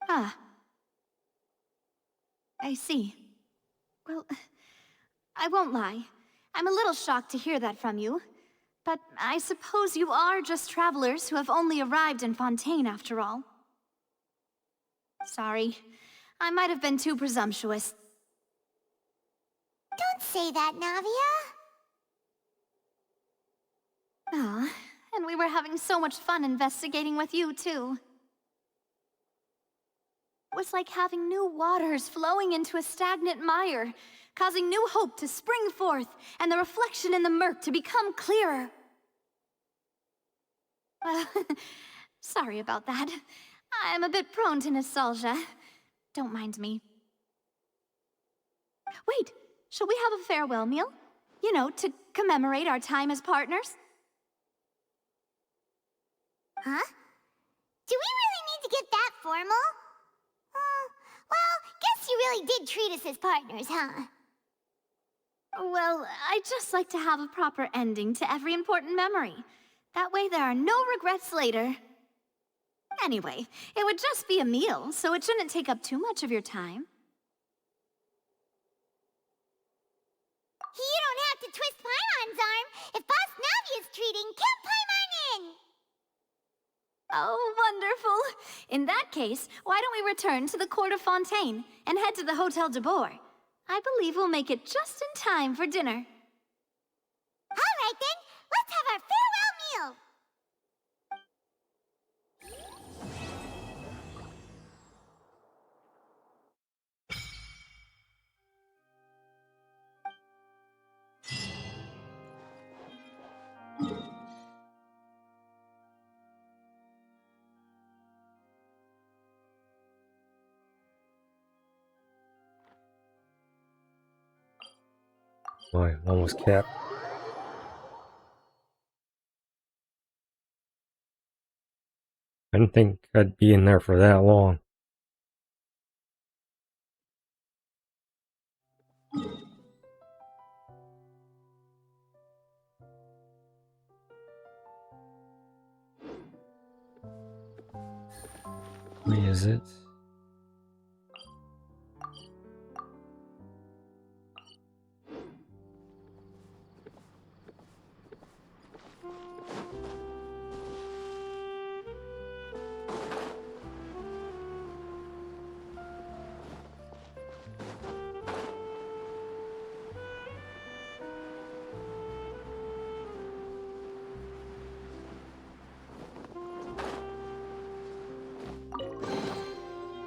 Ah. I see. Well, I won't lie. I'm a little shocked to hear that from you. But I suppose you are just travelers who have only arrived in Fontaine after all. Sorry. I might have been too presumptuous. Don't say that, Navia. Ah, and we were having so much fun investigating with you, too. It was like having new waters flowing into a stagnant mire, causing new hope to spring forth, and the reflection in the murk to become clearer. Well, sorry about that. I'm a bit prone to nostalgia. Don't mind me. Wait, shall we have a farewell meal? You know, to commemorate our time as partners? Huh? Do we really need to get that formal? Well, guess you really did treat us as partners, huh? Well, I'd just like to have a proper ending to every important memory. That way there are no regrets later. Anyway, it would just be a meal, so it shouldn't take up too much of your time. You don't have to twist Paimon's arm. If Boss Navia's treating, count Paimon in! Oh, wonderful. In that case, why don't we return to the court of Fontaine and head to the Hotel de Boer? I believe we'll make it just in time for dinner. All right then, let's have our farewell meal. Boy, almost capped. I didn't think I'd be in there for that long. Where is it?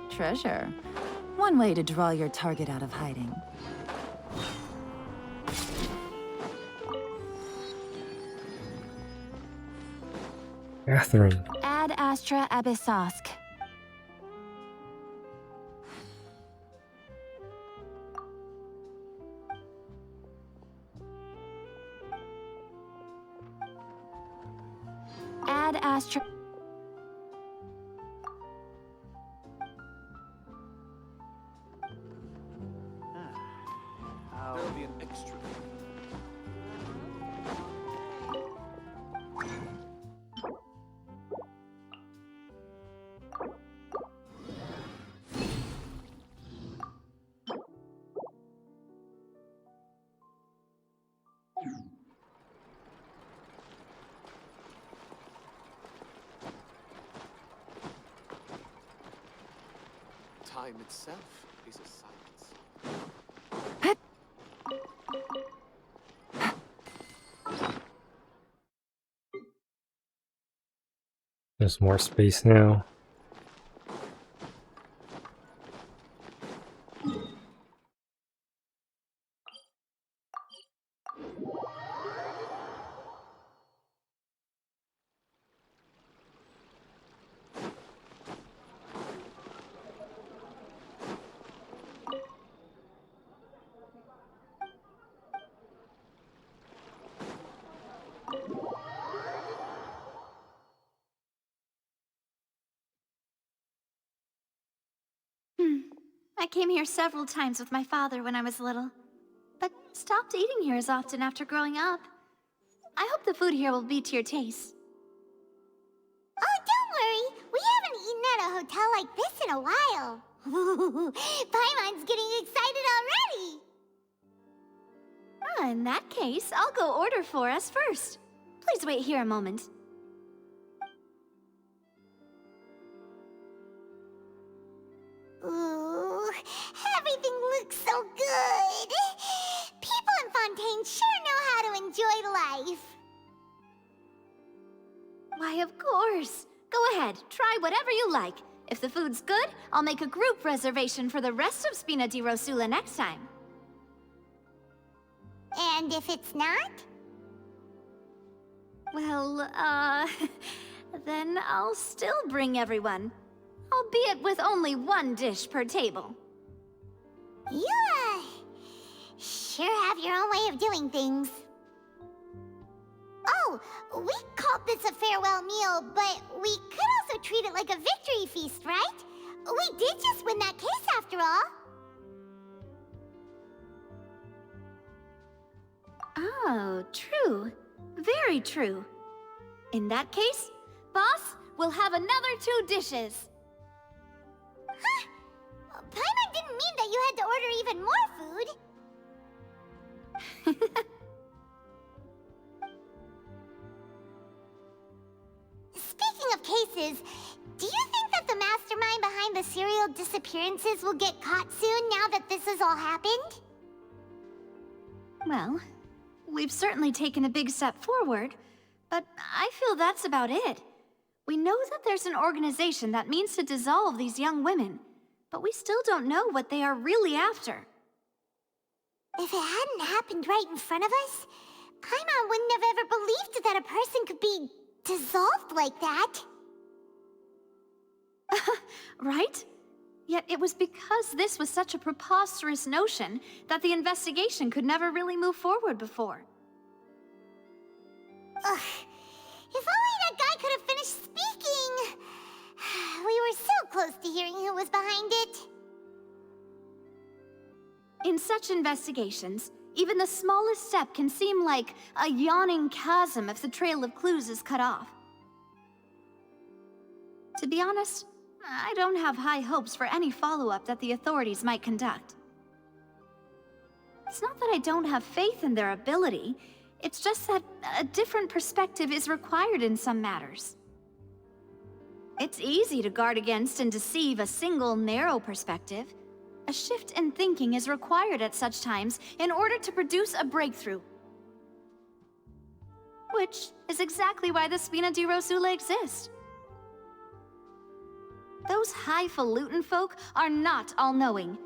Treasure. One way to draw your target out of hiding. Catherine. Ad Astra Abyssosk. Ad Astra... There'll be an extra. Time itself is a science. There's more space now. I came here several times with my father when I was little, but stopped eating here as often after growing up. I hope the food here will be to your taste. Oh, don't worry. We haven't eaten at a hotel like this in a while. Paimon's getting excited already. In that case, I'll go order for us first. Please wait here a moment. Ooh, everything looks so good. People in Fontaine sure know how to enjoy life. Why, of course. Go ahead, try whatever you like. If the food's good, I'll make a group reservation for the rest of Spina di Rosula next time. And if it's not? Well, then I'll still bring everyone. Albeit with only one dish per table. You, sure have your own way of doing things. Oh, we called this a farewell meal, but we could also treat it like a victory feast, right? We did just win that case after all. Oh, true. Very true. In that case, boss, we'll have another 2 dishes. Huh? Paimon didn't mean that you had to order even more food. Speaking of cases, do you think that the mastermind behind the serial disappearances will get caught soon now that this has all happened? Well, we've certainly taken a big step forward, but I feel that's about it. We know that there's an organization that means to dissolve these young women, but we still don't know what they are really after. If it hadn't happened right in front of us, Paimon wouldn't have ever believed that a person could be dissolved like that. Right? Yet it was because this was such a preposterous notion that the investigation could never really move forward before. Ugh. If only that guy could have finished speaking! We were so close to hearing who was behind it. In such investigations, even the smallest step can seem like a yawning chasm if the trail of clues is cut off. To be honest, I don't have high hopes for any follow-up that the authorities might conduct. It's not that I don't have faith in their ability, it's just that a different perspective is required in some matters. It's easy to guard against and deceive a single narrow perspective. A shift in thinking is required at such times in order to produce a breakthrough. Which is exactly why the Spina di Rosula exist. Those highfalutin folk are not all-knowing.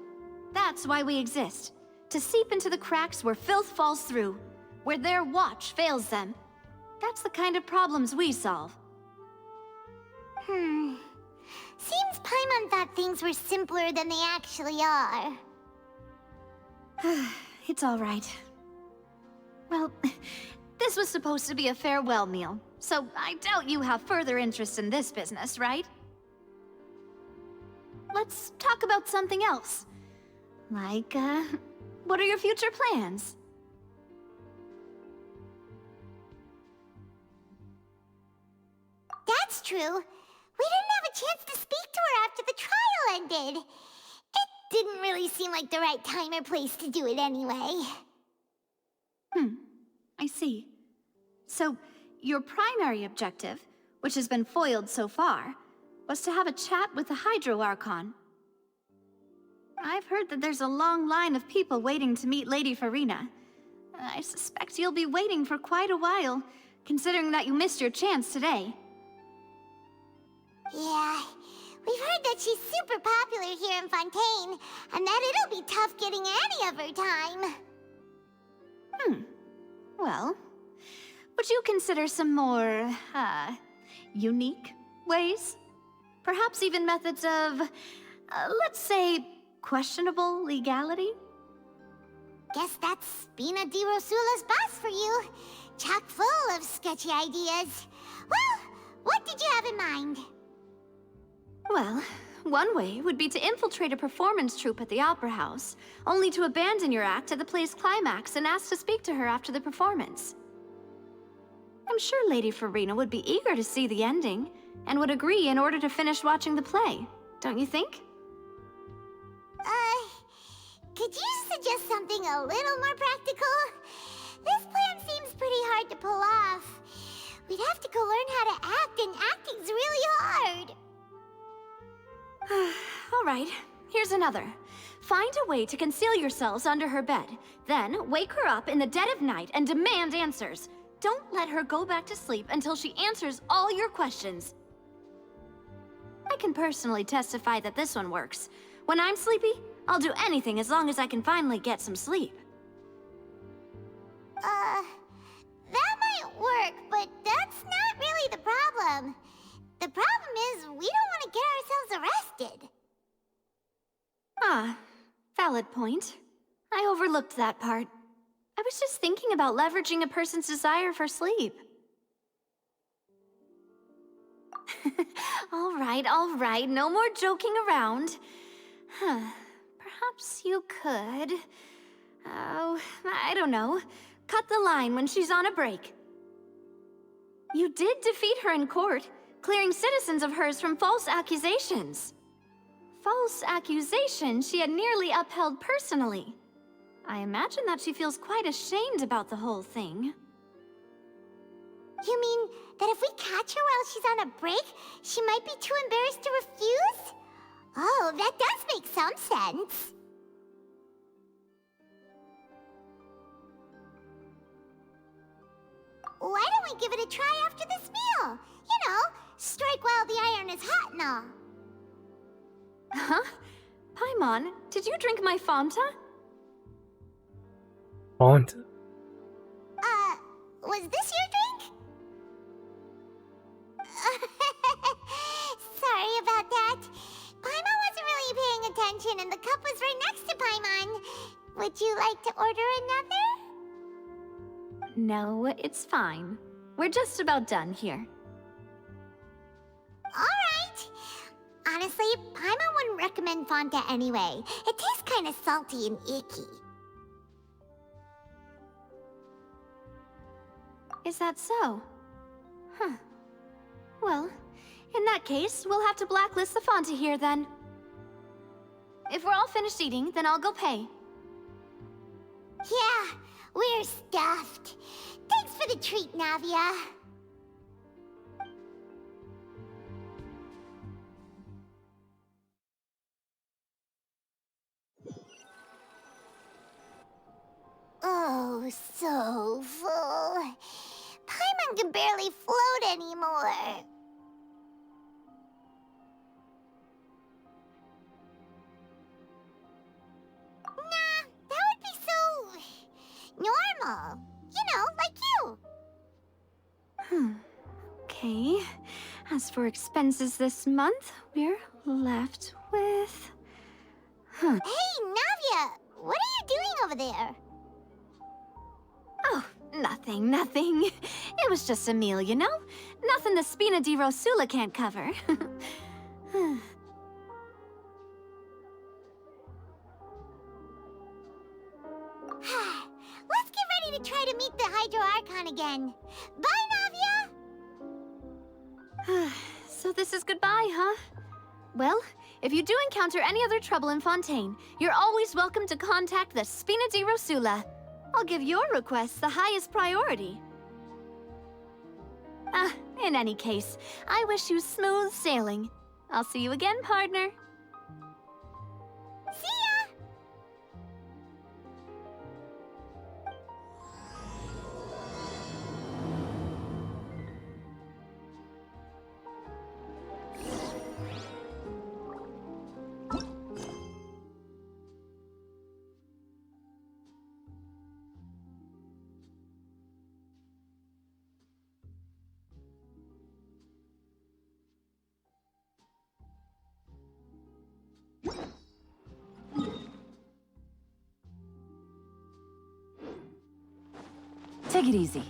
That's why we exist. To seep into the cracks where filth falls through, where their watch fails them. That's the kind of problems we solve. Seems Paimon thought things were simpler than they actually are. It's all right. Well, this was supposed to be a farewell meal, so I doubt you have further interest in this business, right? Let's talk about something else. Like, what are your future plans? That's true. We didn't have a chance to speak to her after the trial ended. It didn't really seem like the right time or place to do it anyway. I see. So, your primary objective, which has been foiled so far, was to have a chat with the Hydro Archon. I've heard that there's a long line of people waiting to meet Lady Farina. I suspect you'll be waiting for quite a while, considering that you missed your chance today. Yeah, we've heard that she's super popular here in Fontaine, and that it'll be tough getting any of her time. Well, would you consider some more, unique ways? Perhaps even methods of, let's say, questionable legality? Guess that's Spina di Rosula's boss for you. Chock full of sketchy ideas. Well, what did you have in mind? Well, one way would be to infiltrate a performance troupe at the Opera House, only to abandon your act at the play's climax and ask to speak to her after the performance. I'm sure Lady Farina would be eager to see the ending, and would agree in order to finish watching the play, don't you think? Could you suggest something a little more practical? This plan seems pretty hard to pull off. We'd have to go learn how to act, and acting's really hard. All right, here's another. Find a way to conceal yourselves under her bed. Then wake her up in the dead of night and demand answers. Don't let her go back to sleep until she answers all your questions. I can personally testify that this one works. When I'm sleepy, I'll do anything as long as I can finally get some sleep. That might work, but that's not really the problem. The problem is we don't want to get ourselves arrested. Ah, valid point. I overlooked that part. I was just thinking about leveraging a person's desire for sleep. All right, no more joking around. Perhaps you could... Oh, I don't know. Cut the line when she's on a break. You did defeat her in court, clearing citizens of hers from false accusations. False accusations she had nearly upheld personally. I imagine that she feels quite ashamed about the whole thing. You mean that if we catch her while she's on a break, she might be too embarrassed to refuse? Oh, that does make some sense. Why don't we give it a try after this meal? You know, strike while the iron is hot and all. Huh? Paimon, did you drink my Fanta? Font? Was this your drink? Sorry about that. Paimon wasn't really paying attention and the cup was right next to Paimon. Would you like to order another? No, it's fine. We're just about done here. Alright. Honestly, Paimon wouldn't recommend Fanta anyway. It tastes kind of salty and icky. Is that so? Huh. Well, in that case, we'll have to blacklist the Fanta here then. If we're all finished eating, then I'll go pay. Yeah, we're stuffed. Thanks for the treat, Navia. Oh, so full. Paimon can barely float anymore. Nah, that would be so... normal. You know, like you. Okay. As for expenses this month, we're left with... Hey, Navia! What are you doing over there? Oh, nothing. It was just a meal, you know? Nothing the Spina di Rosula can't cover. Let's get ready to try to meet the Hydro Archon again. Bye, Navia! So this is goodbye, huh? Well, if you do encounter any other trouble in Fontaine, you're always welcome to contact the Spina di Rosula. I'll give your requests the highest priority. In any case, I wish you smooth sailing. I'll see you again, partner. See ya! Take it easy.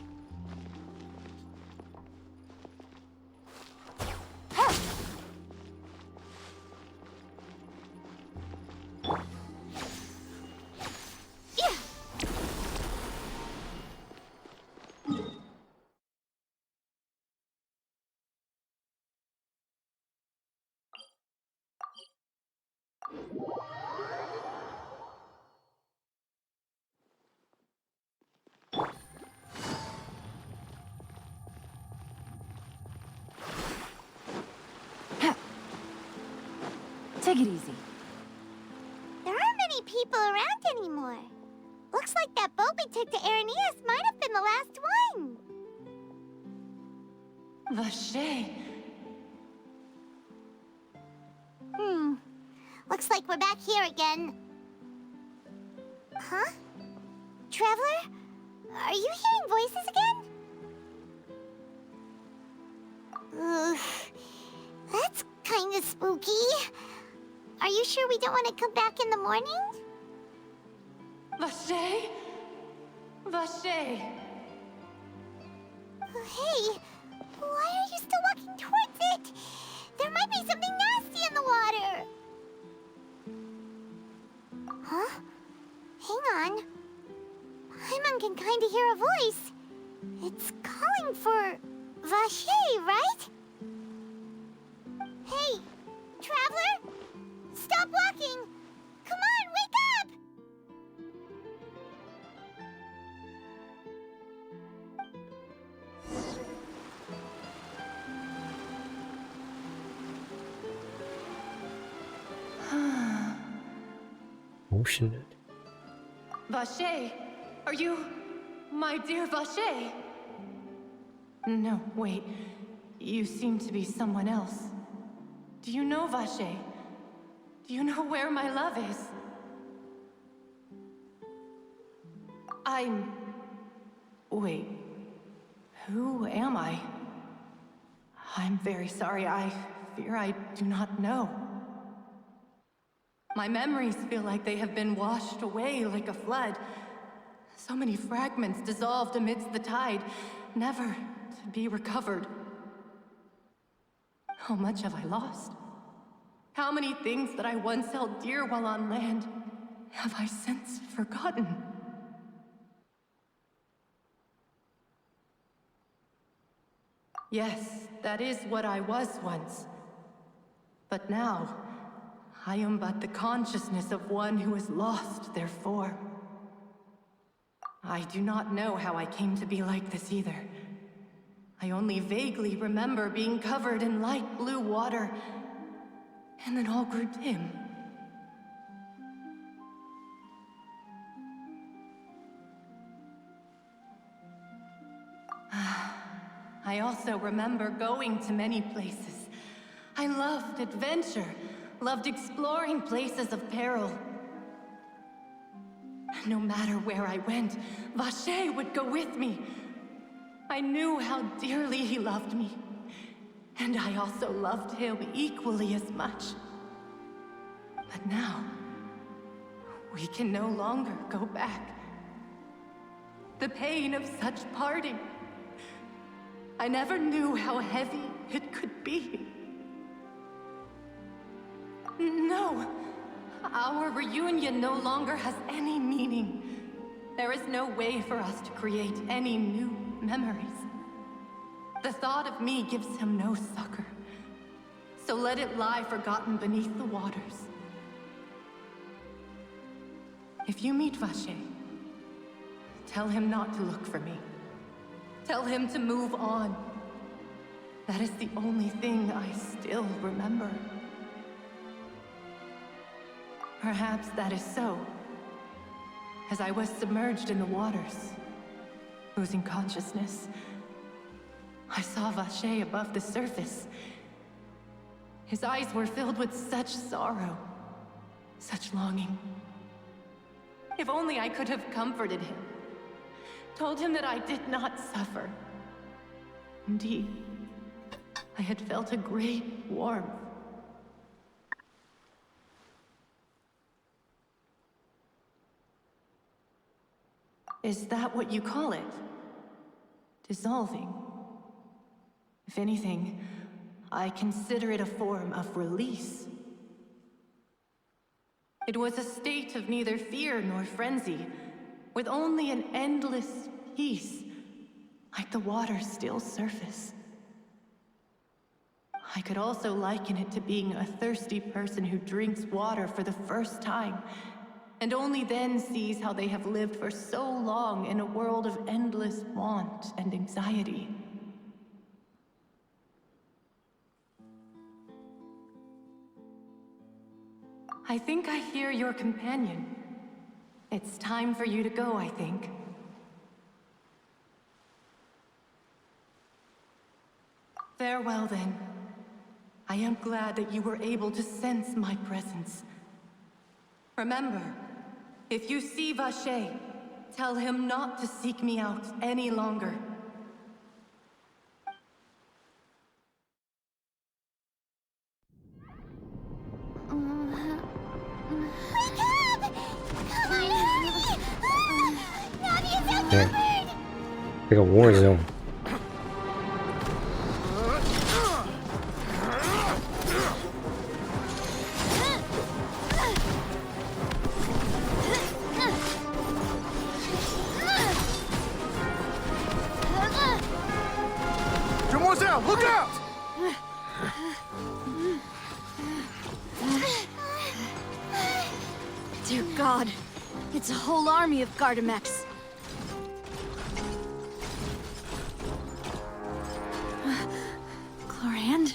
Take it easy. There aren't many people around anymore. Looks like that boat we took to Araneas might have been the last one. Vache. Looks like we're back here again. Huh? Traveler? Are you hearing voices again? Ugh. That's kind of spooky. Are you sure we don't want to come back in the morning? Vache? Vache. Hey, why are you still walking towards it? There might be something nasty in the water. Huh? Hang on. Paimon can kind of hear a voice. It's calling for Vache, right? Hey, Traveler? Stop walking! Come on, wake up! Ocean it. Vache, are you my dear Vache? No, wait. You seem to be someone else. Do you know Vache? Do you know where my love is? Wait. Who am I? I'm very sorry. I fear I do not know. My memories feel like they have been washed away like a flood. So many fragments dissolved amidst the tide, never to be recovered. How much have I lost? How many things that I once held dear while on land have I since forgotten? Yes, that is what I was once. But now, I am but the consciousness of one who has lost their form. I do not know how I came to be like this either. I only vaguely remember being covered in light blue water, and then all grew dim. I also remember going to many places. I loved adventure, loved exploring places of peril. No matter where I went, Vache would go with me. I knew how dearly he loved me, and I also loved him equally as much. But now, we can no longer go back. The pain of such parting, I never knew how heavy it could be. No, our reunion no longer has any meaning. There is no way for us to create any new memories. The thought of me gives him no succor. So let it lie forgotten beneath the waters. If you meet Vache, tell him not to look for me. Tell him to move on. That is the only thing I still remember. Perhaps that is so. As I was submerged in the waters, losing consciousness, I saw Vache above the surface. His eyes were filled with such sorrow, such longing. If only I could have comforted him, told him that I did not suffer. Indeed, I had felt a great warmth. Is that what you call it? Dissolving? If anything, I consider it a form of release. It was a state of neither fear nor frenzy, with only an endless peace, like the water's still surface. I could also liken it to being a thirsty person who drinks water for the first time, and only then sees how they have lived for so long in a world of endless want and anxiety. I think I hear your companion. It's time for you to go, I think. Farewell, then. I am glad that you were able to sense my presence. Remember, if you see Vacher, tell him not to seek me out any longer. Yeah. Like a war zone. Demoiselle, look out! Dear God, it's a whole army of Gardamex. Clorand?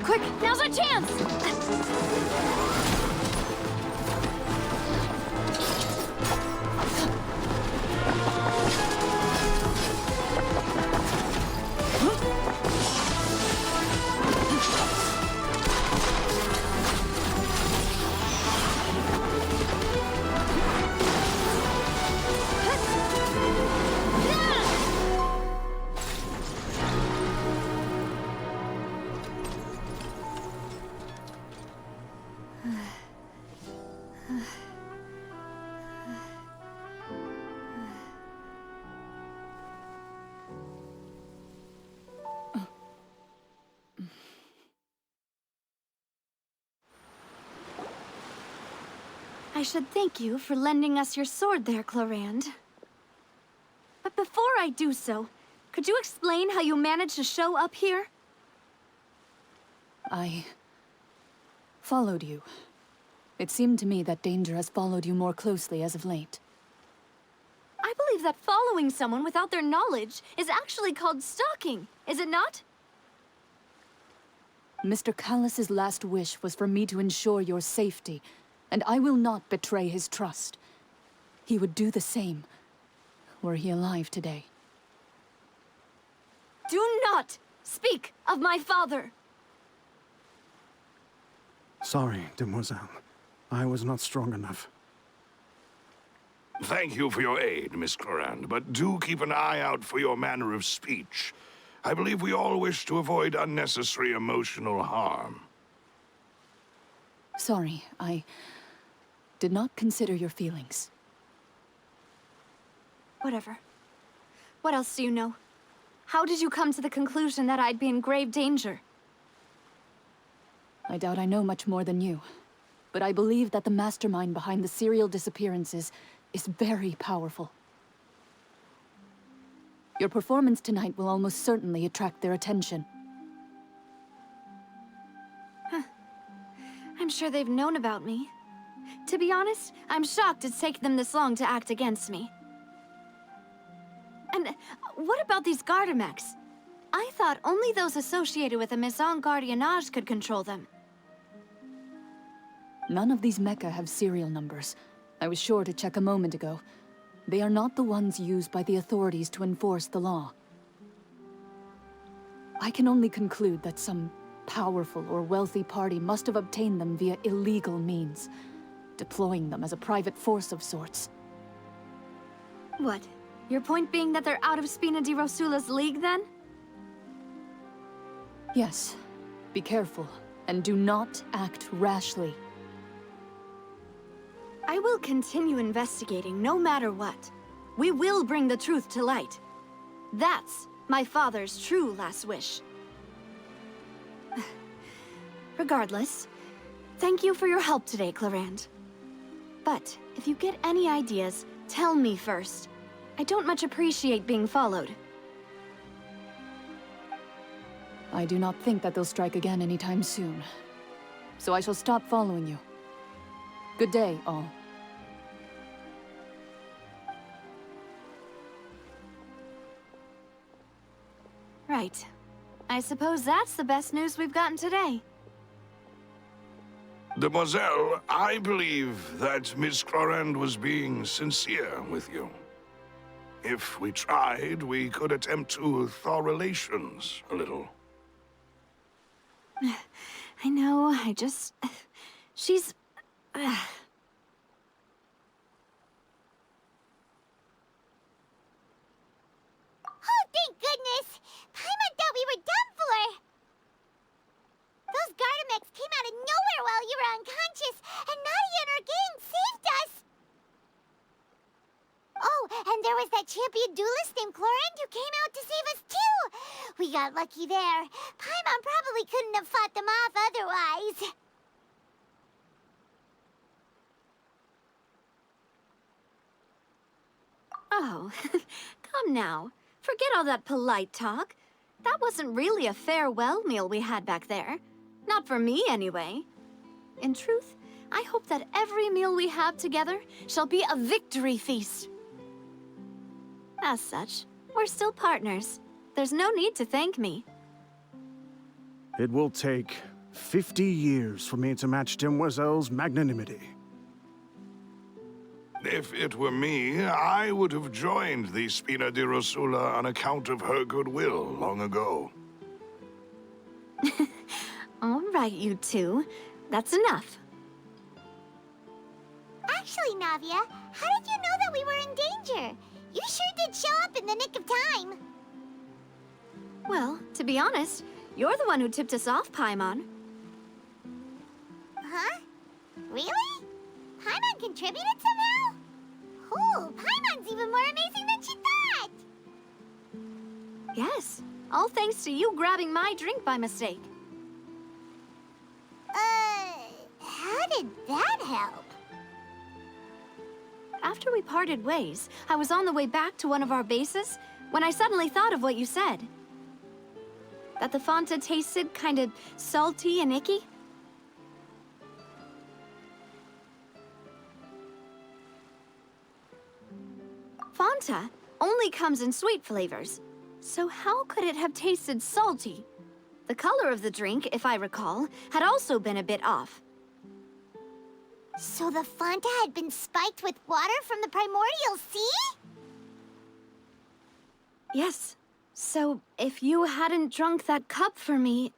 Quick, now's our chance! I should thank you for lending us your sword there, Clorand. But before I do so, could you explain how you managed to show up here? I followed you. It seemed to me that danger has followed you more closely as of late. I believe that following someone without their knowledge is actually called stalking, is it not? Mr. Callus's last wish was for me to ensure your safety, and I will not betray his trust. He would do the same, were he alive today. Do not speak of my father! Sorry, Demoiselle. I was not strong enough. Thank you for your aid, Miss Clorand, but do keep an eye out for your manner of speech. I believe we all wish to avoid unnecessary emotional harm. Sorry, I did not consider your feelings. Whatever. What else do you know? How did you come to the conclusion that I'd be in grave danger? I doubt I know much more than you, but I believe that the mastermind behind the serial disappearances is very powerful. Your performance tonight will almost certainly attract their attention. I'm sure they've known about me. To be honest, I'm shocked it's taken them this long to act against me. And what about these Gardamex? I thought only those associated with a Maison Gardiennage could control them. None of these mecha have serial numbers. I was sure to check a moment ago. They are not the ones used by the authorities to enforce the law. I can only conclude that some powerful or wealthy party must have obtained them via illegal means, deploying them as a private force of sorts. What? Your point being that they're out of Spina di Rosula's league, then? Yes. Be careful, and do not act rashly. I will continue investigating no matter what. We will bring the truth to light. That's My father's true last wish. Regardless, thank you for your help today, Clarand. But if you get any ideas, tell me first. I don't much appreciate being followed. I do not think that they'll strike again anytime soon. So I shall stop following you. Good day, all. Right. I suppose that's the best news we've gotten today. Demoiselle, I believe that Miss Clarand was being sincere with you. If we tried, we could attempt to thaw relations a little. I know, she's... Oh, thank goodness! Paimon thought we were done for! Those Gardamex came out of nowhere while you were unconscious, and Nadia and her gang saved us! Oh, and there was that champion duelist named Clarand who came out to save us too! We got lucky there. Paimon probably couldn't have fought them off otherwise. Oh, come now. Forget all that polite talk. That wasn't really a farewell meal we had back there. Not for me, anyway. In truth, I hope that every meal we have together shall be a victory feast. As such, we're still partners. There's no need to thank me. It will take 50 years for me to match Demoiselle's magnanimity. If it were me, I would have joined the Spina di Rosula on account of her goodwill long ago. All right, you two. That's enough. Actually, Navia, how did you know that we were in danger? You sure did show up in the nick of time. Well, to be honest, you're the one who tipped us off, Paimon. Huh? Really? Paimon contributed somehow? Ooh, Paimon's even more amazing than she thought! Yes, all thanks to you grabbing my drink by mistake. How did that help? After we parted ways, I was on the way back to one of our bases when I suddenly thought of what you said. That the Fonta tasted kind of salty and icky. Fonta only comes in sweet flavors, so how could it have tasted salty? The color of the drink, if I recall, had also been a bit off. So the Fonta had been spiked with water from the primordial sea? Yes. So, if you hadn't drunk that cup for me...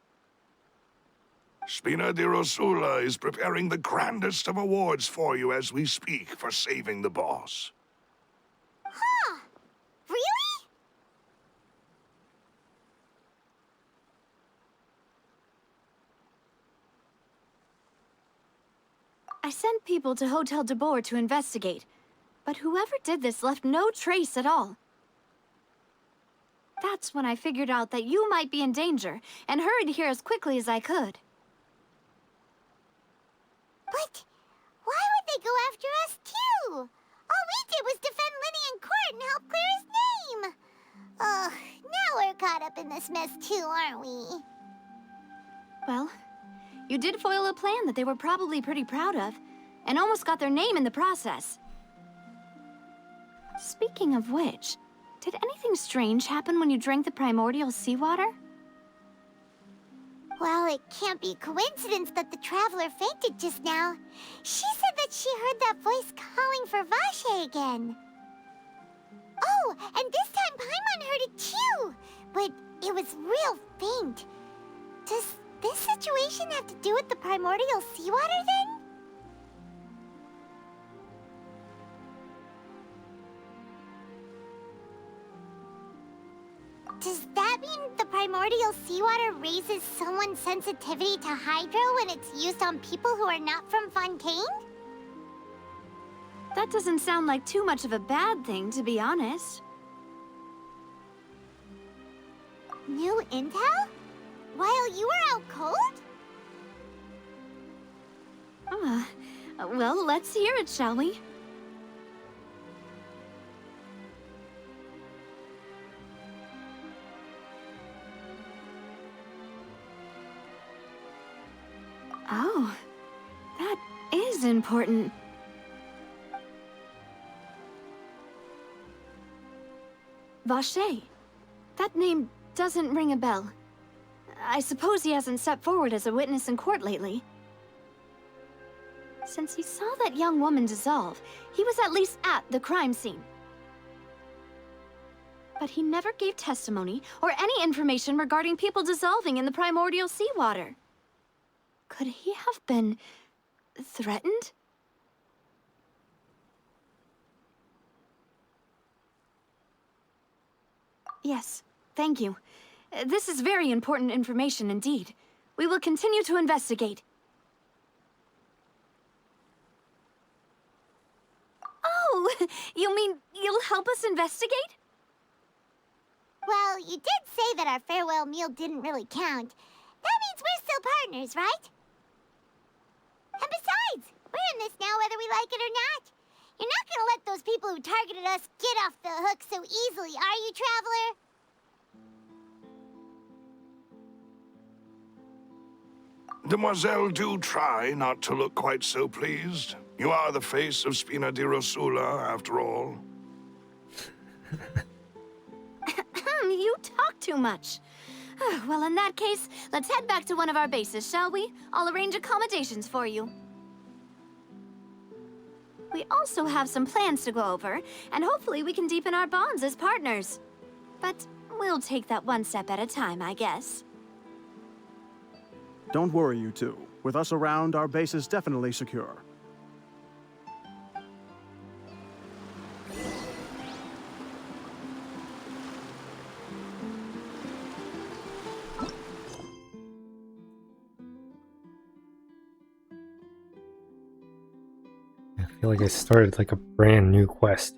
Spina di Rosula is preparing the grandest of awards for you as we speak for saving the boss. Huh. Really? I sent people to Hotel de Boer to investigate, but whoever did this left no trace at all. That's when I figured out that you might be in danger, and hurried here as quickly as I could. But why would they go after us, too? All we did was defend Linny in court and help clear his name. Ugh, now we're caught up in this mess, too, aren't we? Well, you did foil a plan that they were probably pretty proud of, and almost got their name in the process. Speaking of which, did anything strange happen when you drank the primordial seawater? Well, it can't be coincidence that the traveler fainted just now. She said that she heard that voice calling for Vache again. Oh, and this time Paimon heard it too, but it was real faint. Does this situation have to do with the primordial seawater then? Does that mean the primordial seawater raises someone's sensitivity to hydro when it's used on people who are not from Fontaine? That doesn't sound like too much of a bad thing, to be honest. New intel? While you were out cold? Well, let's hear it, shall we? Oh, that is important. Vache. That name doesn't ring a bell. I suppose he hasn't stepped forward as a witness in court lately. Since he saw that young woman dissolve, he was at least at the crime scene. But he never gave testimony or any information regarding people dissolving in the primordial seawater. Could he have been threatened? Yes, thank you. This is very important information indeed. We will continue to investigate. Oh, you mean you'll help us investigate? Well, you did say that our farewell meal didn't really count. That means we're still partners, right? And besides, we're in this now whether we like it or not. You're not gonna let those people who targeted us get off the hook so easily, are you, Traveler? Demoiselle, do try not to look quite so pleased. You are the face of Spina di Rosula, after all. You talk too much. Well, in that case, let's head back to one of our bases, shall we? I'll arrange accommodations for you. We also have some plans to go over, and hopefully we can deepen our bonds as partners. But we'll take that one step at a time, I guess. Don't worry, you two. With us around, our base is definitely secure. I feel like I started like a brand new quest.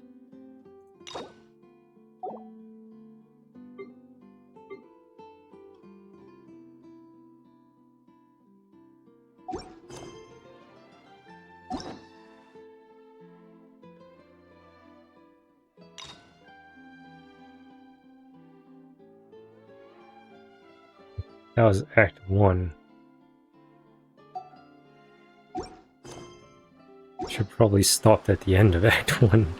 That was Act 1. Should probably stop at the end of Act 1.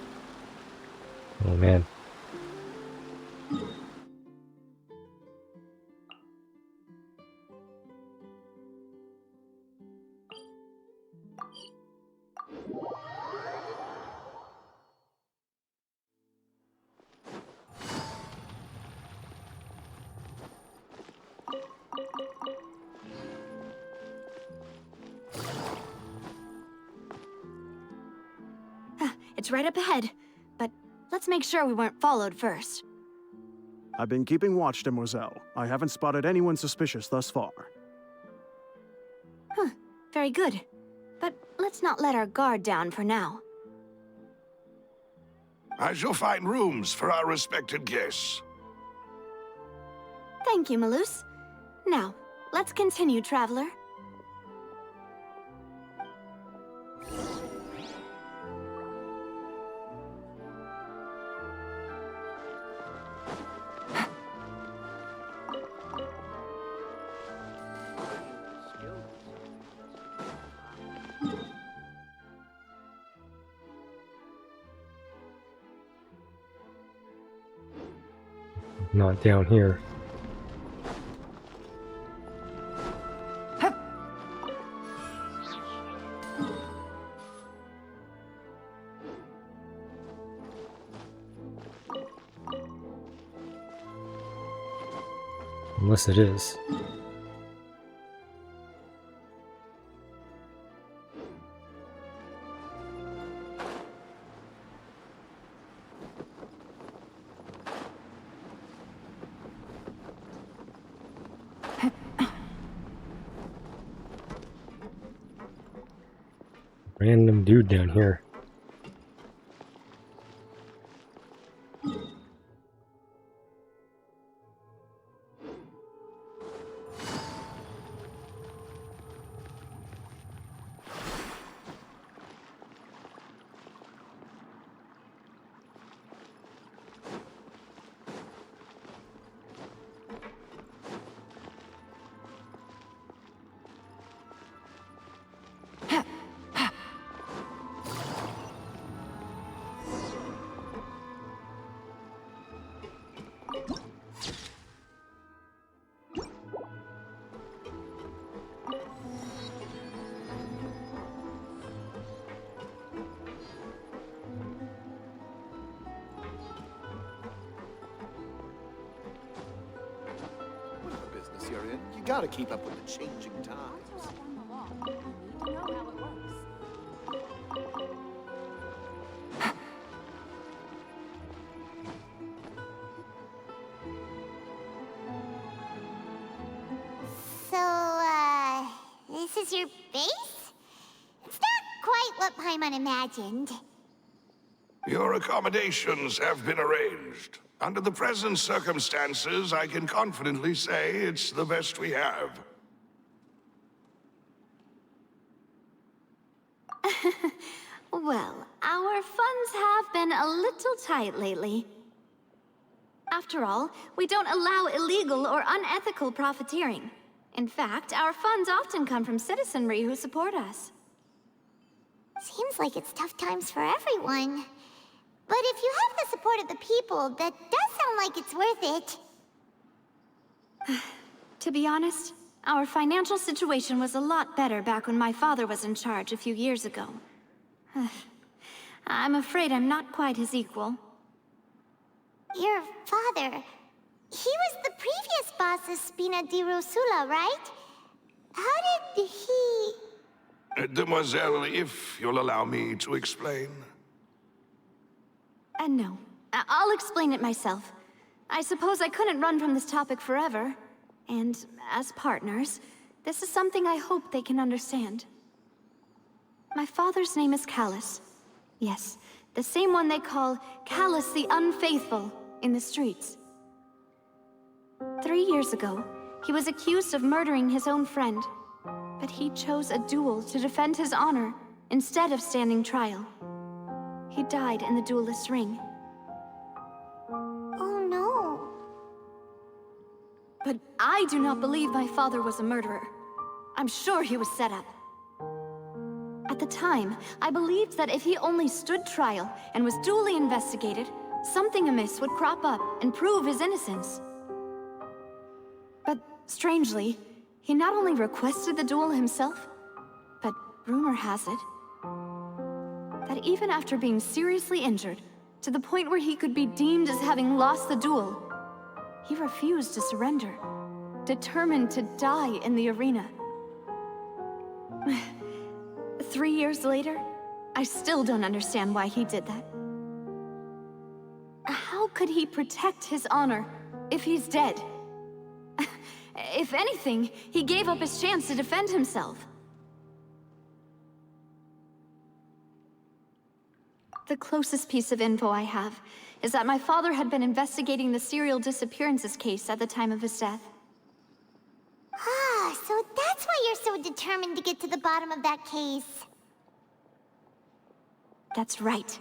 Oh man. It's right up ahead, but let's make sure we weren't followed first. I've been keeping watch, Demoiselle. I haven't spotted anyone suspicious thus far. Huh, very good. But let's not let our guard down for now. I shall find rooms for our respected guests. Thank you, Malus. Now, let's continue, Traveler. Not down here. Unless it is. Random dude down here. Gotta keep up with the changing times. So, this is your base? It's not quite what Paimon imagined. Your accommodations have been arranged. Under the present circumstances, I can confidently say it's the best we have. Well, our funds have been a little tight lately. After all, we don't allow illegal or unethical profiteering. In fact, our funds often come from citizenry who support us. Seems like it's tough times for everyone. But if you have the support of the people, that does sound like it's worth it. To be honest, our financial situation was a lot better back when my father was in charge a few years ago. I'm afraid I'm not quite his equal. Your father... he was the previous boss of Spina di Rosula, right? How did he... Demoiselle, if you'll allow me to explain. No. I'll explain it myself. I suppose I couldn't run from this topic forever. And as partners, this is something I hope they can understand. My father's name is Callus. Yes, the same one they call Callus the Unfaithful in the streets. 3 years ago, he was accused of murdering his own friend. But he chose a duel to defend his honor instead of standing trial. He died in the duelist's ring. Oh no. But I do not believe my father was a murderer. I'm sure he was set up. At the time, I believed that if he only stood trial and was duly investigated, something amiss would crop up and prove his innocence. But strangely, he not only requested the duel himself, but rumor has it that even after being seriously injured, to the point where he could be deemed as having lost the duel, he refused to surrender, determined to die in the arena. 3 years later, I still don't understand why he did that. How could he protect his honor if he's dead? If anything, he gave up his chance to defend himself. The closest piece of info I have is that my father had been investigating the serial disappearances case at the time of his death. Ah, so that's why you're so determined to get to the bottom of that case. That's right.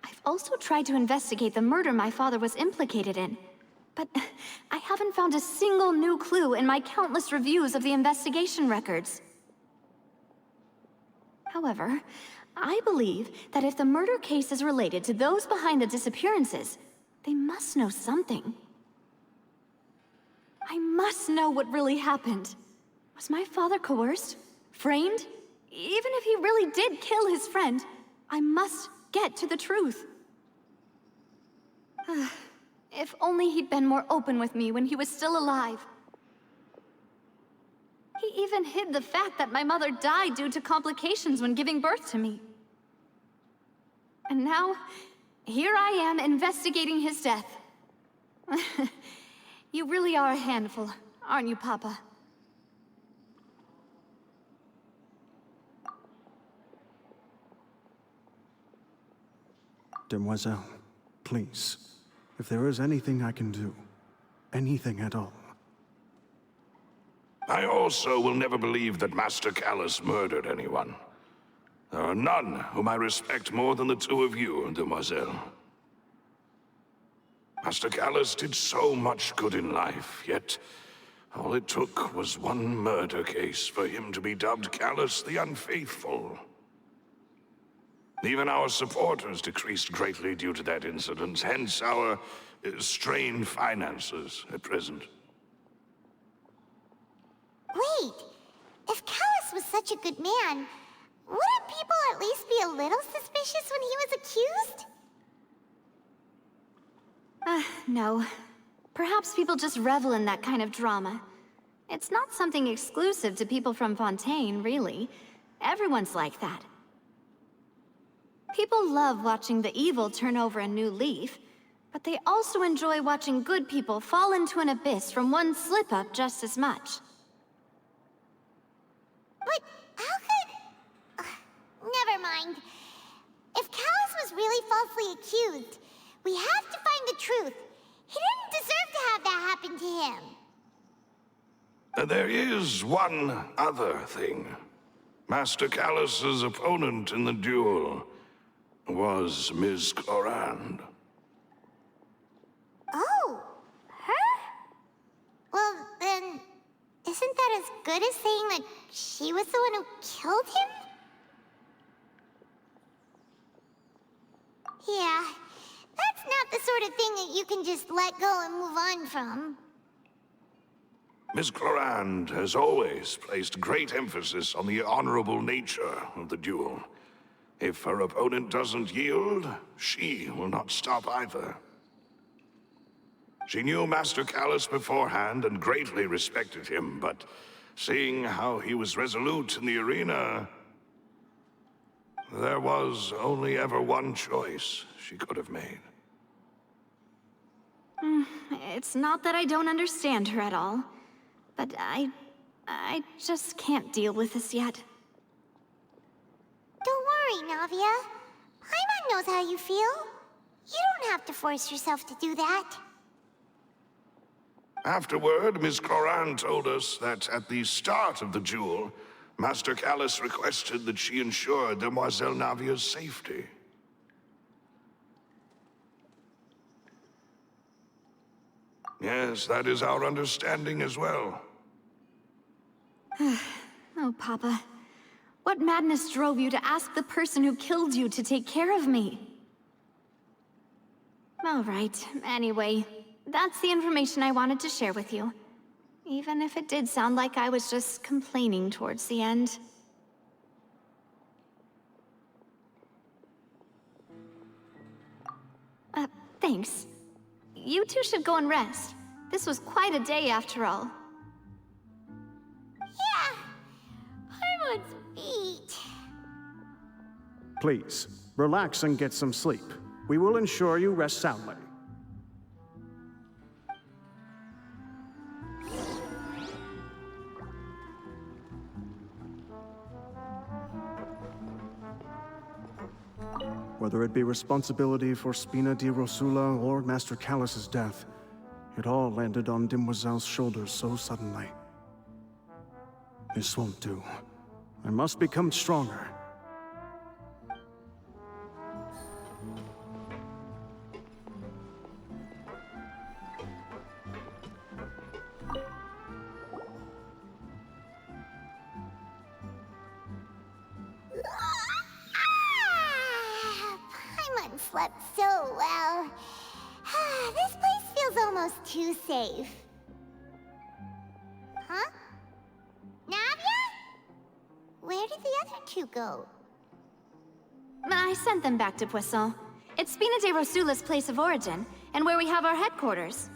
I've also tried to investigate the murder my father was implicated in, but I haven't found a single new clue in my countless reviews of the investigation records. However, I believe that if the murder case is related to those behind the disappearances, they must know something. I must know what really happened. Was my father coerced? Framed? Even if he really did kill his friend, I must get to the truth. If only he'd been more open with me when he was still alive. He even hid the fact that my mother died due to complications when giving birth to me. And now, here I am investigating his death. You really are a handful, aren't you, Papa? Demoiselle, please, if there is anything I can do, anything at all. I also will never believe that Master Callus murdered anyone. There are none whom I respect more than the two of you, Demoiselle. Master Callus did so much good in life, yet all it took was one murder case for him to be dubbed Callus the Unfaithful. Even our supporters decreased greatly due to that incident, hence our strained finances at present. Wait, if Callus was such a good man, wouldn't people at least be a little suspicious when he was accused? No. Perhaps people just revel in that kind of drama. It's not something exclusive to people from Fontaine, really. Everyone's like that. People love watching the evil turn over a new leaf, but they also enjoy watching good people fall into an abyss from one slip-up just as much. But how could... never mind. If Callus was really falsely accused, we have to find the truth. He didn't deserve to have that happen to him. There is one other thing. Master Callus's opponent in the duel was Ms. Clorand. Oh, her? Well, then, isn't that as good as saying that she was the one who killed him? Yeah, that's not the sort of thing that you can just let go and move on from. Ms. Clorand has always placed great emphasis on the honorable nature of the duel. If her opponent doesn't yield, she will not stop either. She knew Master Callus beforehand and greatly respected him, but seeing how he was resolute in the arena, there was only ever one choice she could have made. It's not that I don't understand her at all, but I just can't deal with this yet. Don't worry, Navia. Paimon knows how you feel. You don't have to force yourself to do that. Afterward, Ms. Clorand told us that at the start of the duel, Master Callus requested that she ensure Demoiselle Navia's safety. Yes, that is our understanding as well. Oh, Papa. What madness drove you to ask the person who killed you to take care of me? All right, anyway, that's the information I wanted to share with you. Even if it did sound like I was just complaining towards the end. Thanks. You two should go and rest. This was quite a day after all. Yeah, Paimon's feet. Please, relax and get some sleep. We will ensure you rest soundly. Whether it be responsibility for Spina di Rosula or Master Callus's death, it all landed on Demoiselle's shoulders so suddenly. This won't do. I must become stronger. Paimon slept so well. This place feels almost too safe. Huh? Navia? Where did the other two go? I sent them back to Poisson. It's Spina di Rosula's place of origin, and where we have our headquarters.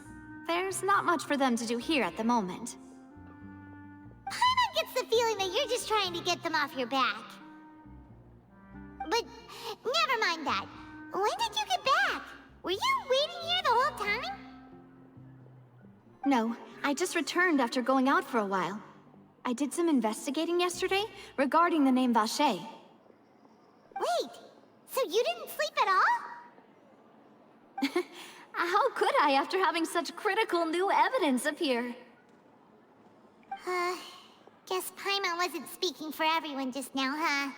There's not much for them to do here at the moment. Paimon gets the feeling that you're just trying to get them off your back. But never mind that. When did you get back? Were you waiting here the whole time? No, I just returned after going out for a while. I did some investigating yesterday regarding the name Vacher. Wait, so you didn't sleep at all? How could I after having such critical new evidence appear? Guess Paimon wasn't speaking for everyone just now, huh?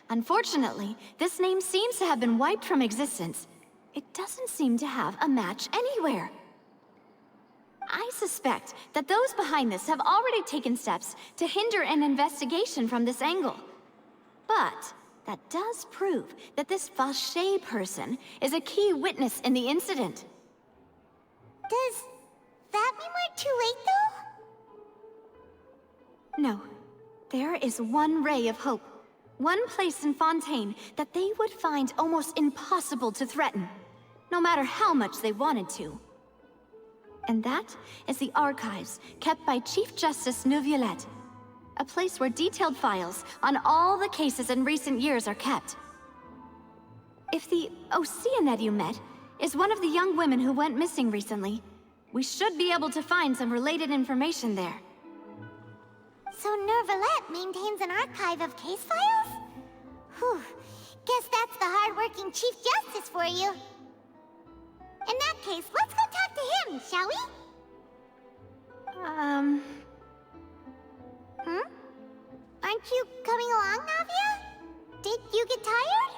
Unfortunately, this name seems to have been wiped from existence. It doesn't seem to have a match anywhere. I suspect that those behind this have already taken steps to hinder an investigation from this angle. But that does prove that this Vacher person is a key witness in the incident. Does that mean we're too late, though? No. There is one ray of hope. One place in Fontaine that they would find almost impossible to threaten, no matter how much they wanted to. And that is the archives kept by Chief Justice Neuvillette, a place where detailed files on all the cases in recent years are kept. If the Oceanid you met is one of the young women who went missing recently, we should be able to find some related information there. So Neuvillette maintains an archive of case files? Whew. Guess that's the hard-working Chief Justice for you. In that case, let's go talk to him, shall we? Aren't you coming along, Navia? Did you get tired?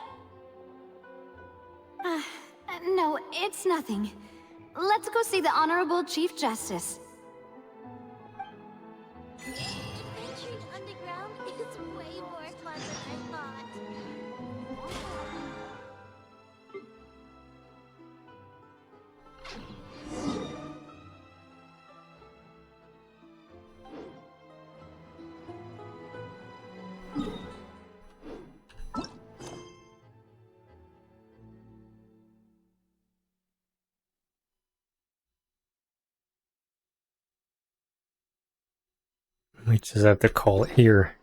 No, it's nothing. Let's go see the Honorable Chief Justice. Adventuring underground is way more fun than I thought. We just have to call it here.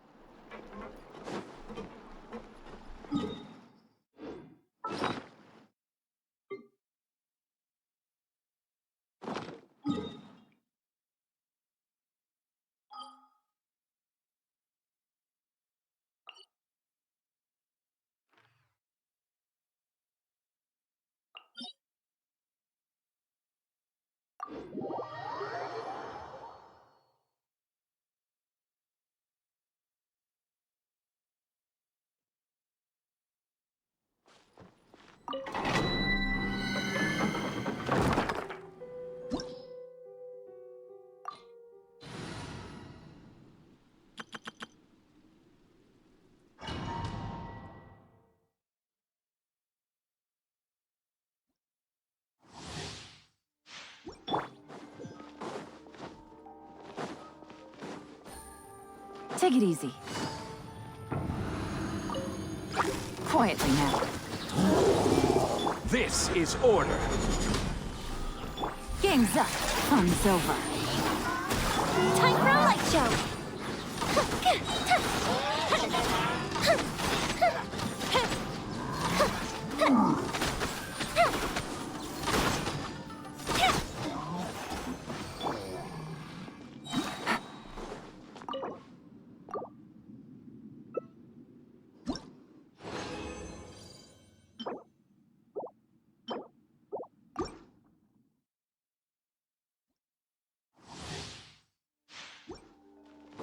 Take it easy. Quietly now. This is order. Game's up. Fun's over. Time for a light show!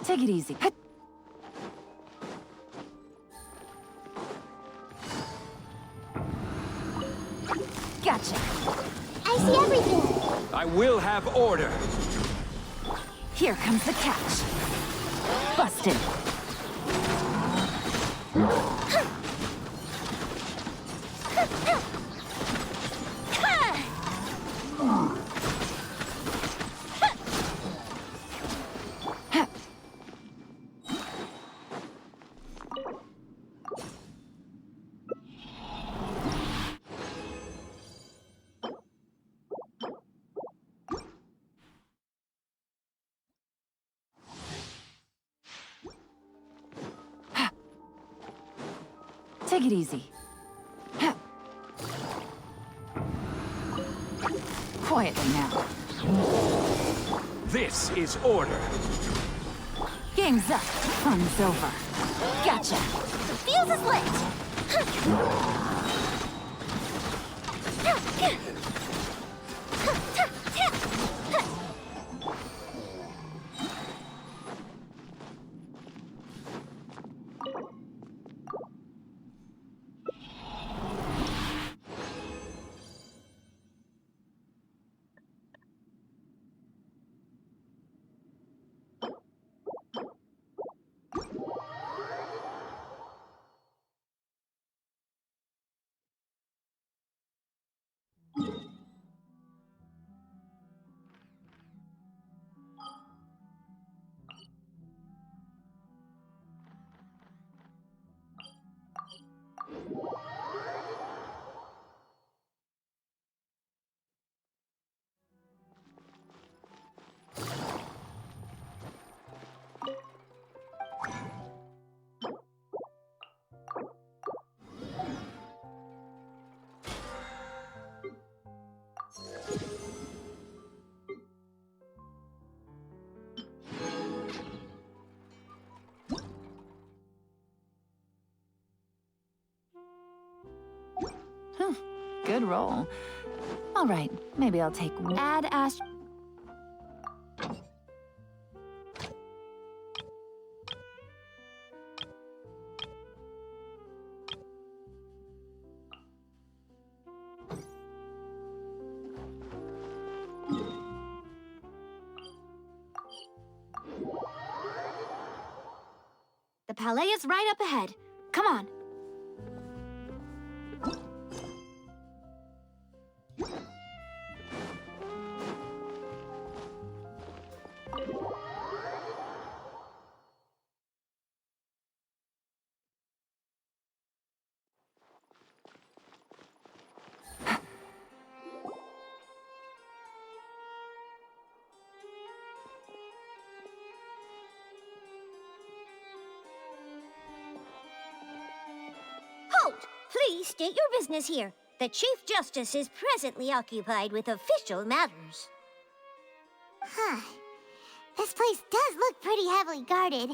Take it easy. Gotcha. I see everything! I will have order. Here comes the catch. Busted. Take it easy. Quietly now. This is order. Game's up. Fun's over. Gotcha. The fuse is lit! good roll. All right, maybe I'll take Add Ast... The palais is right up ahead. Come on. Halt! Please state your business here. The Chief Justice is presently occupied with official matters. Huh. This place does look pretty heavily guarded.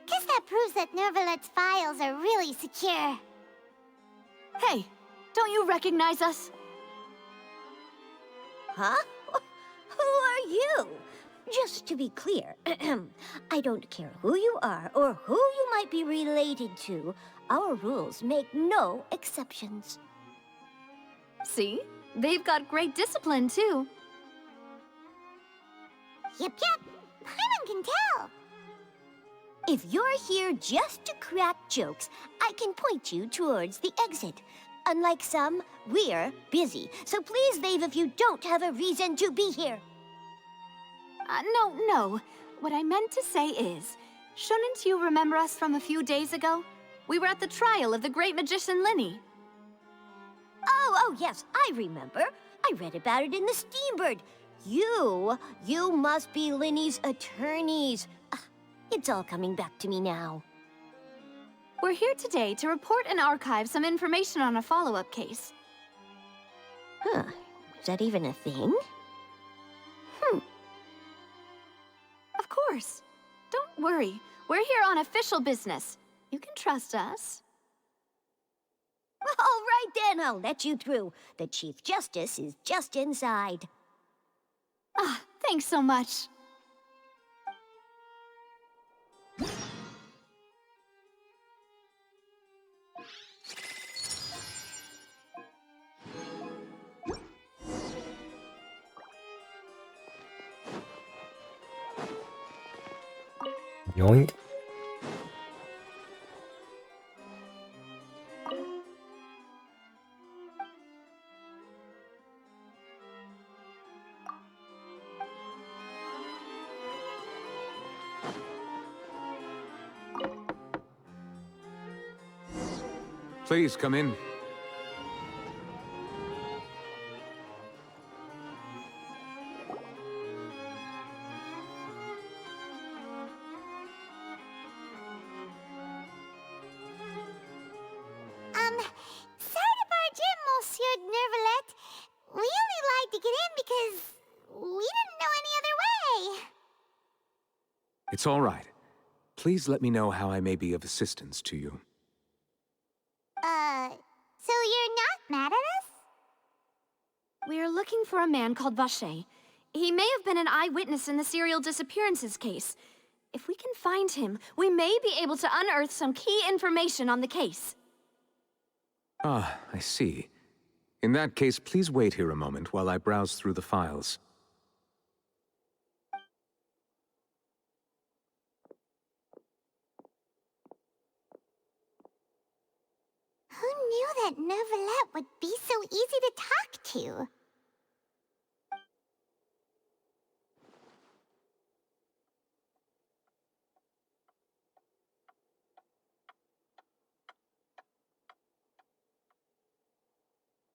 Guess that proves that Nervalet's files are really secure. Hey, don't you recognize us? Huh? Who are you? Just to be clear, I don't care who you are or who you might be related to. Our rules make no exceptions. See? They've got great discipline, too. Yep. Paimon can tell. If you're here just to crack jokes, I can point you towards the exit. Unlike some, we're busy, so please leave if you don't have a reason to be here. No. What I meant to say is, shouldn't you remember us from a few days ago? We were at the trial of the great magician Linny. Oh, yes, I remember. I read about it in the Steambird. You must be Linny's attorneys. It's all coming back to me now. We're here today to report and archive some information on a follow-up case. Huh. Is that even a thing? Of course. Don't worry. We're here on official business. You can trust us. All right then, I'll let you through. The Chief Justice is just inside. Thanks so much. Yoink. Please come in. Sorry to barge in, Monsieur Nervalet. We only lied to get in because we didn't know any other way. It's all right. Please let me know how I may be of assistance to you. So you're not mad at us? We're looking for a man called Vacher. He may have been an eyewitness in the serial disappearances case. If we can find him, we may be able to unearth some key information on the case. Ah, I see. In that case, please wait here a moment while I browse through the files. Who knew that Nervalet would be so easy to talk to?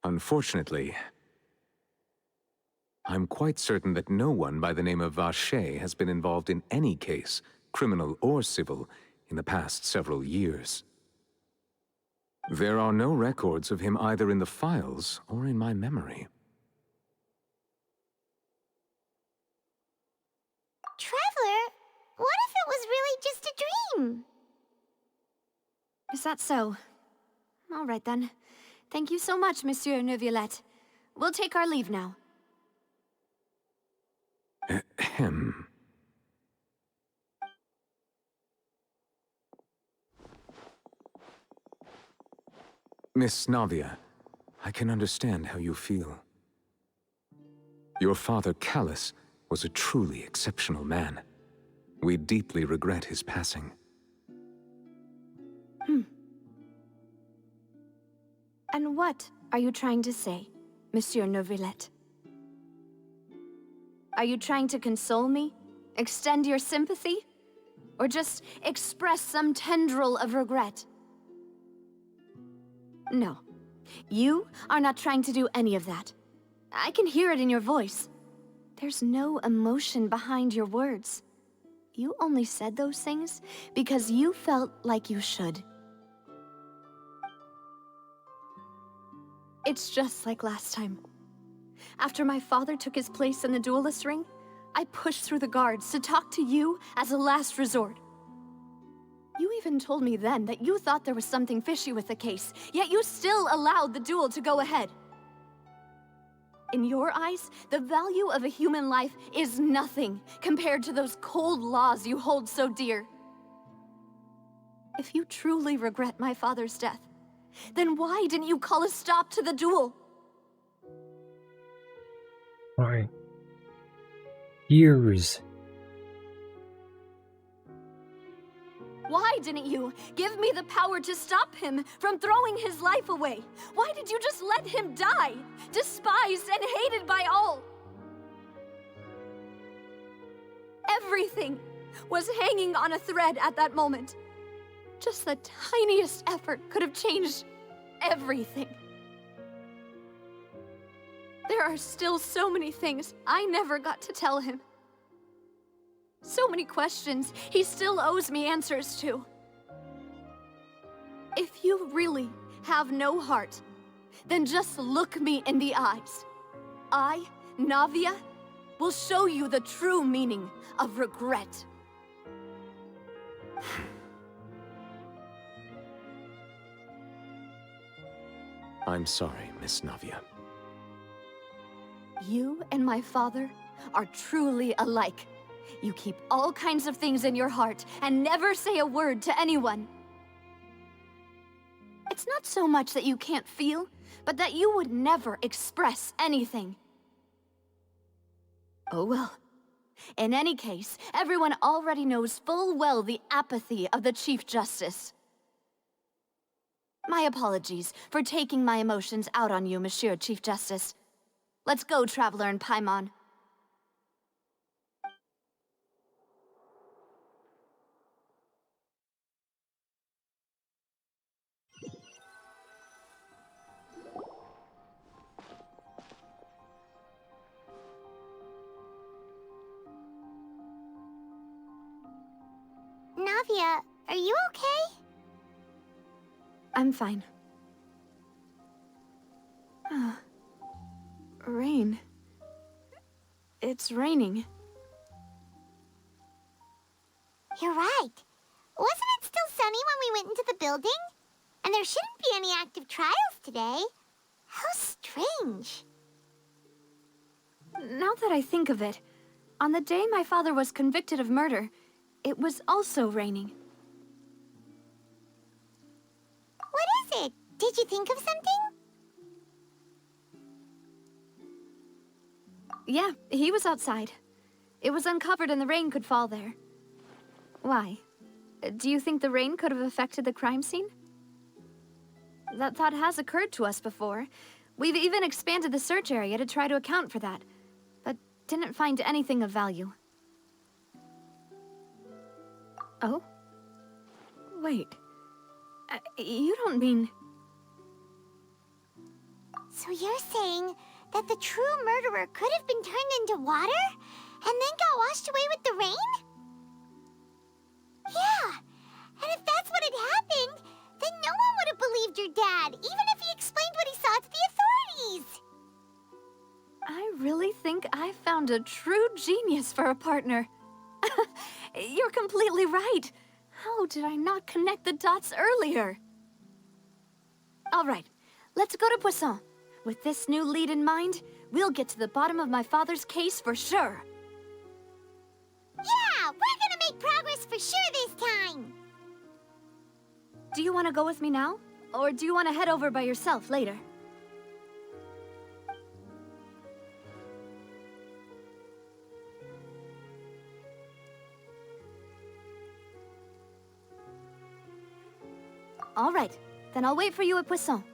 Unfortunately, I'm quite certain that no one by the name of Vacher has been involved in any case, criminal or civil, in the past several years. There are no records of him either in the files or in my memory. Traveler, what if it was really just a dream? Is that so? All right then. Thank you so much, Monsieur Neuvillette. We'll take our leave now. Ahem. Miss Navia, I can understand how you feel. Your father, Callus, was a truly exceptional man. We deeply regret his passing. And what are you trying to say, Monsieur Neuvillette? Are you trying to console me? Extend your sympathy? Or just express some tendril of regret? No. You are not trying to do any of that. I can hear it in your voice. There's no emotion behind your words. You only said those things because you felt like you should. It's just like last time. After my father took his place in the duelist ring, I pushed through the guards to talk to you as a last resort. You even told me then that you thought there was something fishy with the case, yet you still allowed the duel to go ahead. In your eyes, the value of a human life is nothing compared to those cold laws you hold so dear. If you truly regret my father's death, then why didn't you call a stop to the duel? Why? Years. Why didn't you give me the power to stop him from throwing his life away? Why did you just let him die, despised and hated by all? Everything was hanging on a thread at that moment. Just the tiniest effort could have changed everything. There are still so many things I never got to tell him. So many questions he still owes me answers to. If you really have no heart, then just look me in the eyes. I, Navia, will show you the true meaning of regret. I'm sorry, Miss Navia. You and my father are truly alike. You keep all kinds of things in your heart and never say a word to anyone. It's not so much that you can't feel, but that you would never express anything. Oh well. In any case, everyone already knows full well the apathy of the Chief Justice. My apologies for taking my emotions out on you, Monsieur Chief Justice. Let's go, Traveler and Paimon. Navia, are you okay? I'm fine. Rain. It's raining. You're right. Wasn't it still sunny when we went into the building? And there shouldn't be any active trials today. How strange. Now that I think of it, on the day my father was convicted of murder, it was also raining. What is it? Did you think of something? Yeah, he was outside. It was uncovered and the rain could fall there. Why? Do you think the rain could have affected the crime scene? That thought has occurred to us before. We've even expanded the search area to try to account for that, but didn't find anything of value. Oh? Wait. You don't mean... So you're saying that the true murderer could have been turned into water and then got washed away with the rain? Yeah, and if that's what had happened, then no one would have believed your dad, even if he explained what he saw to the authorities. I really think I found a true genius for a partner. You're completely right. How did I not connect the dots earlier? All right, let's go to Poisson. With this new lead in mind, we'll get to the bottom of my father's case for sure. Yeah, we're gonna make progress for sure this time. Do you want to go with me now? Or do you want to head over by yourself later? All right, then I'll wait for you at Poisson.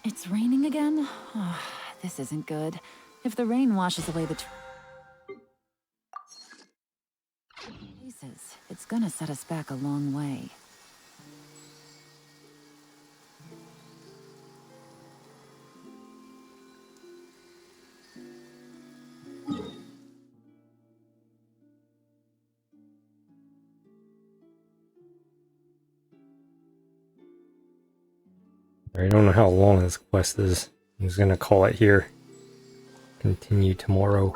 It's raining again? Oh, this isn't good. If the rain washes away the traces, it's gonna set us back a long way. I don't know how long this quest is. I'm just gonna call it here. Continue tomorrow.